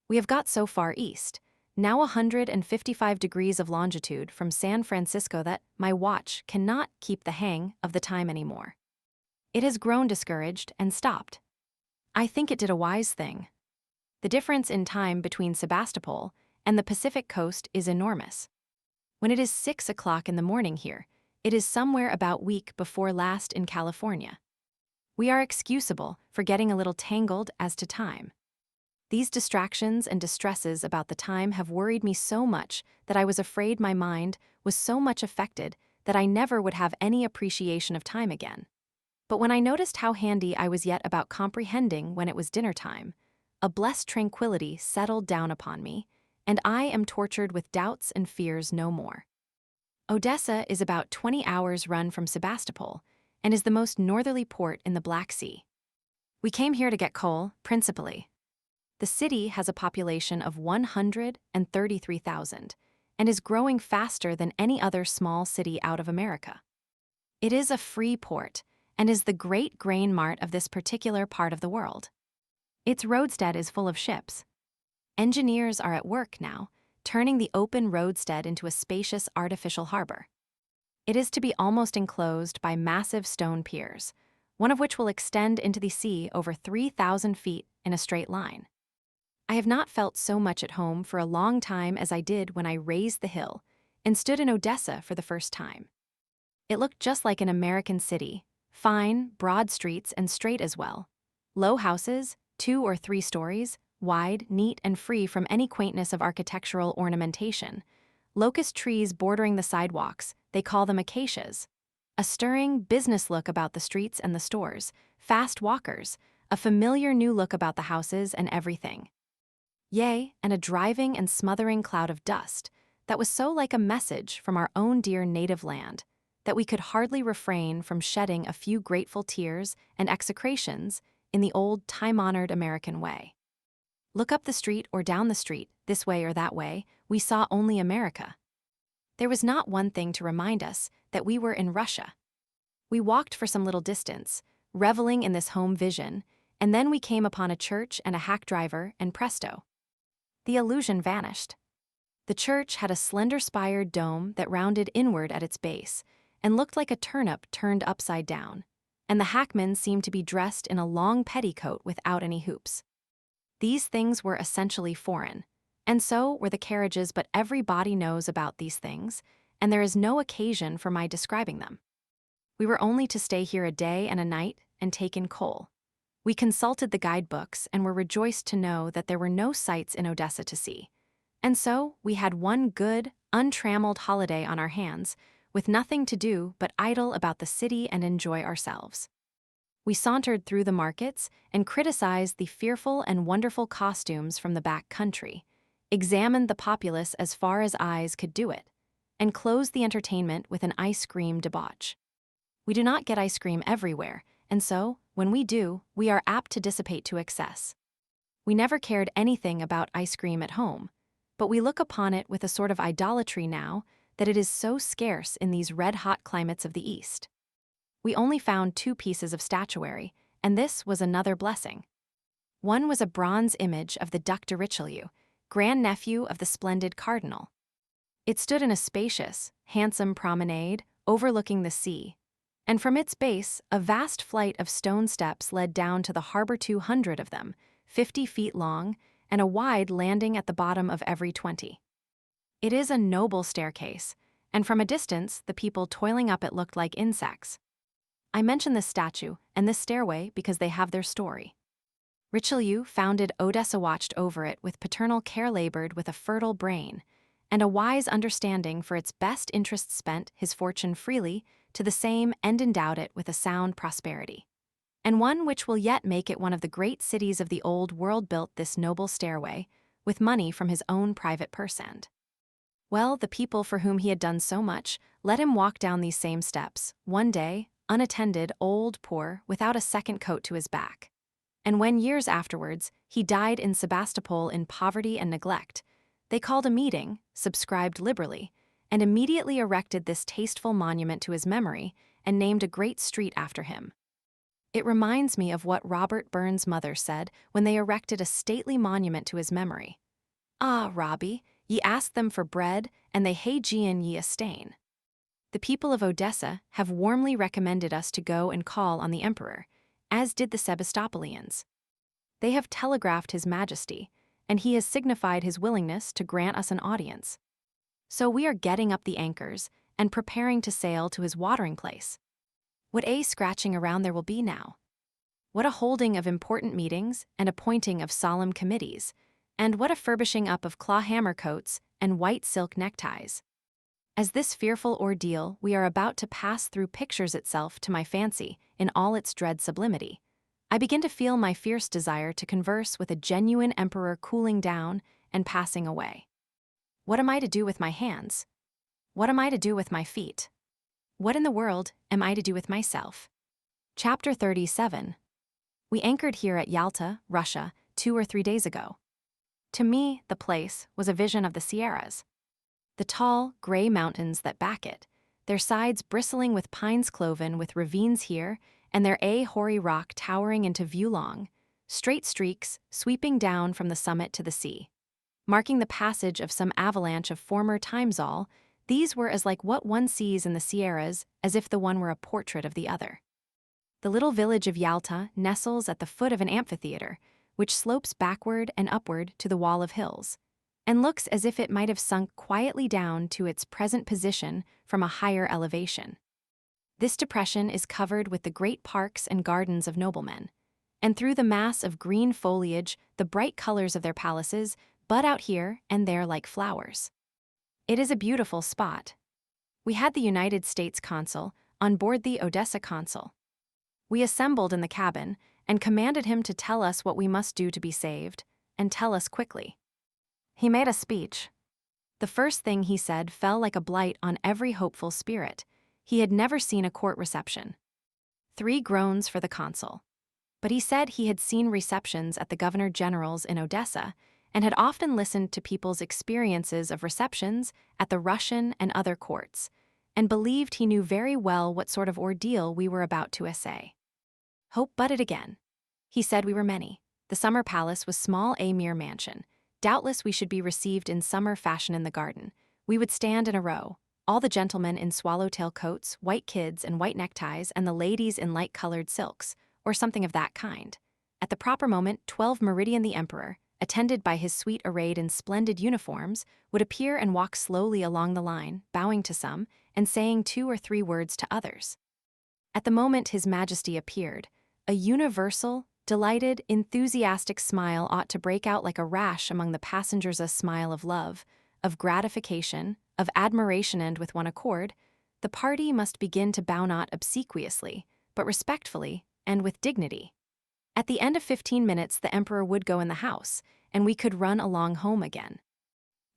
We have got so far east, now 155 degrees of longitude from San Francisco, that my watch cannot keep the hang of the time anymore. It has grown discouraged and stopped. I think it did a wise thing. The difference in time between Sebastopol and the Pacific coast is enormous. When it is 6 o'clock in the morning here, it is somewhere about week before last in California. We are excusable for getting a little tangled as to time. These distractions and distresses about the time have worried me so much that I was afraid my mind was so much affected that I never would have any appreciation of time again. But when I noticed how handy I was yet about comprehending when it was dinner time, a blessed tranquility settled down upon me, and I am tortured with doubts and fears no more. Odessa is about 20 hours' run from Sebastopol, and is the most northerly port in the Black Sea. We came here to get coal, principally. The city has a population of 133,000, and is growing faster than any other small city out of America. It is a free port, and is the great grain mart of this particular part of the world. Its roadstead is full of ships. Engineers are at work now, turning the open roadstead into a spacious artificial harbor. It is to be almost enclosed by massive stone piers, one of which will extend into the sea over 3,000 feet in a straight line. I have not felt so much at home for a long time as I did when I raised the hill and stood in Odessa for the first time. It looked just like an American city, fine, broad streets and straight as well. Low houses, 2 or 3 stories, wide, neat, and free from any quaintness of architectural ornamentation. Locust trees bordering the sidewalks, they call them acacias. A stirring, business look about the streets and the stores, fast walkers, a familiar new look about the houses and everything. Yea, and a driving and smothering cloud of dust that was so like a message from our own dear native land that we could hardly refrain from shedding a few grateful tears and execrations in the old time-honored American way. Look up the street or down the street, this way or that way, we saw only America. There was not one thing to remind us that we were in Russia. We walked for some little distance, reveling in this home vision, and then we came upon a church and a hack driver, and presto, the illusion vanished. The church had a slender-spired dome that rounded inward at its base, and looked like a turnip turned upside down, and the hackman seemed to be dressed in a long petticoat without any hoops. These things were essentially foreign, and so were the carriages, but everybody knows about these things, and there is no occasion for my describing them. We were only to stay here a day and a night and take in coal. We consulted the guidebooks and were rejoiced to know that there were no sights in Odessa to see, and so we had one good, untrammeled holiday on our hands, with nothing to do but idle about the city and enjoy ourselves. We sauntered through the markets and criticized the fearful and wonderful costumes from the back country, examined the populace as far as eyes could do it, and closed the entertainment with an ice cream debauch. We do not get ice cream everywhere, and so, when we do, we are apt to dissipate to excess. We never cared anything about ice cream at home, but we look upon it with a sort of idolatry now that it is so scarce in these red-hot climates of the East. We only found 2 pieces of statuary, and this was another blessing. One was a bronze image of the Duc de Richelieu, grandnephew of the splendid cardinal. It stood in a spacious, handsome promenade overlooking the sea, and from its base a vast flight of stone steps led down to the harbor, 200 of them, 50 feet long, and a wide landing at the bottom of every 20. It is a noble staircase, and from a distance the people toiling up it looked like insects. I mention this statue and this stairway because they have their story. Richelieu founded Odessa, watched over it with paternal care, labored with a fertile brain, and a wise understanding for its best interests, spent his fortune freely to the same and endowed it with a sound prosperity. And one which will yet make it one of the great cities of the old world built this noble stairway, with money from his own private purse. And, well, the people for whom he had done so much let him walk down these same steps, one day, unattended, old, poor, without a second coat to his back. And when years afterwards he died in Sebastopol in poverty and neglect, they called a meeting, subscribed liberally, and immediately erected this tasteful monument to his memory and named a great street after him. It reminds me of what Robert Burns' mother said when they erected a stately monument to his memory. "Ah, Robbie, ye asked them for bread, and they hae gi'en ye a stain." The people of Odessa have warmly recommended us to go and call on the emperor, as did the Sebastopolians. They have telegraphed His Majesty, and he has signified his willingness to grant us an audience. So we are getting up the anchors and preparing to sail to his watering place. What a scratching around there will be now! What a holding of important meetings and appointing of solemn committees, and what a furbishing up of claw hammer coats and white silk neckties! As this fearful ordeal we are about to pass through pictures itself to my fancy in all its dread sublimity, I begin to feel my fierce desire to converse with a genuine emperor cooling down and passing away. What am I to do with my hands? What am I to do with my feet? What in the world am I to do with myself? Chapter 37. We anchored here at Yalta, Russia, 2 or 3 days ago. To me, the place was a vision of the Sierras. The tall, gray mountains that back it, their sides bristling with pines cloven with ravines here, and their hoary rock towering into view, long, straight streaks sweeping down from the summit to the sea, marking the passage of some avalanche of former times. All these were as like what one sees in the Sierras as if the one were a portrait of the other. The little village of Yalta nestles at the foot of an amphitheater, which slopes backward and upward to the wall of hills, and looks as if it might have sunk quietly down to its present position from a higher elevation. This depression is covered with the great parks and gardens of noblemen, and through the mass of green foliage the bright colors of their palaces bud out here and there like flowers. It is a beautiful spot. We had the United States consul on board the Odessa consul. We assembled in the cabin and commanded him to tell us what we must do to be saved, and tell us quickly. He made a speech. The first thing he said fell like a blight on every hopeful spirit. He had never seen a court reception. 3 groans for the consul. But he said he had seen receptions at the Governor General's in Odessa and had often listened to people's experiences of receptions at the Russian and other courts, and believed he knew very well what sort of ordeal we were about to essay. Hope budded again. He said we were many. The summer palace was small, a mere mansion. Doubtless we should be received in summer fashion in the garden. We would stand in a row, all the gentlemen in swallowtail coats, white kids and white neckties, and the ladies in light-colored silks, or something of that kind. At the proper moment, 12 Meridian the Emperor, attended by his suite arrayed in splendid uniforms, would appear and walk slowly along the line, bowing to some, and saying 2 or 3 words to others. At the moment His Majesty appeared, a universal, delighted, enthusiastic smile ought to break out like a rash among the passengers, a smile of love, of gratification, of admiration, and with one accord, the party must begin to bow not obsequiously, but respectfully and with dignity. At the end of 15 minutes the emperor would go in the house, and we could run along home again.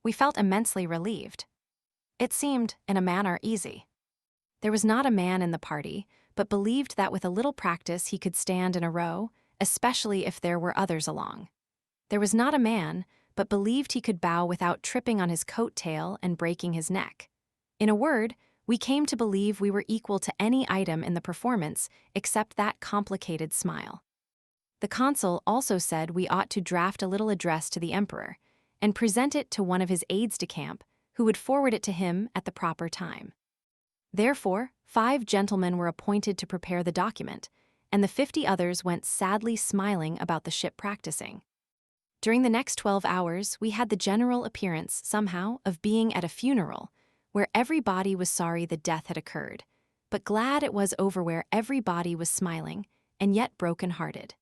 We felt immensely relieved. It seemed, in a manner, easy. There was not a man in the party, but believed that with a little practice he could stand in a row, especially if there were others along. There was not a man, but believed he could bow without tripping on his coat tail and breaking his neck. In a word, we came to believe we were equal to any item in the performance except that complicated smile. The consul also said we ought to draft a little address to the emperor and present it to one of his aides-de-camp, who would forward it to him at the proper time. Therefore, 5 gentlemen were appointed to prepare the document, and the 50 others went sadly smiling about the ship practicing. During the next 12 hours, we had the general appearance, somehow, of being at a funeral, where everybody was sorry the death had occurred, but glad it was over, where everybody was smiling, and yet broken-hearted.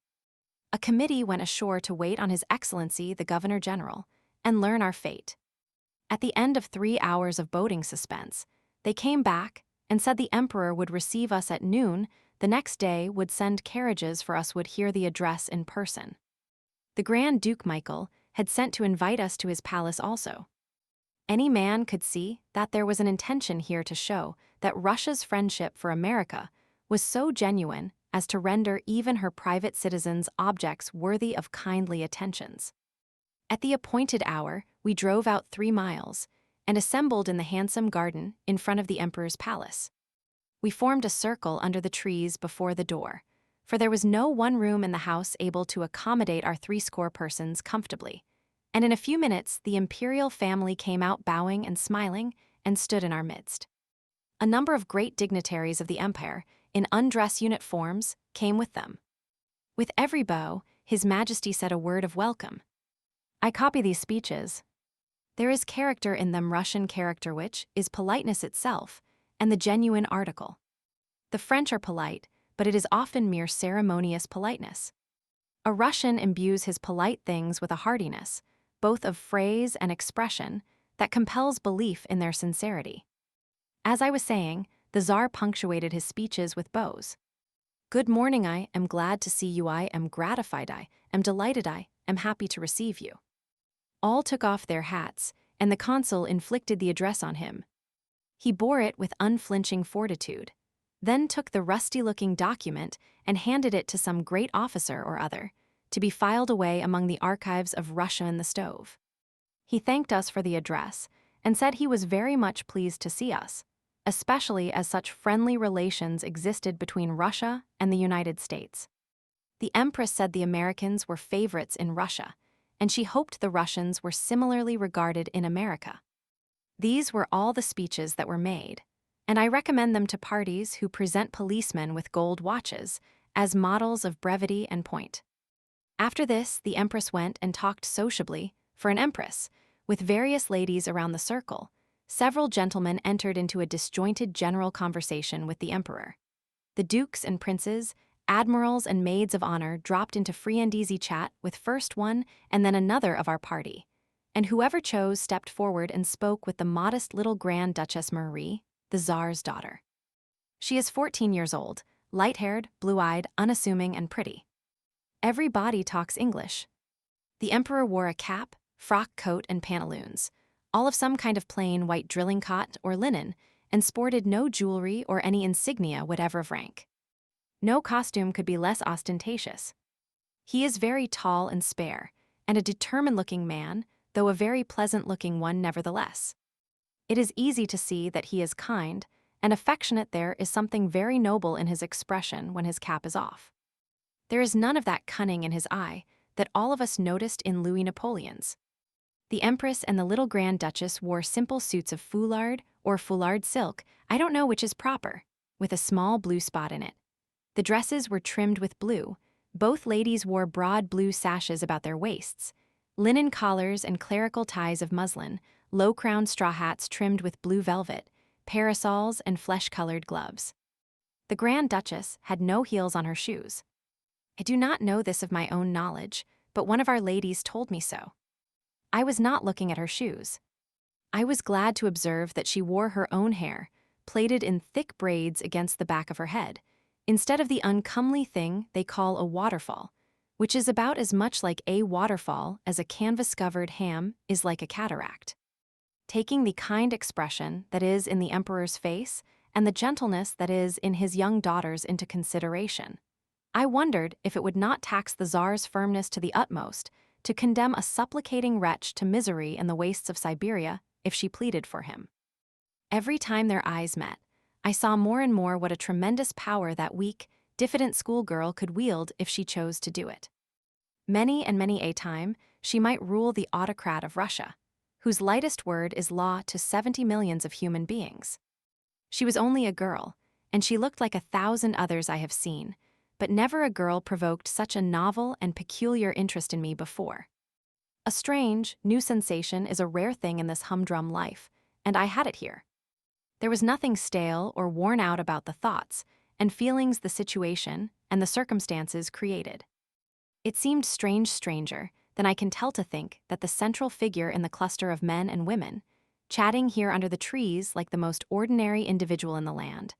A committee went ashore to wait on His Excellency the Governor-General and learn our fate. At the end of 3 hours of boating suspense, they came back and said the Emperor would receive us at noon, the next day would send carriages for us, would hear the address in person. The Grand Duke Michael had sent to invite us to his palace also. Any man could see that there was an intention here to show that Russia's friendship for America was so genuine as to render even her private citizens objects worthy of kindly attentions. At the appointed hour, we drove out 3 miles and assembled in the handsome garden in front of the emperor's palace. We formed a circle under the trees before the door, for there was no one room in the house able to accommodate our 80 persons comfortably, and in a few minutes the imperial family came out bowing and smiling and stood in our midst. A number of great dignitaries of the empire, in undress uniforms, came with them. With every bow, His Majesty said a word of welcome. I copy these speeches. There is character in them, Russian character, which is politeness itself, and the genuine article. The French are polite, but it is often mere ceremonious politeness. A Russian imbues his polite things with a heartiness, both of phrase and expression, that compels belief in their sincerity. As I was saying, the Tsar punctuated his speeches with bows. Good morning, I am glad to see you, I am gratified, I am delighted, I am happy to receive you. All took off their hats, and the consul inflicted the address on him. He bore it with unflinching fortitude, then took the rusty-looking document and handed it to some great officer or other, to be filed away among the archives of Russia in the stove. He thanked us for the address, and said he was very much pleased to see us, especially as such friendly relations existed between Russia and the United States. The Empress said the Americans were favorites in Russia, and she hoped the Russians were similarly regarded in America. These were all the speeches that were made, and I recommend them to parties who present policemen with gold watches as models of brevity and point. After this, the Empress went and talked sociably, for an empress, with various ladies around the circle. Several gentlemen entered into a disjointed general conversation with the emperor. The dukes and princes, admirals and maids of honor dropped into free and easy chat with first one and then another of our party, and whoever chose stepped forward and spoke with the modest little Grand Duchess Marie, the Tsar's daughter. She is 14 years old, light-haired, blue-eyed, unassuming, and pretty. Everybody talks English. The emperor wore a cap, frock coat, and pantaloons, all of some kind of plain white drilling cot or linen, and sported no jewelry or any insignia whatever of rank. No costume could be less ostentatious. He is very tall and spare, and a determined-looking man, though a very pleasant-looking one nevertheless. It is easy to see that he is kind and affectionate. There is something very noble in his expression when his cap is off. There is none of that cunning in his eye that all of us noticed in Louis Napoleon's. The Empress and the little Grand Duchess wore simple suits of foulard or foulard silk, I don't know which is proper, with a small blue spot in it. The dresses were trimmed with blue. Both ladies wore broad blue sashes about their waists, linen collars and clerical ties of muslin, low-crowned straw hats trimmed with blue velvet, parasols, and flesh-colored gloves. The Grand Duchess had no heels on her shoes. I do not know this of my own knowledge, but one of our ladies told me so. I was not looking at her shoes. I was glad to observe that she wore her own hair, plaited in thick braids against the back of her head, instead of the uncomely thing they call a waterfall, which is about as much like a waterfall as a canvas-covered ham is like a cataract. Taking the kind expression that is in the emperor's face and the gentleness that is in his young daughters into consideration, I wondered if it would not tax the Tsar's firmness to the utmost to condemn a supplicating wretch to misery in the wastes of Siberia if she pleaded for him. Every time their eyes met, I saw more and more what a tremendous power that weak, diffident schoolgirl could wield if she chose to do it. Many and many a time, she might rule the autocrat of Russia, whose lightest word is law to 70 millions of human beings. She was only a girl, and she looked like 1,000 others I have seen, but never a girl provoked such a novel and peculiar interest in me before. A strange, new sensation is a rare thing in this humdrum life, and I had it here. There was nothing stale or worn out about the thoughts and feelings the situation and the circumstances created. It seemed stranger than I can tell to think that the central figure in the cluster of men and women, chatting here under the trees like the most ordinary individual in the land,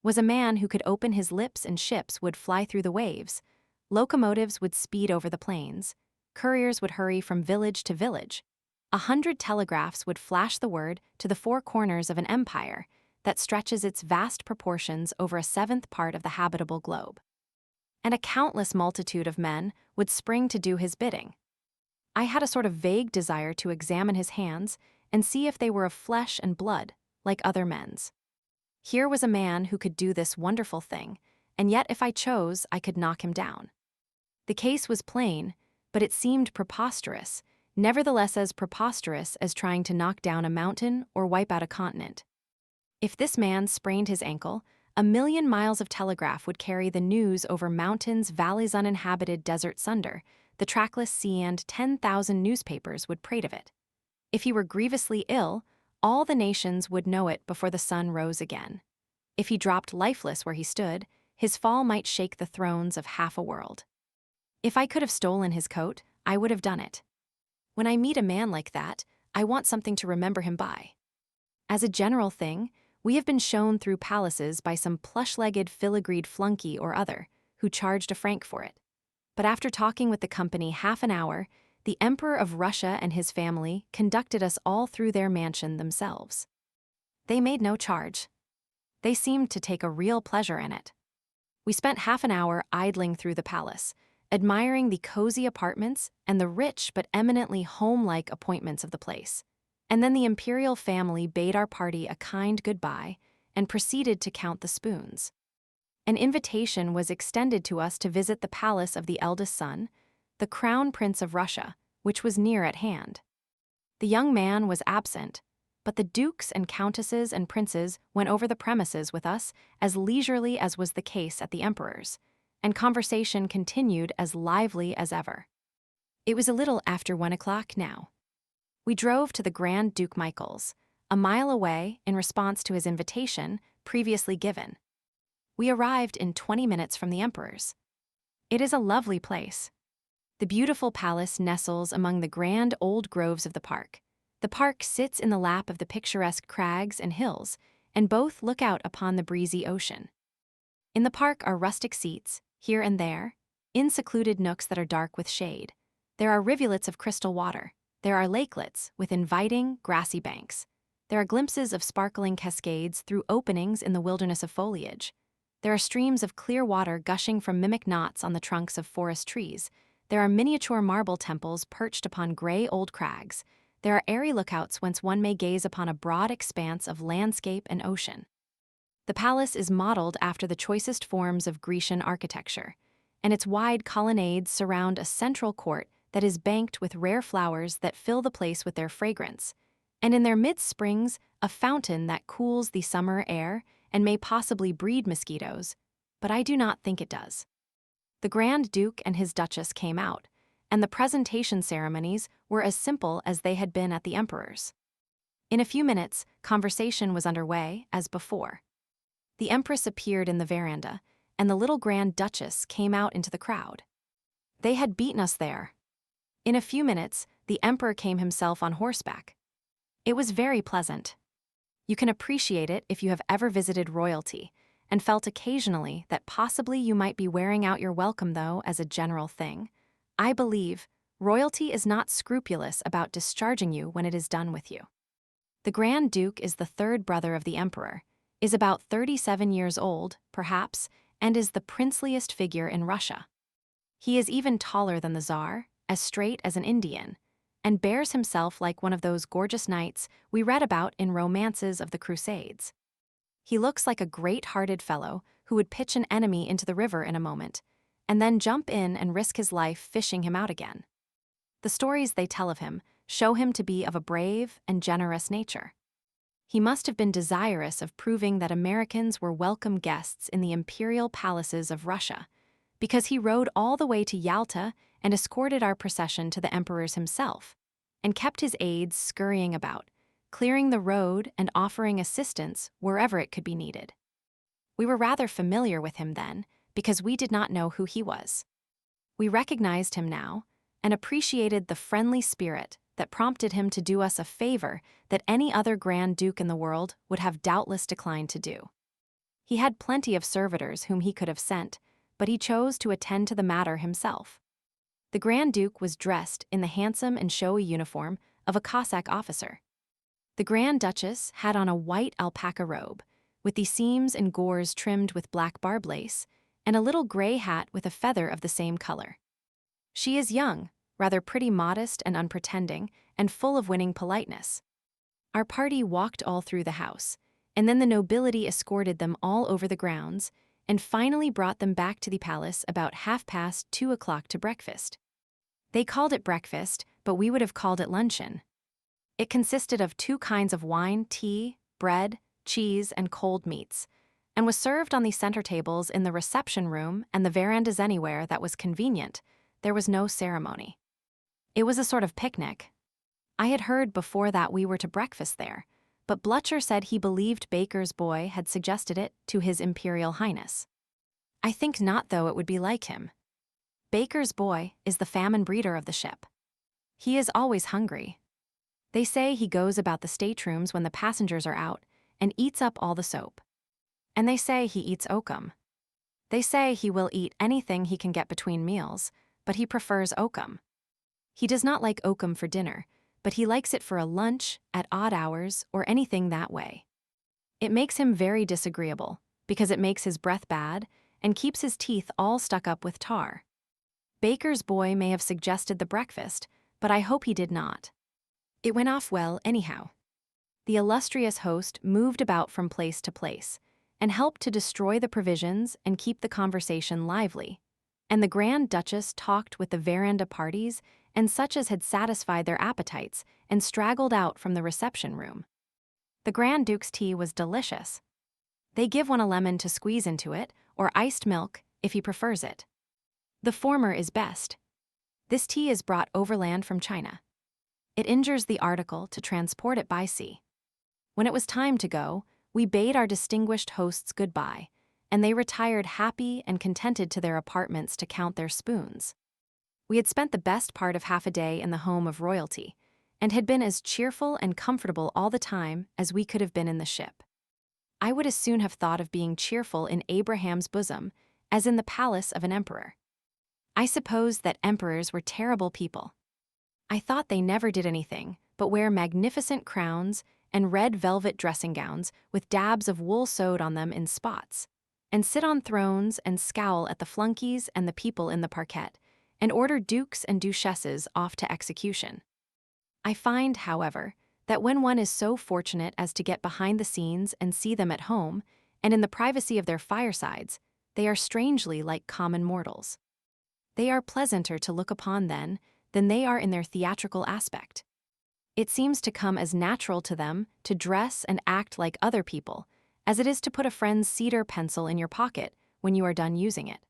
was a man who could open his lips and ships would fly through the waves, locomotives would speed over the plains, couriers would hurry from village to village, 100 telegraphs would flash the word to the four corners of an empire that stretches its vast proportions over a seventh part of the habitable globe. And a countless multitude of men would spring to do his bidding. I had a sort of vague desire to examine his hands and see if they were of flesh and blood, like other men's. Here was a man who could do this wonderful thing, and yet if I chose, I could knock him down. The case was plain, but it seemed preposterous, nevertheless as preposterous as trying to knock down a mountain or wipe out a continent. If this man sprained his ankle, 1,000,000 miles of telegraph would carry the news over mountains, valleys, uninhabited deserts under, the trackless sea, and 10,000 newspapers would prate of it. If he were grievously ill, all the nations would know it before the sun rose again. If he dropped lifeless where he stood, his fall might shake the thrones of half a world. If I could have stolen his coat, I would have done it. When I meet a man like that, I want something to remember him by. As a general thing, we have been shown through palaces by some plush-legged filigreed flunky or other, who charged a franc for it. But after talking with the company half an hour, the Emperor of Russia and his family conducted us all through their mansion themselves. They made no charge. They seemed to take a real pleasure in it. We spent half an hour idling through the palace, admiring the cozy apartments and the rich but eminently home-like appointments of the place. And then the imperial family bade our party a kind goodbye and proceeded to count the spoons. An invitation was extended to us to visit the palace of the eldest son, the Crown Prince of Russia, which was near at hand. The young man was absent, but the dukes and countesses and princes went over the premises with us as leisurely as was the case at the emperor's, and conversation continued as lively as ever. It was a little after 1 o'clock now. We drove to the Grand Duke Michael's, a mile away in response to his invitation previously given. We arrived in 20 minutes from the emperor's. It is a lovely place. The beautiful palace nestles among the grand old groves of the park. The park sits in the lap of the picturesque crags and hills, and both look out upon the breezy ocean. In the park are rustic seats, here and there, in secluded nooks that are dark with shade. There are rivulets of crystal water. There are lakelets with inviting, grassy banks. There are glimpses of sparkling cascades through openings in the wilderness of foliage. There are streams of clear water gushing from mimic knots on the trunks of forest trees. There are miniature marble temples perched upon gray old crags. There are airy lookouts whence one may gaze upon a broad expanse of landscape and ocean. The palace is modeled after the choicest forms of Grecian architecture, and its wide colonnades surround a central court that is banked with rare flowers that fill the place with their fragrance, and in their midst springs a fountain that cools the summer air and may possibly breed mosquitoes, but I do not think it does. The Grand Duke and his Duchess came out, and the presentation ceremonies were as simple as they had been at the Emperor's. In a few minutes, conversation was underway, as before. The Empress appeared in the veranda, and the little Grand Duchess came out into the crowd. They had beaten us there. In a few minutes, the Emperor came himself on horseback. It was very pleasant. You can appreciate it if you have ever visited royalty, and felt occasionally that possibly you might be wearing out your welcome, though, as a general thing. I believe royalty is not scrupulous about discharging you when it is done with you. The Grand Duke is the third brother of the Emperor, is about 37 years old, perhaps, and is the princeliest figure in Russia. He is even taller than the Tsar, as straight as an Indian, and bears himself like one of those gorgeous knights we read about in romances of the Crusades. He looks like a great-hearted fellow who would pitch an enemy into the river in a moment, and then jump in and risk his life fishing him out again. The stories they tell of him show him to be of a brave and generous nature. He must have been desirous of proving that Americans were welcome guests in the imperial palaces of Russia, because he rode all the way to Yalta and escorted our procession to the emperor's himself, and kept his aides scurrying about, clearing the road and offering assistance wherever it could be needed. We were rather familiar with him then, because we did not know who he was. We recognized him now, and appreciated the friendly spirit that prompted him to do us a favor that any other Grand Duke in the world would have doubtless declined to do. He had plenty of servitors whom he could have sent, but he chose to attend to the matter himself. The Grand Duke was dressed in the handsome and showy uniform of a Cossack officer. The Grand Duchess had on a white alpaca robe, with the seams and gores trimmed with black barb lace, and a little gray hat with a feather of the same color. She is young, rather pretty, modest and unpretending, and full of winning politeness. Our party walked all through the house, and then the nobility escorted them all over the grounds, and finally brought them back to the palace about 2:30 to breakfast. They called it breakfast, but we would have called it luncheon. It consisted of 2 kinds of wine, tea, bread, cheese, and cold meats, and was served on the center tables in the reception room and the verandas anywhere that was convenient. There was no ceremony. It was a sort of picnic. I had heard before that we were to breakfast there, but Blucher said he believed Baker's boy had suggested it to His Imperial Highness. I think not, though it would be like him. Baker's boy is the famine breeder of the ship. He is always hungry. They say he goes about the staterooms when the passengers are out and eats up all the soap. And they say he eats oakum. They say he will eat anything he can get between meals, but he prefers oakum. He does not like oakum for dinner, but he likes it for a lunch, at odd hours, or anything that way. It makes him very disagreeable, because it makes his breath bad and keeps his teeth all stuck up with tar. Baker's boy may have suggested the breakfast, but I hope he did not. It went off well anyhow. The illustrious host moved about from place to place, and helped to destroy the provisions and keep the conversation lively, and the Grand Duchess talked with the veranda parties and such as had satisfied their appetites and straggled out from the reception room. The Grand Duke's tea was delicious. They give one a lemon to squeeze into it, or iced milk, if he prefers it. The former is best. This tea is brought overland from China. It injures the article to transport it by sea. When it was time to go, we bade our distinguished hosts goodbye, and they retired happy and contented to their apartments to count their spoons. We had spent the best part of half a day in the home of royalty, and had been as cheerful and comfortable all the time as we could have been in the ship. I would as soon have thought of being cheerful in Abraham's bosom as in the palace of an emperor. I supposed that emperors were terrible people. I thought they never did anything but wear magnificent crowns and red velvet dressing gowns with dabs of wool sewed on them in spots, and sit on thrones and scowl at the flunkies and the people in the parquet, and order dukes and duchesses off to execution. I find, however, that when one is so fortunate as to get behind the scenes and see them at home, and in the privacy of their firesides, they are strangely like common mortals. They are pleasanter to look upon then than they are in their theatrical aspect. It seems to come as natural to them to dress and act like other people as it is to put a friend's cedar pencil in your pocket when you are done using it.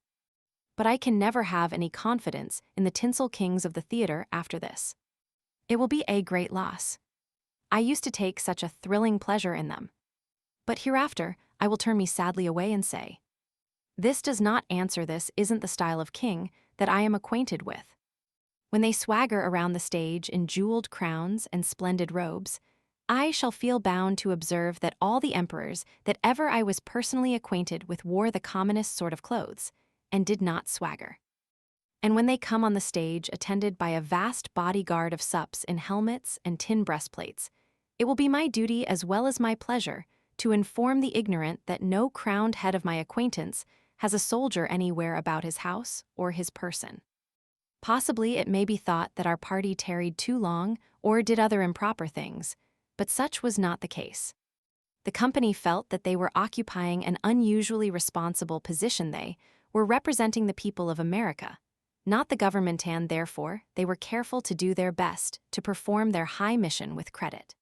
But I can never have any confidence in the tinsel kings of the theater after this. It will be a great loss. I used to take such a thrilling pleasure in them. But hereafter I will turn me sadly away and say, this does not answer, this isn't the style of king that I am acquainted with. When they swagger around the stage in jeweled crowns and splendid robes, I shall feel bound to observe that all the emperors that ever I was personally acquainted with wore the commonest sort of clothes, and did not swagger. And when they come on the stage attended by a vast bodyguard of sups in helmets and tin breastplates, it will be my duty as well as my pleasure to inform the ignorant that no crowned head of my acquaintance has a soldier anywhere about his house or his person. Possibly it may be thought that our party tarried too long or did other improper things, but such was not the case. The company felt that they were occupying an unusually responsible position. They were representing the people of America, not the government, and therefore they were careful to do their best to perform their high mission with credit.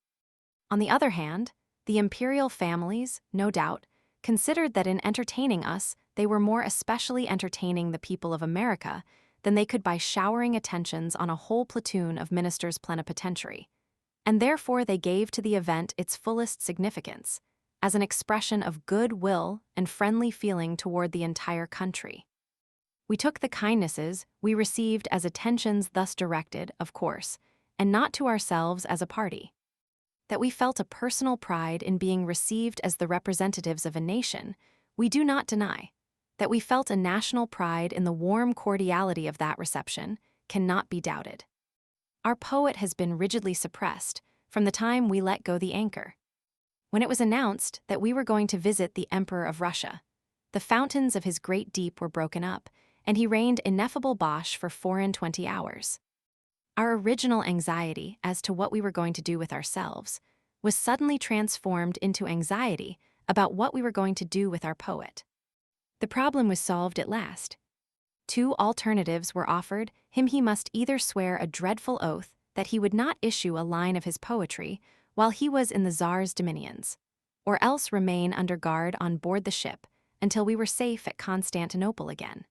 On the other hand, the imperial families, no doubt, considered that in entertaining us, they were more especially entertaining the people of America than they could by showering attentions on a whole platoon of ministers plenipotentiary, and therefore they gave to the event its fullest significance, as an expression of good will and friendly feeling toward the entire country. We took the kindnesses we received as attentions thus directed, of course, and not to ourselves as a party. That we felt a personal pride in being received as the representatives of a nation, we do not deny. That we felt a national pride in the warm cordiality of that reception cannot be doubted. Our poet has been rigidly suppressed from the time we let go the anchor. When it was announced that we were going to visit the Emperor of Russia, the fountains of his great deep were broken up, and he rained ineffable bosh for 24 hours. Our original anxiety as to what we were going to do with ourselves was suddenly transformed into anxiety about what we were going to do with our poet. The problem was solved at last. 2 alternatives were offered him. He must either swear a dreadful oath that he would not issue a line of his poetry while he was in the Tsar's dominions, or else remain under guard on board the ship until we were safe at Constantinople again.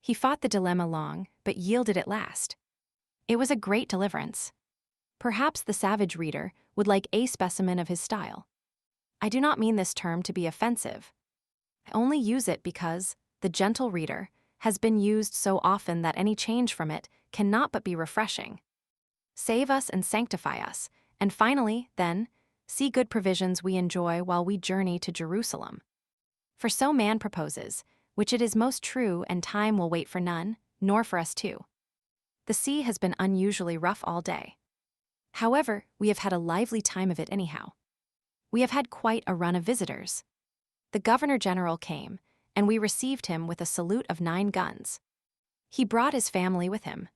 He fought the dilemma long, but yielded at last. It was a great deliverance. Perhaps the savage reader would like a specimen of his style. I do not mean this term to be offensive. I only use it because the gentle reader has been used so often that any change from it cannot but be refreshing. Save us and sanctify us, and finally, then, see good provisions we enjoy while we journey to Jerusalem. For so man proposes, which it is most true, and time will wait for none, nor for us too. The sea has been unusually rough all day. However, we have had a lively time of it anyhow. We have had quite a run of visitors. The Governor-General came, and we received him with a salute of 9 guns. He brought his family with him.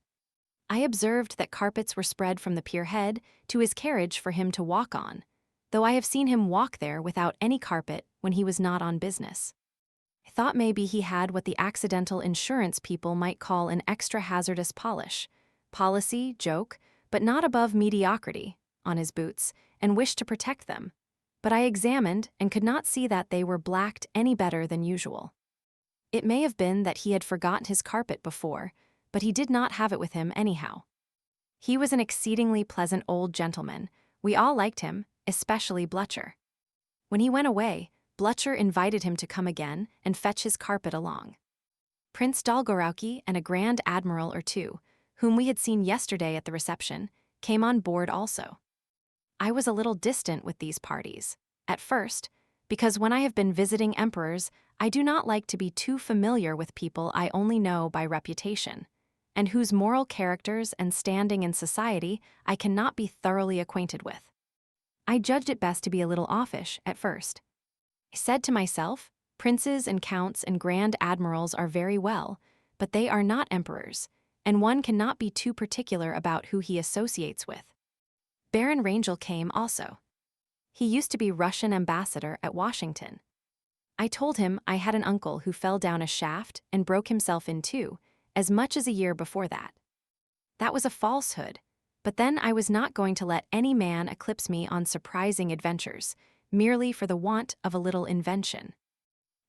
I observed that carpets were spread from the pier head to his carriage for him to walk on, though I have seen him walk there without any carpet when he was not on business. I thought maybe he had what the accidental insurance people might call an extra hazardous policy, joke, but not above mediocrity, on his boots, and wished to protect them. But I examined and could not see that they were blacked any better than usual. It may have been that he had forgotten his carpet before, but he did not have it with him anyhow. He was an exceedingly pleasant old gentleman. We all liked him, especially Blucher. When he went away, Blucher invited him to come again and fetch his carpet along. Prince Dolgorouki and a grand admiral or 2, whom we had seen yesterday at the reception, came on board also. I was a little distant with these parties, at first, because when I have been visiting emperors, I do not like to be too familiar with people I only know by reputation, and whose moral characters and standing in society I cannot be thoroughly acquainted with. I judged it best to be a little offish at first. I said to myself, princes and counts and grand admirals are very well, but they are not emperors, and one cannot be too particular about who he associates with. Baron Rangel came also. He used to be Russian ambassador at Washington. I told him I had an uncle who fell down a shaft and broke himself in 2, as much as a year before that. That was a falsehood, but then I was not going to let any man eclipse me on surprising adventures, merely for the want of a little invention.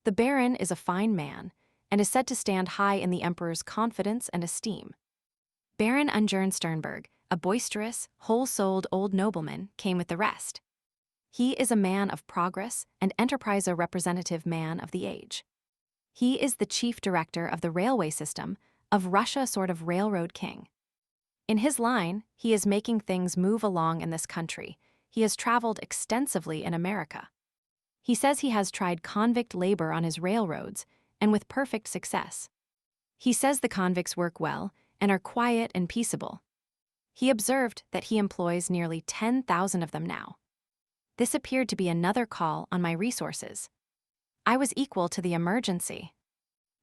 The Baron is a fine man, and is said to stand high in the Emperor's confidence and esteem. Baron Ungern Sternberg, a boisterous, whole-souled old nobleman, came with the rest. He is a man of progress and enterprise, a representative man of the age. He is the chief director of the railway system of Russia, a sort of railroad king. In his line, he is making things move along in this country. He has traveled extensively in America. He says he has tried convict labor on his railroads, and with perfect success. He says the convicts work well and are quiet and peaceable. He observed that he employs nearly 10,000 of them now. This appeared to be another call on my resources. I was equal to the emergency.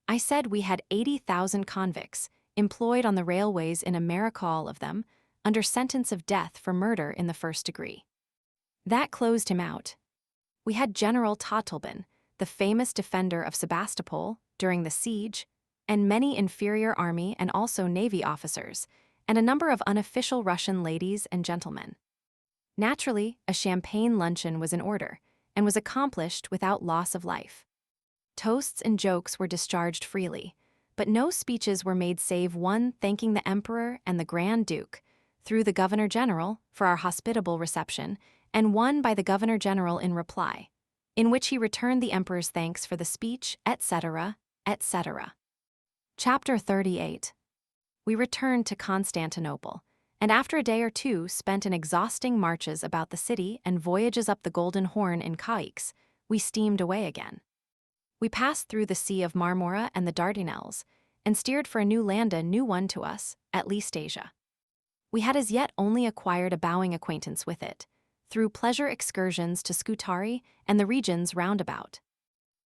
I said we had 80,000 convicts, employed on the railways in America, all of them, under sentence of death for murder in the first degree. That closed him out. We had General Tottleben, the famous defender of Sebastopol during the siege, and many inferior army and also navy officers, and a number of unofficial Russian ladies and gentlemen. Naturally, a champagne luncheon was in order, and was accomplished without loss of life. Toasts and jokes were discharged freely, but no speeches were made save one thanking the Emperor and the Grand Duke, through the Governor-General, for our hospitable reception, and one by the Governor-General in reply, in which he returned the Emperor's thanks for the speech, etc., etc. Chapter 38. We returned to Constantinople, and after a day or two spent in exhausting marches about the city and voyages up the Golden Horn in caiques, we steamed away again. We passed through the Sea of Marmora and the Dardanelles, and steered for a new land, a new one to us, at least Asia. We had as yet only acquired a bowing acquaintance with it, through pleasure excursions to Scutari and the regions round about.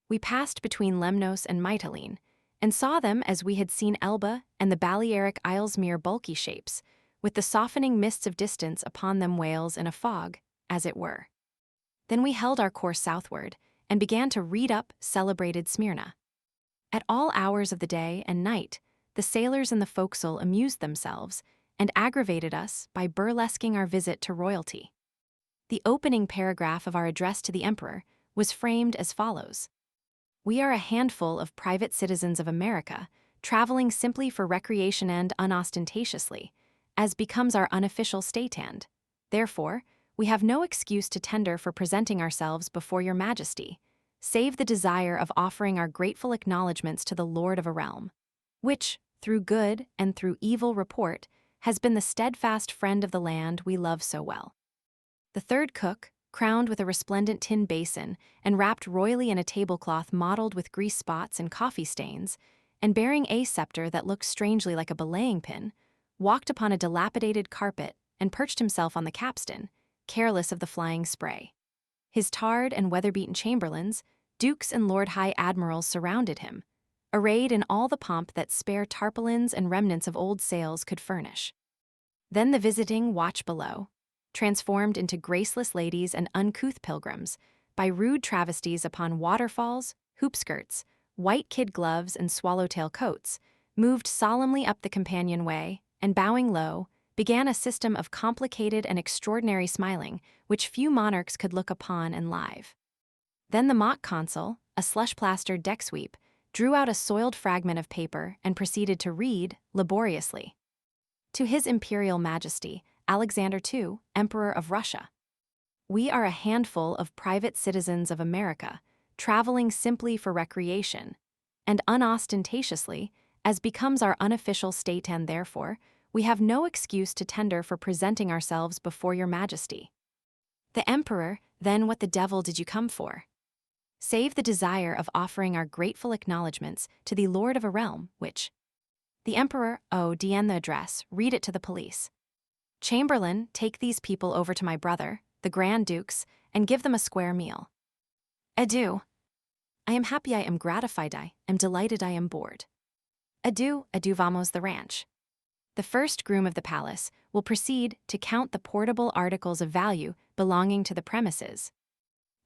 We passed between Lemnos and Mytilene, and saw them as we had seen Elba and the Balearic Isles, mere bulky shapes, with the softening mists of distance upon them, whales in a fog, as it were. Then we held our course southward, and began to read up celebrated Smyrna. At all hours of the day and night, the sailors in the forecastle amused themselves, and aggravated us by burlesquing our visit to royalty. The opening paragraph of our address to the Emperor was framed as follows: "We are a handful of private citizens of America, traveling simply for recreation and unostentatiously, as becomes our unofficial state, and, therefore, we have no excuse to tender for presenting ourselves before your Majesty, save the desire of offering our grateful acknowledgments to the Lord of a realm, which, through good and through evil report, has been the steadfast friend of the land we love so well." The third cook, crowned with a resplendent tin basin and wrapped royally in a tablecloth mottled with grease spots and coffee stains, and bearing a scepter that looked strangely like a belaying pin, walked upon a dilapidated carpet and perched himself on the capstan, careless of the flying spray. His tarred and weather-beaten chamberlains, dukes and lord high admirals surrounded him, arrayed in all the pomp that spare tarpaulins and remnants of old sails could furnish. Then the visiting watch below, transformed into graceless ladies and uncouth pilgrims, by rude travesties upon waterfalls, hoop-skirts, white kid gloves and swallowtail coats, moved solemnly up the companionway, and bowing low, began a system of complicated and extraordinary smiling which few monarchs could look upon and live. Then the mock consul, a slush-plastered deck-sweep, drew out a soiled fragment of paper and proceeded to read, laboriously. "To His Imperial Majesty, Alexander II, Emperor of Russia. We are a handful of private citizens of America, traveling simply for recreation, and unostentatiously, as becomes our unofficial state, and therefore, we have no excuse to tender for presenting ourselves before your Majesty." The Emperor, then, what the devil did you come for? Save the desire of offering our grateful acknowledgments to the Lord of a realm, which. The Emperor, the address, read it to the police. "Chamberlain, take these people over to my brother, the Grand Dukes, and give them a square meal. Adieu. I am happy, I am gratified, I am delighted, I am bored. Adieu, vamos the ranch." The first groom of the palace will proceed to count the portable articles of value belonging to the premises.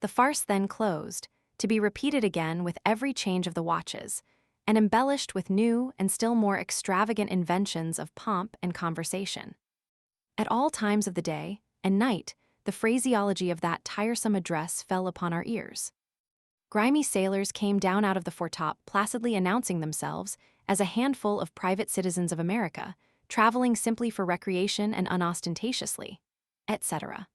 The farce then closed, to be repeated again with every change of the watches, and embellished with new and still more extravagant inventions of pomp and conversation. At all times of the day and night, the phraseology of that tiresome address fell upon our ears. Grimy sailors came down out of the foretop, placidly announcing themselves as a handful of private citizens of America, traveling simply for recreation and unostentatiously, etc.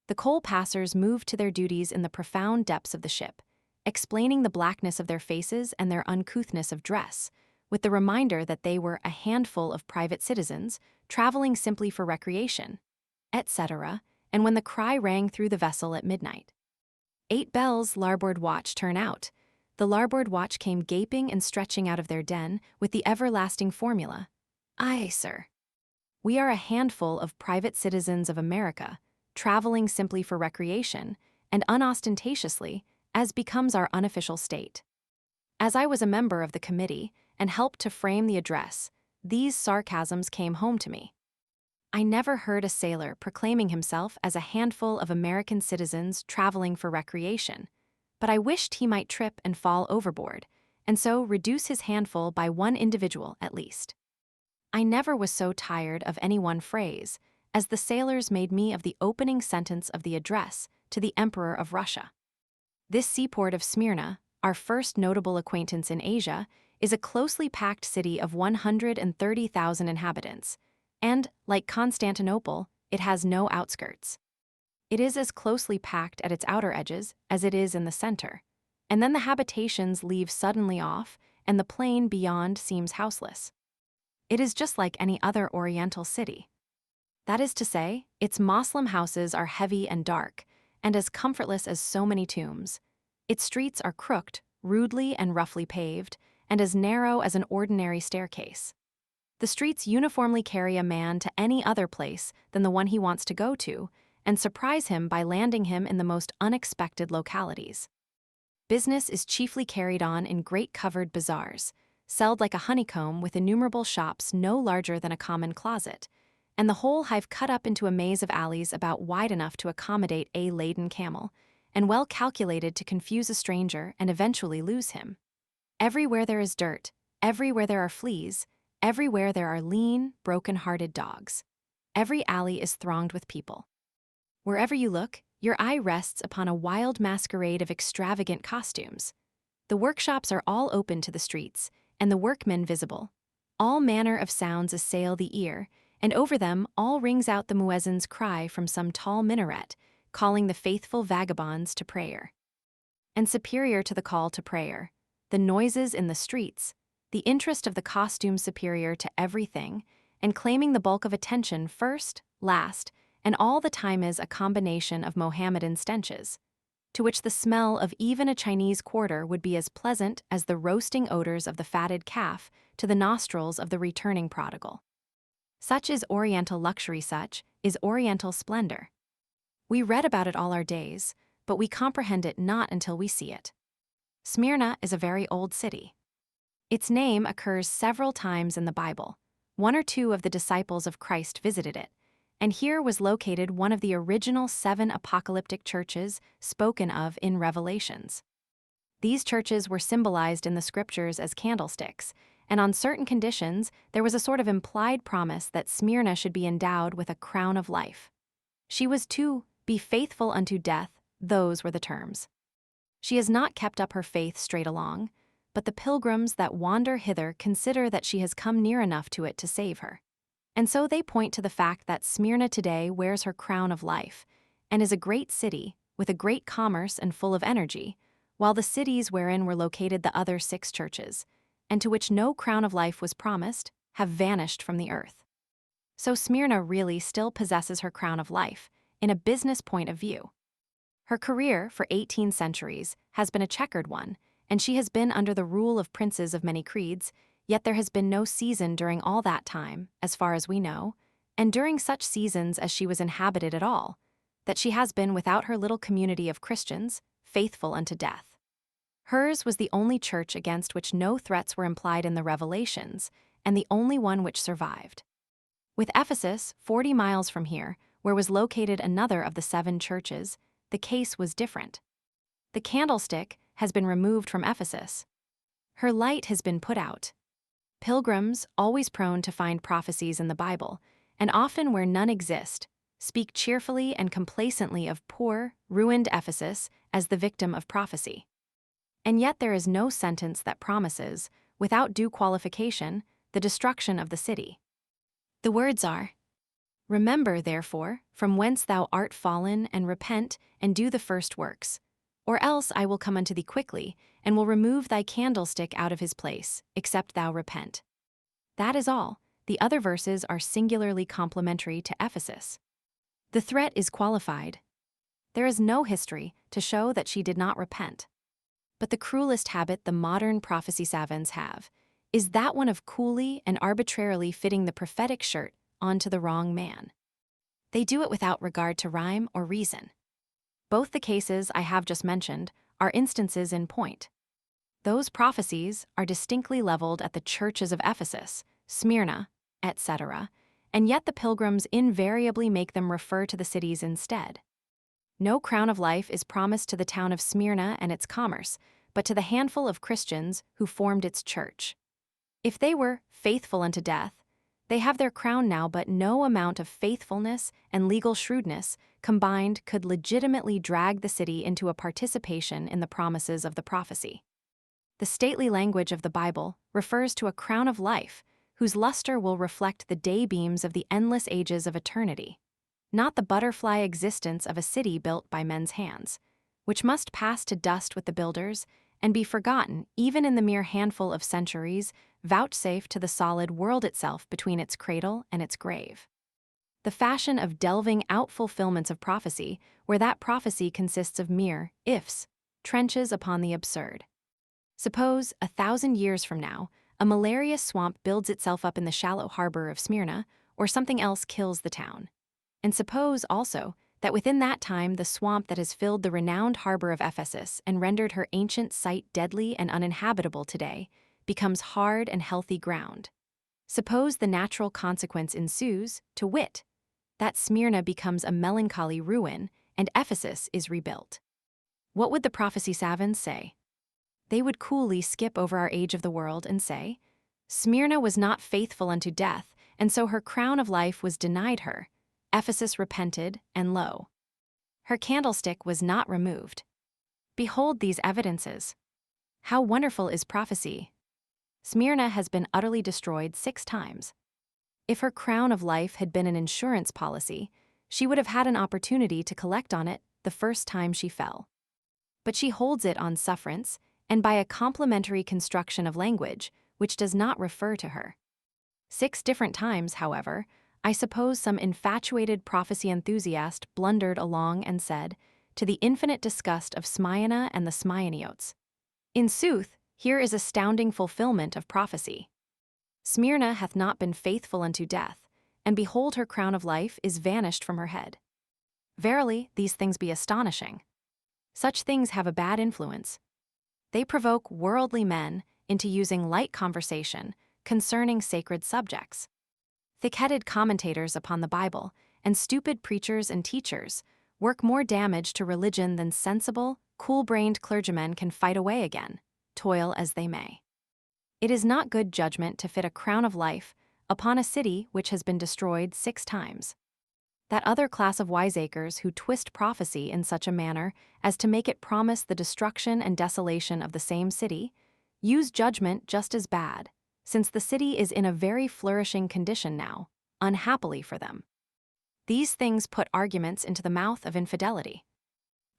The coal passers moved to their duties in the profound depths of the ship, explaining the blackness of their faces and their uncouthness of dress, with the reminder that they were a handful of private citizens, traveling simply for recreation, etc., and when the cry rang through the vessel at midnight, 8 bells, larboard watch, turn out, the larboard watch came gaping and stretching out of their den with the everlasting formula, "Aye, sir. We are a handful of private citizens of America, traveling simply for recreation, and unostentatiously, as becomes our unofficial state." As I was a member of the committee and helped to frame the address, these sarcasms came home to me. I never heard a sailor proclaiming himself as a handful of American citizens traveling for recreation, but I wished he might trip and fall overboard, and so reduce his handful by one individual at least. I never was so tired of any one phrase as the sailors made me of the opening sentence of the address to the Emperor of Russia. This seaport of Smyrna, our first notable acquaintance in Asia, is a closely packed city of 130,000 inhabitants, and, like Constantinople, it has no outskirts. It is as closely packed at its outer edges as it is in the center, and then the habitations leave suddenly off, and the plain beyond seems houseless. It is just like any other Oriental city. That is to say, its Moslem houses are heavy and dark, and as comfortless as so many tombs. Its streets are crooked, rudely and roughly paved, and as narrow as an ordinary staircase. The streets uniformly carry a man to any other place than the one he wants to go to, and surprise him by landing him in the most unexpected localities. Business is chiefly carried on in great covered bazaars, celled like a honeycomb with innumerable shops no larger than a common closet, and the whole hive cut up into a maze of alleys about wide enough to accommodate a laden camel, and well calculated to confuse a stranger and eventually lose him. Everywhere there is dirt, everywhere there are fleas, everywhere there are lean, broken-hearted dogs. Every alley is thronged with people. Wherever you look, your eye rests upon a wild masquerade of extravagant costumes. The workshops are all open to the streets, and the workmen visible. All manner of sounds assail the ear, and over them all rings out the muezzin's cry from some tall minaret, calling the faithful vagabonds to prayer. And superior to the call to prayer, the noises in the streets, the interest of the costume superior to everything, and claiming the bulk of attention first, last, and all the time is a combination of Mohammedan stenches, to which the smell of even a Chinese quarter would be as pleasant as the roasting odors of the fatted calf to the nostrils of the returning prodigal. Such is Oriental luxury, such is Oriental splendor. We read about it all our days, but we comprehend it not until we see it. Smyrna is a very old city. Its name occurs several times in the Bible. One or two of the disciples of Christ visited it, and here was located one of the original 7 apocalyptic churches spoken of in Revelations. These churches were symbolized in the scriptures as candlesticks, and on certain conditions there was a sort of implied promise that Smyrna should be endowed with a crown of life. She was to be faithful unto death, those were the terms. She has not kept up her faith straight along, but the pilgrims that wander hither consider that she has come near enough to it to save her. And so they point to the fact that Smyrna today wears her crown of life, and is a great city, with a great commerce and full of energy, while the cities wherein were located the other 6 churches, and to which no crown of life was promised, have vanished from the earth. So Smyrna really still possesses her crown of life, in a business point of view. Her career for 18 centuries has been a checkered one, and she has been under the rule of princes of many creeds, yet there has been no season during all that time, as far as we know, and during such seasons as she was inhabited at all, that she has been without her little community of Christians, faithful unto death. Hers was the only church against which no threats were implied in the Revelations, and the only one which survived. With Ephesus, 40 miles from here, where was located another of the 7 churches, the case was different. The candlestick has been removed from Ephesus. Her light has been put out. Pilgrims, always prone to find prophecies in the Bible, and often where none exist, speak cheerfully and complacently of poor, ruined Ephesus as the victim of prophecy. And yet there is no sentence that promises, without due qualification, the destruction of the city. The words are, "Remember, therefore, from whence thou art fallen, and repent, and do the first works. Or else I will come unto thee quickly, and will remove thy candlestick out of his place, except thou repent." That is all. The other verses are singularly complimentary to Ephesus. The threat is qualified. There is no history to show that she did not repent. But the cruelest habit the modern prophecy savants have is that one of coolly and arbitrarily fitting the prophetic shirt onto the wrong man. They do it without regard to rhyme or reason. Both the cases I have just mentioned are instances in point. Those prophecies are distinctly leveled at the churches of Ephesus, Smyrna, etc., and yet the pilgrims invariably make them refer to the cities instead. No crown of life is promised to the town of Smyrna and its commerce, but to the handful of Christians who formed its church. If they were faithful unto death, they have their crown now, but no amount of faithfulness and legal shrewdness combined could legitimately drag the city into a participation in the promises of the prophecy. The stately language of the Bible refers to a crown of life whose luster will reflect the daybeams of the endless ages of eternity, not the butterfly existence of a city built by men's hands, which must pass to dust with the builders and be forgotten even in the mere handful of centuries vouchsafed to the solid world itself between its cradle and its grave. The fashion of delving out fulfillments of prophecy, where that prophecy consists of mere ifs, trenches upon the absurd. Suppose, 1,000 years from now, a malarious swamp builds itself up in the shallow harbor of Smyrna, or something else kills the town. And suppose, also, that within that time the swamp that has filled the renowned harbor of Ephesus and rendered her ancient site deadly and uninhabitable today becomes hard and healthy ground. Suppose the natural consequence ensues, to wit, that Smyrna becomes a melancholy ruin and Ephesus is rebuilt. What would the prophecy savants say? They would coolly skip over our age of the world and say, Smyrna was not faithful unto death, and so her crown of life was denied her. Ephesus repented, and lo, her candlestick was not removed. Behold these evidences. How wonderful is prophecy! Smyrna has been utterly destroyed 6 times. If her crown of life had been an insurance policy, she would have had an opportunity to collect on it the first time she fell. But she holds it on sufferance, and by a complementary construction of language, which does not refer to her. 6 different times, however, I suppose some infatuated prophecy enthusiast blundered along and said, to the infinite disgust of Smyrna and the Smyrniotes, in sooth, here is astounding fulfillment of prophecy. Smyrna hath not been faithful unto death, and behold her crown of life is vanished from her head. Verily, these things be astonishing. Such things have a bad influence. They provoke worldly men into using light conversation concerning sacred subjects. Thick-headed commentators upon the Bible and stupid preachers and teachers work more damage to religion than sensible, cool-brained clergymen can fight away again, toil as they may. It is not good judgment to fit a crown of life upon a city which has been destroyed 6 times. That other class of wiseacres who twist prophecy in such a manner as to make it promise the destruction and desolation of the same city, use judgment just as bad, since the city is in a very flourishing condition now, unhappily for them. These things put arguments into the mouth of infidelity.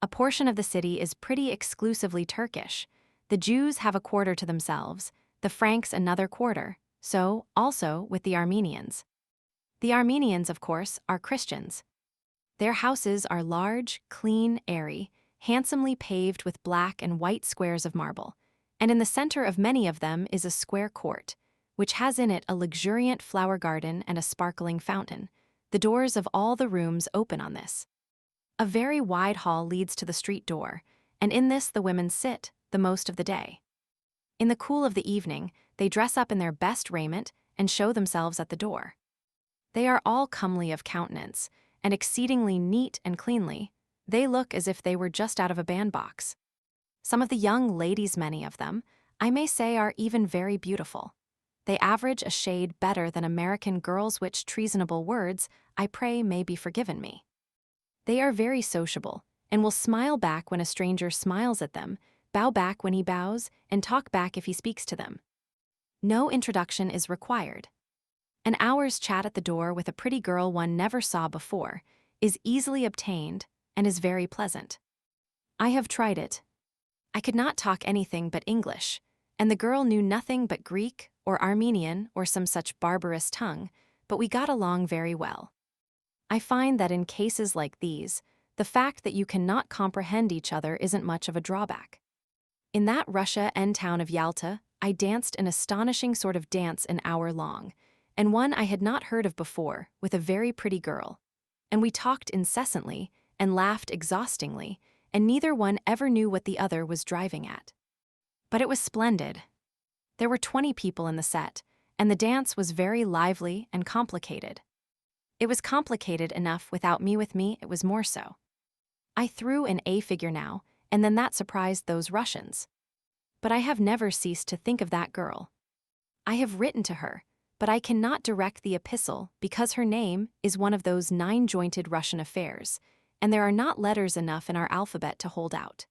A portion of the city is pretty exclusively Turkish. The Jews have a quarter to themselves, the Franks another quarter, so also with the Armenians. The Armenians, of course, are Christians. Their houses are large, clean, airy, handsomely paved with black and white squares of marble, and in the center of many of them is a square court, which has in it a luxuriant flower garden and a sparkling fountain. The doors of all the rooms open on this. A very wide hall leads to the street door, and in this the women sit the most of the day. In the cool of the evening, they dress up in their best raiment and show themselves at the door. They are all comely of countenance, and exceedingly neat and cleanly. They look as if they were just out of a bandbox. Some of the young ladies, many of them, I may say, are even very beautiful. They average a shade better than American girls, which treasonable words, I pray, may be forgiven me. They are very sociable, and will smile back when a stranger smiles at them, bow back when he bows, and talk back if he speaks to them. No introduction is required. An hour's chat at the door with a pretty girl one never saw before is easily obtained and is very pleasant. I have tried it. I could not talk anything but English, and the girl knew nothing but Greek or Armenian or some such barbarous tongue, but we got along very well. I find that in cases like these, the fact that you cannot comprehend each other isn't much of a drawback. In that Russia end town of Yalta, I danced an astonishing sort of dance an hour long, and one I had not heard of before, with a very pretty girl. And we talked incessantly and laughed exhaustingly, and neither one ever knew what the other was driving at. But it was splendid. There were 20 people in the set, and the dance was very lively and complicated. It was complicated enough without me with me, it was more so. I threw an A figure now, and then that surprised those Russians. But I have never ceased to think of that girl. I have written to her, but I cannot direct the epistle because her name is one of those 9-jointed Russian affairs, and there are not letters enough in our alphabet to hold out.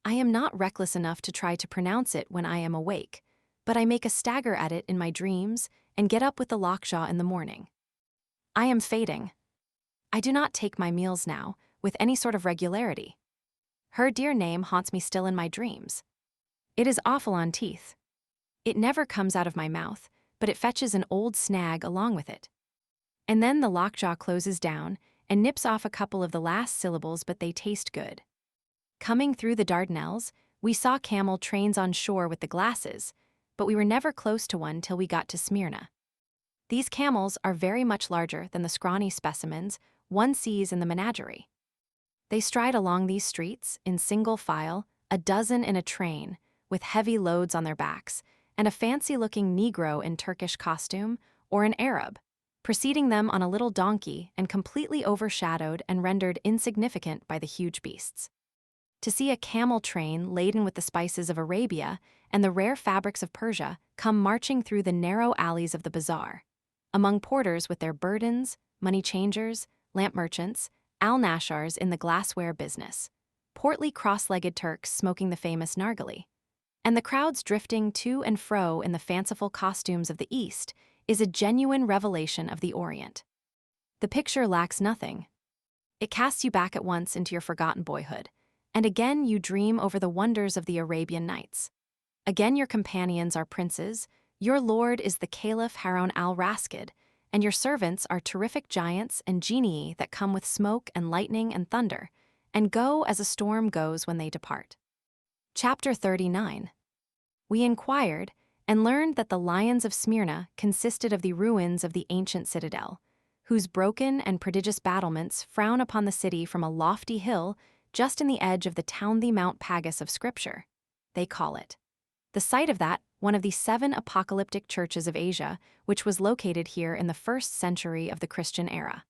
I am not reckless enough to try to pronounce it when I am awake, but I make a stagger at it in my dreams and get up with the lockjaw in the morning. I am fading. I do not take my meals now with any sort of regularity. Her dear name haunts me still in my dreams. It is awful on teeth. It never comes out of my mouth, but it fetches an old snag along with it. And then the lockjaw closes down and nips off a couple of the last syllables, but they taste good. Coming through the Dardanelles, we saw camel trains on shore with the glasses, but we were never close to one till we got to Smyrna. These camels are very much larger than the scrawny specimens one sees in the menagerie. They stride along these streets in single file, a dozen in a train, with heavy loads on their backs, and a fancy-looking Negro in Turkish costume, or an Arab, preceding them on a little donkey and completely overshadowed and rendered insignificant by the huge beasts. To see a camel train laden with the spices of Arabia and the rare fabrics of Persia come marching through the narrow alleys of the bazaar, among porters with their burdens, money changers, lamp merchants, al-nashars in the glassware business, portly cross-legged Turks smoking the famous nargileh, and the crowds drifting to and fro in the fanciful costumes of the East, is a genuine revelation of the Orient. The picture lacks nothing. It casts you back at once into your forgotten boyhood, and again you dream over the wonders of the Arabian Nights. Again your companions are princes, your lord is the Caliph Harun al-Rashid, and your servants are terrific giants and genii that come with smoke and lightning and thunder, and go as a storm goes when they depart. Chapter 39. We inquired and learned that the lions of Smyrna consisted of the ruins of the ancient citadel, whose broken and prodigious battlements frown upon the city from a lofty hill just in the edge of the townly Mount Pagus of Scripture, they call it. The site of that, one of the 7 apocalyptic churches of Asia, which was located here in the 1st century of the Christian era.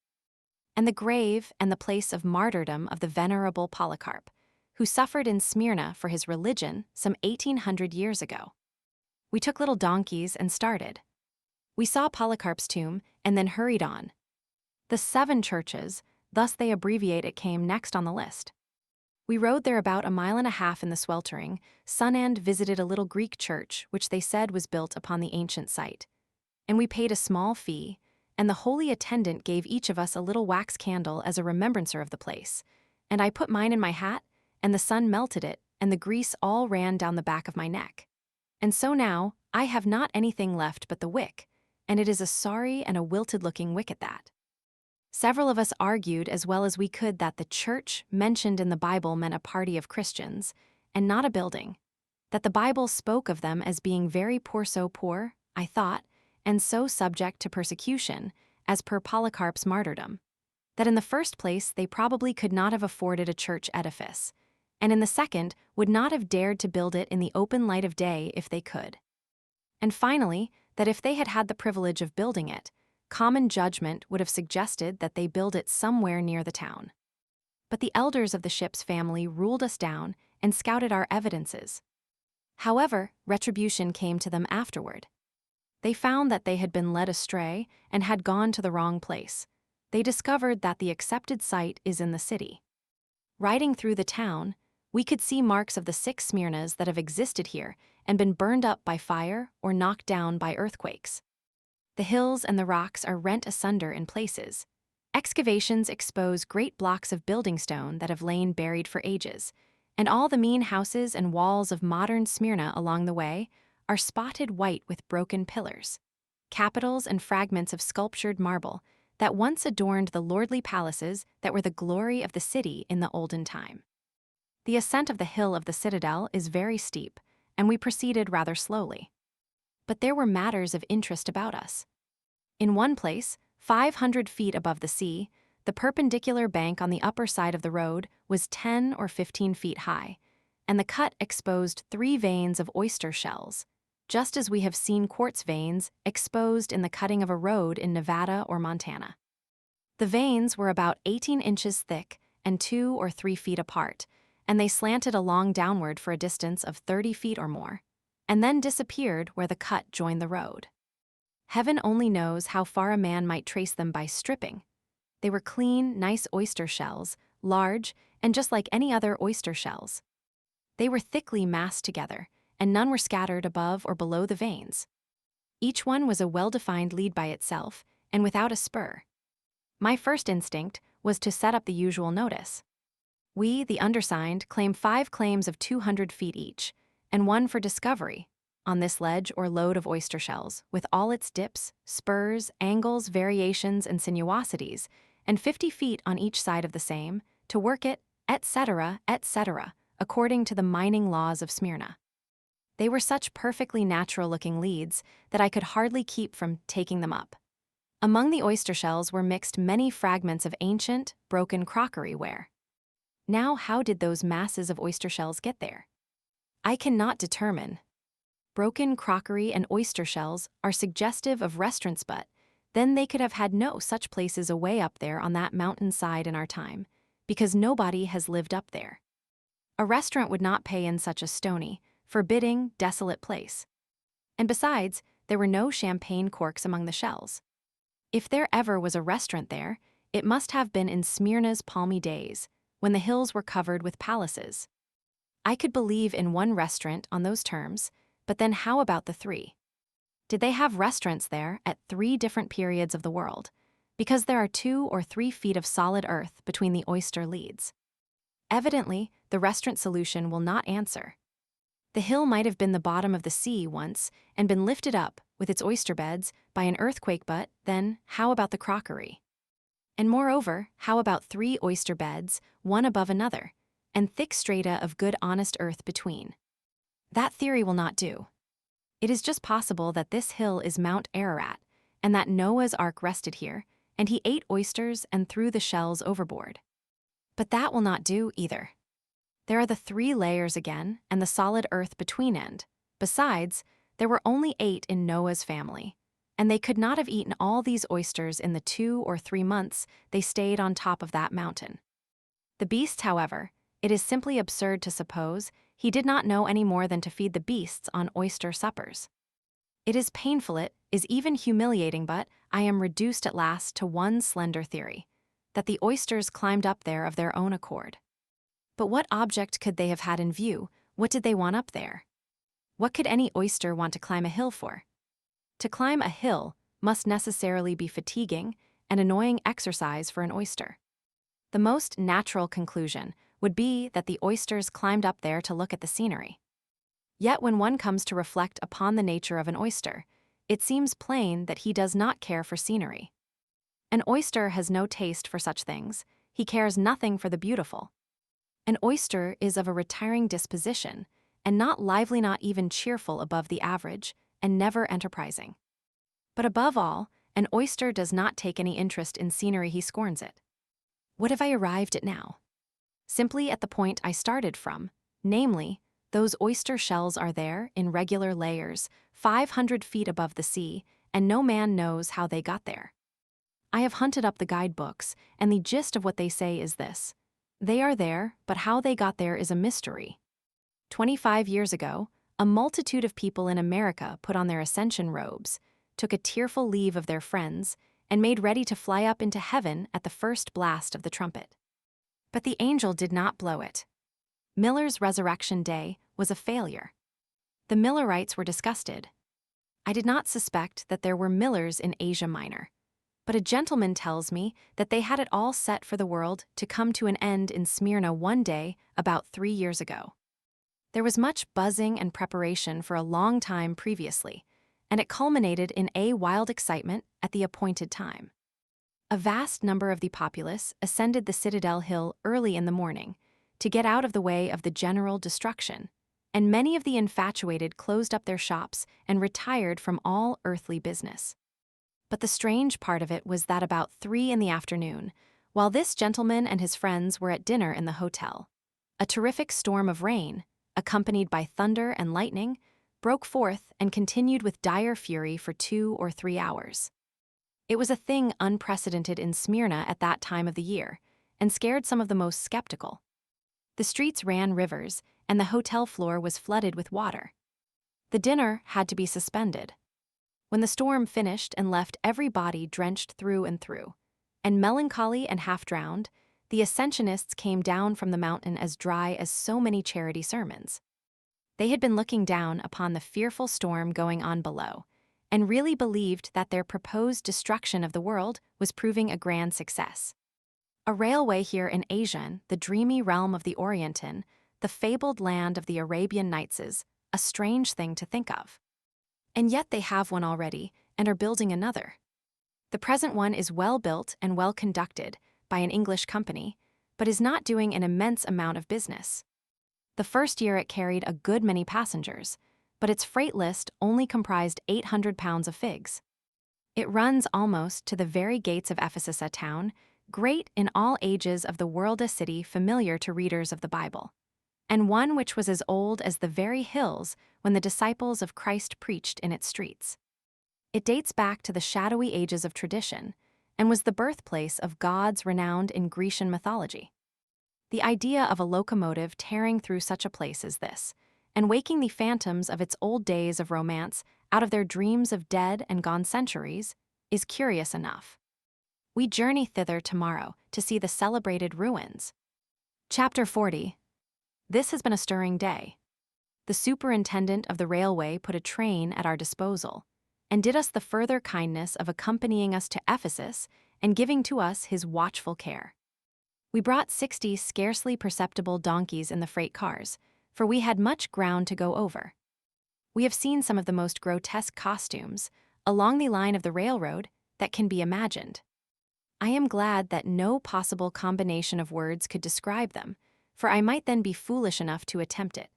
And the grave and the place of martyrdom of the venerable Polycarp, who suffered in Smyrna for his religion some 1800 years ago. We took little donkeys and started. We saw Polycarp's tomb and then hurried on. The 7 churches, thus they abbreviate it, came next on the list. We rode there about a mile and a half in the sweltering sun and visited a little Greek church which they said was built upon the ancient site. And we paid a small fee, and the holy attendant gave each of us a little wax candle as a remembrancer of the place, and I put mine in my hat, and the sun melted it, and the grease all ran down the back of my neck. And so now I have not anything left but the wick, and it is a sorry and a wilted-looking wick at that. Several of us argued as well as we could that the church mentioned in the Bible meant a party of Christians, and not a building, that the Bible spoke of them as being very poor, so poor, I thought, and so subject to persecution, as per Polycarp's martyrdom, that in the first place they probably could not have afforded a church edifice, and in the second would not have dared to build it in the open light of day if they could. And finally, that if they had had the privilege of building it, common judgment would have suggested that they build it somewhere near the town. But the elders of the ship's family ruled us down and scouted our evidences. However, retribution came to them afterward. They found that they had been led astray and had gone to the wrong place. They discovered that the accepted site is in the city. Riding through the town, we could see marks of the 6 Smyrnas that have existed here and been burned up by fire or knocked down by earthquakes. The hills and the rocks are rent asunder in places. Excavations expose great blocks of building stone that have lain buried for ages, and all the mean houses and walls of modern Smyrna along the way are spotted white with broken pillars, capitals and fragments of sculptured marble that once adorned the lordly palaces that were the glory of the city in the olden time. The ascent of the hill of the citadel is very steep, and we proceeded rather slowly. But there were matters of interest about us. In one place, 500 feet above the sea, the perpendicular bank on the upper side of the road was 10 or 15 feet high, and the cut exposed 3 veins of oyster shells, just as we have seen quartz veins exposed in the cutting of a road in Nevada or Montana. The veins were about 18 inches thick and 2 or 3 feet apart, and they slanted along downward for a distance of 30 feet or more, and then disappeared where the cut joined the road. Heaven only knows how far a man might trace them by stripping. They were clean, nice oyster shells, large, and just like any other oyster shells. They were thickly massed together, and none were scattered above or below the veins. Each one was a well-defined lead by itself, and without a spur. My first instinct was to set up the usual notice. We, the undersigned, claim 5 claims of 200 feet each, and 1 for discovery, on this ledge or load of oyster shells, with all its dips, spurs, angles, variations, and sinuosities, and 50 feet on each side of the same, to work it, etc., according to the mining laws of Smyrna. They were such perfectly natural-looking leads that I could hardly keep from taking them up. Among the oyster shells were mixed many fragments of ancient, broken crockery ware. Now, how did those masses of oyster shells get there? I cannot determine. Broken crockery and oyster shells are suggestive of restaurants, but then they could have had no such places away up there on that mountainside in our time, because nobody has lived up there. A restaurant would not pay in such a stony, forbidding, desolate place. And besides, there were no champagne corks among the shells. If there ever was a restaurant there, it must have been in Smyrna's palmy days, when the hills were covered with palaces. I could believe in one restaurant on those terms, but then how about the 3? Did they have restaurants there at 3 different periods of the world? Because there are 2 or 3 feet of solid earth between the oyster leads. Evidently, the restaurant solution will not answer. The hill might have been the bottom of the sea once and been lifted up, with its oyster beds, by an earthquake, but then, how about the crockery? And moreover, how about 3 oyster beds, one above another, and thick strata of good honest earth between? That theory will not do. It is just possible that this hill is Mount Ararat, and that Noah's Ark rested here, and he ate oysters and threw the shells overboard. But that will not do either. There are the 3 layers again, and the solid earth between end. Besides, there were only 8 in Noah's family, and they could not have eaten all these oysters in the 2 or 3 months they stayed on top of that mountain. The beasts, however, it is simply absurd to suppose he did not know any more than to feed the beasts on oyster suppers. It is painful, it is even humiliating, but I am reduced at last to one slender theory, that the oysters climbed up there of their own accord. But what object could they have had in view? What did they want up there? What could any oyster want to climb a hill for? To climb a hill must necessarily be fatiguing and annoying exercise for an oyster. The most natural conclusion would be that the oysters climbed up there to look at the scenery. Yet when one comes to reflect upon the nature of an oyster, it seems plain that he does not care for scenery. An oyster has no taste for such things. He cares nothing for the beautiful. An oyster is of a retiring disposition, and not lively, not even cheerful above the average, and never enterprising. But above all, an oyster does not take any interest in scenery, he scorns it. What have I arrived at now? Simply at the point I started from, namely, those oyster shells are there in regular layers, 500 feet above the sea, and no man knows how they got there. I have hunted up the guidebooks, and the gist of what they say is this: they are there, but how they got there is a mystery. 25 years ago, a multitude of people in America put on their ascension robes, took a tearful leave of their friends, and made ready to fly up into heaven at the first blast of the trumpet. But the angel did not blow it. Miller's resurrection day was a failure. The Millerites were disgusted. I did not suspect that there were Millers in Asia Minor, but a gentleman tells me that they had it all set for the world to come to an end in Smyrna one day about 3 years ago. There was much buzzing and preparation for a long time previously, and it culminated in a wild excitement at the appointed time. A vast number of the populace ascended the Citadel Hill early in the morning to get out of the way of the general destruction, and many of the infatuated closed up their shops and retired from all earthly business. But the strange part of it was that about 3 in the afternoon, while this gentleman and his friends were at dinner in the hotel, a terrific storm of rain, accompanied by thunder and lightning, broke forth and continued with dire fury for 2 or 3 hours. It was a thing unprecedented in Smyrna at that time of the year, and scared some of the most skeptical. The streets ran rivers, and the hotel floor was flooded with water. The dinner had to be suspended. When the storm finished and left every body drenched through and through, and melancholy and half-drowned, the ascensionists came down from the mountain as dry as so many charity sermons. They had been looking down upon the fearful storm going on below, and really believed that their proposed destruction of the world was proving a grand success. A railway here in Asia, the dreamy realm of the Orientan, the fabled land of the Arabian Nights, a strange thing to think of. And yet they have one already, and are building another. The present one is well built and well conducted by an English company, but is not doing an immense amount of business. The first year it carried a good many passengers, but its freight list only comprised 800 pounds of figs. It runs almost to the very gates of Ephesus, a town, great in all ages of the world, a city familiar to readers of the Bible, and one which was as old as the very hills when the disciples of Christ preached in its streets. It dates back to the shadowy ages of tradition, and was the birthplace of gods renowned in Grecian mythology. The idea of a locomotive tearing through such a place as this, and waking the phantoms of its old days of romance out of their dreams of dead and gone centuries, is curious enough. We journey thither tomorrow to see the celebrated ruins. Chapter 40. This has been a stirring day. The superintendent of the railway put a train at our disposal, and did us the further kindness of accompanying us to Ephesus and giving to us his watchful care. We brought 60 scarcely perceptible donkeys in the freight cars, for we had much ground to go over. We have seen some of the most grotesque costumes, along the line of the railroad, that can be imagined. I am glad that no possible combination of words could describe them, for I might then be foolish enough to attempt it.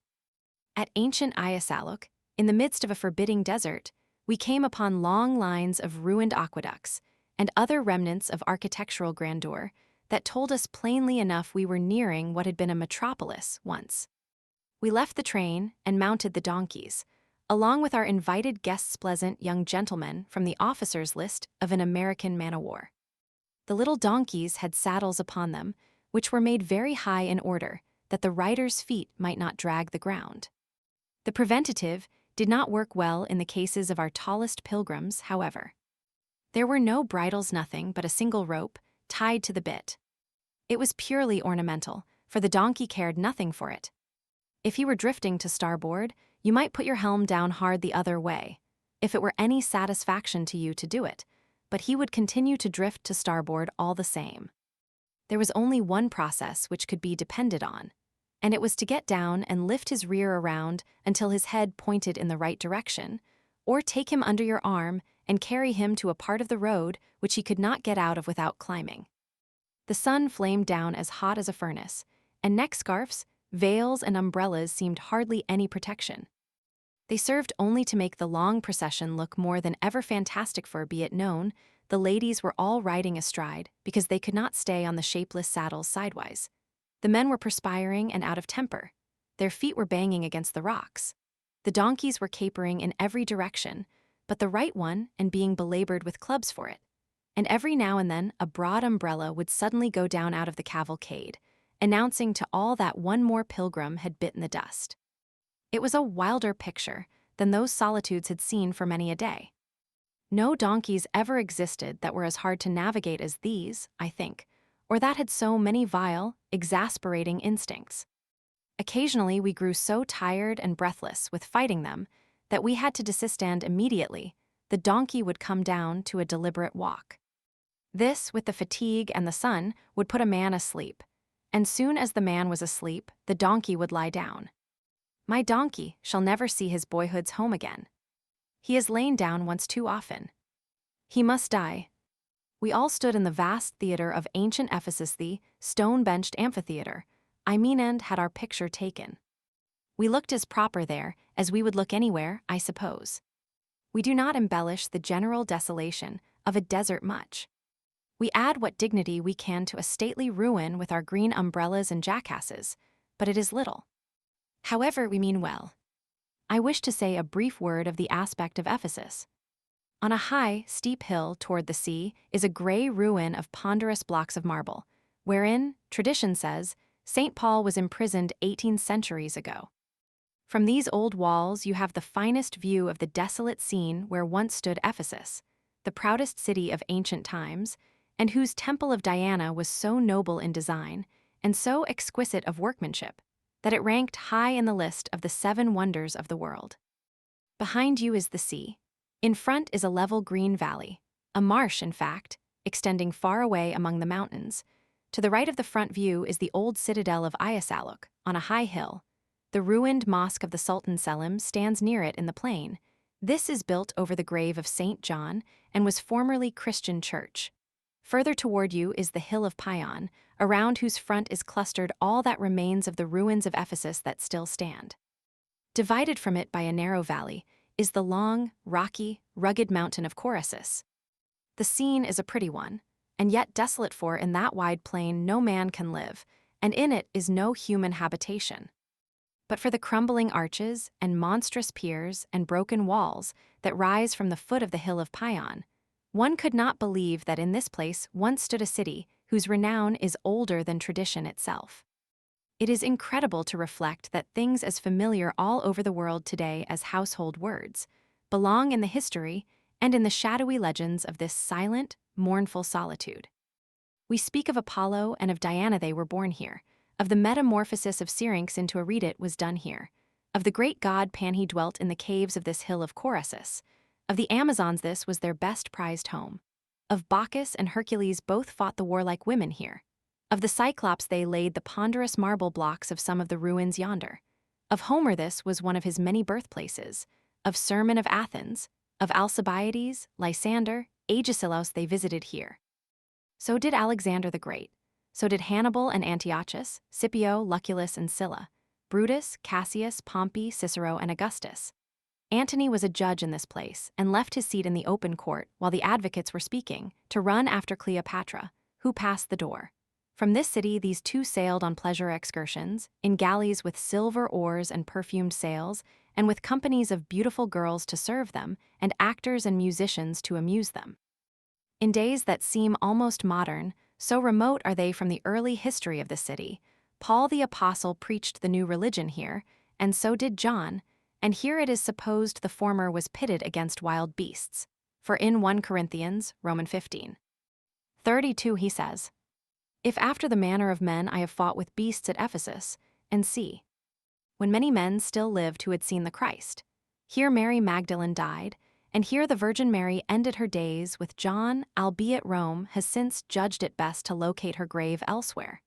At ancient Ayasaluk, in the midst of a forbidding desert, we came upon long lines of ruined aqueducts and other remnants of architectural grandeur that told us plainly enough we were nearing what had been a metropolis once. We left the train and mounted the donkeys, along with our invited guests, pleasant young gentlemen from the officers' list of an American man-o'-war. The little donkeys had saddles upon them, which were made very high in order, that the riders' feet might not drag the ground. The preventative did not work well in the cases of our tallest pilgrims, however. There were no bridles, nothing but a single rope, tied to the bit. It was purely ornamental, for the donkey cared nothing for it. If he were drifting to starboard, you might put your helm down hard the other way, if it were any satisfaction to you to do it, but he would continue to drift to starboard all the same. There was only one process which could be depended on, and it was to get down and lift his rear around until his head pointed in the right direction, or take him under your arm and carry him to a part of the road which he could not get out of without climbing. The sun flamed down as hot as a furnace, and neck scarfs, veils, and umbrellas seemed hardly any protection. They served only to make the long procession look more than ever fantastic, for, be it known, the ladies were all riding astride because they could not stay on the shapeless saddles sidewise. The men were perspiring and out of temper. Their feet were banging against the rocks. The donkeys were capering in every direction, but the right one and being belabored with clubs for it. And every now and then a broad umbrella would suddenly go down out of the cavalcade, announcing to all that one more pilgrim had bitten the dust. It was a wilder picture than those solitudes had seen for many a day. No donkeys ever existed that were as hard to navigate as these, I think, or that had so many vile, exasperating instincts. Occasionally we grew so tired and breathless with fighting them that we had to desist, and immediately the donkey would come down to a deliberate walk. This, with the fatigue and the sun, would put a man asleep, and soon as the man was asleep, the donkey would lie down. My donkey shall never see his boyhood's home again. He has lain down once too often. He must die. We all stood in the vast theater of ancient Ephesus, the stone-benched amphitheater, and had our picture taken. We looked as proper there as we would look anywhere, I suppose. We do not embellish the general desolation of a desert much. We add what dignity we can to a stately ruin with our green umbrellas and jackasses, but it is little. However, we mean well. I wish to say a brief word of the aspect of Ephesus. On a high, steep hill toward the sea is a gray ruin of ponderous blocks of marble, wherein, tradition says, St. Paul was imprisoned 18 centuries ago. From these old walls you have the finest view of the desolate scene where once stood Ephesus, the proudest city of ancient times, and whose temple of Diana was so noble in design and so exquisite of workmanship that it ranked high in the list of the 7 wonders of the world. Behind you is the sea. In front is a level green valley, a marsh in fact, extending far away among the mountains. To the right of the front view is the old citadel of Ayasaluk on a high hill. The ruined mosque of the Sultan Selim stands near it in the plain. This is built over the grave of St. John and was formerly Christian church. Further toward you is the hill of Pion, around whose front is clustered all that remains of the ruins of Ephesus that still stand. Divided from it by a narrow valley is the long, rocky, rugged mountain of Corysus. The scene is a pretty one, and yet desolate, for in that wide plain no man can live, and in it is no human habitation. But for the crumbling arches and monstrous piers and broken walls that rise from the foot of the hill of Pion, one could not believe that in this place once stood a city whose renown is older than tradition itself. It is incredible to reflect that things as familiar all over the world today as household words belong in the history and in the shadowy legends of this silent, mournful solitude. We speak of Apollo and of Diana, they were born here. Of the metamorphosis of Syrinx into Eurydice was done here. Of the great god Pan, he dwelt in the caves of this hill of Corysus. Of the Amazons, this was their best prized home. Of Bacchus and Hercules, both fought the warlike women here. Of the Cyclops, they laid the ponderous marble blocks of some of the ruins yonder. Of Homer, this was one of his many birthplaces. Of Sermon of Athens, of Alcibiades, Lysander, Agesilaus, they visited here. So did Alexander the Great. So did Hannibal and Antiochus, Scipio, Lucullus and Sylla, Brutus, Cassius, Pompey, Cicero and Augustus. Antony was a judge in this place and left his seat in the open court while the advocates were speaking to run after Cleopatra, who passed the door. From this city these two sailed on pleasure excursions, in galleys with silver oars and perfumed sails, and with companies of beautiful girls to serve them, and actors and musicians to amuse them. In days that seem almost modern, so remote are they from the early history of the city, Paul the Apostle preached the new religion here, and so did John, and here it is supposed the former was pitted against wild beasts. For in 1 Corinthians, Romans 15:32 he says, "If after the manner of men I have fought with beasts at Ephesus, and see, when many men still lived who had seen the Christ. Here Mary Magdalene died, and here the Virgin Mary ended her days with John, albeit Rome has since judged it best to locate her grave elsewhere.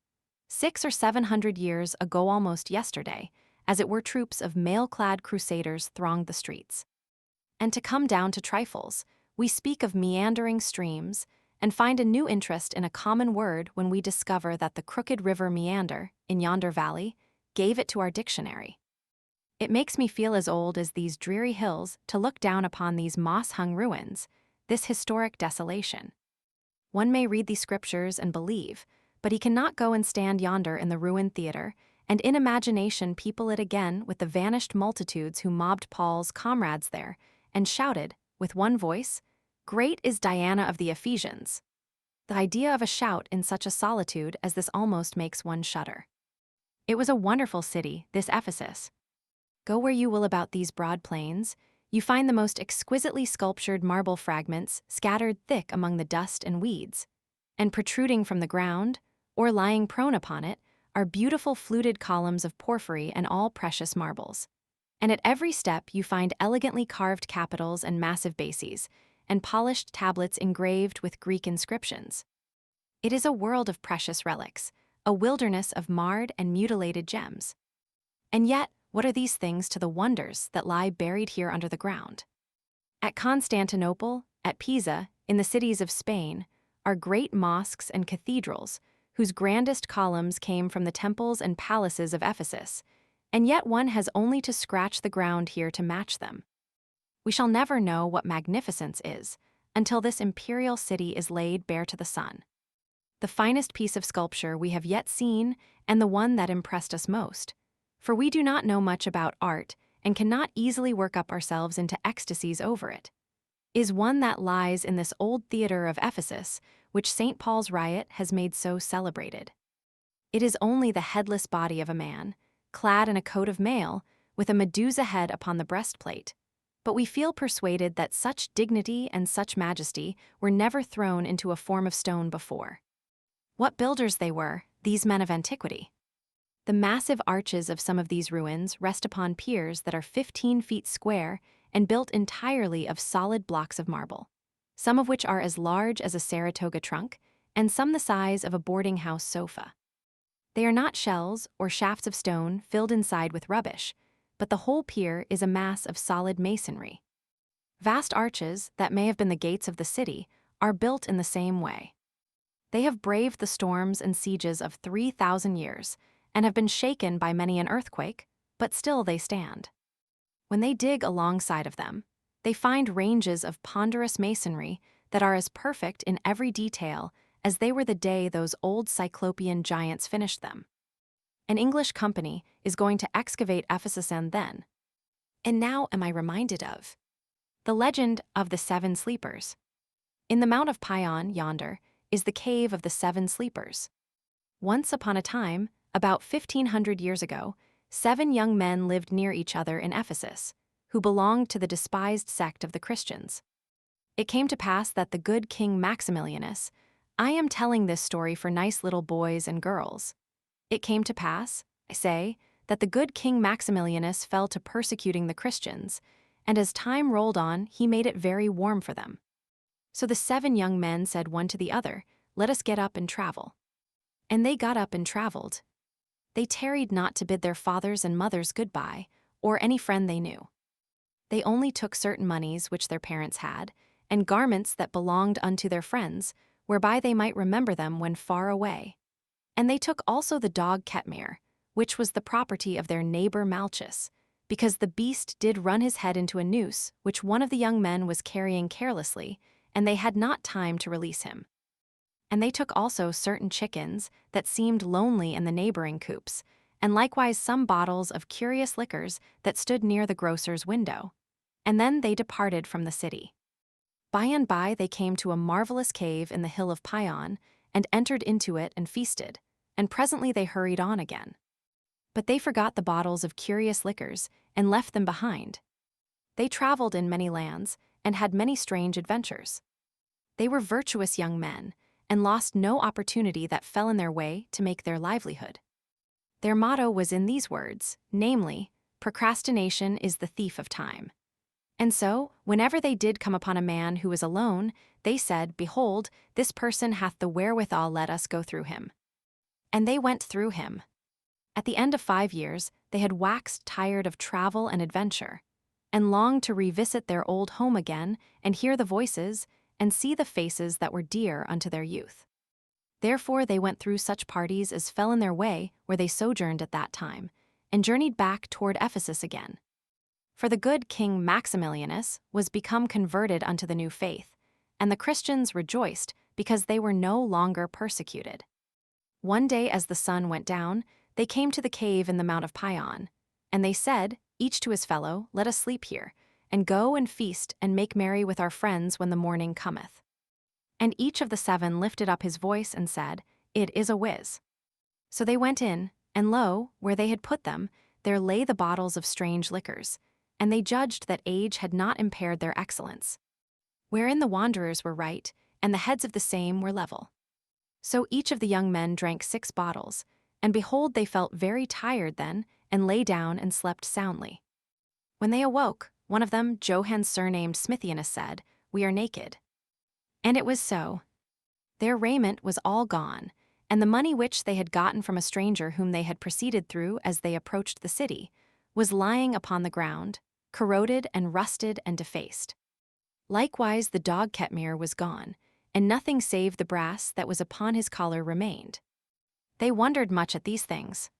600 or 700 years ago, almost yesterday, as it were, troops of mail-clad crusaders thronged the streets. And to come down to trifles, we speak of meandering streams, and find a new interest in a common word when we discover that the crooked river Meander, in yonder valley, gave it to our dictionary. It makes me feel as old as these dreary hills to look down upon these moss-hung ruins, this historic desolation. One may read these scriptures and believe, but he cannot go and stand yonder in the ruined theater, and in imagination people it again with the vanished multitudes who mobbed Paul's comrades there, and shouted, with one voice, 'Great is Diana of the Ephesians.' The idea of a shout in such a solitude as this almost makes one shudder. It was a wonderful city, this Ephesus. Go where you will about these broad plains, you find the most exquisitely sculptured marble fragments scattered thick among the dust and weeds, and protruding from the ground, or lying prone upon it, are beautiful fluted columns of porphyry and all precious marbles. And at every step you find elegantly carved capitals and massive bases, and polished tablets engraved with Greek inscriptions. It is a world of precious relics, a wilderness of marred and mutilated gems. And yet, what are these things to the wonders that lie buried here under the ground? At Constantinople, at Pisa, in the cities of Spain, are great mosques and cathedrals, whose grandest columns came from the temples and palaces of Ephesus, and yet one has only to scratch the ground here to match them. We shall never know what magnificence is until this imperial city is laid bare to the sun. The finest piece of sculpture we have yet seen, and the one that impressed us most. For we do not know much about art, and cannot easily work up ourselves into ecstasies over it, is one that lies in this old theater of Ephesus, which St. Paul's riot has made so celebrated. It is only the headless body of a man, clad in a coat of mail, with a Medusa head upon the breastplate, but we feel persuaded that such dignity and such majesty were never thrown into a form of stone before. What builders they were, these men of antiquity! The massive arches of some of these ruins rest upon piers that are 15 feet square and built entirely of solid blocks of marble, some of which are as large as a Saratoga trunk, and some the size of a boarding house sofa. They are not shells or shafts of stone filled inside with rubbish, but the whole pier is a mass of solid masonry. Vast arches, that may have been the gates of the city, are built in the same way. They have braved the storms and sieges of 3,000 years, and have been shaken by many an earthquake, but still they stand. When they dig alongside of them, they find ranges of ponderous masonry that are as perfect in every detail as they were the day those old Cyclopean giants finished them. An English company is going to excavate Ephesus and then. And now am I reminded of the legend of the Seven Sleepers. In the Mount of Pion yonder is the cave of the Seven Sleepers. Once upon a time, about 1,500 years ago, 7 young men lived near each other in Ephesus, who belonged to the despised sect of the Christians. It came to pass that the good King Maximilianus, I am telling this story for nice little boys and girls. It came to pass, I say, that the good King Maximilianus fell to persecuting the Christians, and as time rolled on, he made it very warm for them. So the 7 young men said one to the other, "Let us get up and travel." And they got up and traveled. They tarried not to bid their fathers and mothers goodbye, or any friend they knew. They only took certain moneys which their parents had, and garments that belonged unto their friends, whereby they might remember them when far away. And they took also the dog Ketmir, which was the property of their neighbor Malchus, because the beast did run his head into a noose which one of the young men was carrying carelessly, and they had not time to release him. And they took also certain chickens that seemed lonely in the neighboring coops, and likewise some bottles of curious liquors that stood near the grocer's window. And then they departed from the city. By and by they came to a marvelous cave in the hill of Pion, and entered into it and feasted, and presently they hurried on again. But they forgot the bottles of curious liquors, and left them behind. They traveled in many lands, and had many strange adventures. They were virtuous young men, and lost no opportunity that fell in their way to make their livelihood. Their motto was in these words, namely, procrastination is the thief of time. And so, whenever they did come upon a man who was alone, they said, "Behold, this person hath the wherewithal, let us go through him." And they went through him. At the end of 5 years, they had waxed tired of travel and adventure, and longed to revisit their old home again, and hear the voices, and see the faces that were dear unto their youth. Therefore they went through such parties as fell in their way where they sojourned at that time, and journeyed back toward Ephesus again. For the good King Maximilianus was become converted unto the new faith, and the Christians rejoiced because they were no longer persecuted. One day as the sun went down, they came to the cave in the Mount of Pion, and they said, each to his fellow, "Let us sleep here, and go and feast and make merry with our friends when the morning cometh." And each of the 7 lifted up his voice and said, "It is a whiz." So they went in, and lo, where they had put them, there lay the bottles of strange liquors, and they judged that age had not impaired their excellence, wherein the wanderers were right, and the heads of the same were level. So each of the young men drank 6 bottles, and behold, they felt very tired then, and lay down and slept soundly. When they awoke, one of them, Johann surnamed Smithianus, said, "We are naked." And it was so. Their raiment was all gone, and the money which they had gotten from a stranger whom they had proceeded through as they approached the city was lying upon the ground, corroded and rusted and defaced. Likewise the dog Ketmir was gone, and nothing save the brass that was upon his collar remained. They wondered much at these things.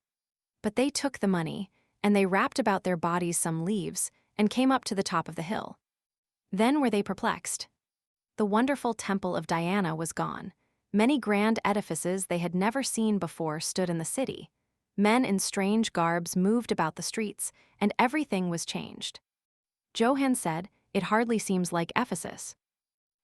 But they took the money, and they wrapped about their bodies some leaves, and came up to the top of the hill. Then were they perplexed. The wonderful temple of Diana was gone. Many grand edifices they had never seen before stood in the city. Men in strange garbs moved about the streets, and everything was changed. Johann said, "It hardly seems like Ephesus.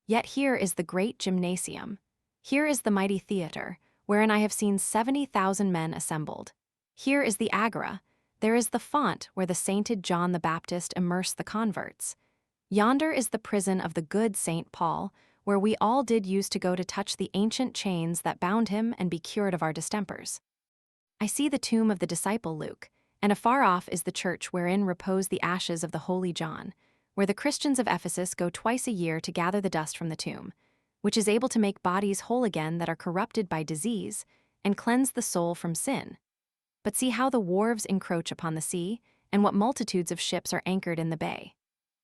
Yet here is the great gymnasium. Here is the mighty theater, wherein I have seen 70,000 men assembled. Here is the agora. There is the font where the sainted John the Baptist immersed the converts. Yonder is the prison of the good Saint Paul, where we all did use to go to touch the ancient chains that bound him and be cured of our distempers. I see the tomb of the disciple Luke, and afar off is the church wherein repose the ashes of the holy John, where the Christians of Ephesus go twice a year to gather the dust from the tomb, which is able to make bodies whole again that are corrupted by disease, and cleanse the soul from sin. But see how the wharves encroach upon the sea, and what multitudes of ships are anchored in the bay.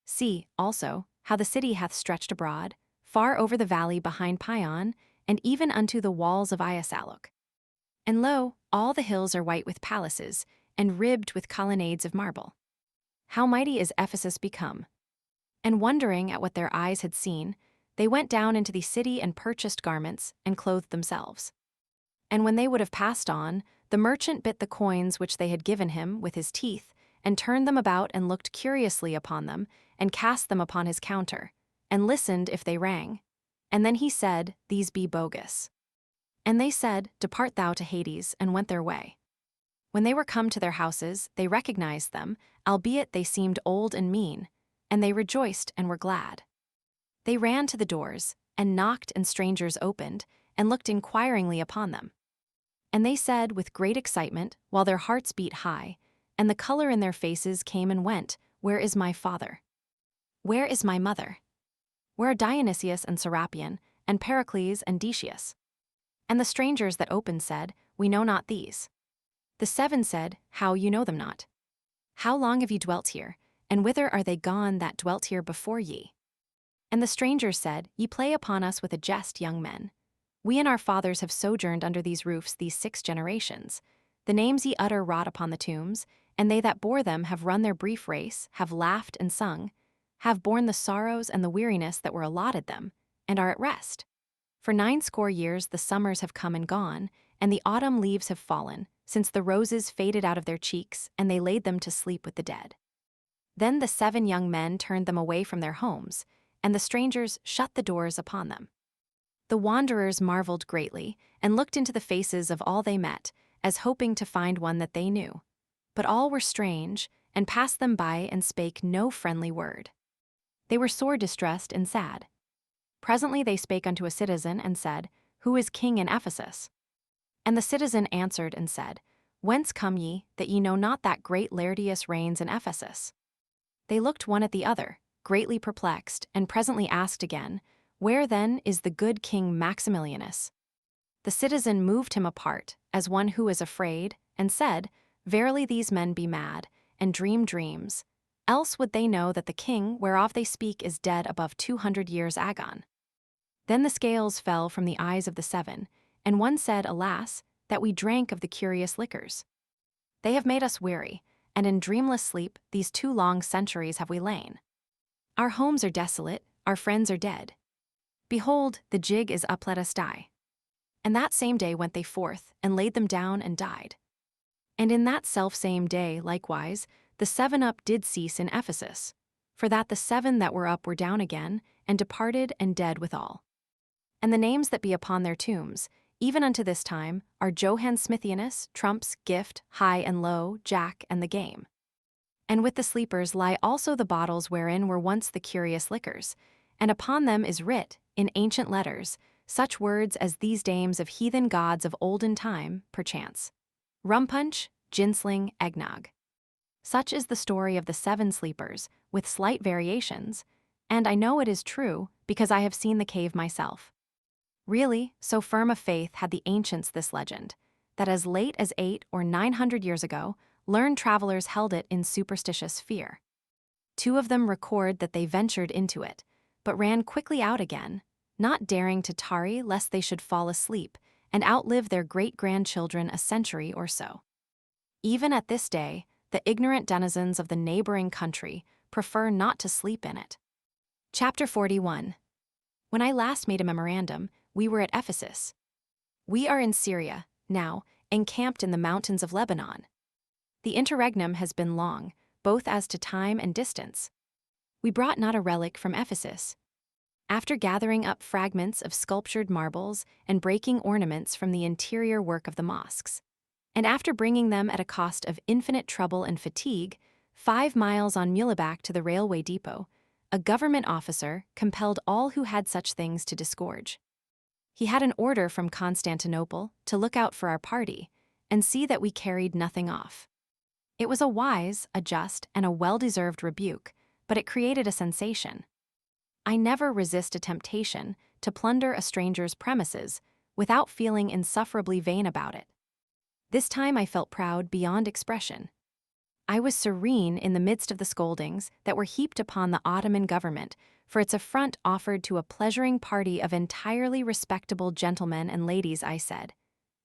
See, also, how the city hath stretched abroad, far over the valley behind Pion, and even unto the walls of Iasaluk. And lo, all the hills are white with palaces, and ribbed with colonnades of marble. How mighty is Ephesus become!" And wondering at what their eyes had seen, they went down into the city and purchased garments, and clothed themselves. And when they would have passed on, the merchant bit the coins which they had given him with his teeth, and turned them about and looked curiously upon them, and cast them upon his counter, and listened if they rang. And then he said, "These be bogus." And they said, "Depart thou to Hades," and went their way. When they were come to their houses, they recognized them, albeit they seemed old and mean, and they rejoiced and were glad. They ran to the doors, and knocked, and strangers opened, and looked inquiringly upon them. And they said with great excitement, while their hearts beat high, and the color in their faces came and went, "Where is my father? Where is my mother? Where are Dionysius and Serapion, and Pericles and Decius?" And the strangers that opened said, "We know not these." The 7 said, "How, you know them not? How long have ye dwelt here, and whither are they gone that dwelt here before ye?" And the strangers said, "Ye play upon us with a jest, young men. We and our fathers have sojourned under these roofs these 6 generations. The names ye utter wrought upon the tombs, and they that bore them have run their brief race, have laughed and sung, have borne the sorrows and the weariness that were allotted them, and are at rest. For 90 years the summers have come and gone, and the autumn leaves have fallen, since the roses faded out of their cheeks, and they laid them to sleep with the dead." Then the 7 young men turned them away from their homes, and the strangers shut the doors upon them. The wanderers marveled greatly, and looked into the faces of all they met, as hoping to find one that they knew. But all were strange, and passed them by and spake no friendly word. They were sore distressed and sad. Presently they spake unto a citizen, and said, "Who is king in Ephesus?" And the citizen answered and said, "Whence come ye, that ye know not that great Laertius reigns in Ephesus?" They looked one at the other, greatly perplexed, and presently asked again, "Where then is the good King Maximilianus?" The citizen moved him apart, as one who is afraid, and said, "Verily these men be mad, and dream dreams. Else would they know that the king whereof they speak is dead above 200 years agone." Then the scales fell from the eyes of the 7, and one said, "Alas, that we drank of the curious liquors. They have made us weary, and in dreamless sleep these 2 long centuries have we lain. Our homes are desolate, our friends are dead. Behold, the jig is up, let us die." And that same day went they forth, and laid them down and died. And in that selfsame day, likewise, the 7 up did cease in Ephesus, for that the 7 that were up were down again, and departed and dead withal. And the names that be upon their tombs, even unto this time, are Johann Smithianus, Trumps, Gift, High and Low, Jack, and the Game. And with the sleepers lie also the bottles wherein were once the curious liquors, and upon them is writ, in ancient letters, such words as these dames of heathen gods of olden time, perchance. Rumpunch, ginsling, eggnog. Such is the story of the 7 sleepers, with slight variations, and I know it is true because I have seen the cave myself. Really, so firm a faith had the ancients this legend, that as late as 800 or 900 years ago, learned travelers held it in superstitious fear. 2 of them record that they ventured into it, but ran quickly out again, not daring to tarry lest they should fall asleep and outlive their great-grandchildren a century or so. Even at this day, the ignorant denizens of the neighboring country prefer not to sleep in it. Chapter 41. When I last made a memorandum, we were at Ephesus. We are in Syria, now, encamped in the mountains of Lebanon. The interregnum has been long, both as to time and distance. We brought not a relic from Ephesus. After gathering up fragments of sculptured marbles and breaking ornaments from the interior work of the mosques, and after bringing them at a cost of infinite trouble and fatigue, 5 miles on muleback to the railway depot, a government officer compelled all who had such things to disgorge. He had an order from Constantinople to look out for our party and see that we carried nothing off. It was a wise, a just, and a well-deserved rebuke, but it created a sensation. I never resist a temptation to plunder a stranger's premises without feeling insufferably vain about it. This time I felt proud beyond expression. I was serene in the midst of the scoldings that were heaped upon the Ottoman government for its affront offered to a pleasuring party of entirely respectable gentlemen and ladies. I said,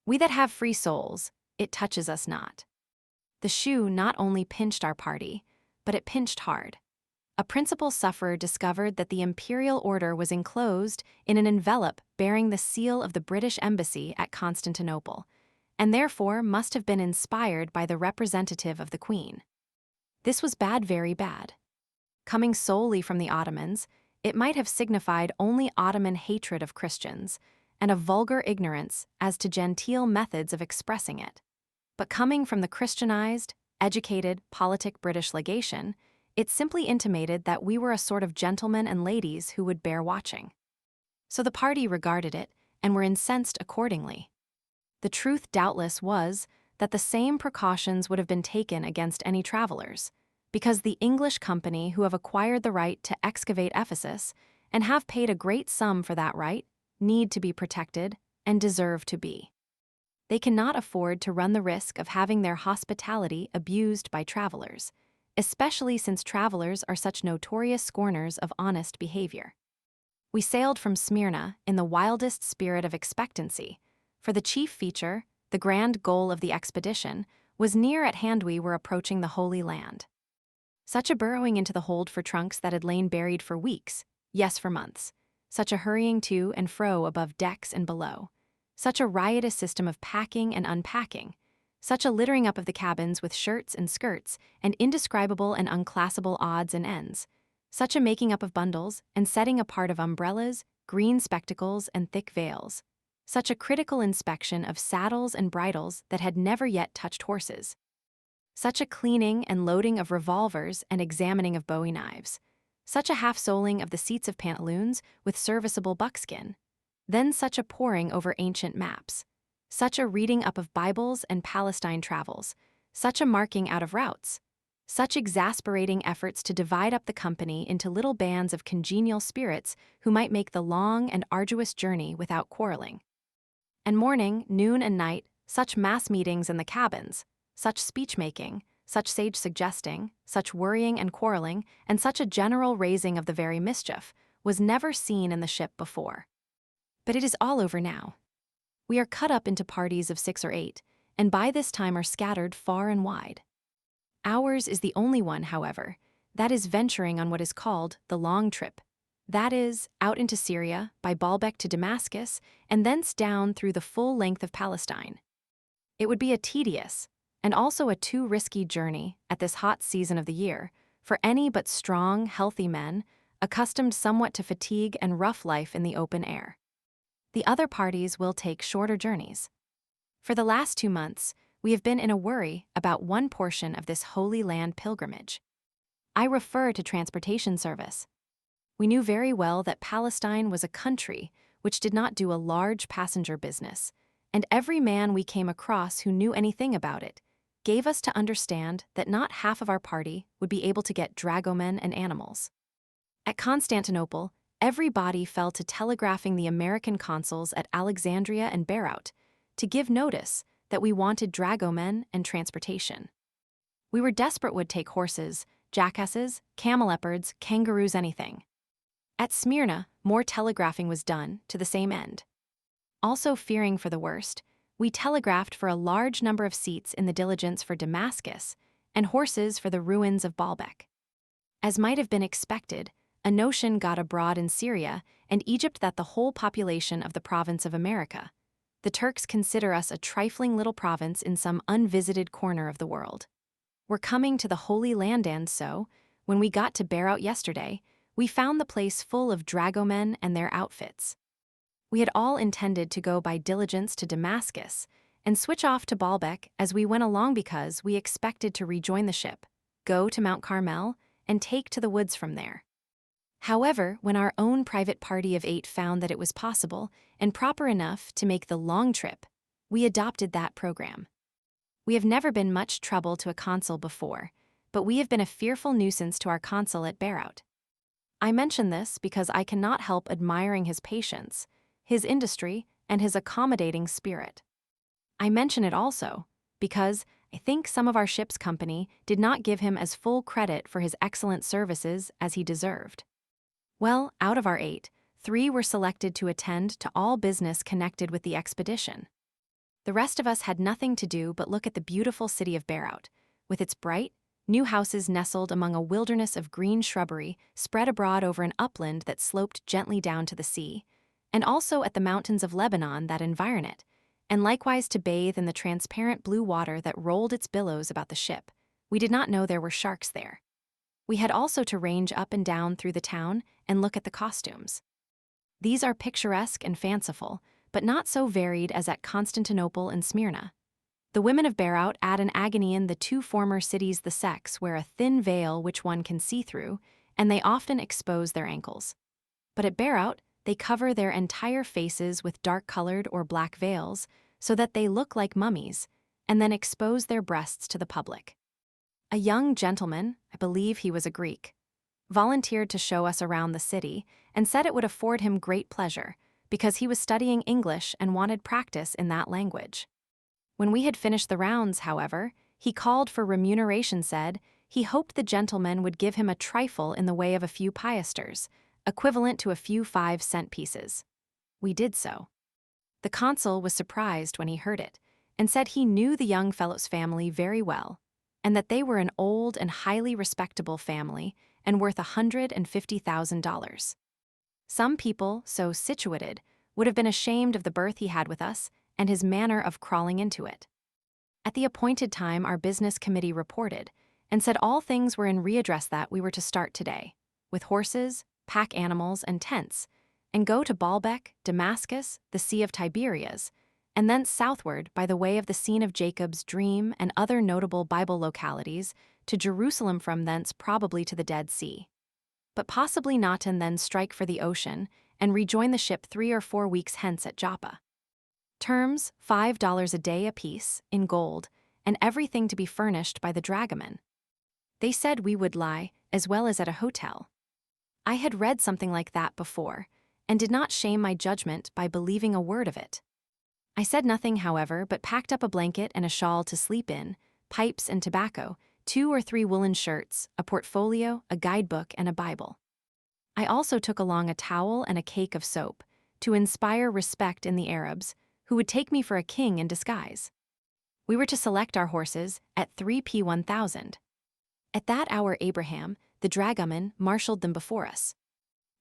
"We that have free souls, it touches us not." The shoe not only pinched our party, but it pinched hard. A principal sufferer discovered that the imperial order was enclosed in an envelope bearing the seal of the British embassy at Constantinople, and therefore must have been inspired by the representative of the Queen. This was bad, very bad. Coming solely from the Ottomans, it might have signified only Ottoman hatred of Christians and a vulgar ignorance as to genteel methods of expressing it. But coming from the Christianized, educated, politic British legation, it simply intimated that we were a sort of gentlemen and ladies who would bear watching. So the party regarded it and were incensed accordingly. The truth doubtless was that the same precautions would have been taken against any travelers, because the English company who have acquired the right to excavate Ephesus and have paid a great sum for that right need to be protected and deserve to be. They cannot afford to run the risk of having their hospitality abused by travelers, especially since travelers are such notorious scorners of honest behavior. We sailed from Smyrna in the wildest spirit of expectancy, for the chief feature, the grand goal of the expedition, was near at hand. We were approaching the Holy Land. Such a burrowing into the hold for trunks that had lain buried for weeks, yes, for months. Such a hurrying to and fro above decks and below. Such a riotous system of packing and unpacking. Such a littering up of the cabins with shirts and skirts and indescribable and unclassable odds and ends. Such a making up of bundles and setting apart of umbrellas, green spectacles, and thick veils. Such a critical inspection of saddles and bridles that had never yet touched horses. Such a cleaning and loading of revolvers and examining of bowie knives. Such a half-soling of the seats of pantaloons with serviceable buckskin. Then such a poring over ancient maps. Such a reading up of Bibles and Palestine travels. Such a marking out of routes. Such exasperating efforts to divide up the company into little bands of congenial spirits who might make the long and arduous journey without quarreling. And morning, noon, and night, such mass meetings in the cabins, such speech-making, such sage suggesting, such worrying and quarreling, and such a general raising of the very mischief, was never seen in the ship before. But it is all over now. We are cut up into parties of 6 or 8, and by this time are scattered far and wide. Ours is the only one, however, that is venturing on what is called the long trip. That is, out into Syria, by Baalbek to Damascus, and thence down through the full length of Palestine. It would be a tedious, and also a too risky journey at this hot season of the year, for any but strong, healthy men, accustomed somewhat to fatigue and rough life in the open air. The other parties will take shorter journeys. For the last 2 months, we have been in a worry about one portion of this Holy Land pilgrimage. I refer to transportation service. We knew very well that Palestine was a country which did not do a large passenger business, and every man we came across who knew anything about it gave us to understand that not half of our party would be able to get dragomen and animals. At Constantinople, everybody fell to telegraphing the American consuls at Alexandria and Beirut to give notice that we wanted dragomen and transportation. We were desperate, would take horses, jackasses, camel leopards, kangaroos, anything. At Smyrna, more telegraphing was done to the same end. Also fearing for the worst, we telegraphed for a large number of seats in the diligence for Damascus and horses for the ruins of Baalbek. As might have been expected, a notion got abroad in Syria and Egypt that the whole population of the province of America, The Turks consider us a trifling little province in some unvisited corner of the world. We're coming to the Holy Land, and so, when we got to Beirut yesterday, we found the place full of dragomen and their outfits. We had all intended to go by diligence to Damascus and switch off to Baalbek as we went along because we expected to rejoin the ship, go to Mount Carmel, and take to the woods from there. However, when our own private party of 8 found that it was possible and proper enough to make the long trip, we adopted that program. We have never been much trouble to a consul before, but we have been a fearful nuisance to our consul at Beirut. I mention this because I cannot help admiring his patience, his industry, and his accommodating spirit. I mention it also because I think some of our ship's company did not give him as full credit for his excellent services as he deserved. Well, out of our 8, 3 were selected to attend to all business connected with the expedition. The rest of us had nothing to do but look at the beautiful city of Beirut, with its bright, new houses nestled among a wilderness of green shrubbery spread abroad over an upland that sloped gently down to the sea, and also at the mountains of Lebanon that environ it, and likewise to bathe in the transparent blue water that rolled its billows about the ship. We did not know there were sharks there. We had also to range up and down through the town and look at the costumes. These are picturesque and fanciful, but not so varied as at Constantinople and Smyrna. The women of Beirut add an agony in the 2 former cities. The sex wear a thin veil which one can see through, and they often expose their ankles. But at Beirut, they cover their entire faces with dark-colored or black veils so that they look like mummies, and then expose their breasts to the public. A young gentleman, I believe he was a Greek, volunteered to show us around the city and said it would afford him great pleasure because he was studying English and wanted practice in that language. When we had finished the rounds, however, he called for remuneration, said he hoped the gentleman would give him a trifle in the way of a few piasters, equivalent to a few 5-cent pieces. We did so. The consul was surprised when he heard it and said he knew the young fellow's family very well, and that they were an old and highly respectable family and worth $150,000. Some people, so situated, would have been ashamed of the berth he had with us and his manner of crawling into it. At the appointed time, our business committee reported and said all things were in readdress, that we were to start today, with horses, pack animals, and tents, and go to Baalbek, Damascus, the Sea of Tiberias, and thence southward by the way of the scene of Jacob's dream and other notable Bible localities to Jerusalem, from thence probably to the Dead Sea. But possibly not, and then strike for the ocean and rejoin the ship 3 or 4 weeks hence at Joppa. Terms, $5 a day apiece, in gold, and everything to be furnished by the dragoman. They said we would lie, as well as at a hotel. I had read something like that before, and did not shame my judgment by believing a word of it. I said nothing, however, but packed up a blanket and a shawl to sleep in, pipes and tobacco, 2 or 3 woolen shirts, a portfolio, a guidebook, and a Bible. I also took along a towel and a cake of soap, to inspire respect in the Arabs, who would take me for a king in disguise. We were to select our horses at 3 p.1000. At that hour Abraham, the dragoman, marshaled them before us.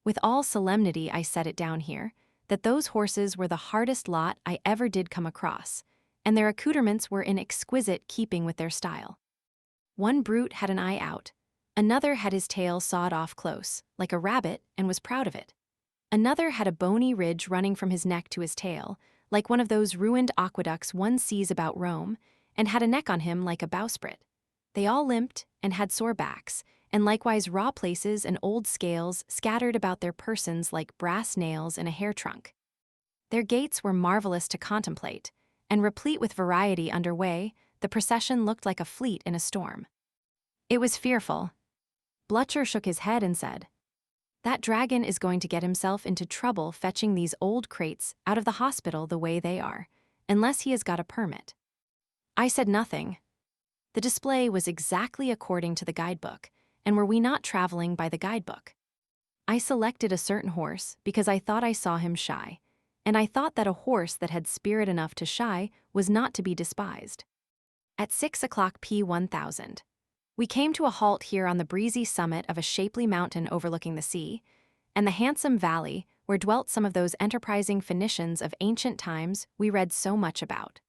With all solemnity I set it down here, that those horses were the hardest lot I ever did come across, and their accoutrements were in exquisite keeping with their style. One brute had an eye out, another had his tail sawed off close, like a rabbit, and was proud of it. Another had a bony ridge running from his neck to his tail, like one of those ruined aqueducts one sees about Rome, and had a neck on him like a bowsprit. They all limped and had sore backs, and likewise raw places and old scales scattered about their persons like brass nails in a hair trunk. Their gaits were marvelous to contemplate, and replete with variety under way, the procession looked like a fleet in a storm. It was fearful. Blucher shook his head and said, "That dragon is going to get himself into trouble fetching these old crates out of the hospital the way they are, unless he has got a permit." I said nothing. The display was exactly according to the guidebook, and were we not traveling by the guidebook? I selected a certain horse because I thought I saw him shy, and I thought that a horse that had spirit enough to shy was not to be despised. At 6 o'clock p.1000, we came to a halt here on the breezy summit of a shapely mountain overlooking the sea, and the handsome valley, where dwelt some of those enterprising Phoenicians of ancient times we read so much about.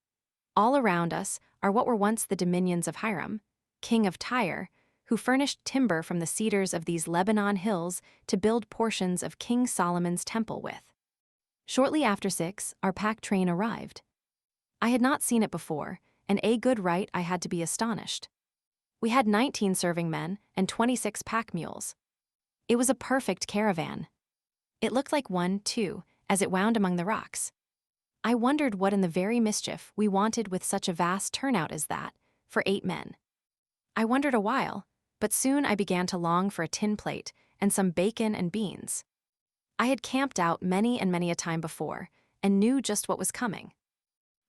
All around us are what were once the dominions of Hiram, king of Tyre, who furnished timber from the cedars of these Lebanon hills to build portions of King Solomon's temple with. Shortly after 6, our pack train arrived. I had not seen it before, and a good right I had to be astonished. We had 19 serving men and 26 pack mules. It was a perfect caravan. It looked like one, too, as it wound among the rocks. I wondered what in the very mischief we wanted with such a vast turnout as that, for 8 men. I wondered a while, but soon I began to long for a tin plate and some bacon and beans. I had camped out many and many a time before, and knew just what was coming.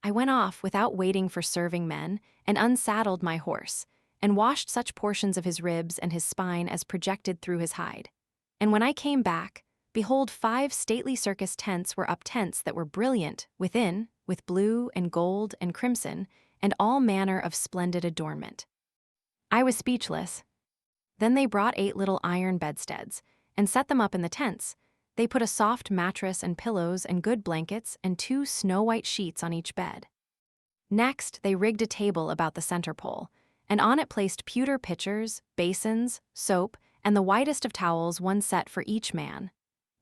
I went off without waiting for serving men, and unsaddled my horse, and washed such portions of his ribs and his spine as projected through his hide. And when I came back, behold, 5 stately circus tents were up, tents that were brilliant within, with blue and gold and crimson, and all manner of splendid adornment. I was speechless. Then they brought 8 little iron bedsteads, and set them up in the tents. They put a soft mattress and pillows and good blankets and 2 snow-white sheets on each bed. Next, they rigged a table about the center pole, and on it placed pewter pitchers, basins, soap, and the whitest of towels, one set for each man.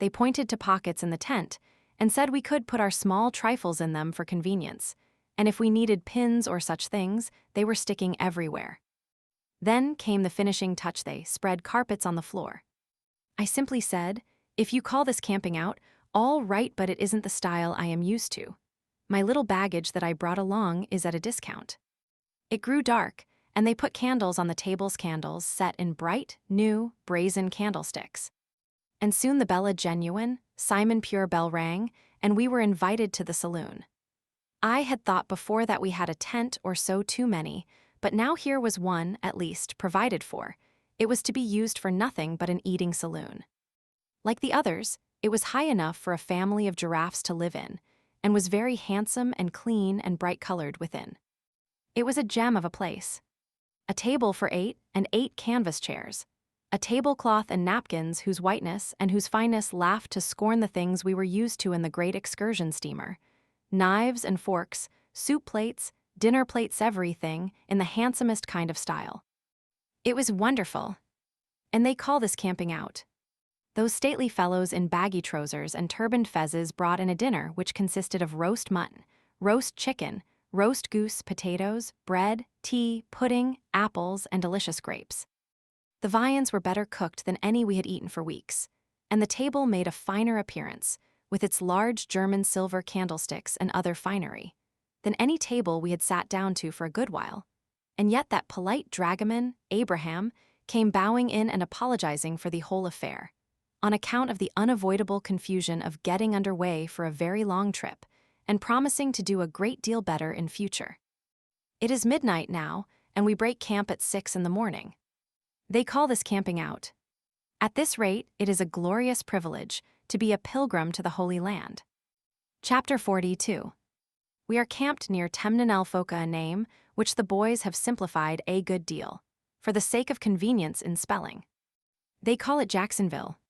They pointed to pockets in the tent, and said we could put our small trifles in them for convenience, and if we needed pins or such things, they were sticking everywhere. Then came the finishing touch. They spread carpets on the floor. I simply said, "If you call this camping out, all right, but it isn't the style I am used to. My little baggage that I brought along is at a discount." It grew dark, and they put candles on the tables, candles set in bright, new, brazen candlesticks. And soon the Bella Genuine, Simon Pure bell rang, and we were invited to the saloon. I had thought before that we had a tent or so too many, but now here was one, at least, provided for. It was to be used for nothing but an eating saloon. Like the others, it was high enough for a family of giraffes to live in, and was very handsome and clean and bright-colored within. It was a gem of a place. A table for 8, and 8 canvas chairs. A tablecloth and napkins whose whiteness and whose fineness laughed to scorn the things we were used to in the great excursion steamer. Knives and forks, soup plates, dinner plates, everything in the handsomest kind of style. It was wonderful. And they call this camping out. Those stately fellows in baggy trousers and turbaned fezzes brought in a dinner which consisted of roast mutton, roast chicken, roast goose, potatoes, bread, tea, pudding, apples, and delicious grapes. The viands were better cooked than any we had eaten for weeks, and the table made a finer appearance, with its large German silver candlesticks and other finery, than any table we had sat down to for a good while. And yet that polite dragoman, Abraham, came bowing in and apologizing for the whole affair, on account of the unavoidable confusion of getting under way for a very long trip, and promising to do a great deal better in future. It is midnight now, and we break camp at 6 in the morning. They call this camping out. At this rate, it is a glorious privilege to be a pilgrim to the Holy Land. Chapter 42. We are camped near Temnanelfoca, a name which the boys have simplified a good deal, for the sake of convenience in spelling. They call it Jacksonville.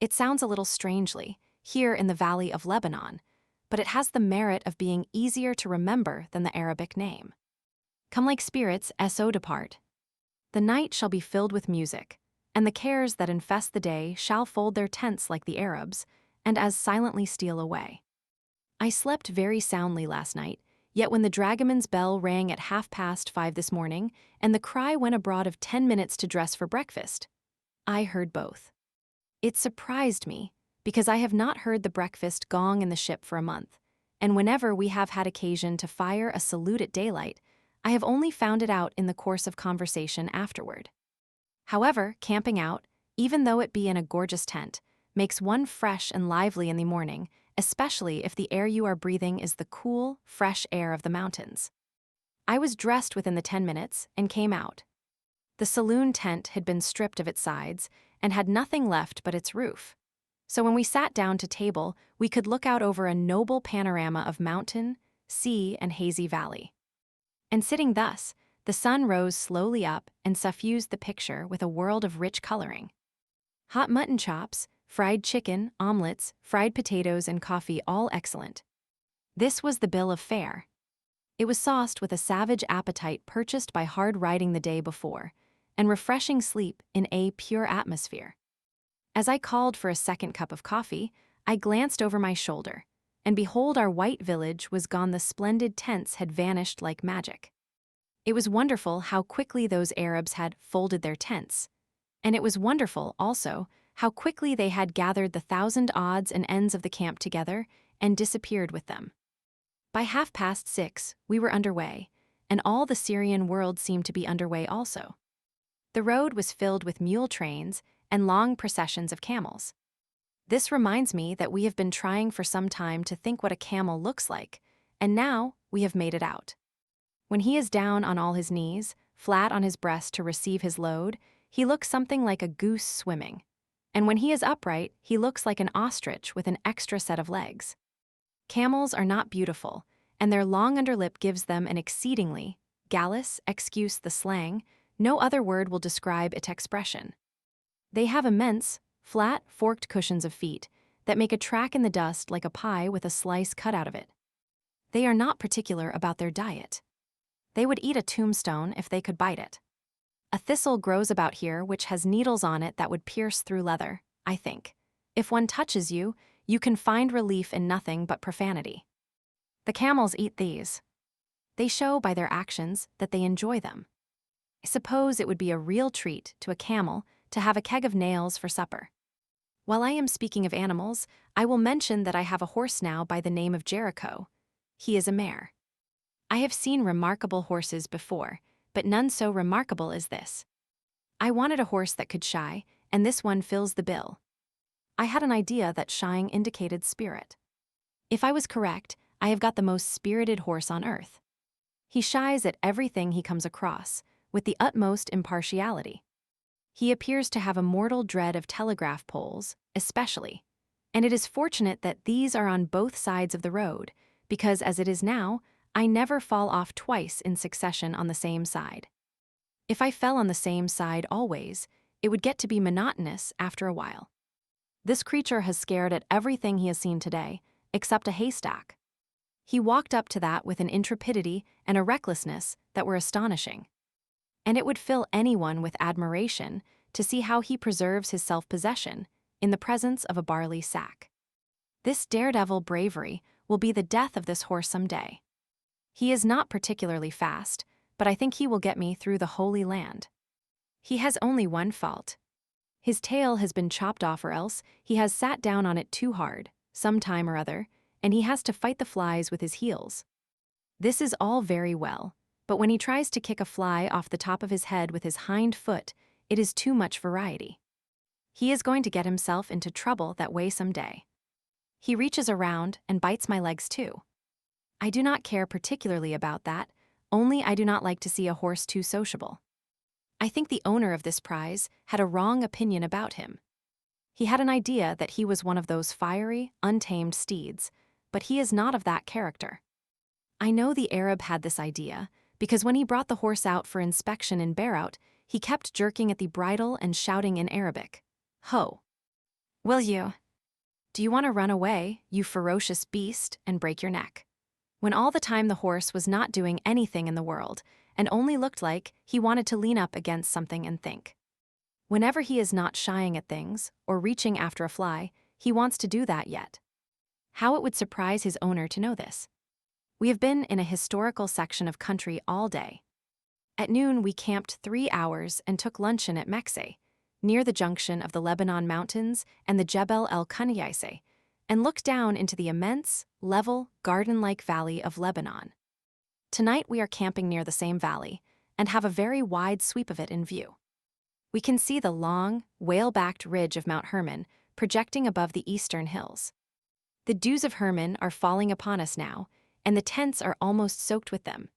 It sounds a little strangely, here in the Valley of Lebanon, but it has the merit of being easier to remember than the Arabic name. Come like spirits, so depart. The night shall be filled with music, and the cares that infest the day shall fold their tents like the Arabs, and as silently steal away. I slept very soundly last night, yet when the dragoman's bell rang at 5:30 this morning, and the cry went abroad of 10 minutes to dress for breakfast, I heard both. It surprised me, because I have not heard the breakfast gong in the ship for a month, and whenever we have had occasion to fire a salute at daylight, I have only found it out in the course of conversation afterward. However, camping out, even though it be in a gorgeous tent, makes one fresh and lively in the morning, especially if the air you are breathing is the cool, fresh air of the mountains. I was dressed within the 10 minutes and came out. The saloon tent had been stripped of its sides and had nothing left but its roof. So when we sat down to table, we could look out over a noble panorama of mountain, sea, and hazy valley. And sitting thus, the sun rose slowly up and suffused the picture with a world of rich coloring. Hot mutton chops, fried chicken, omelets, fried potatoes, and coffee, all excellent. This was the bill of fare. It was sauced with a savage appetite purchased by hard riding the day before, and refreshing sleep in a pure atmosphere. As I called for a second cup of coffee, I glanced over my shoulder, and behold, our white village was gone. The splendid tents had vanished like magic. It was wonderful how quickly those Arabs had folded their tents, and it was wonderful, also, how quickly they had gathered the thousand odds and ends of the camp together and disappeared with them. By 6:30, we were underway, and all the Syrian world seemed to be underway also. The road was filled with mule trains and long processions of camels. This reminds me that we have been trying for some time to think what a camel looks like, and now we have made it out. When he is down on all his knees, flat on his breast to receive his load, he looks something like a goose swimming. And when he is upright, he looks like an ostrich with an extra set of legs. Camels are not beautiful, and their long underlip gives them an exceedingly gallus, excuse the slang, no other word will describe its expression. They have immense, flat, forked cushions of feet that make a track in the dust like a pie with a slice cut out of it. They are not particular about their diet. They would eat a tombstone if they could bite it. A thistle grows about here which has needles on it that would pierce through leather, I think. If one touches you, you can find relief in nothing but profanity. The camels eat these. They show by their actions that they enjoy them. I suppose it would be a real treat to a camel to have a keg of nails for supper. While I am speaking of animals, I will mention that I have a horse now by the name of Jericho. He is a mare. I have seen remarkable horses before, but none so remarkable as this. I wanted a horse that could shy, and this one fills the bill. I had an idea that shying indicated spirit. If I was correct, I have got the most spirited horse on earth. He shies at everything he comes across, with the utmost impartiality. He appears to have a mortal dread of telegraph poles, especially, and it is fortunate that these are on both sides of the road, because as it is now, I never fall off twice in succession on the same side. If I fell on the same side always, it would get to be monotonous after a while. This creature has scared at everything he has seen today, except a haystack. He walked up to that with an intrepidity and a recklessness that were astonishing. And it would fill anyone with admiration to see how he preserves his self-possession in the presence of a barley sack. This daredevil bravery will be the death of this horse some day. He is not particularly fast, but I think he will get me through the Holy Land. He has only one fault. His tail has been chopped off, or else he has sat down on it too hard, some time or other, and he has to fight the flies with his heels. This is all very well, but when he tries to kick a fly off the top of his head with his hind foot, it is too much variety. He is going to get himself into trouble that way some day. He reaches around and bites my legs too. I do not care particularly about that, only I do not like to see a horse too sociable. I think the owner of this prize had a wrong opinion about him. He had an idea that he was one of those fiery, untamed steeds, but he is not of that character. I know the Arab had this idea, because when he brought the horse out for inspection in Beirut, he kept jerking at the bridle and shouting in Arabic, "Ho! Will you? Do you want to run away, you ferocious beast, and break your neck?" When all the time the horse was not doing anything in the world, and only looked like he wanted to lean up against something and think. Whenever he is not shying at things, or reaching after a fly, he wants to do that yet. How it would surprise his owner to know this. We have been in a historical section of country all day. At noon we camped 3 hours and took luncheon at Mexe, near the junction of the Lebanon Mountains and the Jebel el-Kanaise, and looked down into the immense, level, garden-like valley of Lebanon. Tonight we are camping near the same valley, and have a very wide sweep of it in view. We can see the long, whale-backed ridge of Mount Hermon projecting above the eastern hills. The dews of Hermon are falling upon us now, and the tents are almost soaked with them.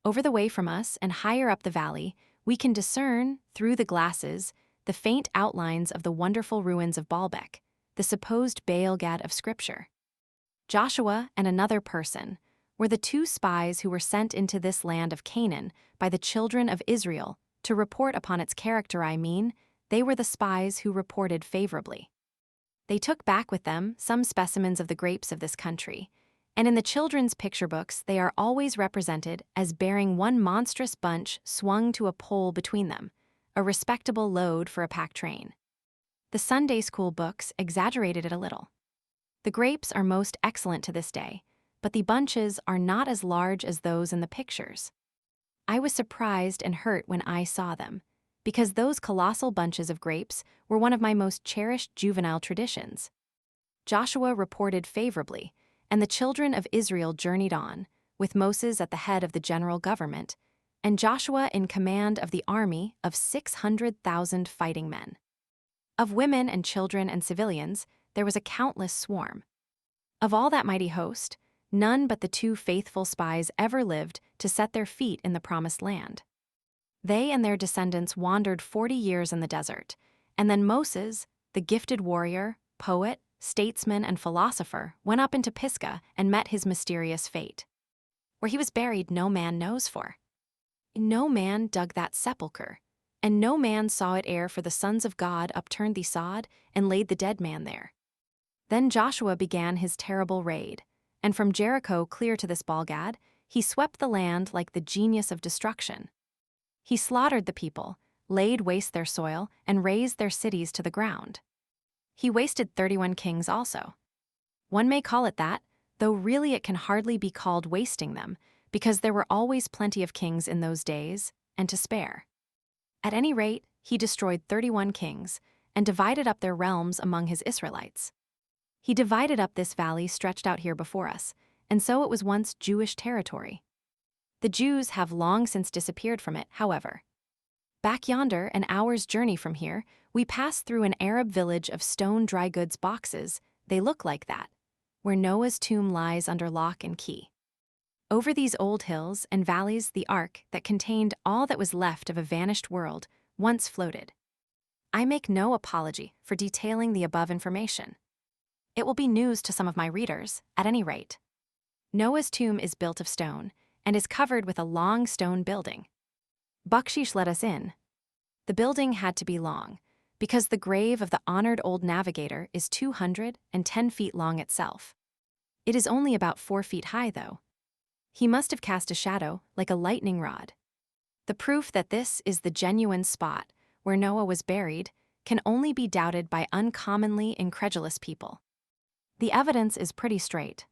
Over the way from us and higher up the valley, we can discern, through the glasses, the faint outlines of the wonderful ruins of Baalbek, the supposed Baal Gad of Scripture. Joshua and another person were the 2 spies who were sent into this land of Canaan by the children of Israel to report upon its character. They were the spies who reported favorably. They took back with them some specimens of the grapes of this country, and in the children's picture books they are always represented as bearing one monstrous bunch swung to a pole between them, a respectable load for a pack train. The Sunday school books exaggerated it a little. The grapes are most excellent to this day, but the bunches are not as large as those in the pictures. I was surprised and hurt when I saw them, because those colossal bunches of grapes were one of my most cherished juvenile traditions. Joshua reported favorably, and the children of Israel journeyed on, with Moses at the head of the general government, and Joshua in command of the army of 600,000 fighting men. Of women and children and civilians, there was a countless swarm. Of all that mighty host, none but the 2 faithful spies ever lived to set their feet in the promised land. They and their descendants wandered 40 years in the desert, and then Moses, the gifted warrior, poet, statesman, and philosopher, went up into Pisgah and met his mysterious fate. Where he was buried no man knows for. No man dug that sepulchre, and no man saw it ere for the sons of God upturned the sod and laid the dead man there. Then Joshua began his terrible raid, and from Jericho clear to this Balgad, he swept the land like the genius of destruction. He slaughtered the people, laid waste their soil, and razed their cities to the ground. He wasted 31 kings also. One may call it that, though really it can hardly be called wasting them, because there were always plenty of kings in those days, and to spare. At any rate, he destroyed 31 kings, and divided up their realms among his Israelites. He divided up this valley stretched out here before us, and so it was once Jewish territory. The Jews have long since disappeared from it, however. Back yonder, an hour's journey from here, we pass through an Arab village of stone dry goods boxes, they look like that, where Noah's tomb lies under lock and key. Over these old hills and valleys the ark that contained all that was left of a vanished world once floated. I make no apology for detailing the above information. It will be news to some of my readers, at any rate. Noah's tomb is built of stone, and is covered with a long stone building. Bakshish let us in. The building had to be long, because the grave of the honored old navigator is 210 feet long itself. It is only about 4 feet high, though. He must have cast a shadow like a lightning rod. The proof that this is the genuine spot where Noah was buried can only be doubted by uncommonly incredulous people. The evidence is pretty straight.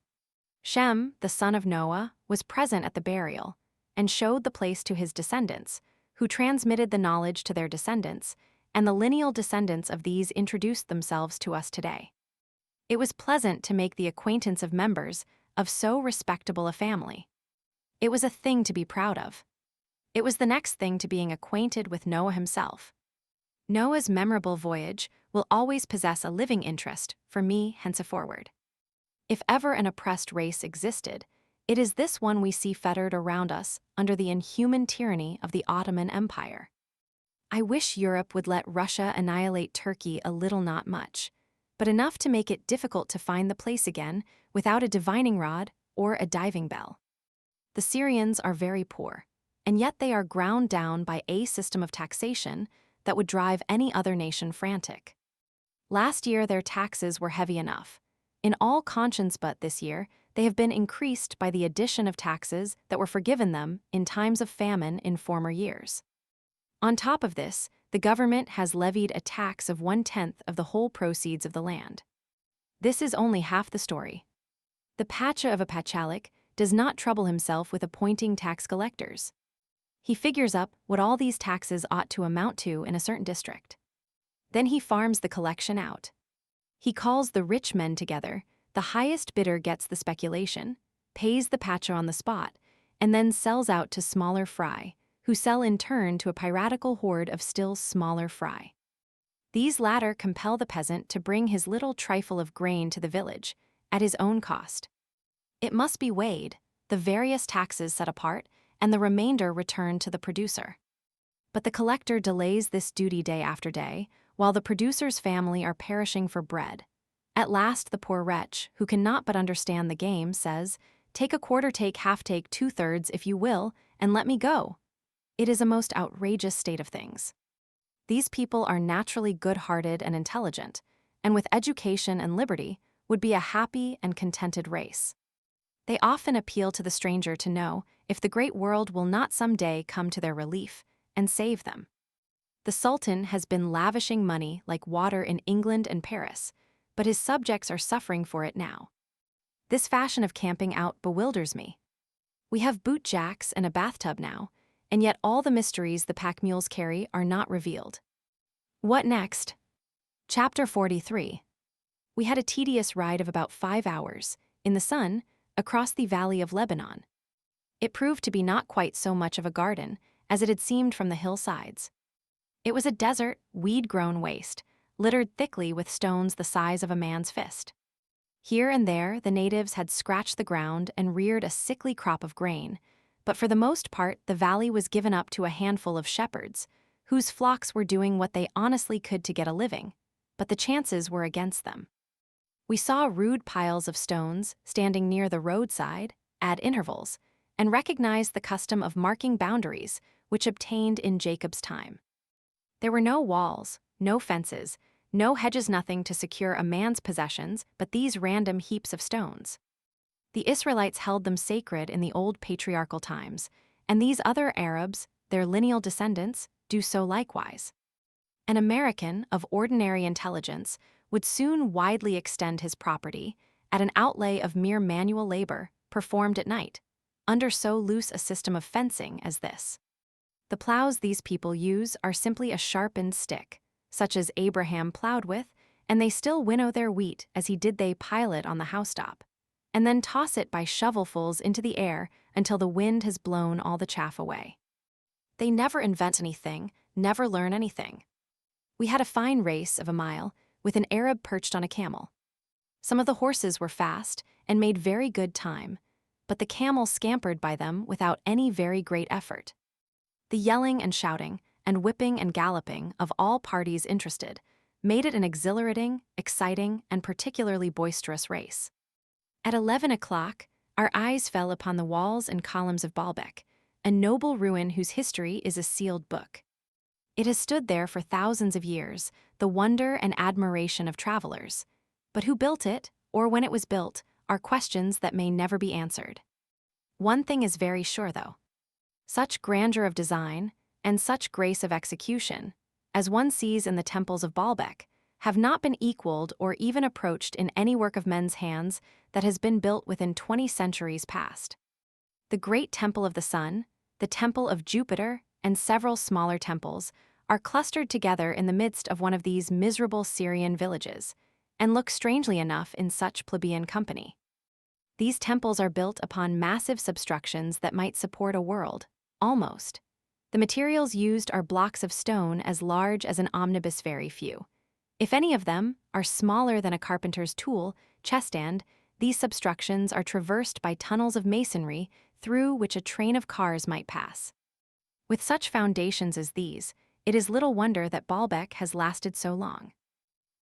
Shem, the son of Noah, was present at the burial and showed the place to his descendants, who transmitted the knowledge to their descendants, and the lineal descendants of these introduced themselves to us today. It was pleasant to make the acquaintance of members of so respectable a family. It was a thing to be proud of. It was the next thing to being acquainted with Noah himself. Noah's memorable voyage will always possess a living interest for me henceforward. If ever an oppressed race existed, it is this one we see fettered around us under the inhuman tyranny of the Ottoman Empire. I wish Europe would let Russia annihilate Turkey a little, not much, but enough to make it difficult to find the place again without a divining rod or a diving bell. The Syrians are very poor, and yet they are ground down by a system of taxation that would drive any other nation frantic. Last year their taxes were heavy enough. In all conscience, but this year, they have been increased by the addition of taxes that were forgiven them in times of famine in former years. On top of this, the government has levied a tax of 1/10 of the whole proceeds of the land. This is only half the story. The Pacha of a Pachalik does not trouble himself with appointing tax collectors. He figures up what all these taxes ought to amount to in a certain district. Then he farms the collection out. He calls the rich men together, the highest bidder gets the speculation, pays the pacha on the spot, and then sells out to smaller fry, who sell in turn to a piratical horde of still smaller fry. These latter compel the peasant to bring his little trifle of grain to the village, at his own cost. It must be weighed, the various taxes set apart, and the remainder returned to the producer. But the collector delays this duty day after day, while the producer's family are perishing for bread. At last the poor wretch, who cannot but understand the game, says, "Take a quarter, take half, take 2/3 if you will, and let me go." It is a most outrageous state of things. These people are naturally good-hearted and intelligent, and with education and liberty, would be a happy and contented race. They often appeal to the stranger to know if the great world will not someday come to their relief and save them. The Sultan has been lavishing money like water in England and Paris, but his subjects are suffering for it now. This fashion of camping out bewilders me. We have boot jacks and a bathtub now, and yet all the mysteries the pack mules carry are not revealed. What next? Chapter 43. We had a tedious ride of about 5 hours, in the sun, across the valley of Lebanon. It proved to be not quite so much of a garden as it had seemed from the hillsides. It was a desert, weed-grown waste, littered thickly with stones the size of a man's fist. Here and there, the natives had scratched the ground and reared a sickly crop of grain, but for the most part, the valley was given up to a handful of shepherds, whose flocks were doing what they honestly could to get a living, but the chances were against them. We saw rude piles of stones standing near the roadside, at intervals, and recognized the custom of marking boundaries, which obtained in Jacob's time. There were no walls, no fences, no hedges, nothing to secure a man's possessions but these random heaps of stones. The Israelites held them sacred in the old patriarchal times, and these other Arabs, their lineal descendants, do so likewise. An American of ordinary intelligence would soon widely extend his property at an outlay of mere manual labor performed at night, under so loose a system of fencing as this. The plows these people use are simply a sharpened stick, such as Abraham plowed with, and they still winnow their wheat as he did. They pile it on the housetop, and then toss it by shovelfuls into the air until the wind has blown all the chaff away. They never invent anything, never learn anything. We had a fine race of a mile, with an Arab perched on a camel. Some of the horses were fast and made very good time, but the camel scampered by them without any very great effort. The yelling and shouting, and whipping and galloping of all parties interested made it an exhilarating, exciting, and particularly boisterous race. At 11 o'clock, our eyes fell upon the walls and columns of Baalbek, a noble ruin whose history is a sealed book. It has stood there for thousands of years, the wonder and admiration of travelers. But who built it, or when it was built, are questions that may never be answered. One thing is very sure, though. Such grandeur of design, and such grace of execution, as one sees in the temples of Baalbek, have not been equaled or even approached in any work of men's hands that has been built within 20 centuries past. The great Temple of the Sun, the Temple of Jupiter, and several smaller temples are clustered together in the midst of one of these miserable Syrian villages, and look strangely enough in such plebeian company. These temples are built upon massive substructions that might support a world, almost. The materials used are blocks of stone as large as an omnibus, very few. If any of them are smaller than a carpenter's tool, cheststand, these substructions are traversed by tunnels of masonry through which a train of cars might pass. With such foundations as these, it is little wonder that Baalbek has lasted so long.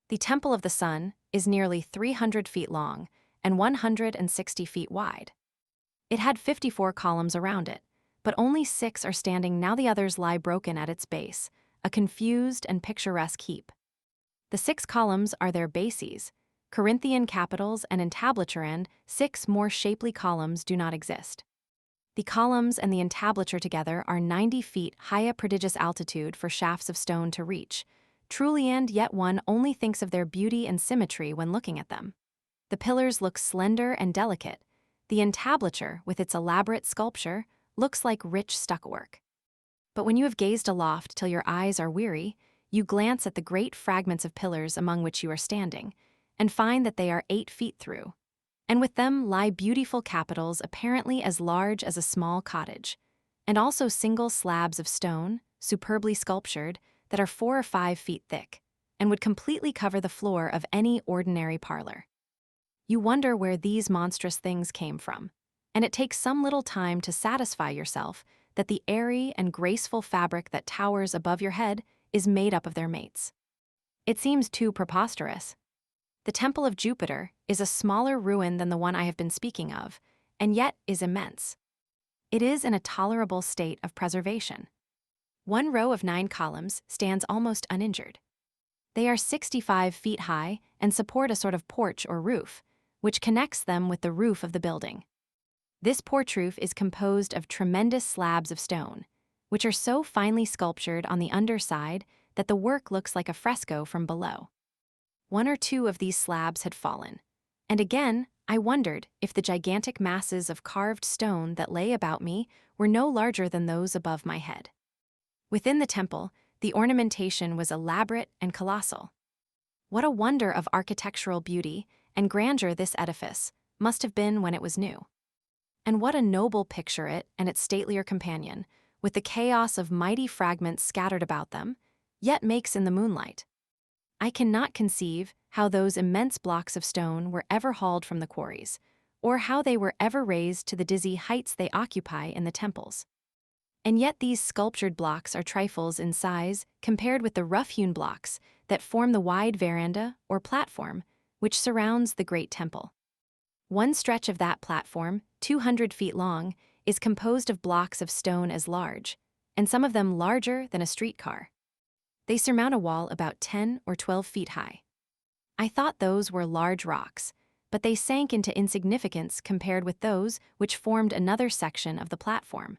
The Temple of the Sun is nearly 300 feet long and 160 feet wide. It had 54 columns around it, but only 6 are standing now. The others lie broken at its base, a confused and picturesque heap. The 6 columns are their bases, Corinthian capitals and entablature, and 6 more shapely columns do not exist. The columns and the entablature together are 90 feet high, a prodigious altitude for shafts of stone to reach, truly, and yet one only thinks of their beauty and symmetry when looking at them. The pillars look slender and delicate. The entablature, with its elaborate sculpture, looks like rich stuccowork. But when you have gazed aloft till your eyes are weary, you glance at the great fragments of pillars among which you are standing, and find that they are 8 feet through, and with them lie beautiful capitals apparently as large as a small cottage, and also single slabs of stone, superbly sculptured, that are 4 or 5 feet thick, and would completely cover the floor of any ordinary parlor. You wonder where these monstrous things came from, and it takes some little time to satisfy yourself that the airy and graceful fabric that towers above your head is made up of their mates. It seems too preposterous. The Temple of Jupiter is a smaller ruin than the one I have been speaking of, and yet is immense. It is in a tolerable state of preservation. One row of 9 columns stands almost uninjured. They are 65 feet high and support a sort of porch or roof, which connects them with the roof of the building. This porch roof is composed of tremendous slabs of stone, which are so finely sculptured on the underside that the work looks like a fresco from below. One or two of these slabs had fallen, and again I wondered if the gigantic masses of carved stone that lay about me were no larger than those above my head. Within the temple, the ornamentation was elaborate and colossal. What a wonder of architectural beauty and grandeur this edifice must have been when it was new. And what a noble picture it and its statelier companion, with the chaos of mighty fragments scattered about them, yet makes in the moonlight. I cannot conceive how those immense blocks of stone were ever hauled from the quarries, or how they were ever raised to the dizzy heights they occupy in the temples. And yet these sculptured blocks are trifles in size compared with the rough-hewn blocks that form the wide veranda or platform which surrounds the great temple. One stretch of that platform, 200 feet long, is composed of blocks of stone as large, and some of them larger than a streetcar. They surmount a wall about 10 or 12 feet high. I thought those were large rocks, but they sank into insignificance compared with those which formed another section of the platform.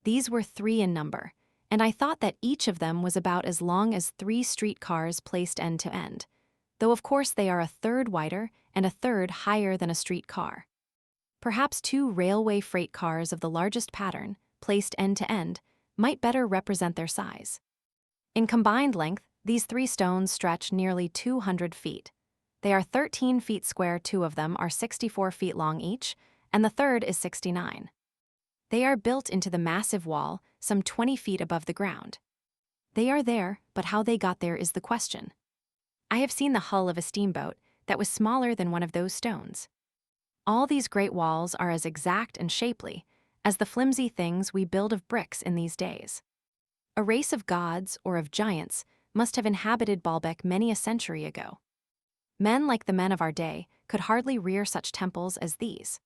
These were 3 in number, and I thought that each of them was about as long as 3 streetcars placed end to end, though of course they are a third wider and a third higher than a streetcar. Perhaps 2 railway freight cars of the largest pattern, placed end to end, might better represent their size. In combined length, these 3 stones stretch nearly 200 feet. They are 13 feet square, 2 of them are 64 feet long each, and the third is 69. They are built into the massive wall, some 20 feet above the ground. They are there, but how they got there is the question. I have seen the hull of a steamboat that was smaller than one of those stones. All these great walls are as exact and shapely as the flimsy things we build of bricks in these days. A race of gods or of giants must have inhabited Baalbek many a century ago. Men like the men of our day could hardly rear such temples as these.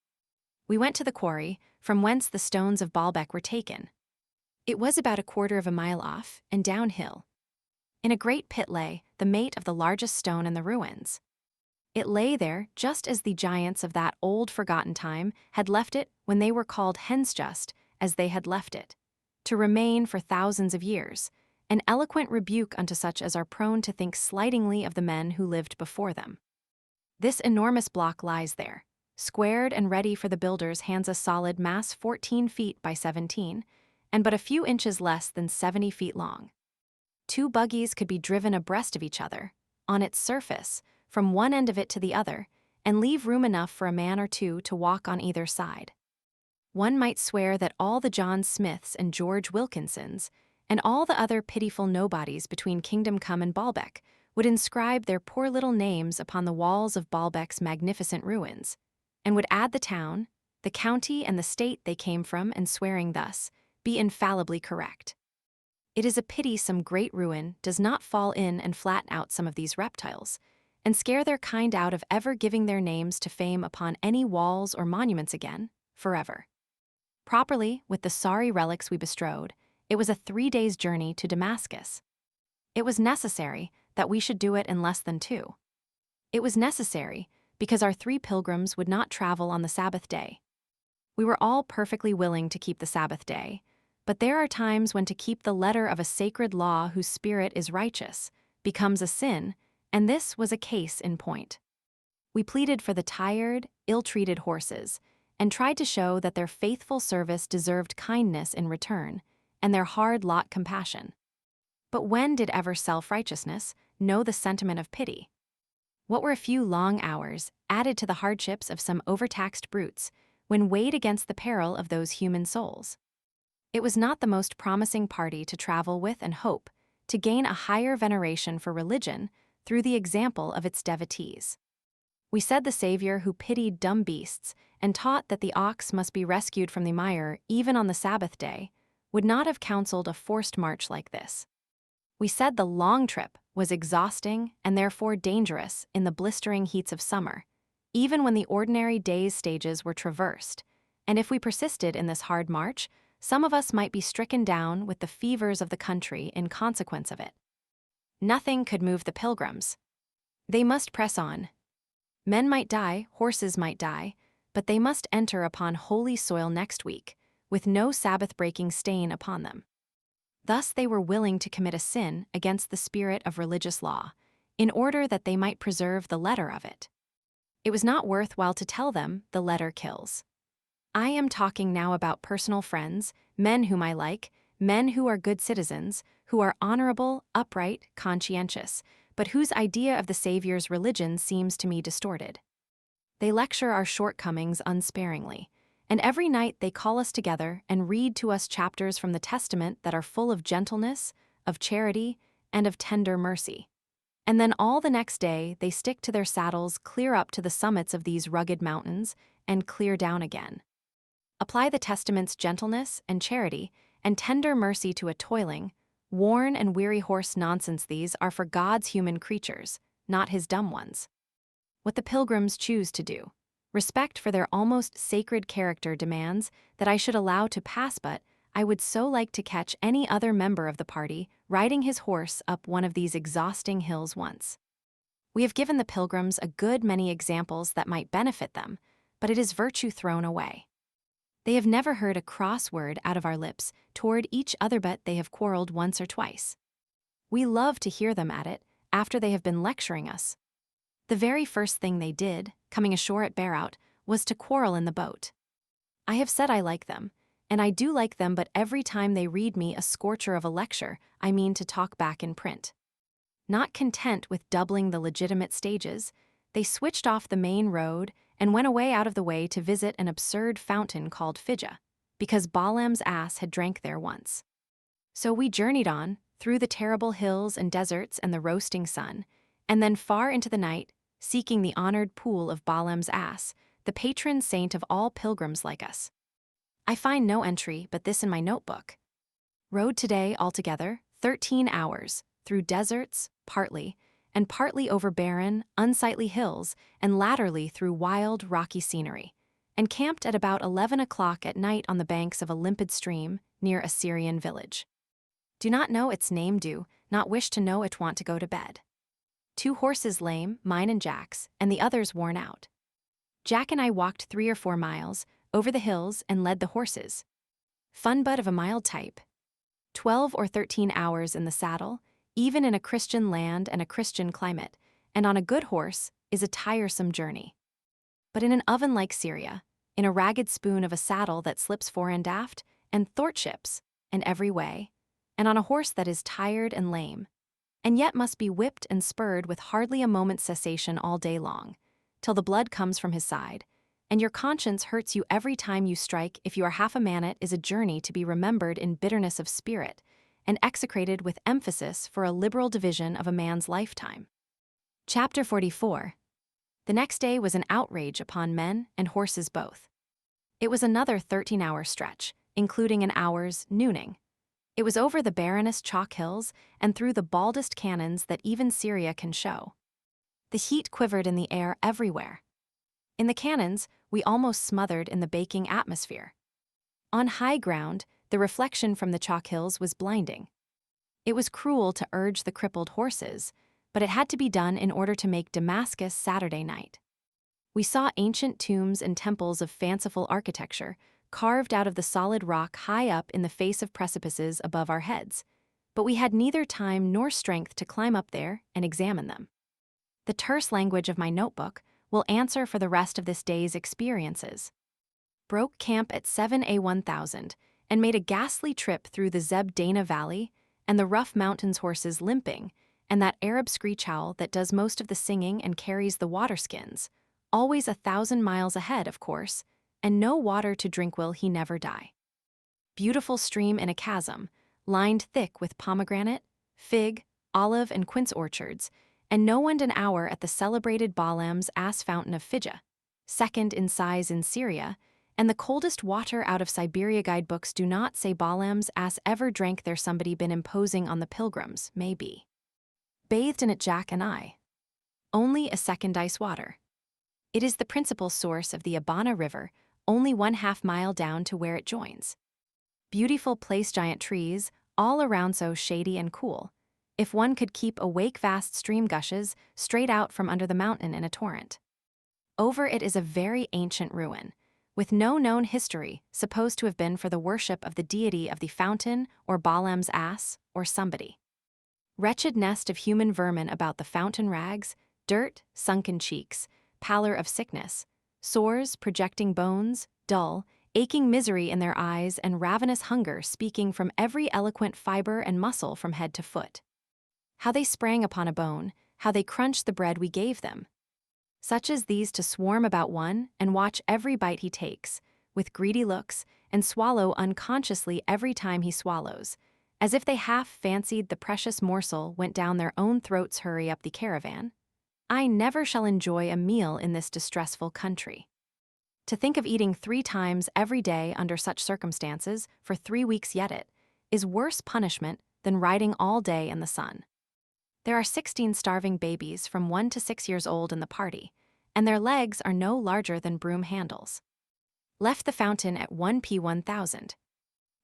We went to the quarry, from whence the stones of Baalbek were taken. It was about a quarter of a mile off and downhill. In a great pit lay the mate of the largest stone in the ruins. It lay there just as the giants of that old forgotten time had left it when they were called hens, just as they had left it, to remain for thousands of years, an eloquent rebuke unto such as are prone to think slightingly of the men who lived before them. This enormous block lies there, squared and ready for the builder's hands, a solid mass 14 feet by 17, and but a few inches less than 70 feet long. 2 buggies could be driven abreast of each other, on its surface, from one end of it to the other, and leave room enough for a man or 2 to walk on either side. One might swear that all the John Smiths and George Wilkinsons, and all the other pitiful nobodies between Kingdom Come and Baalbek, would inscribe their poor little names upon the walls of Baalbek's magnificent ruins, and would add the town, the county, and the state they came from, and swearing thus, be infallibly correct. It is a pity some great ruin does not fall in and flatten out some of these reptiles, and scare their kind out of ever giving their names to fame upon any walls or monuments again, forever. Properly, with the sorry relics we bestrode, it was a 3 days' journey to Damascus. It was necessary that we should do it in less than 2. It was necessary because our 3 pilgrims would not travel on the Sabbath day. We were all perfectly willing to keep the Sabbath day, but there are times when to keep the letter of a sacred law whose spirit is righteous becomes a sin, and this was a case in point. We pleaded for the tired, ill-treated horses, and tried to show that their faithful service deserved kindness in return, and their hard lot compassion. But when did ever self-righteousness know the sentiment of pity? What were a few long hours, added to the hardships of some overtaxed brutes, when weighed against the peril of those human souls? It was not the most promising party to travel with and hope to gain a higher veneration for religion through the example of its devotees. We said the Savior who pitied dumb beasts and taught that the ox must be rescued from the mire even on the Sabbath day, would not have counseled a forced march like this. We said the long trip was exhausting and therefore dangerous in the blistering heats of summer, even when the ordinary day's stages were traversed, and if we persisted in this hard march, some of us might be stricken down with the fevers of the country in consequence of it. Nothing could move the pilgrims. They must press on. Men might die, horses might die, but they must enter upon holy soil next week, with no Sabbath-breaking stain upon them. Thus they were willing to commit a sin against the spirit of religious law, in order that they might preserve the letter of it. It was not worth while to tell them the letter kills. I am talking now about personal friends, men whom I like, men who are good citizens, who are honorable, upright, conscientious, but whose idea of the Savior's religion seems to me distorted. They lecture our shortcomings unsparingly, and every night they call us together and read to us chapters from the Testament that are full of gentleness, of charity, and of tender mercy. And then all the next day they stick to their saddles clear up to the summits of these rugged mountains and clear down again. Apply the Testament's gentleness and charity and tender mercy to a toiling, worn and weary horse. Nonsense. These are for God's human creatures, not his dumb ones. What the pilgrims choose to do. Respect for their almost sacred character demands that I should allow to pass, but I would so like to catch any other member of the party riding his horse up one of these exhausting hills once. We have given the pilgrims a good many examples that might benefit them, but it is virtue thrown away. They have never heard a cross word out of our lips toward each other, but they have quarreled once or twice. We love to hear them at it after they have been lecturing us. The very first thing they did, coming ashore at Bearout, was to quarrel in the boat. I have said I like them, and I do like them, but every time they read me a scorcher of a lecture, I mean to talk back in print. Not content with doubling the legitimate stages, they switched off the main road and went away out of the way to visit an absurd fountain called Fidja, because Balaam's ass had drank there once. So we journeyed on, through the terrible hills and deserts and the roasting sun, and then far into the night, seeking the honored pool of Balaam's ass, the patron saint of all pilgrims like us. I find no entry but this in my notebook. Rode today altogether 13 hours, through deserts, partly, and partly over barren, unsightly hills, and latterly through wild, rocky scenery, and camped at about 11 o'clock at night on the banks of a limpid stream near a Syrian village. Do not know its name, do not wish to know it, want to go to bed. 2 horses lame, mine and Jack's, and the others worn out. Jack and I walked 3 or 4 miles, over the hills, and led the horses. Fun but of a mild type. 12 or 13 hours in the saddle, even in a Christian land and a Christian climate, and on a good horse, is a tiresome journey. But in an oven like Syria, in a ragged spoon of a saddle that slips fore and aft, and thwartships, and every way, and on a horse that is tired and lame, and yet must be whipped and spurred with hardly a moment's cessation all day long, till the blood comes from his side, and your conscience hurts you every time you strike. If you are half a man, it is a journey to be remembered in bitterness of spirit, and execrated with emphasis for a liberal division of a man's lifetime. Chapter 44. The next day was an outrage upon men and horses both. It was another 13-hour stretch, including an hour's nooning. It was over the barrenest chalk hills and through the baldest canyons that even Syria can show. The heat quivered in the air everywhere. In the canyons, we almost smothered in the baking atmosphere. On high ground, the reflection from the chalk hills was blinding. It was cruel to urge the crippled horses, but it had to be done in order to make Damascus Saturday night. We saw ancient tombs and temples of fanciful architecture, carved out of the solid rock high up in the face of precipices above our heads, but we had neither time nor strength to climb up there and examine them. The terse language of my notebook will answer for the rest of this day's experiences. Broke camp at 7:1000 and made a ghastly trip through the Zeb Dana Valley and the rough mountains, horses limping, and that Arab screech owl that does most of the singing and carries the waterskins, always 1,000 miles ahead, of course, and no water to drink, will he never die. Beautiful stream in a chasm, lined thick with pomegranate, fig, olive, and quince orchards, and no one an hour at the celebrated Balaam's ass fountain of Fidja, second in size in Syria, and the coldest water out of Siberia. Guidebooks do not say Balaam's ass ever drank there. Somebody been imposing on the pilgrims, maybe. Bathed in it, Jack and I. Only a second ice water. It is the principal source of the Abana River, only 1/2 mile down to where it joins. Beautiful place, giant trees, all around so shady and cool. if one could keep awake vast stream gushes straight out from under the mountain in a torrent. Over it is a very ancient ruin, with no known history, supposed to have been for the worship of the deity of the fountain or Balaam's ass or somebody. Wretched nest of human vermin about the fountain rags, dirt, sunken cheeks, pallor of sickness, sores, projecting bones, dull, aching misery in their eyes and ravenous hunger speaking from every eloquent fiber and muscle from head to foot. How they sprang upon a bone, how they crunched the bread we gave them. Such as these to swarm about one and watch every bite he takes, with greedy looks, and swallow unconsciously every time he swallows, as if they half fancied the precious morsel went down their own throats. Hurry up the caravan. I never shall enjoy a meal in this distressful country. To think of eating 3 times every day under such circumstances for 3 weeks yet it is worse punishment than riding all day in the sun. There are 16 starving babies from 1 to 6 years old in the party, and their legs are no larger than broom handles. Left the fountain at 1 p. 1000.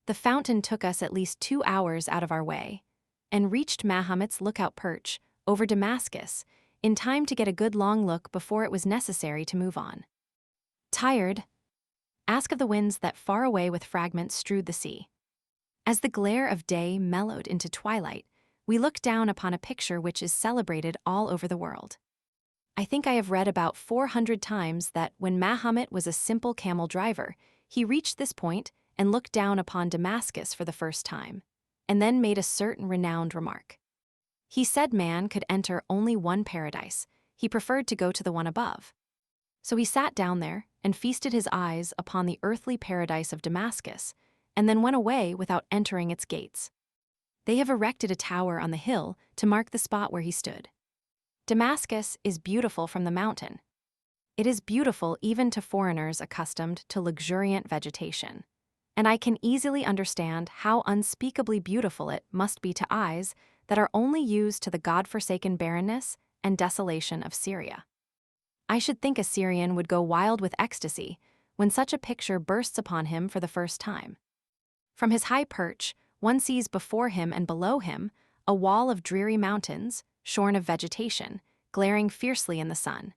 The fountain took us at least 2 hours out of our way, and reached Mahomet's lookout perch over Damascus in time to get a good long look before it was necessary to move on. Tired? Ask of the winds that far away with fragments strewed the sea. As the glare of day mellowed into twilight, we look down upon a picture which is celebrated all over the world. I think I have read about 400 times that when Mahomet was a simple camel driver, he reached this point and looked down upon Damascus for the first time, and then made a certain renowned remark. He said man could enter only one paradise. He preferred to go to the one above. So he sat down there and feasted his eyes upon the earthly paradise of Damascus, and then went away without entering its gates. They have erected a tower on the hill to mark the spot where he stood. Damascus is beautiful from the mountain. It is beautiful even to foreigners accustomed to luxuriant vegetation, and I can easily understand how unspeakably beautiful it must be to eyes that are only used to the God-forsaken barrenness and desolation of Syria. I should think a Syrian would go wild with ecstasy when such a picture bursts upon him for the first time. From his high perch, one sees before him and below him a wall of dreary mountains, shorn of vegetation, glaring fiercely in the sun.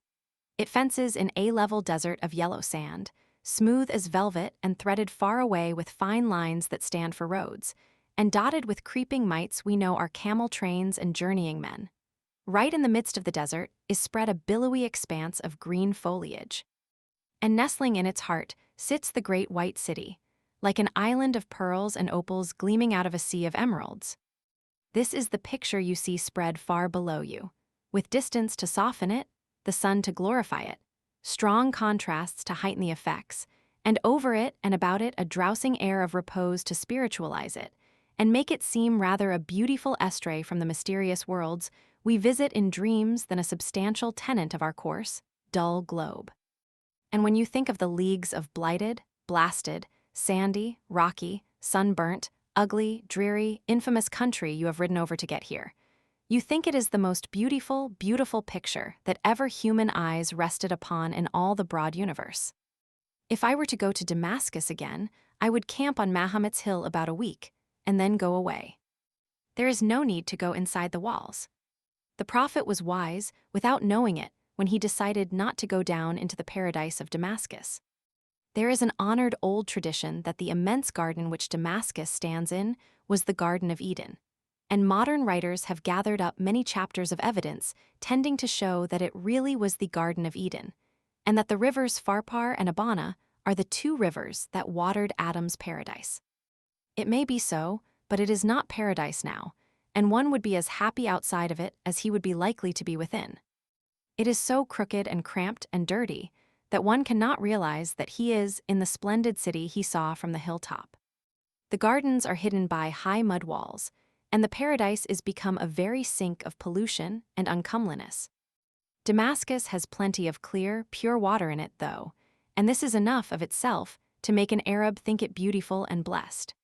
It fences an A-level desert of yellow sand, smooth as velvet and threaded far away with fine lines that stand for roads, and dotted with creeping mites we know are camel trains and journeying men. Right in the midst of the desert is spread a billowy expanse of green foliage. And nestling in its heart sits the great white city, like an island of pearls and opals gleaming out of a sea of emeralds. This is the picture you see spread far below you, with distance to soften it, the sun to glorify it, strong contrasts to heighten the effects, and over it and about it a drowsing air of repose to spiritualize it, and make it seem rather a beautiful estray from the mysterious worlds we visit in dreams than a substantial tenant of our coarse, dull globe. And when you think of the leagues of blighted, blasted, sandy, rocky, sunburnt, ugly, dreary, infamous country you have ridden over to get here, you think it is the most beautiful, beautiful picture that ever human eyes rested upon in all the broad universe. If I were to go to Damascus again, I would camp on Mahomet's hill about a week, and then go away. There is no need to go inside the walls. The prophet was wise, without knowing it, when he decided not to go down into the paradise of Damascus. There is an honored old tradition that the immense garden which Damascus stands in was the Garden of Eden, and modern writers have gathered up many chapters of evidence tending to show that it really was the Garden of Eden, and that the rivers Pharpar and Abana are the 2 rivers that watered Adam's paradise. It may be so, but it is not paradise now, and one would be as happy outside of it as he would be likely to be within. It is so crooked and cramped and dirty that one cannot realize that he is in the splendid city he saw from the hilltop. The gardens are hidden by high mud walls, and the paradise is become a very sink of pollution and uncomeliness. Damascus has plenty of clear, pure water in it, though, and this is enough of itself to make an Arab think it beautiful and blessed.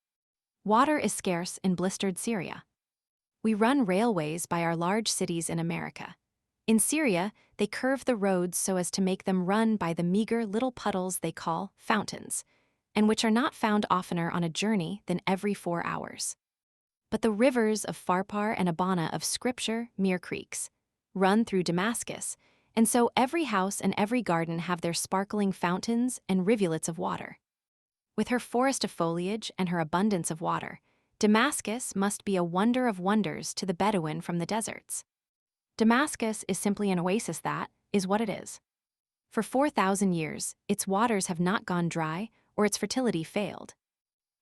Water is scarce in blistered Syria. We run railways by our large cities in America. In Syria, they curve the roads so as to make them run by the meager little puddles they call fountains, and which are not found oftener on a journey than every 4 hours. But the rivers of Pharpar and Abana of Scripture, mere creeks, run through Damascus, and so every house and every garden have their sparkling fountains and rivulets of water. With her forest of foliage and her abundance of water, Damascus must be a wonder of wonders to the Bedouin from the deserts. Damascus is simply an oasis that is what it is. For 4,000 years, its waters have not gone dry or its fertility failed.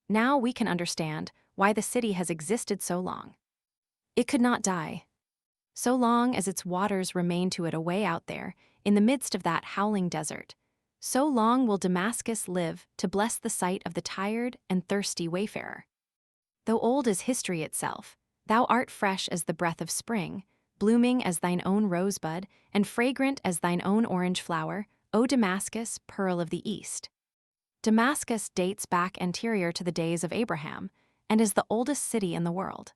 Now we can understand why the city has existed so long. It could not die. So long as its waters remain to it away out there, in the midst of that howling desert, so long will Damascus live to bless the sight of the tired and thirsty wayfarer. Though old as history itself, thou art fresh as the breath of spring, blooming as thine own rosebud, and fragrant as thine own orange flower, O Damascus, pearl of the East. Damascus dates back anterior to the days of Abraham, and is the oldest city in the world.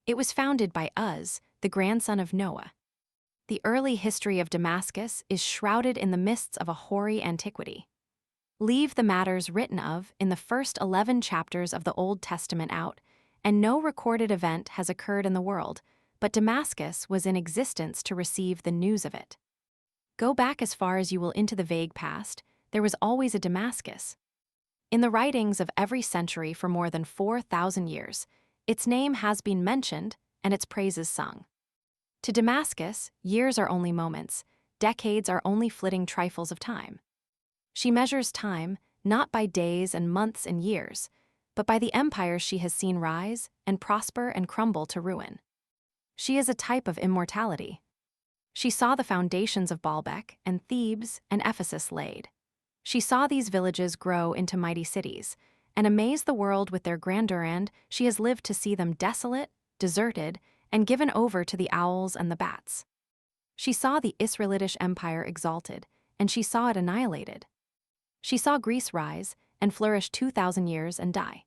It was founded by Uz, the grandson of Noah. The early history of Damascus is shrouded in the mists of a hoary antiquity. Leave the matters written of in the first 11 chapters of the Old Testament out, and no recorded event has occurred in the world, but Damascus was in existence to receive the news of it. Go back as far as you will into the vague past, there was always a Damascus. In the writings of every century for more than 4,000 years, its name has been mentioned and its praises sung. To Damascus, years are only moments, decades are only flitting trifles of time. She measures time not by days and months and years, but by the empires she has seen rise and prosper and crumble to ruin. She is a type of immortality. She saw the foundations of Baalbek and Thebes and Ephesus laid. She saw these villages grow into mighty cities, and amaze the world with their grandeur, and she has lived to see them desolate, deserted, and given over to the owls and the bats. She saw the Israelitish Empire exalted, and she saw it annihilated. She saw Greece rise and flourish 2,000 years and die.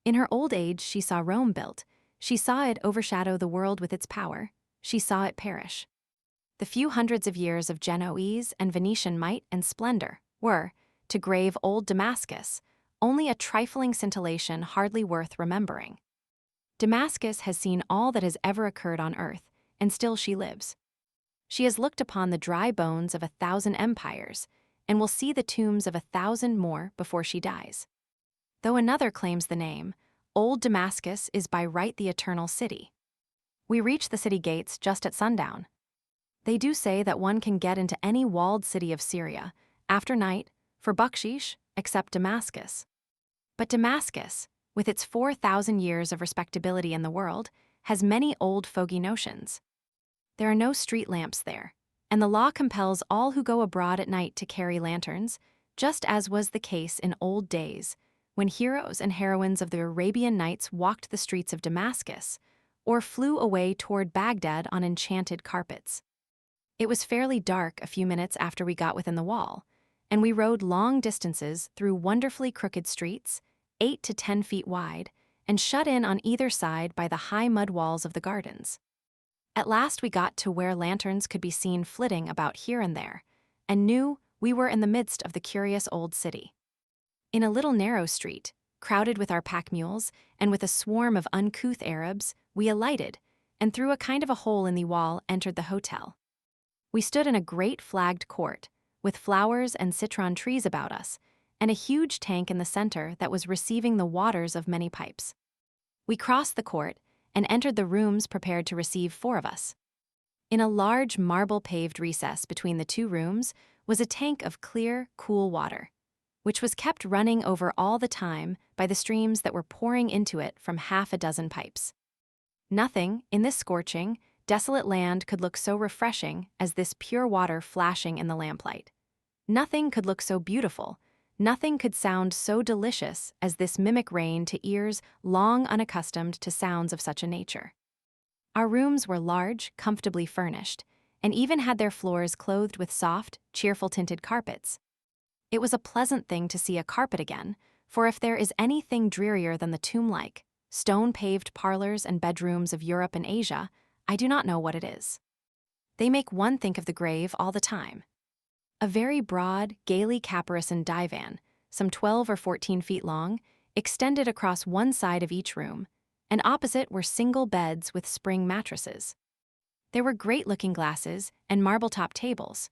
In her old age she saw Rome built, she saw it overshadow the world with its power, she saw it perish. The few hundreds of years of Genoese and Venetian might and splendor were, to grave old Damascus, only a trifling scintillation hardly worth remembering. Damascus has seen all that has ever occurred on earth, and still she lives. She has looked upon the dry bones of 1,000 empires, and will see the tombs of 1,000 more before she dies. Though another claims the name, Old Damascus is by right the eternal city. We reach the city gates just at sundown. They do say that one can get into any walled city of Syria, after night, for bucksheesh, except Damascus. But Damascus, with its 4,000 years of respectability in the world, has many old fogey notions. There are no street lamps there, and the law compels all who go abroad at night to carry lanterns, just as was the case in old days, when heroes and heroines of the Arabian Nights walked the streets of Damascus, or flew away toward Baghdad on enchanted carpets. It was fairly dark a few minutes after we got within the wall, and we rode long distances through wonderfully crooked streets, 8 to 10 feet wide, and shut in on either side by the high mud walls of the gardens. At last we got to where lanterns could be seen flitting about here and there, and knew we were in the midst of the curious old city. In a little narrow street, crowded with our pack mules and with a swarm of uncouth Arabs, we alighted, and through a kind of a hole in the wall entered the hotel. We stood in a great flagged court, with flowers and citron trees about us, and a huge tank in the center that was receiving the waters of many pipes. We crossed the court and entered the rooms prepared to receive 4 of us. In a large marble-paved recess between the 2 rooms was a tank of clear, cool water, which was kept running over all the time by the streams that were pouring into it from half a dozen pipes. Nothing in this scorching, desolate land could look so refreshing as this pure water flashing in the lamplight. Nothing could look so beautiful, nothing could sound so delicious as this mimic rain to ears long unaccustomed to sounds of such a nature. Our rooms were large, comfortably furnished, and even had their floors clothed with soft, cheerful tinted carpets. It was a pleasant thing to see a carpet again, for if there is anything drearier than the tomb-like, stone-paved parlors and bedrooms of Europe and Asia, I do not know what it is. They make one think of the grave all the time. A very broad, gaily caparisoned divan, some 12 or 14 feet long, extended across one side of each room, and opposite were single beds with spring mattresses. There were great looking glasses and marble-top tables.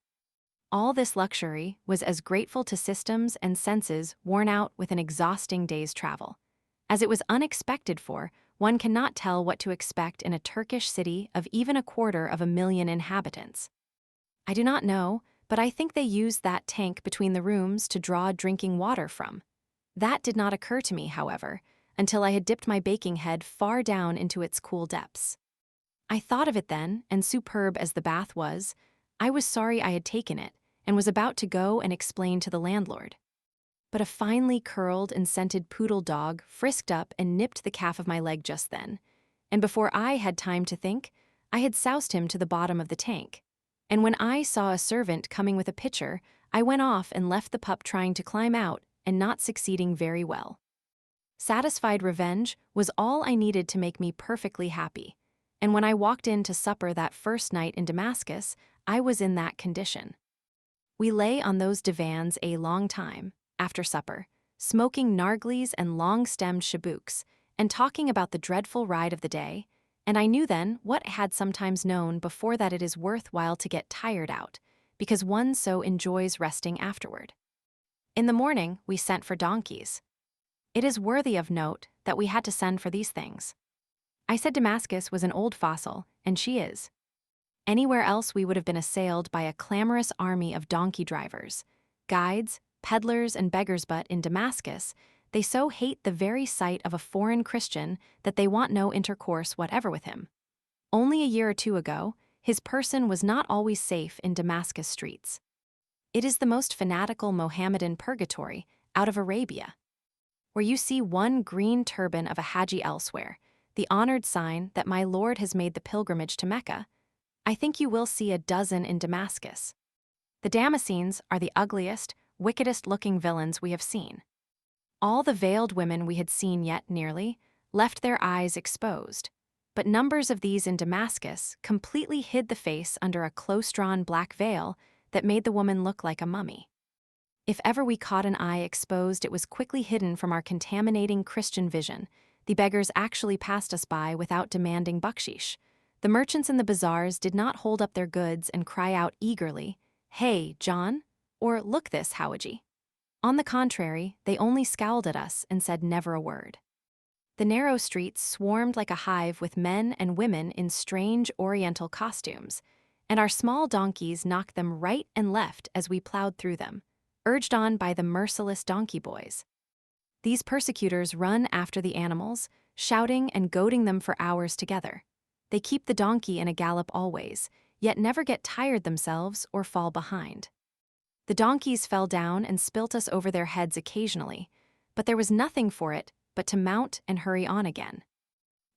All this luxury was as grateful to systems and senses worn out with an exhausting day's travel. As it was unexpected for, one cannot tell what to expect in a Turkish city of even 250,000 inhabitants. I do not know, but I think they used that tank between the rooms to draw drinking water from. That did not occur to me, however, until I had dipped my baking head far down into its cool depths. I thought of it then, and superb as the bath was, I was sorry I had taken it, and was about to go and explain to the landlord. But a finely curled and scented poodle dog frisked up and nipped the calf of my leg just then, and before I had time to think, I had soused him to the bottom of the tank. And when I saw a servant coming with a pitcher, I went off and left the pup trying to climb out and not succeeding very well. Satisfied revenge was all I needed to make me perfectly happy, and when I walked in to supper that first night in Damascus, I was in that condition. We lay on those divans a long time, after supper, smoking nargleys and long-stemmed chabouks, and talking about the dreadful ride of the day, and I knew then what I had sometimes known before, that it is worthwhile to get tired out, because one so enjoys resting afterward. In the morning, we sent for donkeys. It is worthy of note that we had to send for these things. I said Damascus was an old fossil, and she is. Anywhere else we would have been assailed by a clamorous army of donkey drivers, guides, peddlers, and beggars, but in Damascus, they so hate the very sight of a foreign Christian that they want no intercourse whatever with him. Only a year or two ago, his person was not always safe in Damascus streets. It is the most fanatical Mohammedan purgatory out of Arabia. Where you see one green turban of a Haji elsewhere, the honored sign that my Lord has made the pilgrimage to Mecca, I think you will see a dozen in Damascus. The Damascenes are the ugliest, wickedest-looking villains we have seen. All the veiled women we had seen yet nearly left their eyes exposed, but numbers of these in Damascus completely hid the face under a close-drawn black veil that made the woman look like a mummy. If ever we caught an eye exposed, it was quickly hidden from our contaminating Christian vision. The beggars actually passed us by without demanding bucksheesh. The merchants in the bazaars did not hold up their goods and cry out eagerly, "Hey, John," or "Look this, Howaji." On the contrary, they only scowled at us and said never a word. The narrow streets swarmed like a hive with men and women in strange oriental costumes, and our small donkeys knocked them right and left as we plowed through them, urged on by the merciless donkey boys. These persecutors run after the animals, shouting and goading them for hours together. They keep the donkey in a gallop always, yet never get tired themselves or fall behind. The donkeys fell down and spilt us over their heads occasionally, but there was nothing for it but to mount and hurry on again.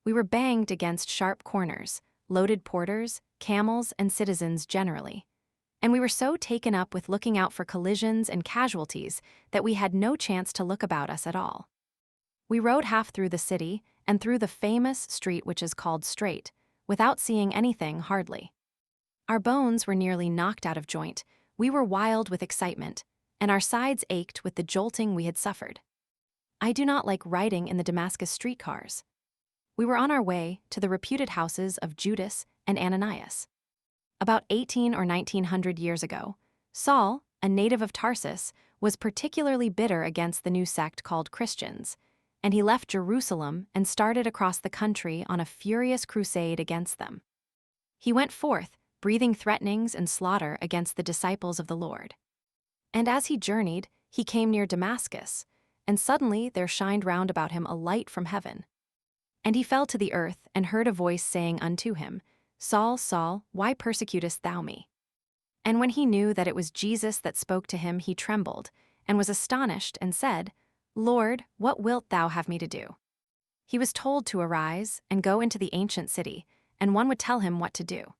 We were banged against sharp corners, loaded porters, camels, and citizens generally, and we were so taken up with looking out for collisions and casualties that we had no chance to look about us at all. We rode half through the city and through the famous street which is called Straight, without seeing anything hardly. Our bones were nearly knocked out of joint, we were wild with excitement, and our sides ached with the jolting we had suffered. I do not like riding in the Damascus streetcars. We were on our way to the reputed houses of Judas and Ananias. About 18 or 1900 years ago, Saul, a native of Tarsus, was particularly bitter against the new sect called Christians, and he left Jerusalem and started across the country on a furious crusade against them. He went forth, breathing threatenings and slaughter against the disciples of the Lord. And as he journeyed, he came near Damascus, and suddenly there shined round about him a light from heaven. And he fell to the earth, and heard a voice saying unto him, Saul, Saul, why persecutest thou me? And when he knew that it was Jesus that spoke to him, he trembled, and was astonished, and said, Lord, what wilt thou have me to do? He was told to arise and go into the ancient city, and one would tell him what to do.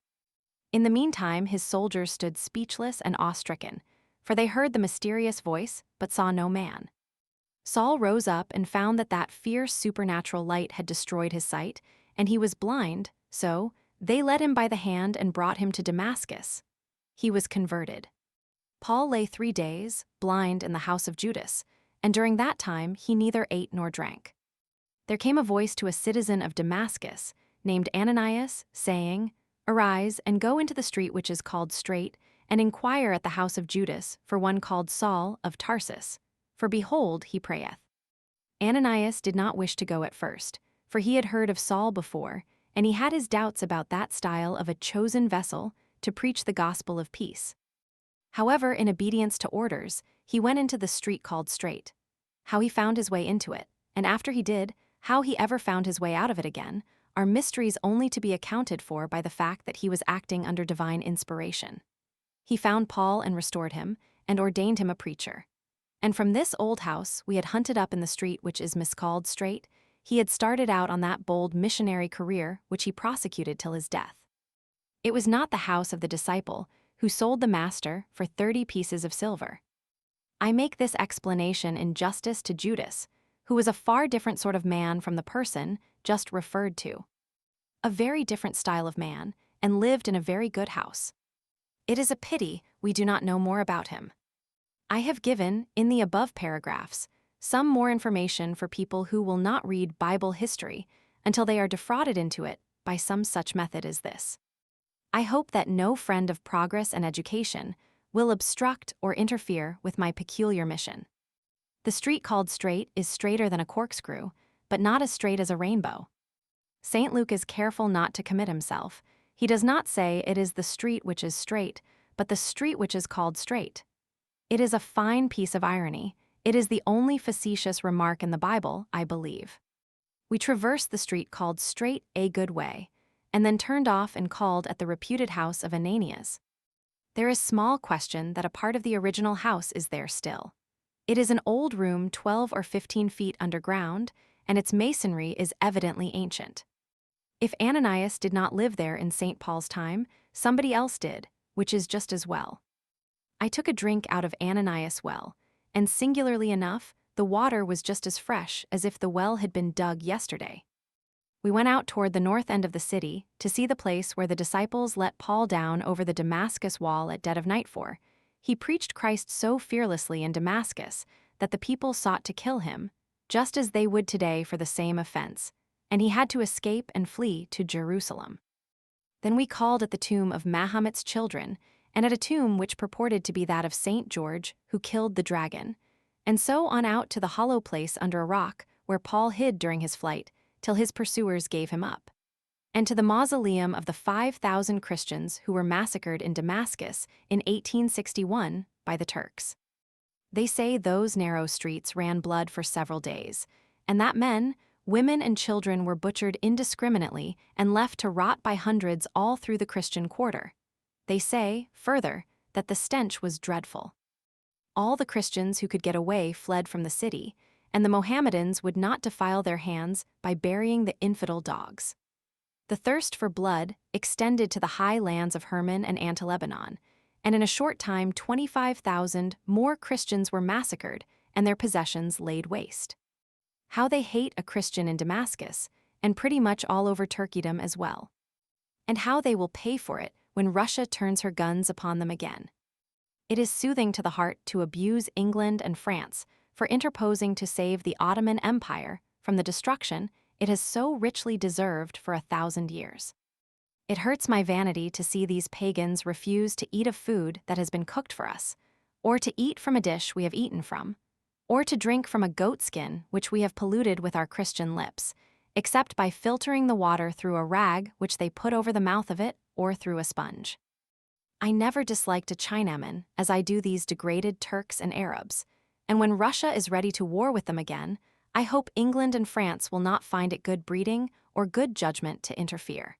In the meantime his soldiers stood speechless and awe-stricken, for they heard the mysterious voice, but saw no man. Saul rose up and found that that fierce supernatural light had destroyed his sight, and he was blind, so they led him by the hand and brought him to Damascus. He was converted. Paul lay 3 days, blind, in the house of Judas, and during that time he neither ate nor drank. there came a voice to a citizen of Damascus, named Ananias, saying, "Arise, and go into the street which is called Straight, and inquire at the house of Judas for one called Saul of Tarsus. For behold, he prayeth." Ananias did not wish to go at first, for he had heard of Saul before, and he had his doubts about that style of a chosen vessel to preach the gospel of peace. However, in obedience to orders, he went into the street called Straight. How he found his way into it, and after he did, how he ever found his way out of it again, are mysteries only to be accounted for by the fact that he was acting under divine inspiration. He found Paul and restored him, and ordained him a preacher. And from this old house we had hunted up in the street which is miscalled Straight, he had started out on that bold missionary career which he prosecuted till his death. It was not the house of the disciple who sold the master for 30 pieces of silver. I make this explanation in justice to Judas, who was a far different sort of man from the person just referred to. A very different style of man, and lived in a very good house. It is a pity we do not know more about him. I have given, in the above paragraphs, some more information for people who will not read Bible history until they are defrauded into it by some such method as this. I hope that no friend of progress and education will obstruct or interfere with my peculiar mission. The street called Straight is straighter than a corkscrew, but not as straight as a rainbow. St. Luke is careful not to commit himself. He does not say it is the street which is straight, but the street which is called Straight. It is a fine piece of irony. It is the only facetious remark in the Bible, I believe. We traversed the street called Straight a good way, and then turned off and called at the reputed house of Ananias. There is small question that a part of the original house is there still. It is an old room 12 or 15 feet underground, and its masonry is evidently ancient. If Ananias did not live there in St. Paul's time, somebody else did, which is just as well. I took a drink out of Ananias' well, and singularly enough, the water was just as fresh as if the well had been dug yesterday. We went out toward the north end of the city to see the place where the disciples let Paul down over the Damascus wall at dead of night for. He preached Christ so fearlessly in Damascus that the people sought to kill him, just as they would today for the same offense, and he had to escape and flee to Jerusalem. Then we called at the tomb of Mahomet's children, and at a tomb which purported to be that of Saint George, who killed the dragon, and so on out to the hollow place under a rock where Paul hid during his flight, till his pursuers gave him up, and to the mausoleum of the 5,000 Christians who were massacred in Damascus in 1861 by the Turks. They say those narrow streets ran blood for several days, and that men, women, and children were butchered indiscriminately and left to rot by hundreds all through the Christian quarter. They say, further, that the stench was dreadful. All the Christians who could get away fled from the city, and the Mohammedans would not defile their hands by burying the infidel dogs. The thirst for blood extended to the high lands of Hermon and Anti-Lebanon, and in a short time 25,000 more Christians were massacred and their possessions laid waste. How they hate a Christian in Damascus, and pretty much all over Turkeydom as well. And how they will pay for it when Russia turns her guns upon them again. It is soothing to the heart to abuse England and France for interposing to save the Ottoman Empire from the destruction it has so richly deserved for 1,000 years. It hurts my vanity to see these pagans refuse to eat of food that has been cooked for us, or to eat from a dish we have eaten from, or to drink from a goat skin which we have polluted with our Christian lips, except by filtering the water through a rag which they put over the mouth of it or through a sponge. I never disliked a Chinaman as I do these degraded Turks and Arabs, and when Russia is ready to war with them again, I hope England and France will not find it good breeding or good judgment to interfere.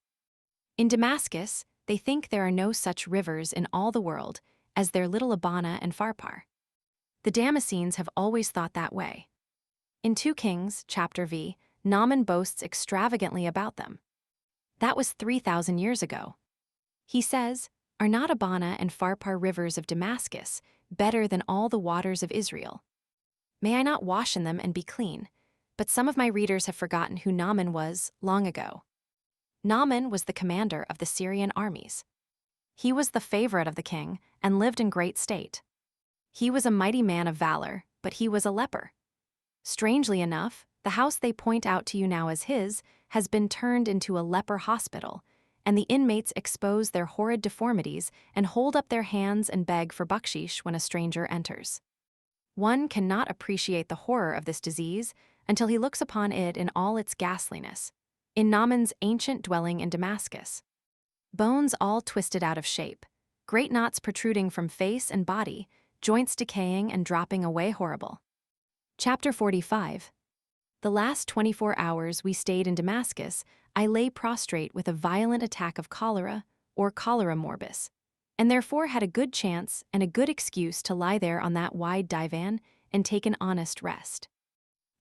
In Damascus, they think there are no such rivers in all the world as their little Abana and Pharpar. The Damascenes have always thought that way. In 2 Kings, chapter v, Naaman boasts extravagantly about them. That was 3,000 years ago. He says, "Are not Abana and Pharpar rivers of Damascus better than all the waters of Israel? May I not wash in them and be clean?" But some of my readers have forgotten who Naaman was long ago. Naaman was the commander of the Syrian armies. He was the favorite of the king and lived in great state. He was a mighty man of valor, but he was a leper. Strangely enough, The house they point out to you now as his has been turned into a leper hospital, and the inmates expose their horrid deformities and hold up their hands and beg for bucksheesh when a stranger enters. One cannot appreciate the horror of this disease until he looks upon it in all its ghastliness, in Naaman's ancient dwelling in Damascus. Bones all twisted out of shape, great knots protruding from face and body, joints decaying and dropping away horrible. Chapter 45. The last 24 hours we stayed in Damascus, I lay prostrate with a violent attack of cholera, or cholera morbus, and therefore had a good chance and a good excuse to lie there on that wide divan and take an honest rest.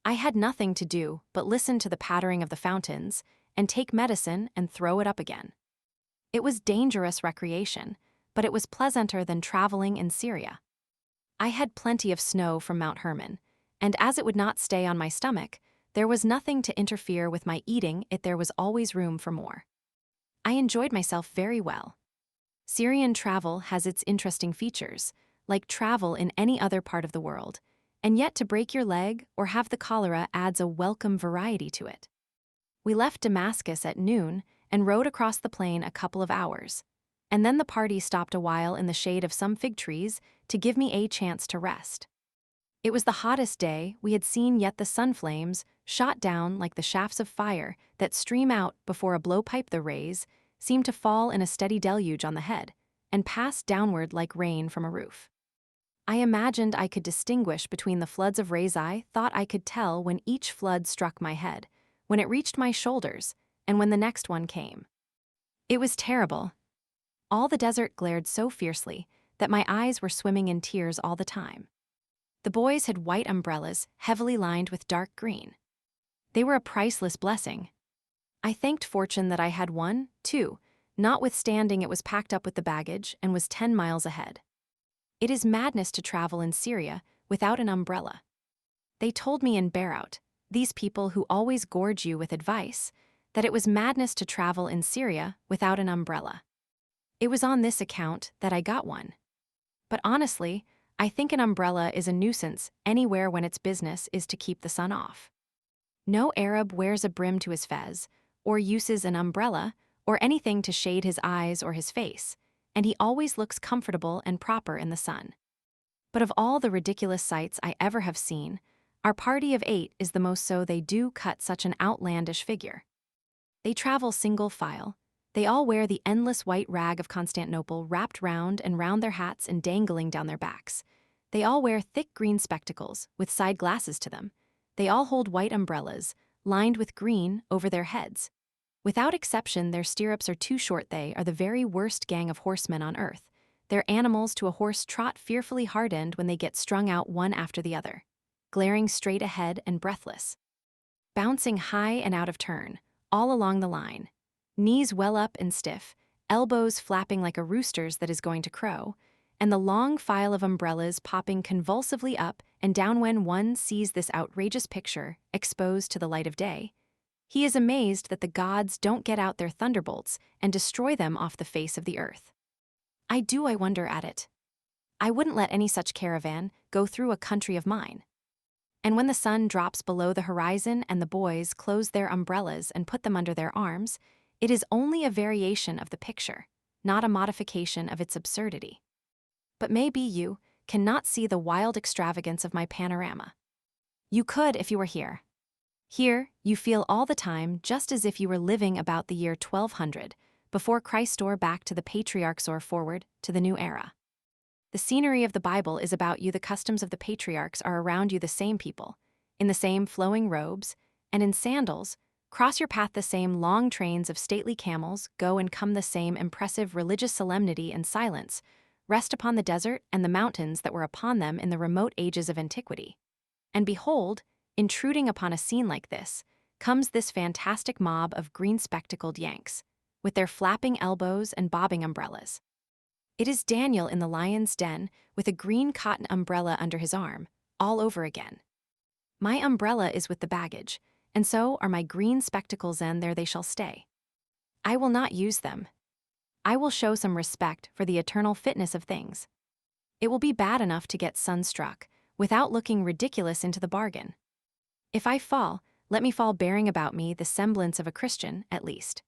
I had nothing to do but listen to the pattering of the fountains and take medicine and throw it up again. It was dangerous recreation, but it was pleasanter than traveling in Syria. I had plenty of snow from Mount Hermon, and as it would not stay on my stomach, there was nothing to interfere with my eating it. There was always room for more. I enjoyed myself very well. Syrian travel has its interesting features, like travel in any other part of the world, and yet to break your leg or have the cholera adds a welcome variety to it. We left Damascus at noon and rode across the plain a couple of hours, and then the party stopped a while in the shade of some fig trees to give me a chance to rest. It was the hottest day we had seen, yet the sun flames, shot down like the shafts of fire that stream out before a blowpipe. The rays seemed to fall in a steady deluge on the head and pass downward like rain from a roof. I imagined I could distinguish between the floods of rays. I thought I could tell when each flood struck my head, when it reached my shoulders, and when the next one came. It was terrible. All the desert glared so fiercely that my eyes were swimming in tears all the time. The boys had white umbrellas heavily lined with dark green. They were a priceless blessing. I thanked fortune that I had one, too, notwithstanding it was packed up with the baggage and was 10 miles ahead. It is madness to travel in Syria without an umbrella. They told me in Beirut, these people who always gorge you with advice, that it was madness to travel in Syria without an umbrella. It was on this account that I got one. But honestly, I think an umbrella is a nuisance anywhere when its business is to keep the sun off. No Arab wears a brim to his fez, or uses an umbrella, or anything to shade his eyes or his face, and he always looks comfortable and proper in the sun. But of all the ridiculous sights I ever have seen, our party of 8 is the most so. They do cut such an outlandish figure. They travel single file. They all wear the endless white rag of Constantinople wrapped round and round their hats and dangling down their backs. They all wear thick green spectacles with side glasses to them. They all hold white umbrellas, lined with green, over their heads. Without exception, their stirrups are too short. They are the very worst gang of horsemen on earth. Their animals to a horse trot fearfully hard-end when they get strung out one after the other, glaring straight ahead and breathless, bouncing high and out of turn, all along the line, knees well up and stiff, elbows flapping like a rooster's that is going to crow, and the long file of umbrellas popping convulsively up and down. When one sees this outrageous picture exposed to the light of day, he is amazed that the gods don't get out their thunderbolts and destroy them off the face of the earth. I wonder at it. I wouldn't let any such caravan go through a country of mine. And when the sun drops below the horizon and the boys close their umbrellas and put them under their arms, it is only a variation of the picture, not a modification of its absurdity. But maybe you cannot see the wild extravagance of my panorama. You could if you were here. Here, you feel all the time just as if you were living about the year 1200, before Christ or back to the patriarchs or forward to the new era. The scenery of the Bible is about you. The customs of the patriarchs are around you. The same people, in the same flowing robes, and in sandals, cross your path. The same long trains of stately camels go and come. The same impressive religious solemnity and silence rest upon the desert and the mountains that were upon them in the remote ages of antiquity. And behold, intruding upon a scene like this, comes this fantastic mob of green-spectacled Yanks, with their flapping elbows and bobbing umbrellas. It is Daniel in the lion's den with a green cotton umbrella under his arm, all over again. My umbrella is with the baggage, and so are my green spectacles, and there they shall stay. I will not use them. I will show some respect for the eternal fitness of things. It will be bad enough to get sunstruck, without looking ridiculous into the bargain. If I fall, let me fall bearing about me the semblance of a Christian, at least.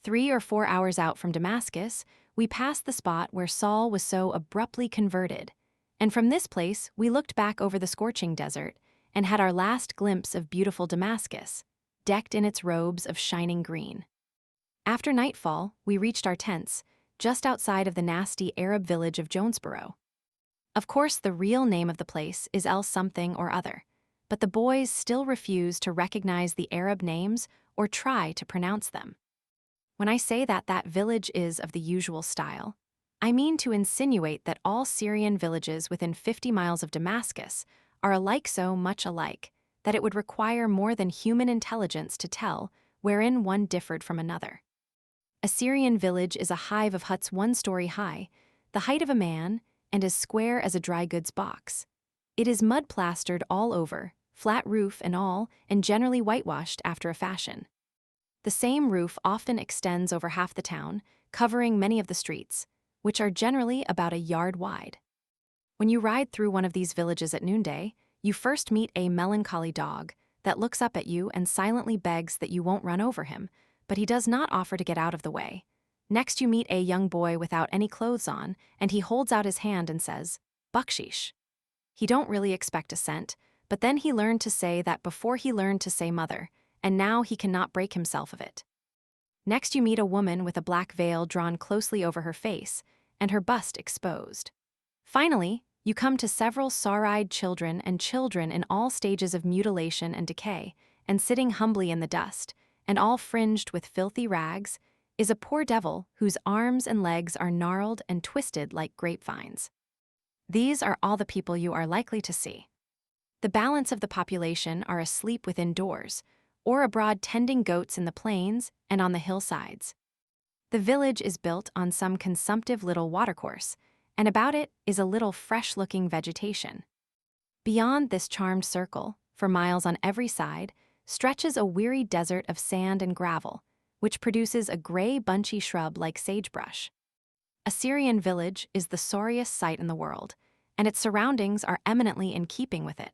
3 or 4 hours out from Damascus, we passed the spot where Saul was so abruptly converted, and from this place we looked back over the scorching desert and had our last glimpse of beautiful Damascus, decked in its robes of shining green. After nightfall, we reached our tents, just outside of the nasty Arab village of Jonesboro. Of course, the real name of the place is El something or other, but the boys still refuse to recognize the Arab names or try to pronounce them. When I say that village is of the usual style, I mean to insinuate that all Syrian villages within 50 miles of Damascus are alike, so much alike that it would require more than human intelligence to tell wherein one differed from another. A Syrian village is a hive of huts 1 story high, the height of a man, and as square as a dry goods box. It is mud-plastered all over, flat roof and all, and generally whitewashed after a fashion. The same roof often extends over half the town, covering many of the streets, which are generally about a yard wide. When you ride through one of these villages at noonday, you first meet a melancholy dog that looks up at you and silently begs that you won't run over him, but he does not offer to get out of the way. Next you meet a young boy without any clothes on, and he holds out his hand and says, "Bucksheesh." He don't really expect a cent, but then he learned to say that before he learned to say mother, and now he cannot break himself of it. Next you meet a woman with a black veil drawn closely over her face, and her bust exposed. Finally, you come to several sore-eyed children and children in all stages of mutilation and decay, and sitting humbly in the dust, and all fringed with filthy rags, is a poor devil whose arms and legs are gnarled and twisted like grapevines. These are all the people you are likely to see. The balance of the population are asleep within doors, or abroad tending goats in the plains and on the hillsides. The village is built on some consumptive little watercourse, and about it is a little fresh-looking vegetation. Beyond this charmed circle, for miles on every side, stretches a weary desert of sand and gravel, which produces a gray bunchy shrub like sagebrush. A Syrian village is the sorriest sight in the world, and its surroundings are eminently in keeping with it.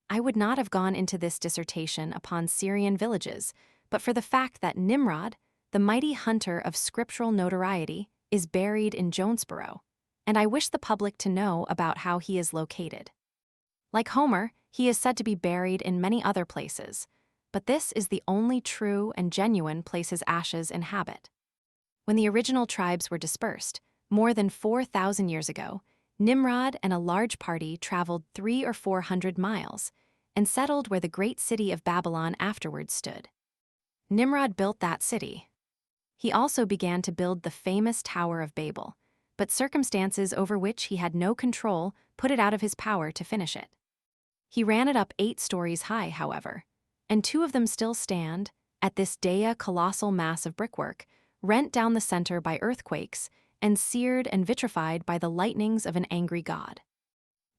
I would not have gone into this dissertation upon Syrian villages, but for the fact that Nimrod, the mighty hunter of scriptural notoriety, is buried in Jonesboro, and I wish the public to know about how he is located. Like Homer, he is said to be buried in many other places, but this is the only true and genuine place his ashes inhabit. When the original tribes were dispersed, more than 4,000 years ago, Nimrod and a large party traveled 300 or 400 miles and settled where the great city of Babylon afterwards stood. Nimrod built that city. He also began to build the famous Tower of Babel, but circumstances over which he had no control put it out of his power to finish it. He ran it up 8 stories high, however, and 2 of them still stand, at this day a colossal mass of brickwork, rent down the center by earthquakes and seared and vitrified by the lightnings of an angry god.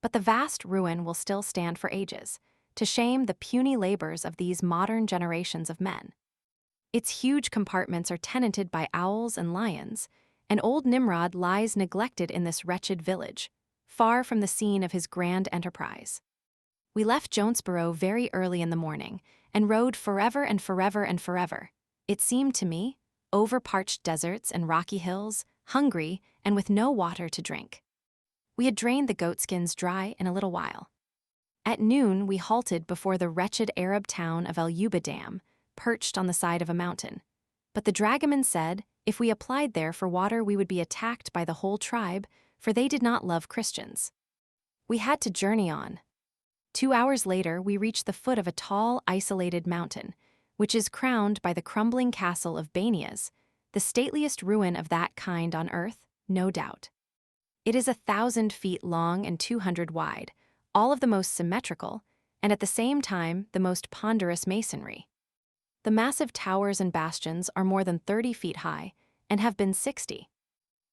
But the vast ruin will still stand for ages, to shame the puny labors of these modern generations of men. Its huge compartments are tenanted by owls and lions, and old Nimrod lies neglected in this wretched village, far from the scene of his grand enterprise. We left Jonesboro very early in the morning and rode forever and forever and forever, it seemed to me, over parched deserts and rocky hills, hungry and with no water to drink. We had drained the goatskins dry in a little while. At noon we halted before the wretched Arab town of El-Yuba Dam, perched on the side of a mountain. But the dragoman said if we applied there for water we would be attacked by the whole tribe, for they did not love Christians. We had to journey on. 2 hours later we reached the foot of a tall, isolated mountain, which is crowned by the crumbling castle of Banias, the stateliest ruin of that kind on earth, no doubt. It is 1,000 feet long and 200 wide, all of the most symmetrical, and at the same time the most ponderous masonry. The massive towers and bastions are more than 30 feet high and have been 60.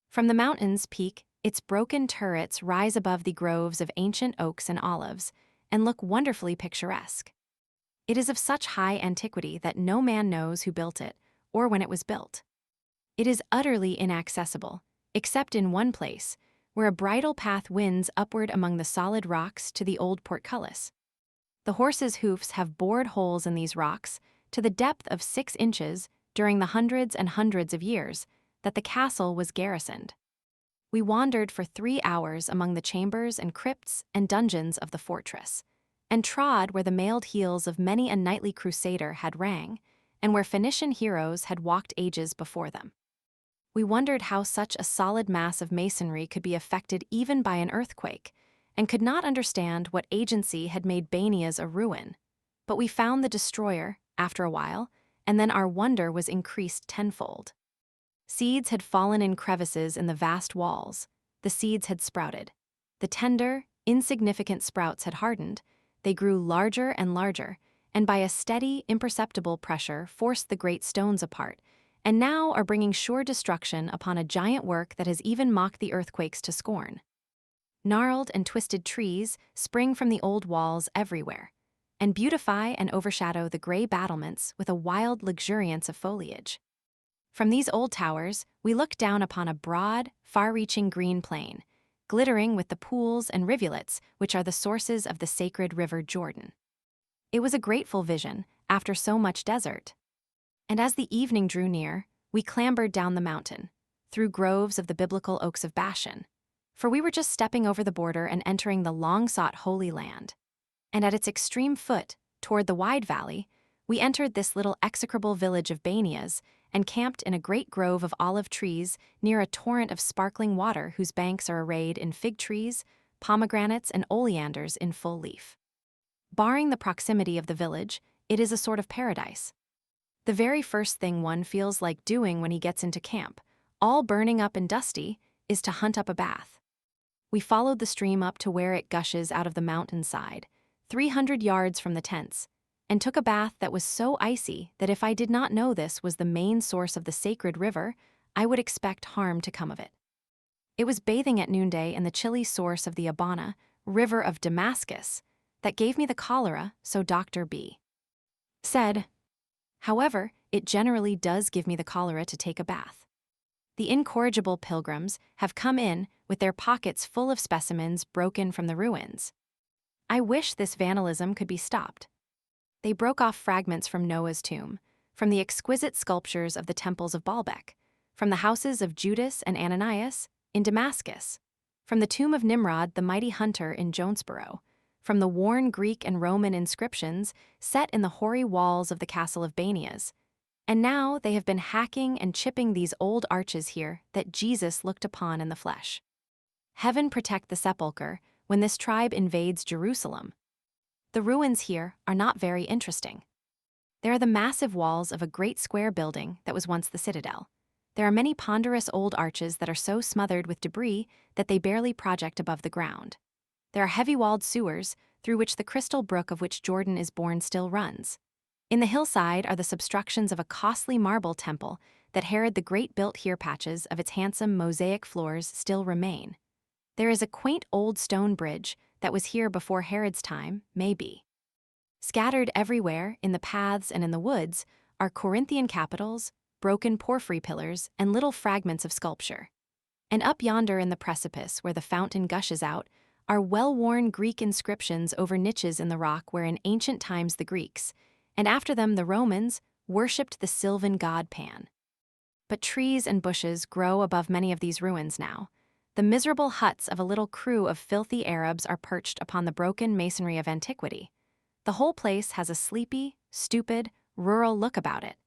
From the mountain's peak, its broken turrets rise above the groves of ancient oaks and olives and look wonderfully picturesque. It is of such high antiquity that no man knows who built it or when it was built. It is utterly inaccessible, except in one place, where a bridle path winds upward among the solid rocks to the old portcullis. The horses' hoofs have bored holes in these rocks to the depth of 6 inches during the hundreds and hundreds of years that the castle was garrisoned. We wandered for 3 hours among the chambers and crypts and dungeons of the fortress, and trod where the mailed heels of many a knightly crusader had rang, and where Phoenician heroes had walked ages before them. We wondered how such a solid mass of masonry could be affected even by an earthquake, and could not understand what agency had made Banias a ruin. But we found the destroyer, after a while, and then our wonder was increased tenfold. Seeds had fallen in crevices in the vast walls. The seeds had sprouted. The tender, insignificant sprouts had hardened. They grew larger and larger, and by a steady, imperceptible pressure forced the great stones apart, and now are bringing sure destruction upon a giant work that has even mocked the earthquakes to scorn. Gnarled and twisted trees spring from the old walls everywhere, and beautify and overshadow the gray battlements with a wild luxuriance of foliage. From these old towers, we look down upon a broad, far-reaching green plain, glittering with the pools and rivulets which are the sources of the sacred river Jordan. It was a grateful vision after so much desert. And as the evening drew near, we clambered down the mountain, through groves of the biblical oaks of Bashan, for we were just stepping over the border and entering the long-sought Holy Land. And at its extreme foot, toward the wide valley, we entered this little execrable village of Banias and camped in a great grove of olive trees near a torrent of sparkling water whose banks are arrayed in fig trees, pomegranates, and oleanders in full leaf. Barring the proximity of the village, it is a sort of paradise. The very first thing one feels like doing when he gets into camp, all burning up and dusty, is to hunt up a bath. We followed the stream up to where it gushes out of the mountainside, 300 yards from the tents, and took a bath that was so icy that if I did not know this was the main source of the sacred river, I would expect harm to come of it. It was bathing at noonday in the chilly source of the Abana, river of Damascus, that gave me the cholera, so Dr. B. said. However, it generally does give me the cholera to take a bath. The incorrigible pilgrims have come in with their pockets full of specimens broken from the ruins. I wish this vandalism could be stopped. They broke off fragments from Noah's tomb, from the exquisite sculptures of the temples of Baalbek, from the houses of Judas and Ananias in Damascus, from the tomb of Nimrod the mighty hunter in Jonesboro, from the worn Greek and Roman inscriptions set in the hoary walls of the castle of Banias, and now they have been hacking and chipping these old arches here that Jesus looked upon in the flesh. Heaven protect the sepulchre when this tribe invades Jerusalem. The ruins here are not very interesting. There are the massive walls of a great square building that was once the citadel. There are many ponderous old arches that are so smothered with debris that they barely project above the ground. There are heavy-walled sewers through which the crystal brook of which Jordan is born still runs. In the hillside are the substructions of a costly marble temple that Herod the Great built here. Patches of its handsome mosaic floors still remain. There is a quaint old stone bridge that was here before Herod's time, maybe. Scattered everywhere, in the paths and in the woods, are Corinthian capitals, broken porphyry pillars, and little fragments of sculpture. And up yonder in the precipice where the fountain gushes out are well-worn Greek inscriptions over niches in the rock where in ancient times the Greeks, and after them the Romans, worshipped the sylvan god Pan. But trees and bushes grow above many of these ruins now. The miserable huts of a little crew of filthy Arabs are perched upon the broken masonry of antiquity. The whole place has a sleepy, stupid, rural look about it,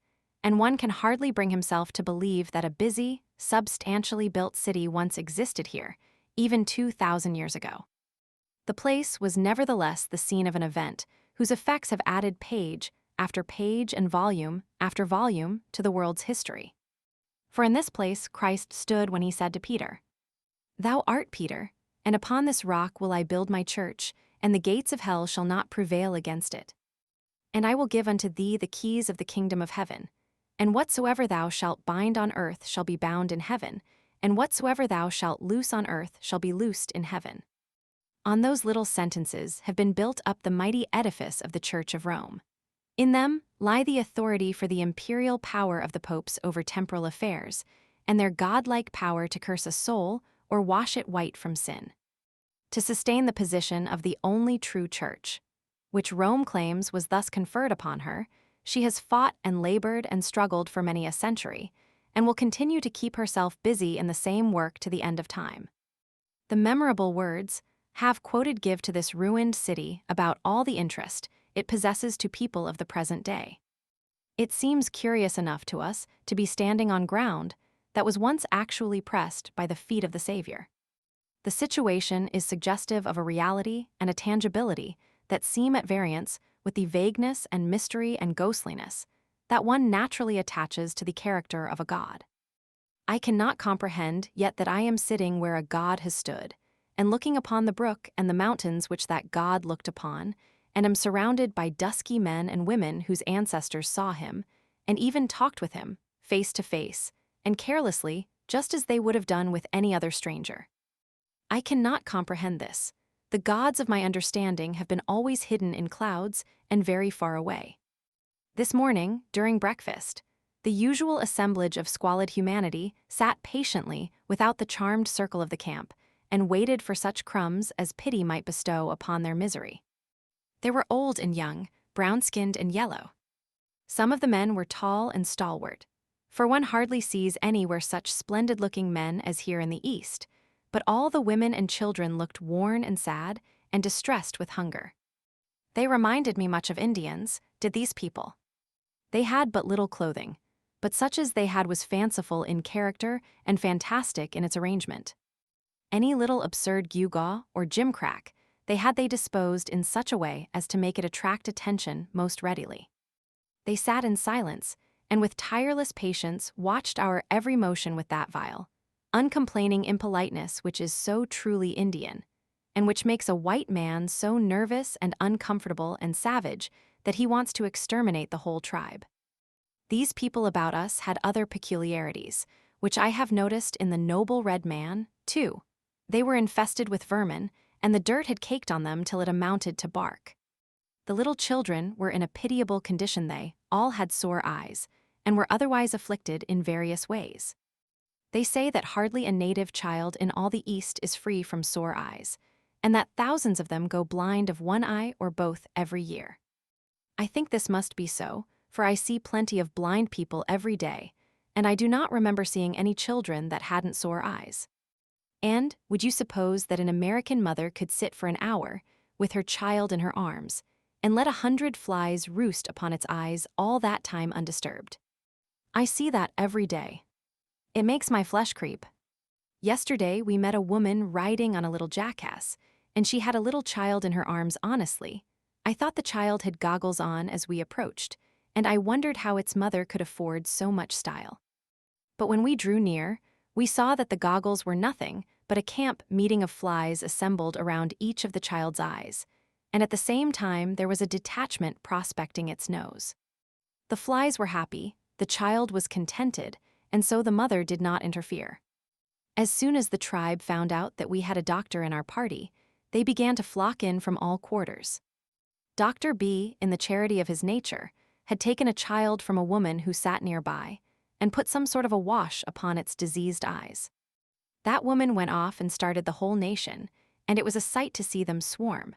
and one can hardly bring himself to believe that a busy, substantially built city once existed here, even 2,000 years ago. The place was nevertheless the scene of an event whose effects have added page after page and volume after volume to the world's history. For in this place Christ stood when he said to Peter, "Thou art Peter, and upon this rock will I build my church, and the gates of hell shall not prevail against it. And I will give unto thee the keys of the kingdom of heaven, and whatsoever thou shalt bind on earth shall be bound in heaven, and whatsoever thou shalt loose on earth shall be loosed in heaven." On those little sentences have been built up the mighty edifice of the Church of Rome. In them lie the authority for the imperial power of the popes over temporal affairs, and their godlike power to curse a soul or wash it white from sin. To sustain the position of the only true church, which Rome claims was thus conferred upon her, she has fought and labored and struggled for many a century, and will continue to keep herself busy in the same work to the end of time. The memorable words have quoted give to this ruined city about all the interest it possesses to people of the present day. It seems curious enough to us to be standing on ground that was once actually pressed by the feet of the Savior. The situation is suggestive of a reality and a tangibility that seem at variance with the vagueness and mystery and ghostliness that one naturally attaches to the character of a god. I cannot comprehend yet that I am sitting where a god has stood, and looking upon the brook and the mountains which that god looked upon, and am surrounded by dusky men and women whose ancestors saw him, and even talked with him, face to face, and carelessly, just as they would have done with any other stranger. I cannot comprehend this. The gods of my understanding have been always hidden in clouds and very far away. This morning, during breakfast, the usual assemblage of squalid humanity sat patiently without the charmed circle of the camp and waited for such crumbs as pity might bestow upon their misery. There were old and young, brown-skinned and yellow. Some of the men were tall and stalwart, for one hardly sees anywhere such splendid-looking men as here in the East, but all the women and children looked worn and sad and distressed with hunger. They reminded me much of Indians, did these people. They had but little clothing, but such as they had was fanciful in character and fantastic in its arrangement. Any little absurd gewgaw or gimcrack they disposed in such a way as to make it attract attention most readily. They sat in silence, and with tireless patience watched our every motion with that vile, uncomplaining impoliteness which is so truly Indian, and which makes a white man so nervous and uncomfortable and savage that he wants to exterminate the whole tribe. These people about us had other peculiarities, which I have noticed in the noble red man, too. They were infested with vermin, and the dirt had caked on them till it amounted to bark. The little children were in a pitiable condition. They all had sore eyes, and were otherwise afflicted in various ways. They say that hardly a native child in all the East is free from sore eyes, and that thousands of them go blind of one eye or both every year. I think this must be so, for I see plenty of blind people every day, and I do not remember seeing any children that hadn't sore eyes. And would you suppose that an American mother could sit for an hour, with her child in her arms, and let 100 flies roost upon its eyes all that time undisturbed? I see that every day. It makes my flesh creep. Yesterday we met a woman riding on a little jackass, and she had a little child in her arms. Honestly, I thought the child had goggles on as we approached, and I wondered how its mother could afford so much style. But when we drew near, we saw that the goggles were nothing but a camp meeting of flies assembled around each of the child's eyes, and at the same time there was a detachment prospecting its nose. The flies were happy, the child was contented, and so the mother did not interfere. As soon as the tribe found out that we had a doctor in our party, they began to flock in from all quarters. Dr. B, in the charity of his nature, had taken a child from a woman who sat nearby and put some sort of a wash upon its diseased eyes. That woman went off and started the whole nation, and it was a sight to see them swarm.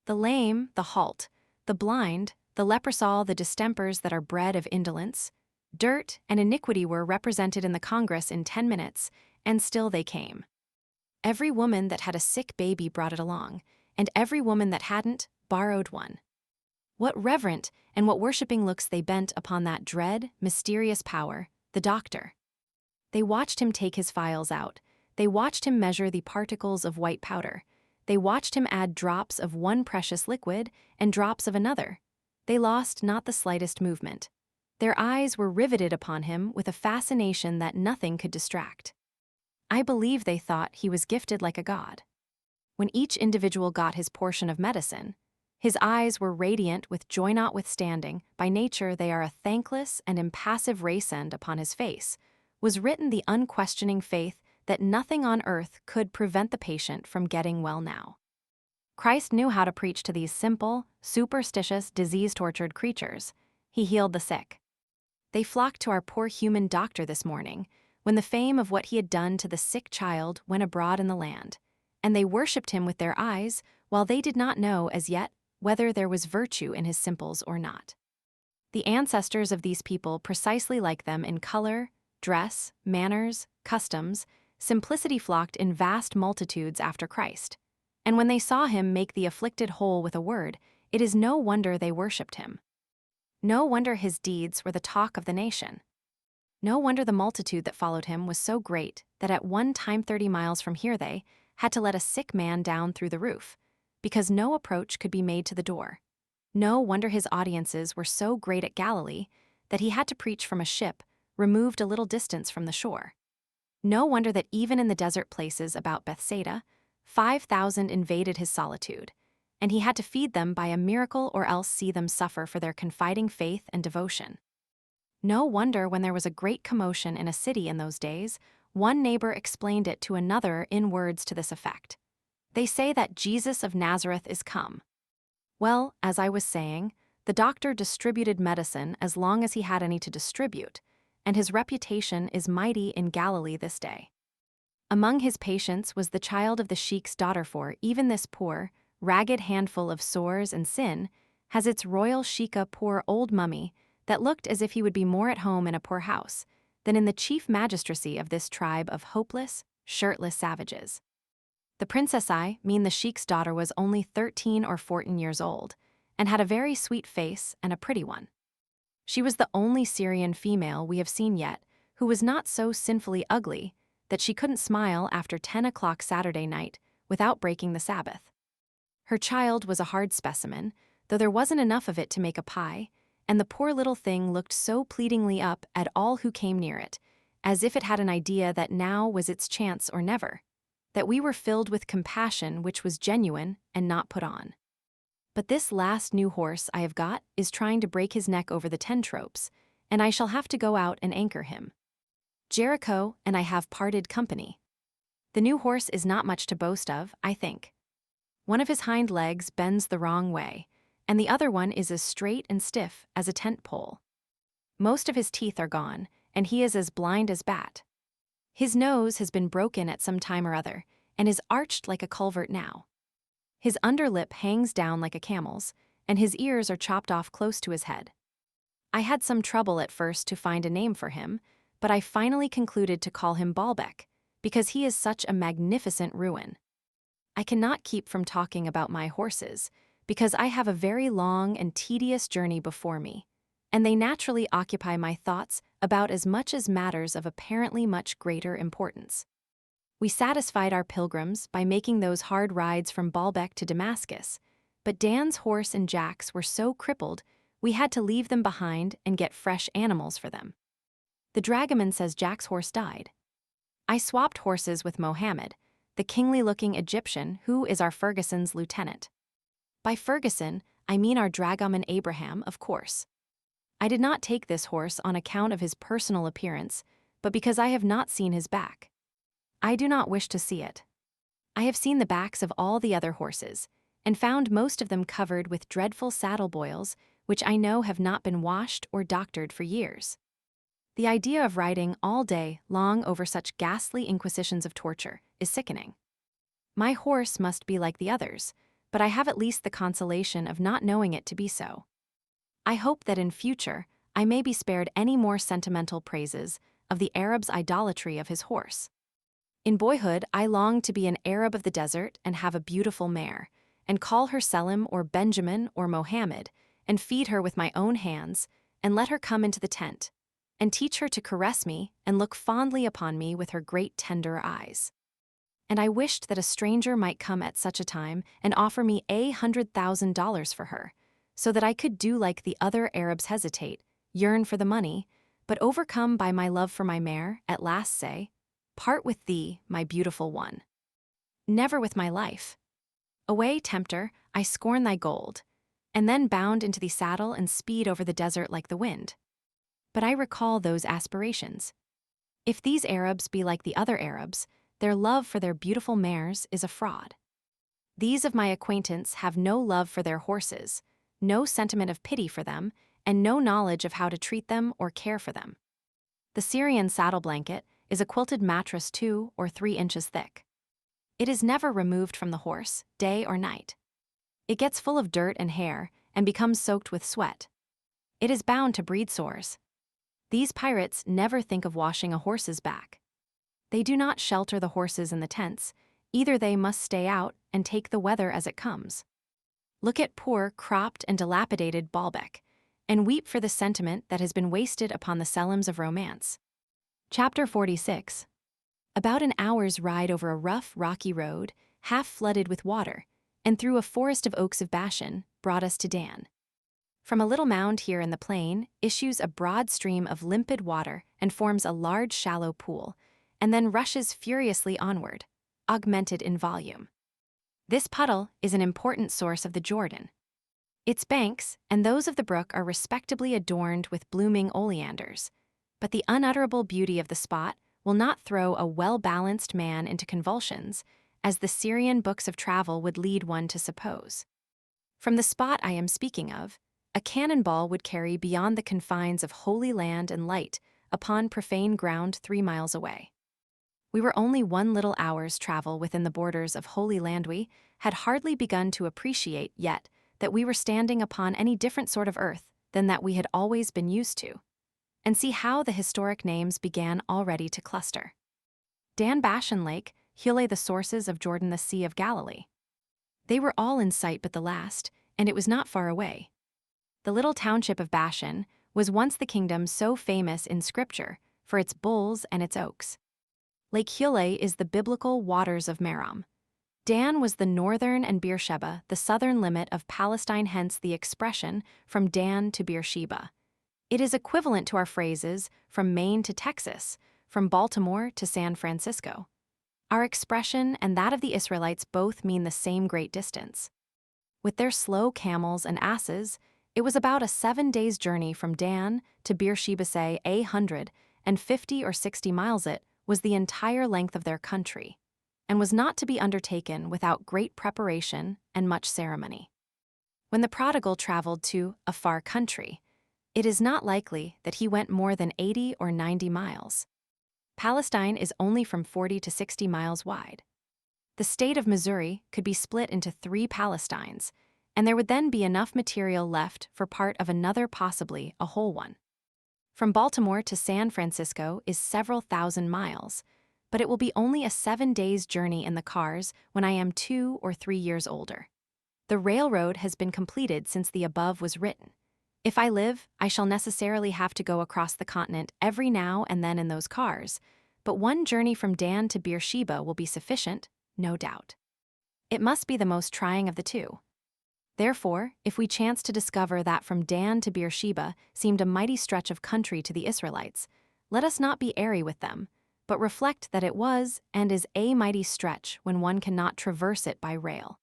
The lame, the halt, the blind, the leprosy, the distempers that are bred of indolence, dirt and iniquity were represented in the Congress in 10 minutes, and still they came. Every woman that had a sick baby brought it along, and every woman that hadn't borrowed one. What reverent and what worshipping looks they bent upon that dread, mysterious power, the doctor. They watched him take his phials out. They watched him measure the particles of white powder. They watched him add drops of one precious liquid and drops of another. They lost not the slightest movement. Their eyes were riveted upon him with a fascination that nothing could distract. I believe they thought he was gifted like a god. When each individual got his portion of medicine, his eyes were radiant with joy notwithstanding. By nature they are a thankless and impassive raysend upon his face, was written the unquestioning faith that nothing on earth could prevent the patient from getting well now. Christ knew how to preach to these simple, superstitious, disease-tortured creatures. He healed the sick. They flocked to our poor human doctor this morning, when the fame of what he had done to the sick child went abroad in the land, and they worshipped him with their eyes, while they did not know as yet whether there was virtue in his simples or not. The ancestors of these people precisely like them in color, dress, manners, customs, simplicity flocked in vast multitudes after Christ. And when they saw him make the afflicted whole with a word, it is no wonder they worshipped him. No wonder his deeds were the talk of the nation. No wonder the multitude that followed him was so great that at one time 30 miles from here they had to let a sick man down through the roof, because no approach could be made to the door. No wonder his audiences were so great at Galilee that he had to preach from a ship removed a little distance from the shore. No wonder that even in the desert places about Bethsaida, 5,000 invaded his solitude, and he had to feed them by a miracle or else see them suffer for their confiding faith and devotion. No wonder when there was a great commotion in a city in those days, one neighbor explained it to another in words to this effect. They say that Jesus of Nazareth is come. Well, as I was saying, the doctor distributed medicine as long as he had any to distribute, and his reputation is mighty in Galilee this day. Among his patients was the child of the sheik's daughter, for even this poor, ragged handful of sores and sin has its royal sheikah poor old mummy that looked as if he would be more at home in a poor house than in the chief magistracy of this tribe of hopeless, shirtless savages. The princess I mean the sheik's daughter was only 13 or 14 years old, and had a very sweet face and a pretty one. She was the only Syrian female we have seen yet who was not so sinfully ugly that she couldn't smile after 10 o'clock Saturday night without breaking the Sabbath. Her child was a hard specimen, though there wasn't enough of it to make a pie, and the poor little thing looked so pleadingly up at all who came near it, as if it had an idea that now was its chance or never, that we were filled with compassion which was genuine and not put on. But this last new horse I have got is trying to break his neck over the 10 tropes, and I shall have to go out and anchor him. Jericho and I have parted company. The new horse is not much to boast of, I think. One of his hind legs bends the wrong way, and the other one is as straight and stiff as a tent pole. Most of his teeth are gone, and he is as blind as bat. His nose has been broken at some time or other, and is arched like a culvert now. His underlip hangs down like a camel's, and his ears are chopped off close to his head. I had some trouble at first to find a name for him, but I finally concluded to call him Baalbec, because he is such a magnificent ruin. I cannot keep from talking about my horses, because I have a very long and tedious journey before me, and they naturally occupy my thoughts about as much as matters of apparently much greater importance. We satisfied our pilgrims by making those hard rides from Baalbec to Damascus, but Dan's horse and Jack's were so crippled we had to leave them behind and get fresh animals for them. The dragoman says Jack's horse died. I swapped horses with Mohammed, the kingly-looking Egyptian who is our Ferguson's lieutenant. By Ferguson, I mean our dragoman Abraham, of course. I did not take this horse on account of his personal appearance, but because I have not seen his back. I do not wish to see it. I have seen the backs of all the other horses, and found most of them covered with dreadful saddle boils, which I know have not been washed or doctored for years. The idea of riding all day long over such ghastly inquisitions of torture is sickening. My horse must be like the others, but I have at least the consolation of not knowing it to be so. I hope that in future I may be spared any more sentimental praises of the Arab's idolatry of his horse. In boyhood, I longed to be an Arab of the desert and have a beautiful mare, and call her Selim or Benjamin or Mohammed, and feed her with my own hands, and let her come into the tent, and teach her to caress me and look fondly upon me with her great tender eyes. And I wished that a stranger might come at such a time and offer me $100,000 for her, so that I could do like the other Arabs, hesitate, yearn for the money, but overcome by my love for my mare, at last say, "Part with thee, my beautiful one. Never with my life. Away, tempter, I scorn thy gold," and then bound into the saddle and speed over the desert like the wind. But I recall those aspirations. If these Arabs be like the other Arabs, their love for their beautiful mares is a fraud. These of my acquaintance have no love for their horses, no sentiment of pity for them, and no knowledge of how to treat them or care for them. The Syrian saddle blanket is a quilted mattress 2 or 3 inches thick. It is never removed from the horse, day or night. It gets full of dirt and hair and becomes soaked with sweat. It is bound to breed sores. These pirates never think of washing a horse's back. They do not shelter the horses in the tents. Either they must stay out and take the weather as it comes. Look at poor, cropped, and dilapidated Baalbec, and weep for the sentiment that has been wasted upon the Selims of romance. Chapter 46. About an hour's ride over a rough, rocky road, half flooded with water, and through a forest of oaks of Bashan, brought us to Dan. From a little mound here in the plain issues a broad stream of limpid water and forms a large shallow pool, and then rushes furiously onward, augmented in volume. This puddle is an important source of the Jordan. Its banks and those of the brook are respectably adorned with blooming oleanders, but the unutterable beauty of the spot will not throw a well-balanced man into convulsions, as the Syrian books of travel would lead one to suppose. From the spot I am speaking of, a cannonball would carry beyond the confines of holy land and light upon profane ground 3 miles away. We were only 1 little hour's travel within the borders of Holy Land. We had hardly begun to appreciate yet that we were standing upon any different sort of earth than that we had always been used to. And see how the historic names began already to cluster. Dan Bashan Lake, Hule the sources of Jordan, the Sea of Galilee. They were all in sight but the last, and it was not far away. The little township of Bashan was once the kingdom so famous in Scripture for its bulls and its oaks. Lake Hule is the biblical waters of Merom. Dan was the northern and Beersheba, the southern limit of Palestine, hence the expression from Dan to Beersheba. It is equivalent to our phrases from Maine to Texas, from Baltimore to San Francisco. Our expression and that of the Israelites both mean the same great distance. With their slow camels and asses, it was about a 7 days' journey from Dan to Beersheba, say 150 or 60 miles. It was the entire length of their country, and was not to be undertaken without great preparation and much ceremony. When the prodigal traveled to a far country, it is not likely that he went more than 80 or 90 miles. Palestine is only from 40 to 60 miles wide. The state of Missouri could be split into 3 Palestines, and there would then be enough material left for part of another, possibly a whole one. From Baltimore to San Francisco is several thousand miles, but it will be only a 7 days' journey in the cars when I am 2 or 3 years older. The railroad has been completed since the above was written. If I live, I shall necessarily have to go across the continent every now and then in those cars, but one journey from Dan to Beersheba will be sufficient, no doubt. It must be the most trying of the two. Therefore, if we chance to discover that from Dan to Beersheba seemed a mighty stretch of country to the Israelites, let us not be airy with them, but reflect that it was and is a mighty stretch when one cannot traverse it by rail.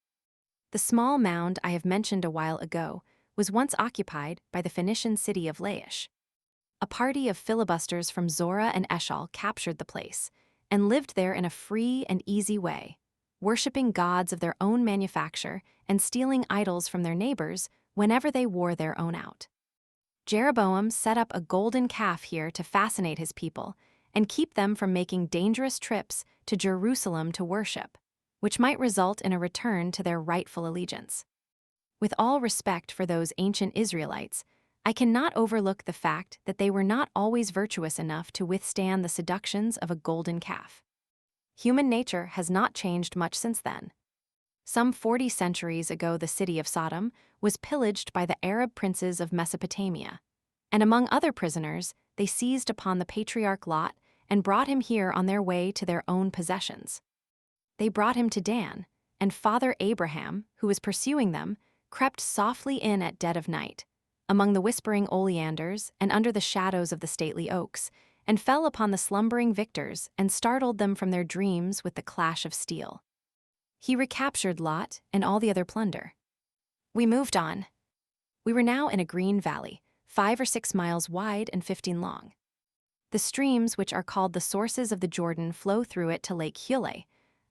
The small mound I have mentioned a while ago was once occupied by the Phoenician city of Laish. A party of filibusters from Zorah and Eshal captured the place, and lived there in a free and easy way, worshipping gods of their own manufacture and stealing idols from their neighbors whenever they wore their own out. Jeroboam set up a golden calf here to fascinate his people and keep them from making dangerous trips to Jerusalem to worship, which might result in a return to their rightful allegiance. With all respect for those ancient Israelites, I cannot overlook the fact that they were not always virtuous enough to withstand the seductions of a golden calf. Human nature has not changed much since then. Some 40 centuries ago, the city of Sodom was pillaged by the Arab princes of Mesopotamia, and among other prisoners, they seized upon the patriarch Lot and brought him here on their way to their own possessions. They brought him to Dan, and Father Abraham, who was pursuing them, crept softly in at dead of night, among the whispering oleanders and under the shadows of the stately oaks, and fell upon the slumbering victors and startled them from their dreams with the clash of steel. He recaptured Lot and all the other plunder. We moved on. We were now in a green valley, 5 or 6 miles wide and 15 long. The streams which are called the sources of the Jordan flow through it to Lake Hule,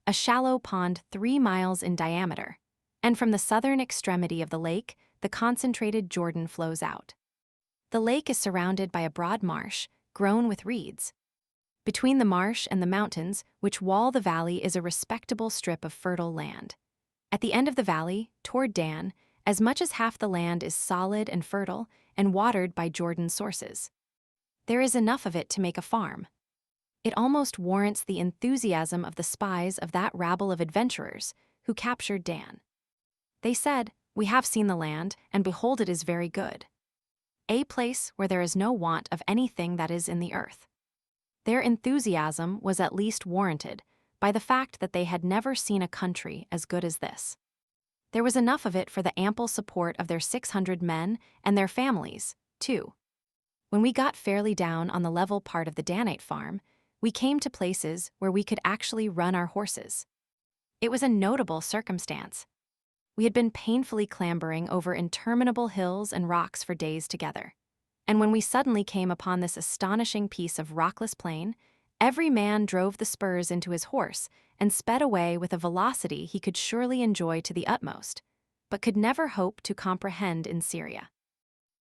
a shallow pond 3 miles in diameter, and from the southern extremity of the lake, the concentrated Jordan flows out. The lake is surrounded by a broad marsh, grown with reeds. Between the marsh and the mountains, which wall the valley, is a respectable strip of fertile land. At the end of the valley, toward Dan, as much as half the land is solid and fertile and watered by Jordan's sources. There is enough of it to make a farm. It almost warrants the enthusiasm of the spies of that rabble of adventurers who captured Dan. They said, "We have seen the land, and behold, it is very good. A place where there is no want of anything that is in the earth." Their enthusiasm was at least warranted by the fact that they had never seen a country as good as this. There was enough of it for the ample support of their 600 men and their families, too. When we got fairly down on the level part of the Danite farm, we came to places where we could actually run our horses. It was a notable circumstance. We had been painfully clambering over interminable hills and rocks for days together. And when we suddenly came upon this astonishing piece of rockless plain, every man drove the spurs into his horse and sped away with a velocity he could surely enjoy to the utmost, but could never hope to comprehend in Syria.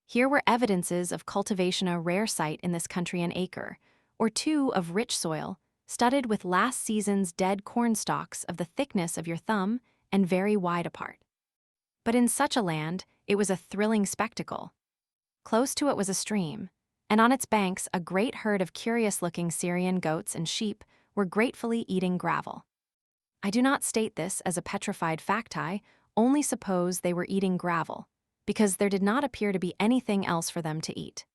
Here were evidences of cultivation, a rare sight in this country, an acre or two of rich soil, studded with last season's dead corn stalks of the thickness of your thumb and very wide apart. But in such a land, it was a thrilling spectacle. Close to it was a stream, and on its banks a great herd of curious-looking Syrian goats and sheep were gratefully eating gravel. I do not state this as a petrified fact, I only suppose they were eating gravel, because there did not appear to be anything else for them to eat.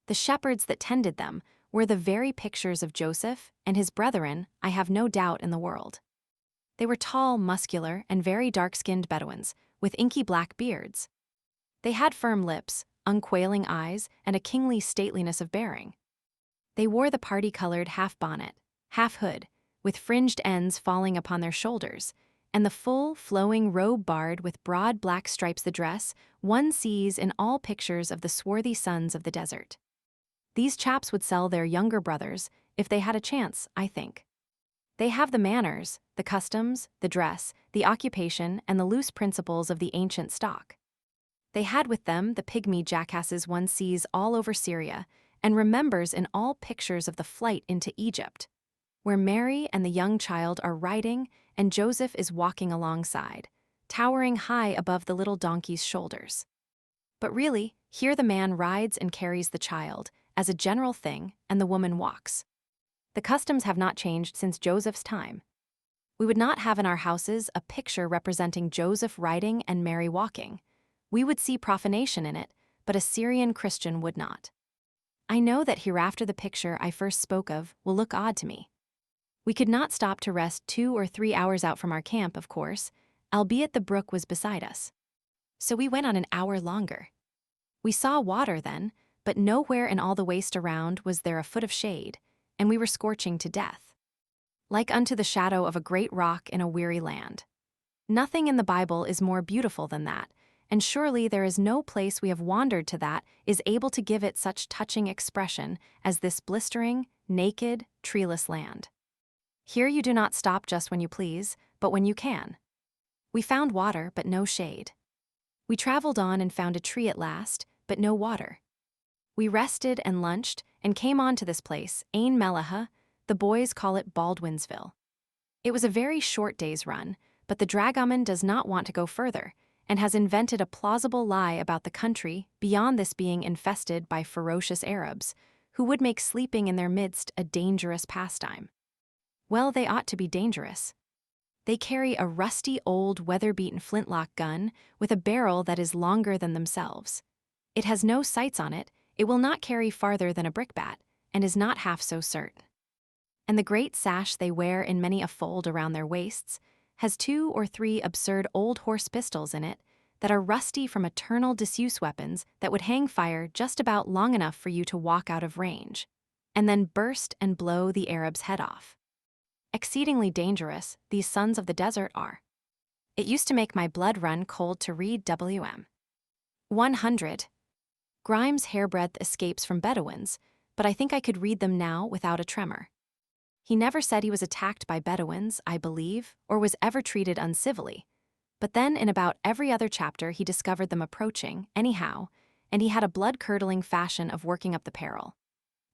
The shepherds that tended them were the very pictures of Joseph and his brethren, I have no doubt, in the world. They were tall, muscular, and very dark-skinned Bedouins, with inky black beards. They had firm lips, unquailing eyes, and a kingly stateliness of bearing. They wore the party-colored half-bonnet, half-hood, with fringed ends falling upon their shoulders, and the full, flowing robe barred with broad black stripes, the dress one sees in all pictures of the swarthy sons of the desert. These chaps would sell their younger brothers if they had a chance, I think. They have the manners, the customs, the dress, the occupation, and the loose principles of the ancient stock. They had with them the pygmy jackasses one sees all over Syria and remembers in all pictures of the flight into Egypt, where Mary and the young child are riding and Joseph is walking alongside, towering high above the little donkey's shoulders. But really, here the man rides and carries the child, as a general thing, and the woman walks. The customs have not changed since Joseph's time. We would not have in our houses a picture representing Joseph riding and Mary walking. We would see profanation in it, but a Syrian Christian would not. I know that hereafter the picture I first spoke of will look odd to me. We could not stop to rest 2 or 3 hours out from our camp, of course, albeit the brook was beside us. So we went on an hour longer. We saw water then, but nowhere in all the waste around was there a foot of shade, and we were scorching to death, like unto the shadow of a great rock in a weary land. Nothing in the Bible is more beautiful than that, and surely there is no place we have wandered to that is able to give it such touching expression as this blistering, naked, treeless land. Here you do not stop just when you please, but when you can. We found water, but no shade. We traveled on and found a tree at last, but no water. We rested and lunched and came on to this place, Ain Mellah. The boys call it Baldwinsville. It was a very short day's run, but the dragoman does not want to go further and has invented a plausible lie about the country beyond this being infested by ferocious Arabs, who would make sleeping in their midst a dangerous pastime. Well, they ought to be dangerous. They carry a rusty old weather-beaten flintlock gun with a barrel that is longer than themselves. It has no sights on it, it will not carry farther than a brickbat, and is not half so certain. And the great sash they wear in many a fold around their waists has 2 or 3 absurd old horse pistols in it that are rusty from eternal disuse weapons that would hang fire just about long enough for you to walk out of range, and then burst and blow the Arab's head off. Exceedingly dangerous, these sons of the desert are. It used to make my blood run cold to read W.M. 100. Grimes' hairbreadth escapes from Bedouins, but I think I could read them now without a tremor. He never said he was attacked by Bedouins, I believe, or was ever treated uncivilly. But then in about every other chapter he discovered them approaching, anyhow, and he had a blood-curdling fashion of working up the peril,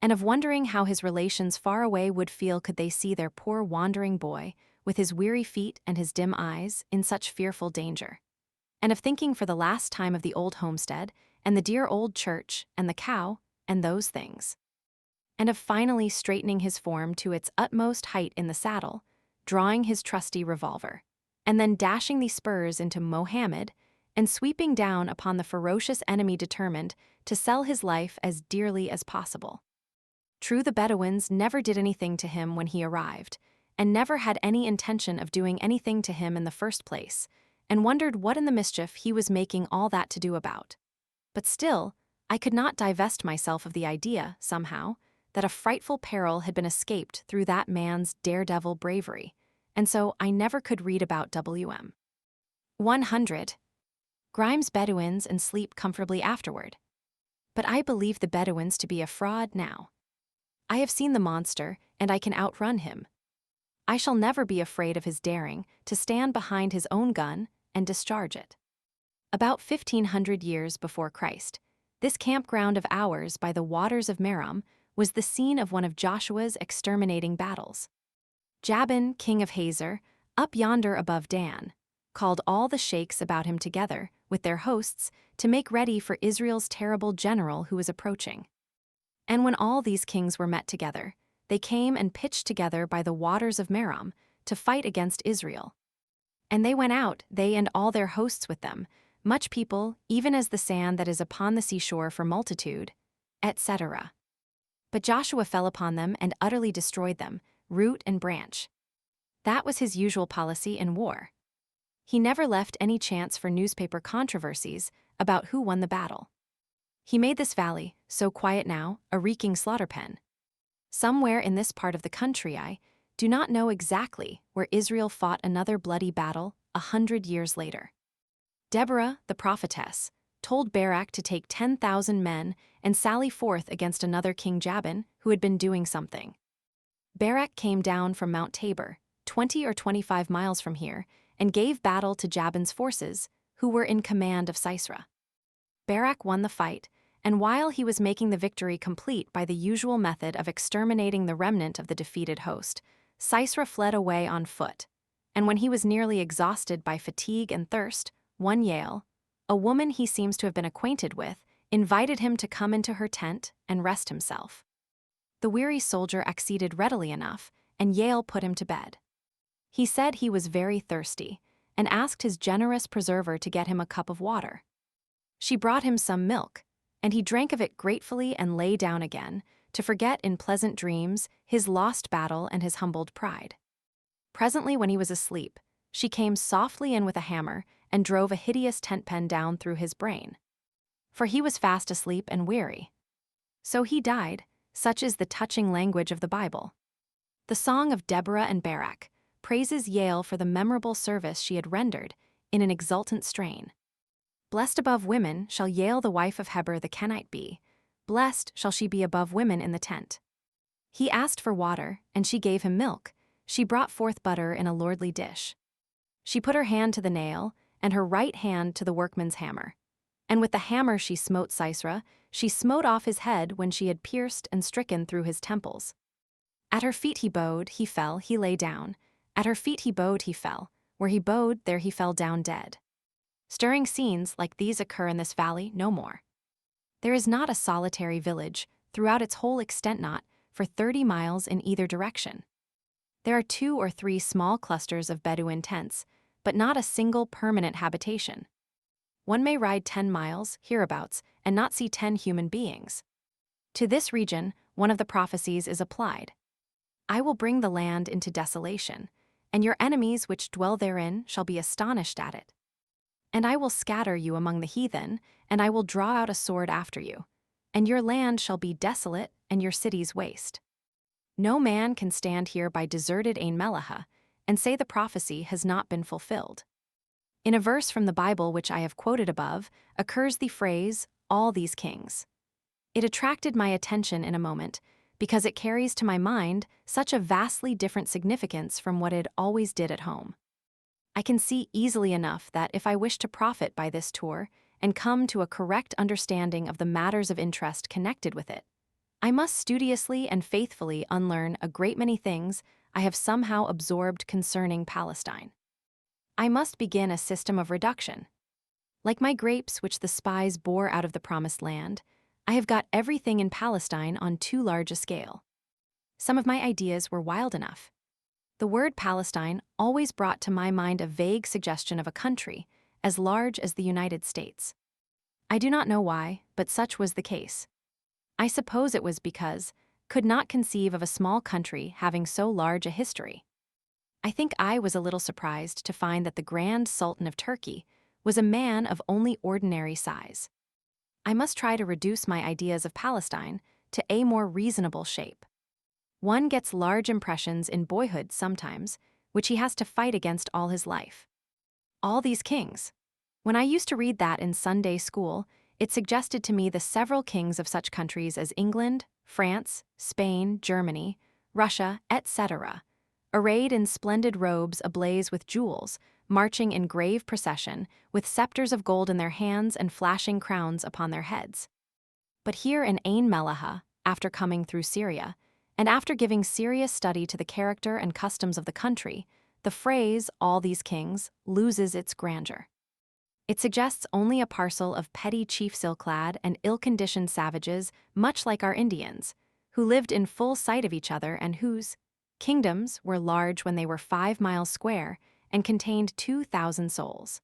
and of wondering how his relations far away would feel could they see their poor wandering boy, with his weary feet and his dim eyes, in such fearful danger. And of thinking for the last time of the old homestead, and the dear old church, and the cow, and those things. And of finally straightening his form to its utmost height in the saddle, drawing his trusty revolver, and then dashing the spurs into Mohammed, and sweeping down upon the ferocious enemy determined to sell his life as dearly as possible. True, the Bedouins never did anything to him when he arrived, and never had any intention of doing anything to him in the first place, and wondered what in the mischief he was making all that to do about. But still, I could not divest myself of the idea, somehow, that a frightful peril had been escaped through that man's daredevil bravery, and so I never could read about W.M. 100. Grimes Bedouins and sleep comfortably afterward. But I believe the Bedouins to be a fraud now. I have seen the monster, and I can outrun him. I shall never be afraid of his daring to stand behind his own gun and discharge it. About 1500 years before Christ, this campground of ours by the waters of Merom was the scene of one of Joshua's exterminating battles. Jabin, king of Hazor, up yonder above Dan, called all the sheikhs about him together, with their hosts, to make ready for Israel's terrible general who was approaching. And when all these kings were met together, they came and pitched together by the waters of Merom to fight against Israel. And they went out, they and all their hosts with them, much people, even as the sand that is upon the seashore for multitude, etc. But Joshua fell upon them and utterly destroyed them, root and branch. That was his usual policy in war. He never left any chance for newspaper controversies about who won the battle. He made this valley, so quiet now, a reeking slaughter pen. Somewhere in this part of the country I do not know exactly where Israel fought another bloody battle 100 years later. Deborah, the prophetess, told Barak to take 10,000 men and sally forth against another King Jabin who had been doing something. Barak came down from Mount Tabor, 20 or 25 miles from here, and gave battle to Jabin's forces, who were in command of Sisera. Barak won the fight, and while he was making the victory complete by the usual method of exterminating the remnant of the defeated host, Sisera fled away on foot, and when he was nearly exhausted by fatigue and thirst, one Yael, a woman he seems to have been acquainted with, invited him to come into her tent and rest himself. The weary soldier acceded readily enough, and Yael put him to bed. He said he was very thirsty, and asked his generous preserver to get him a cup of water. She brought him some milk, and he drank of it gratefully and lay down again, to forget in pleasant dreams his lost battle and his humbled pride. Presently, when he was asleep, she came softly in with a hammer and drove a hideous tent-pen down through his brain. For he was fast asleep and weary. So he died, such is the touching language of the Bible. The song of Deborah and Barak praises Yael for the memorable service she had rendered, in an exultant strain. Blessed above women shall Yael the wife of Heber the Kenite be, blessed shall she be above women in the tent. He asked for water, and she gave him milk. She brought forth butter in a lordly dish. She put her hand to the nail, and her right hand to the workman's hammer. And with the hammer she smote Sisera, she smote off his head when she had pierced and stricken through his temples. At her feet he bowed, he fell, he lay down. At her feet he bowed, he fell. Where he bowed, there he fell down dead. Stirring scenes like these occur in this valley no more. There is not a solitary village, throughout its whole extent not, for 30 miles in either direction. There are 2 or 3 small clusters of Bedouin tents, but not a single permanent habitation. One may ride 10 miles, hereabouts, and not see 10 human beings. To this region, one of the prophecies is applied. I will bring the land into desolation, and your enemies which dwell therein shall be astonished at it. And I will scatter you among the heathen, and I will draw out a sword after you, and your land shall be desolate, and your cities waste. No man can stand here by deserted Ain Melech, and say the prophecy has not been fulfilled. In a verse from the Bible which I have quoted above, occurs the phrase, all these kings. It attracted my attention in a moment, because it carries to my mind such a vastly different significance from what it always did at home. I can see easily enough that if I wish to profit by this tour and come to a correct understanding of the matters of interest connected with it, I must studiously and faithfully unlearn a great many things I have somehow absorbed concerning Palestine. I must begin a system of reduction. Like my grapes which the spies bore out of the promised land, I have got everything in Palestine on too large a scale. Some of my ideas were wild enough. The word Palestine always brought to my mind a vague suggestion of a country as large as the United States. I do not know why, but such was the case. I suppose it was because could not conceive of a small country having so large a history. I think I was a little surprised to find that the Grand Sultan of Turkey was a man of only ordinary size. I must try to reduce my ideas of Palestine to a more reasonable shape. One gets large impressions in boyhood sometimes, which he has to fight against all his life. All these kings. When I used to read that in Sunday school, it suggested to me the several kings of such countries as England, France, Spain, Germany, Russia, etc., arrayed in splendid robes ablaze with jewels, marching in grave procession, with scepters of gold in their hands and flashing crowns upon their heads. But here in Ain Melech, after coming through Syria, and after giving serious study to the character and customs of the country, the phrase, all these kings, loses its grandeur. It suggests only a parcel of petty chiefs ill-clad and ill-conditioned savages, much like our Indians, who lived in full sight of each other and whose kingdoms were large when they were 5 miles square and contained 2,000 souls.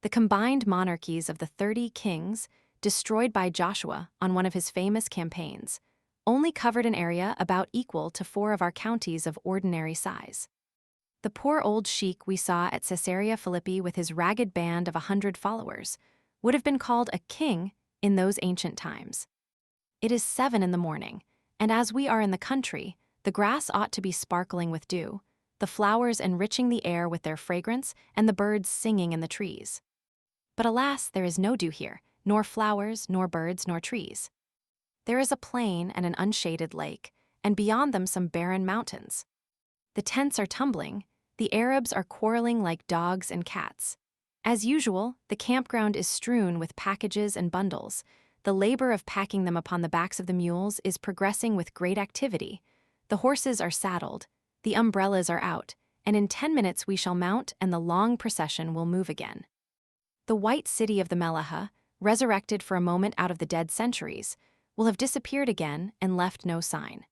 The combined monarchies of the 30 kings, destroyed by Joshua on one of his famous campaigns, only covered an area about equal to 4 of our counties of ordinary size. The poor old sheik we saw at Caesarea Philippi with his ragged band of 100 followers would have been called a king in those ancient times. It is 7 in the morning, and as we are in the country, the grass ought to be sparkling with dew, the flowers enriching the air with their fragrance, and the birds singing in the trees. But alas, there is no dew here, nor flowers, nor birds, nor trees. There is a plain and an unshaded lake, and beyond them some barren mountains. The tents are tumbling, the Arabs are quarreling like dogs and cats. As usual, the campground is strewn with packages and bundles. The labor of packing them upon the backs of the mules is progressing with great activity. The horses are saddled, the umbrellas are out, and in 10 minutes we shall mount and the long procession will move again. The white city of the Melech, resurrected for a moment out of the dead centuries, will have disappeared again and left no sign.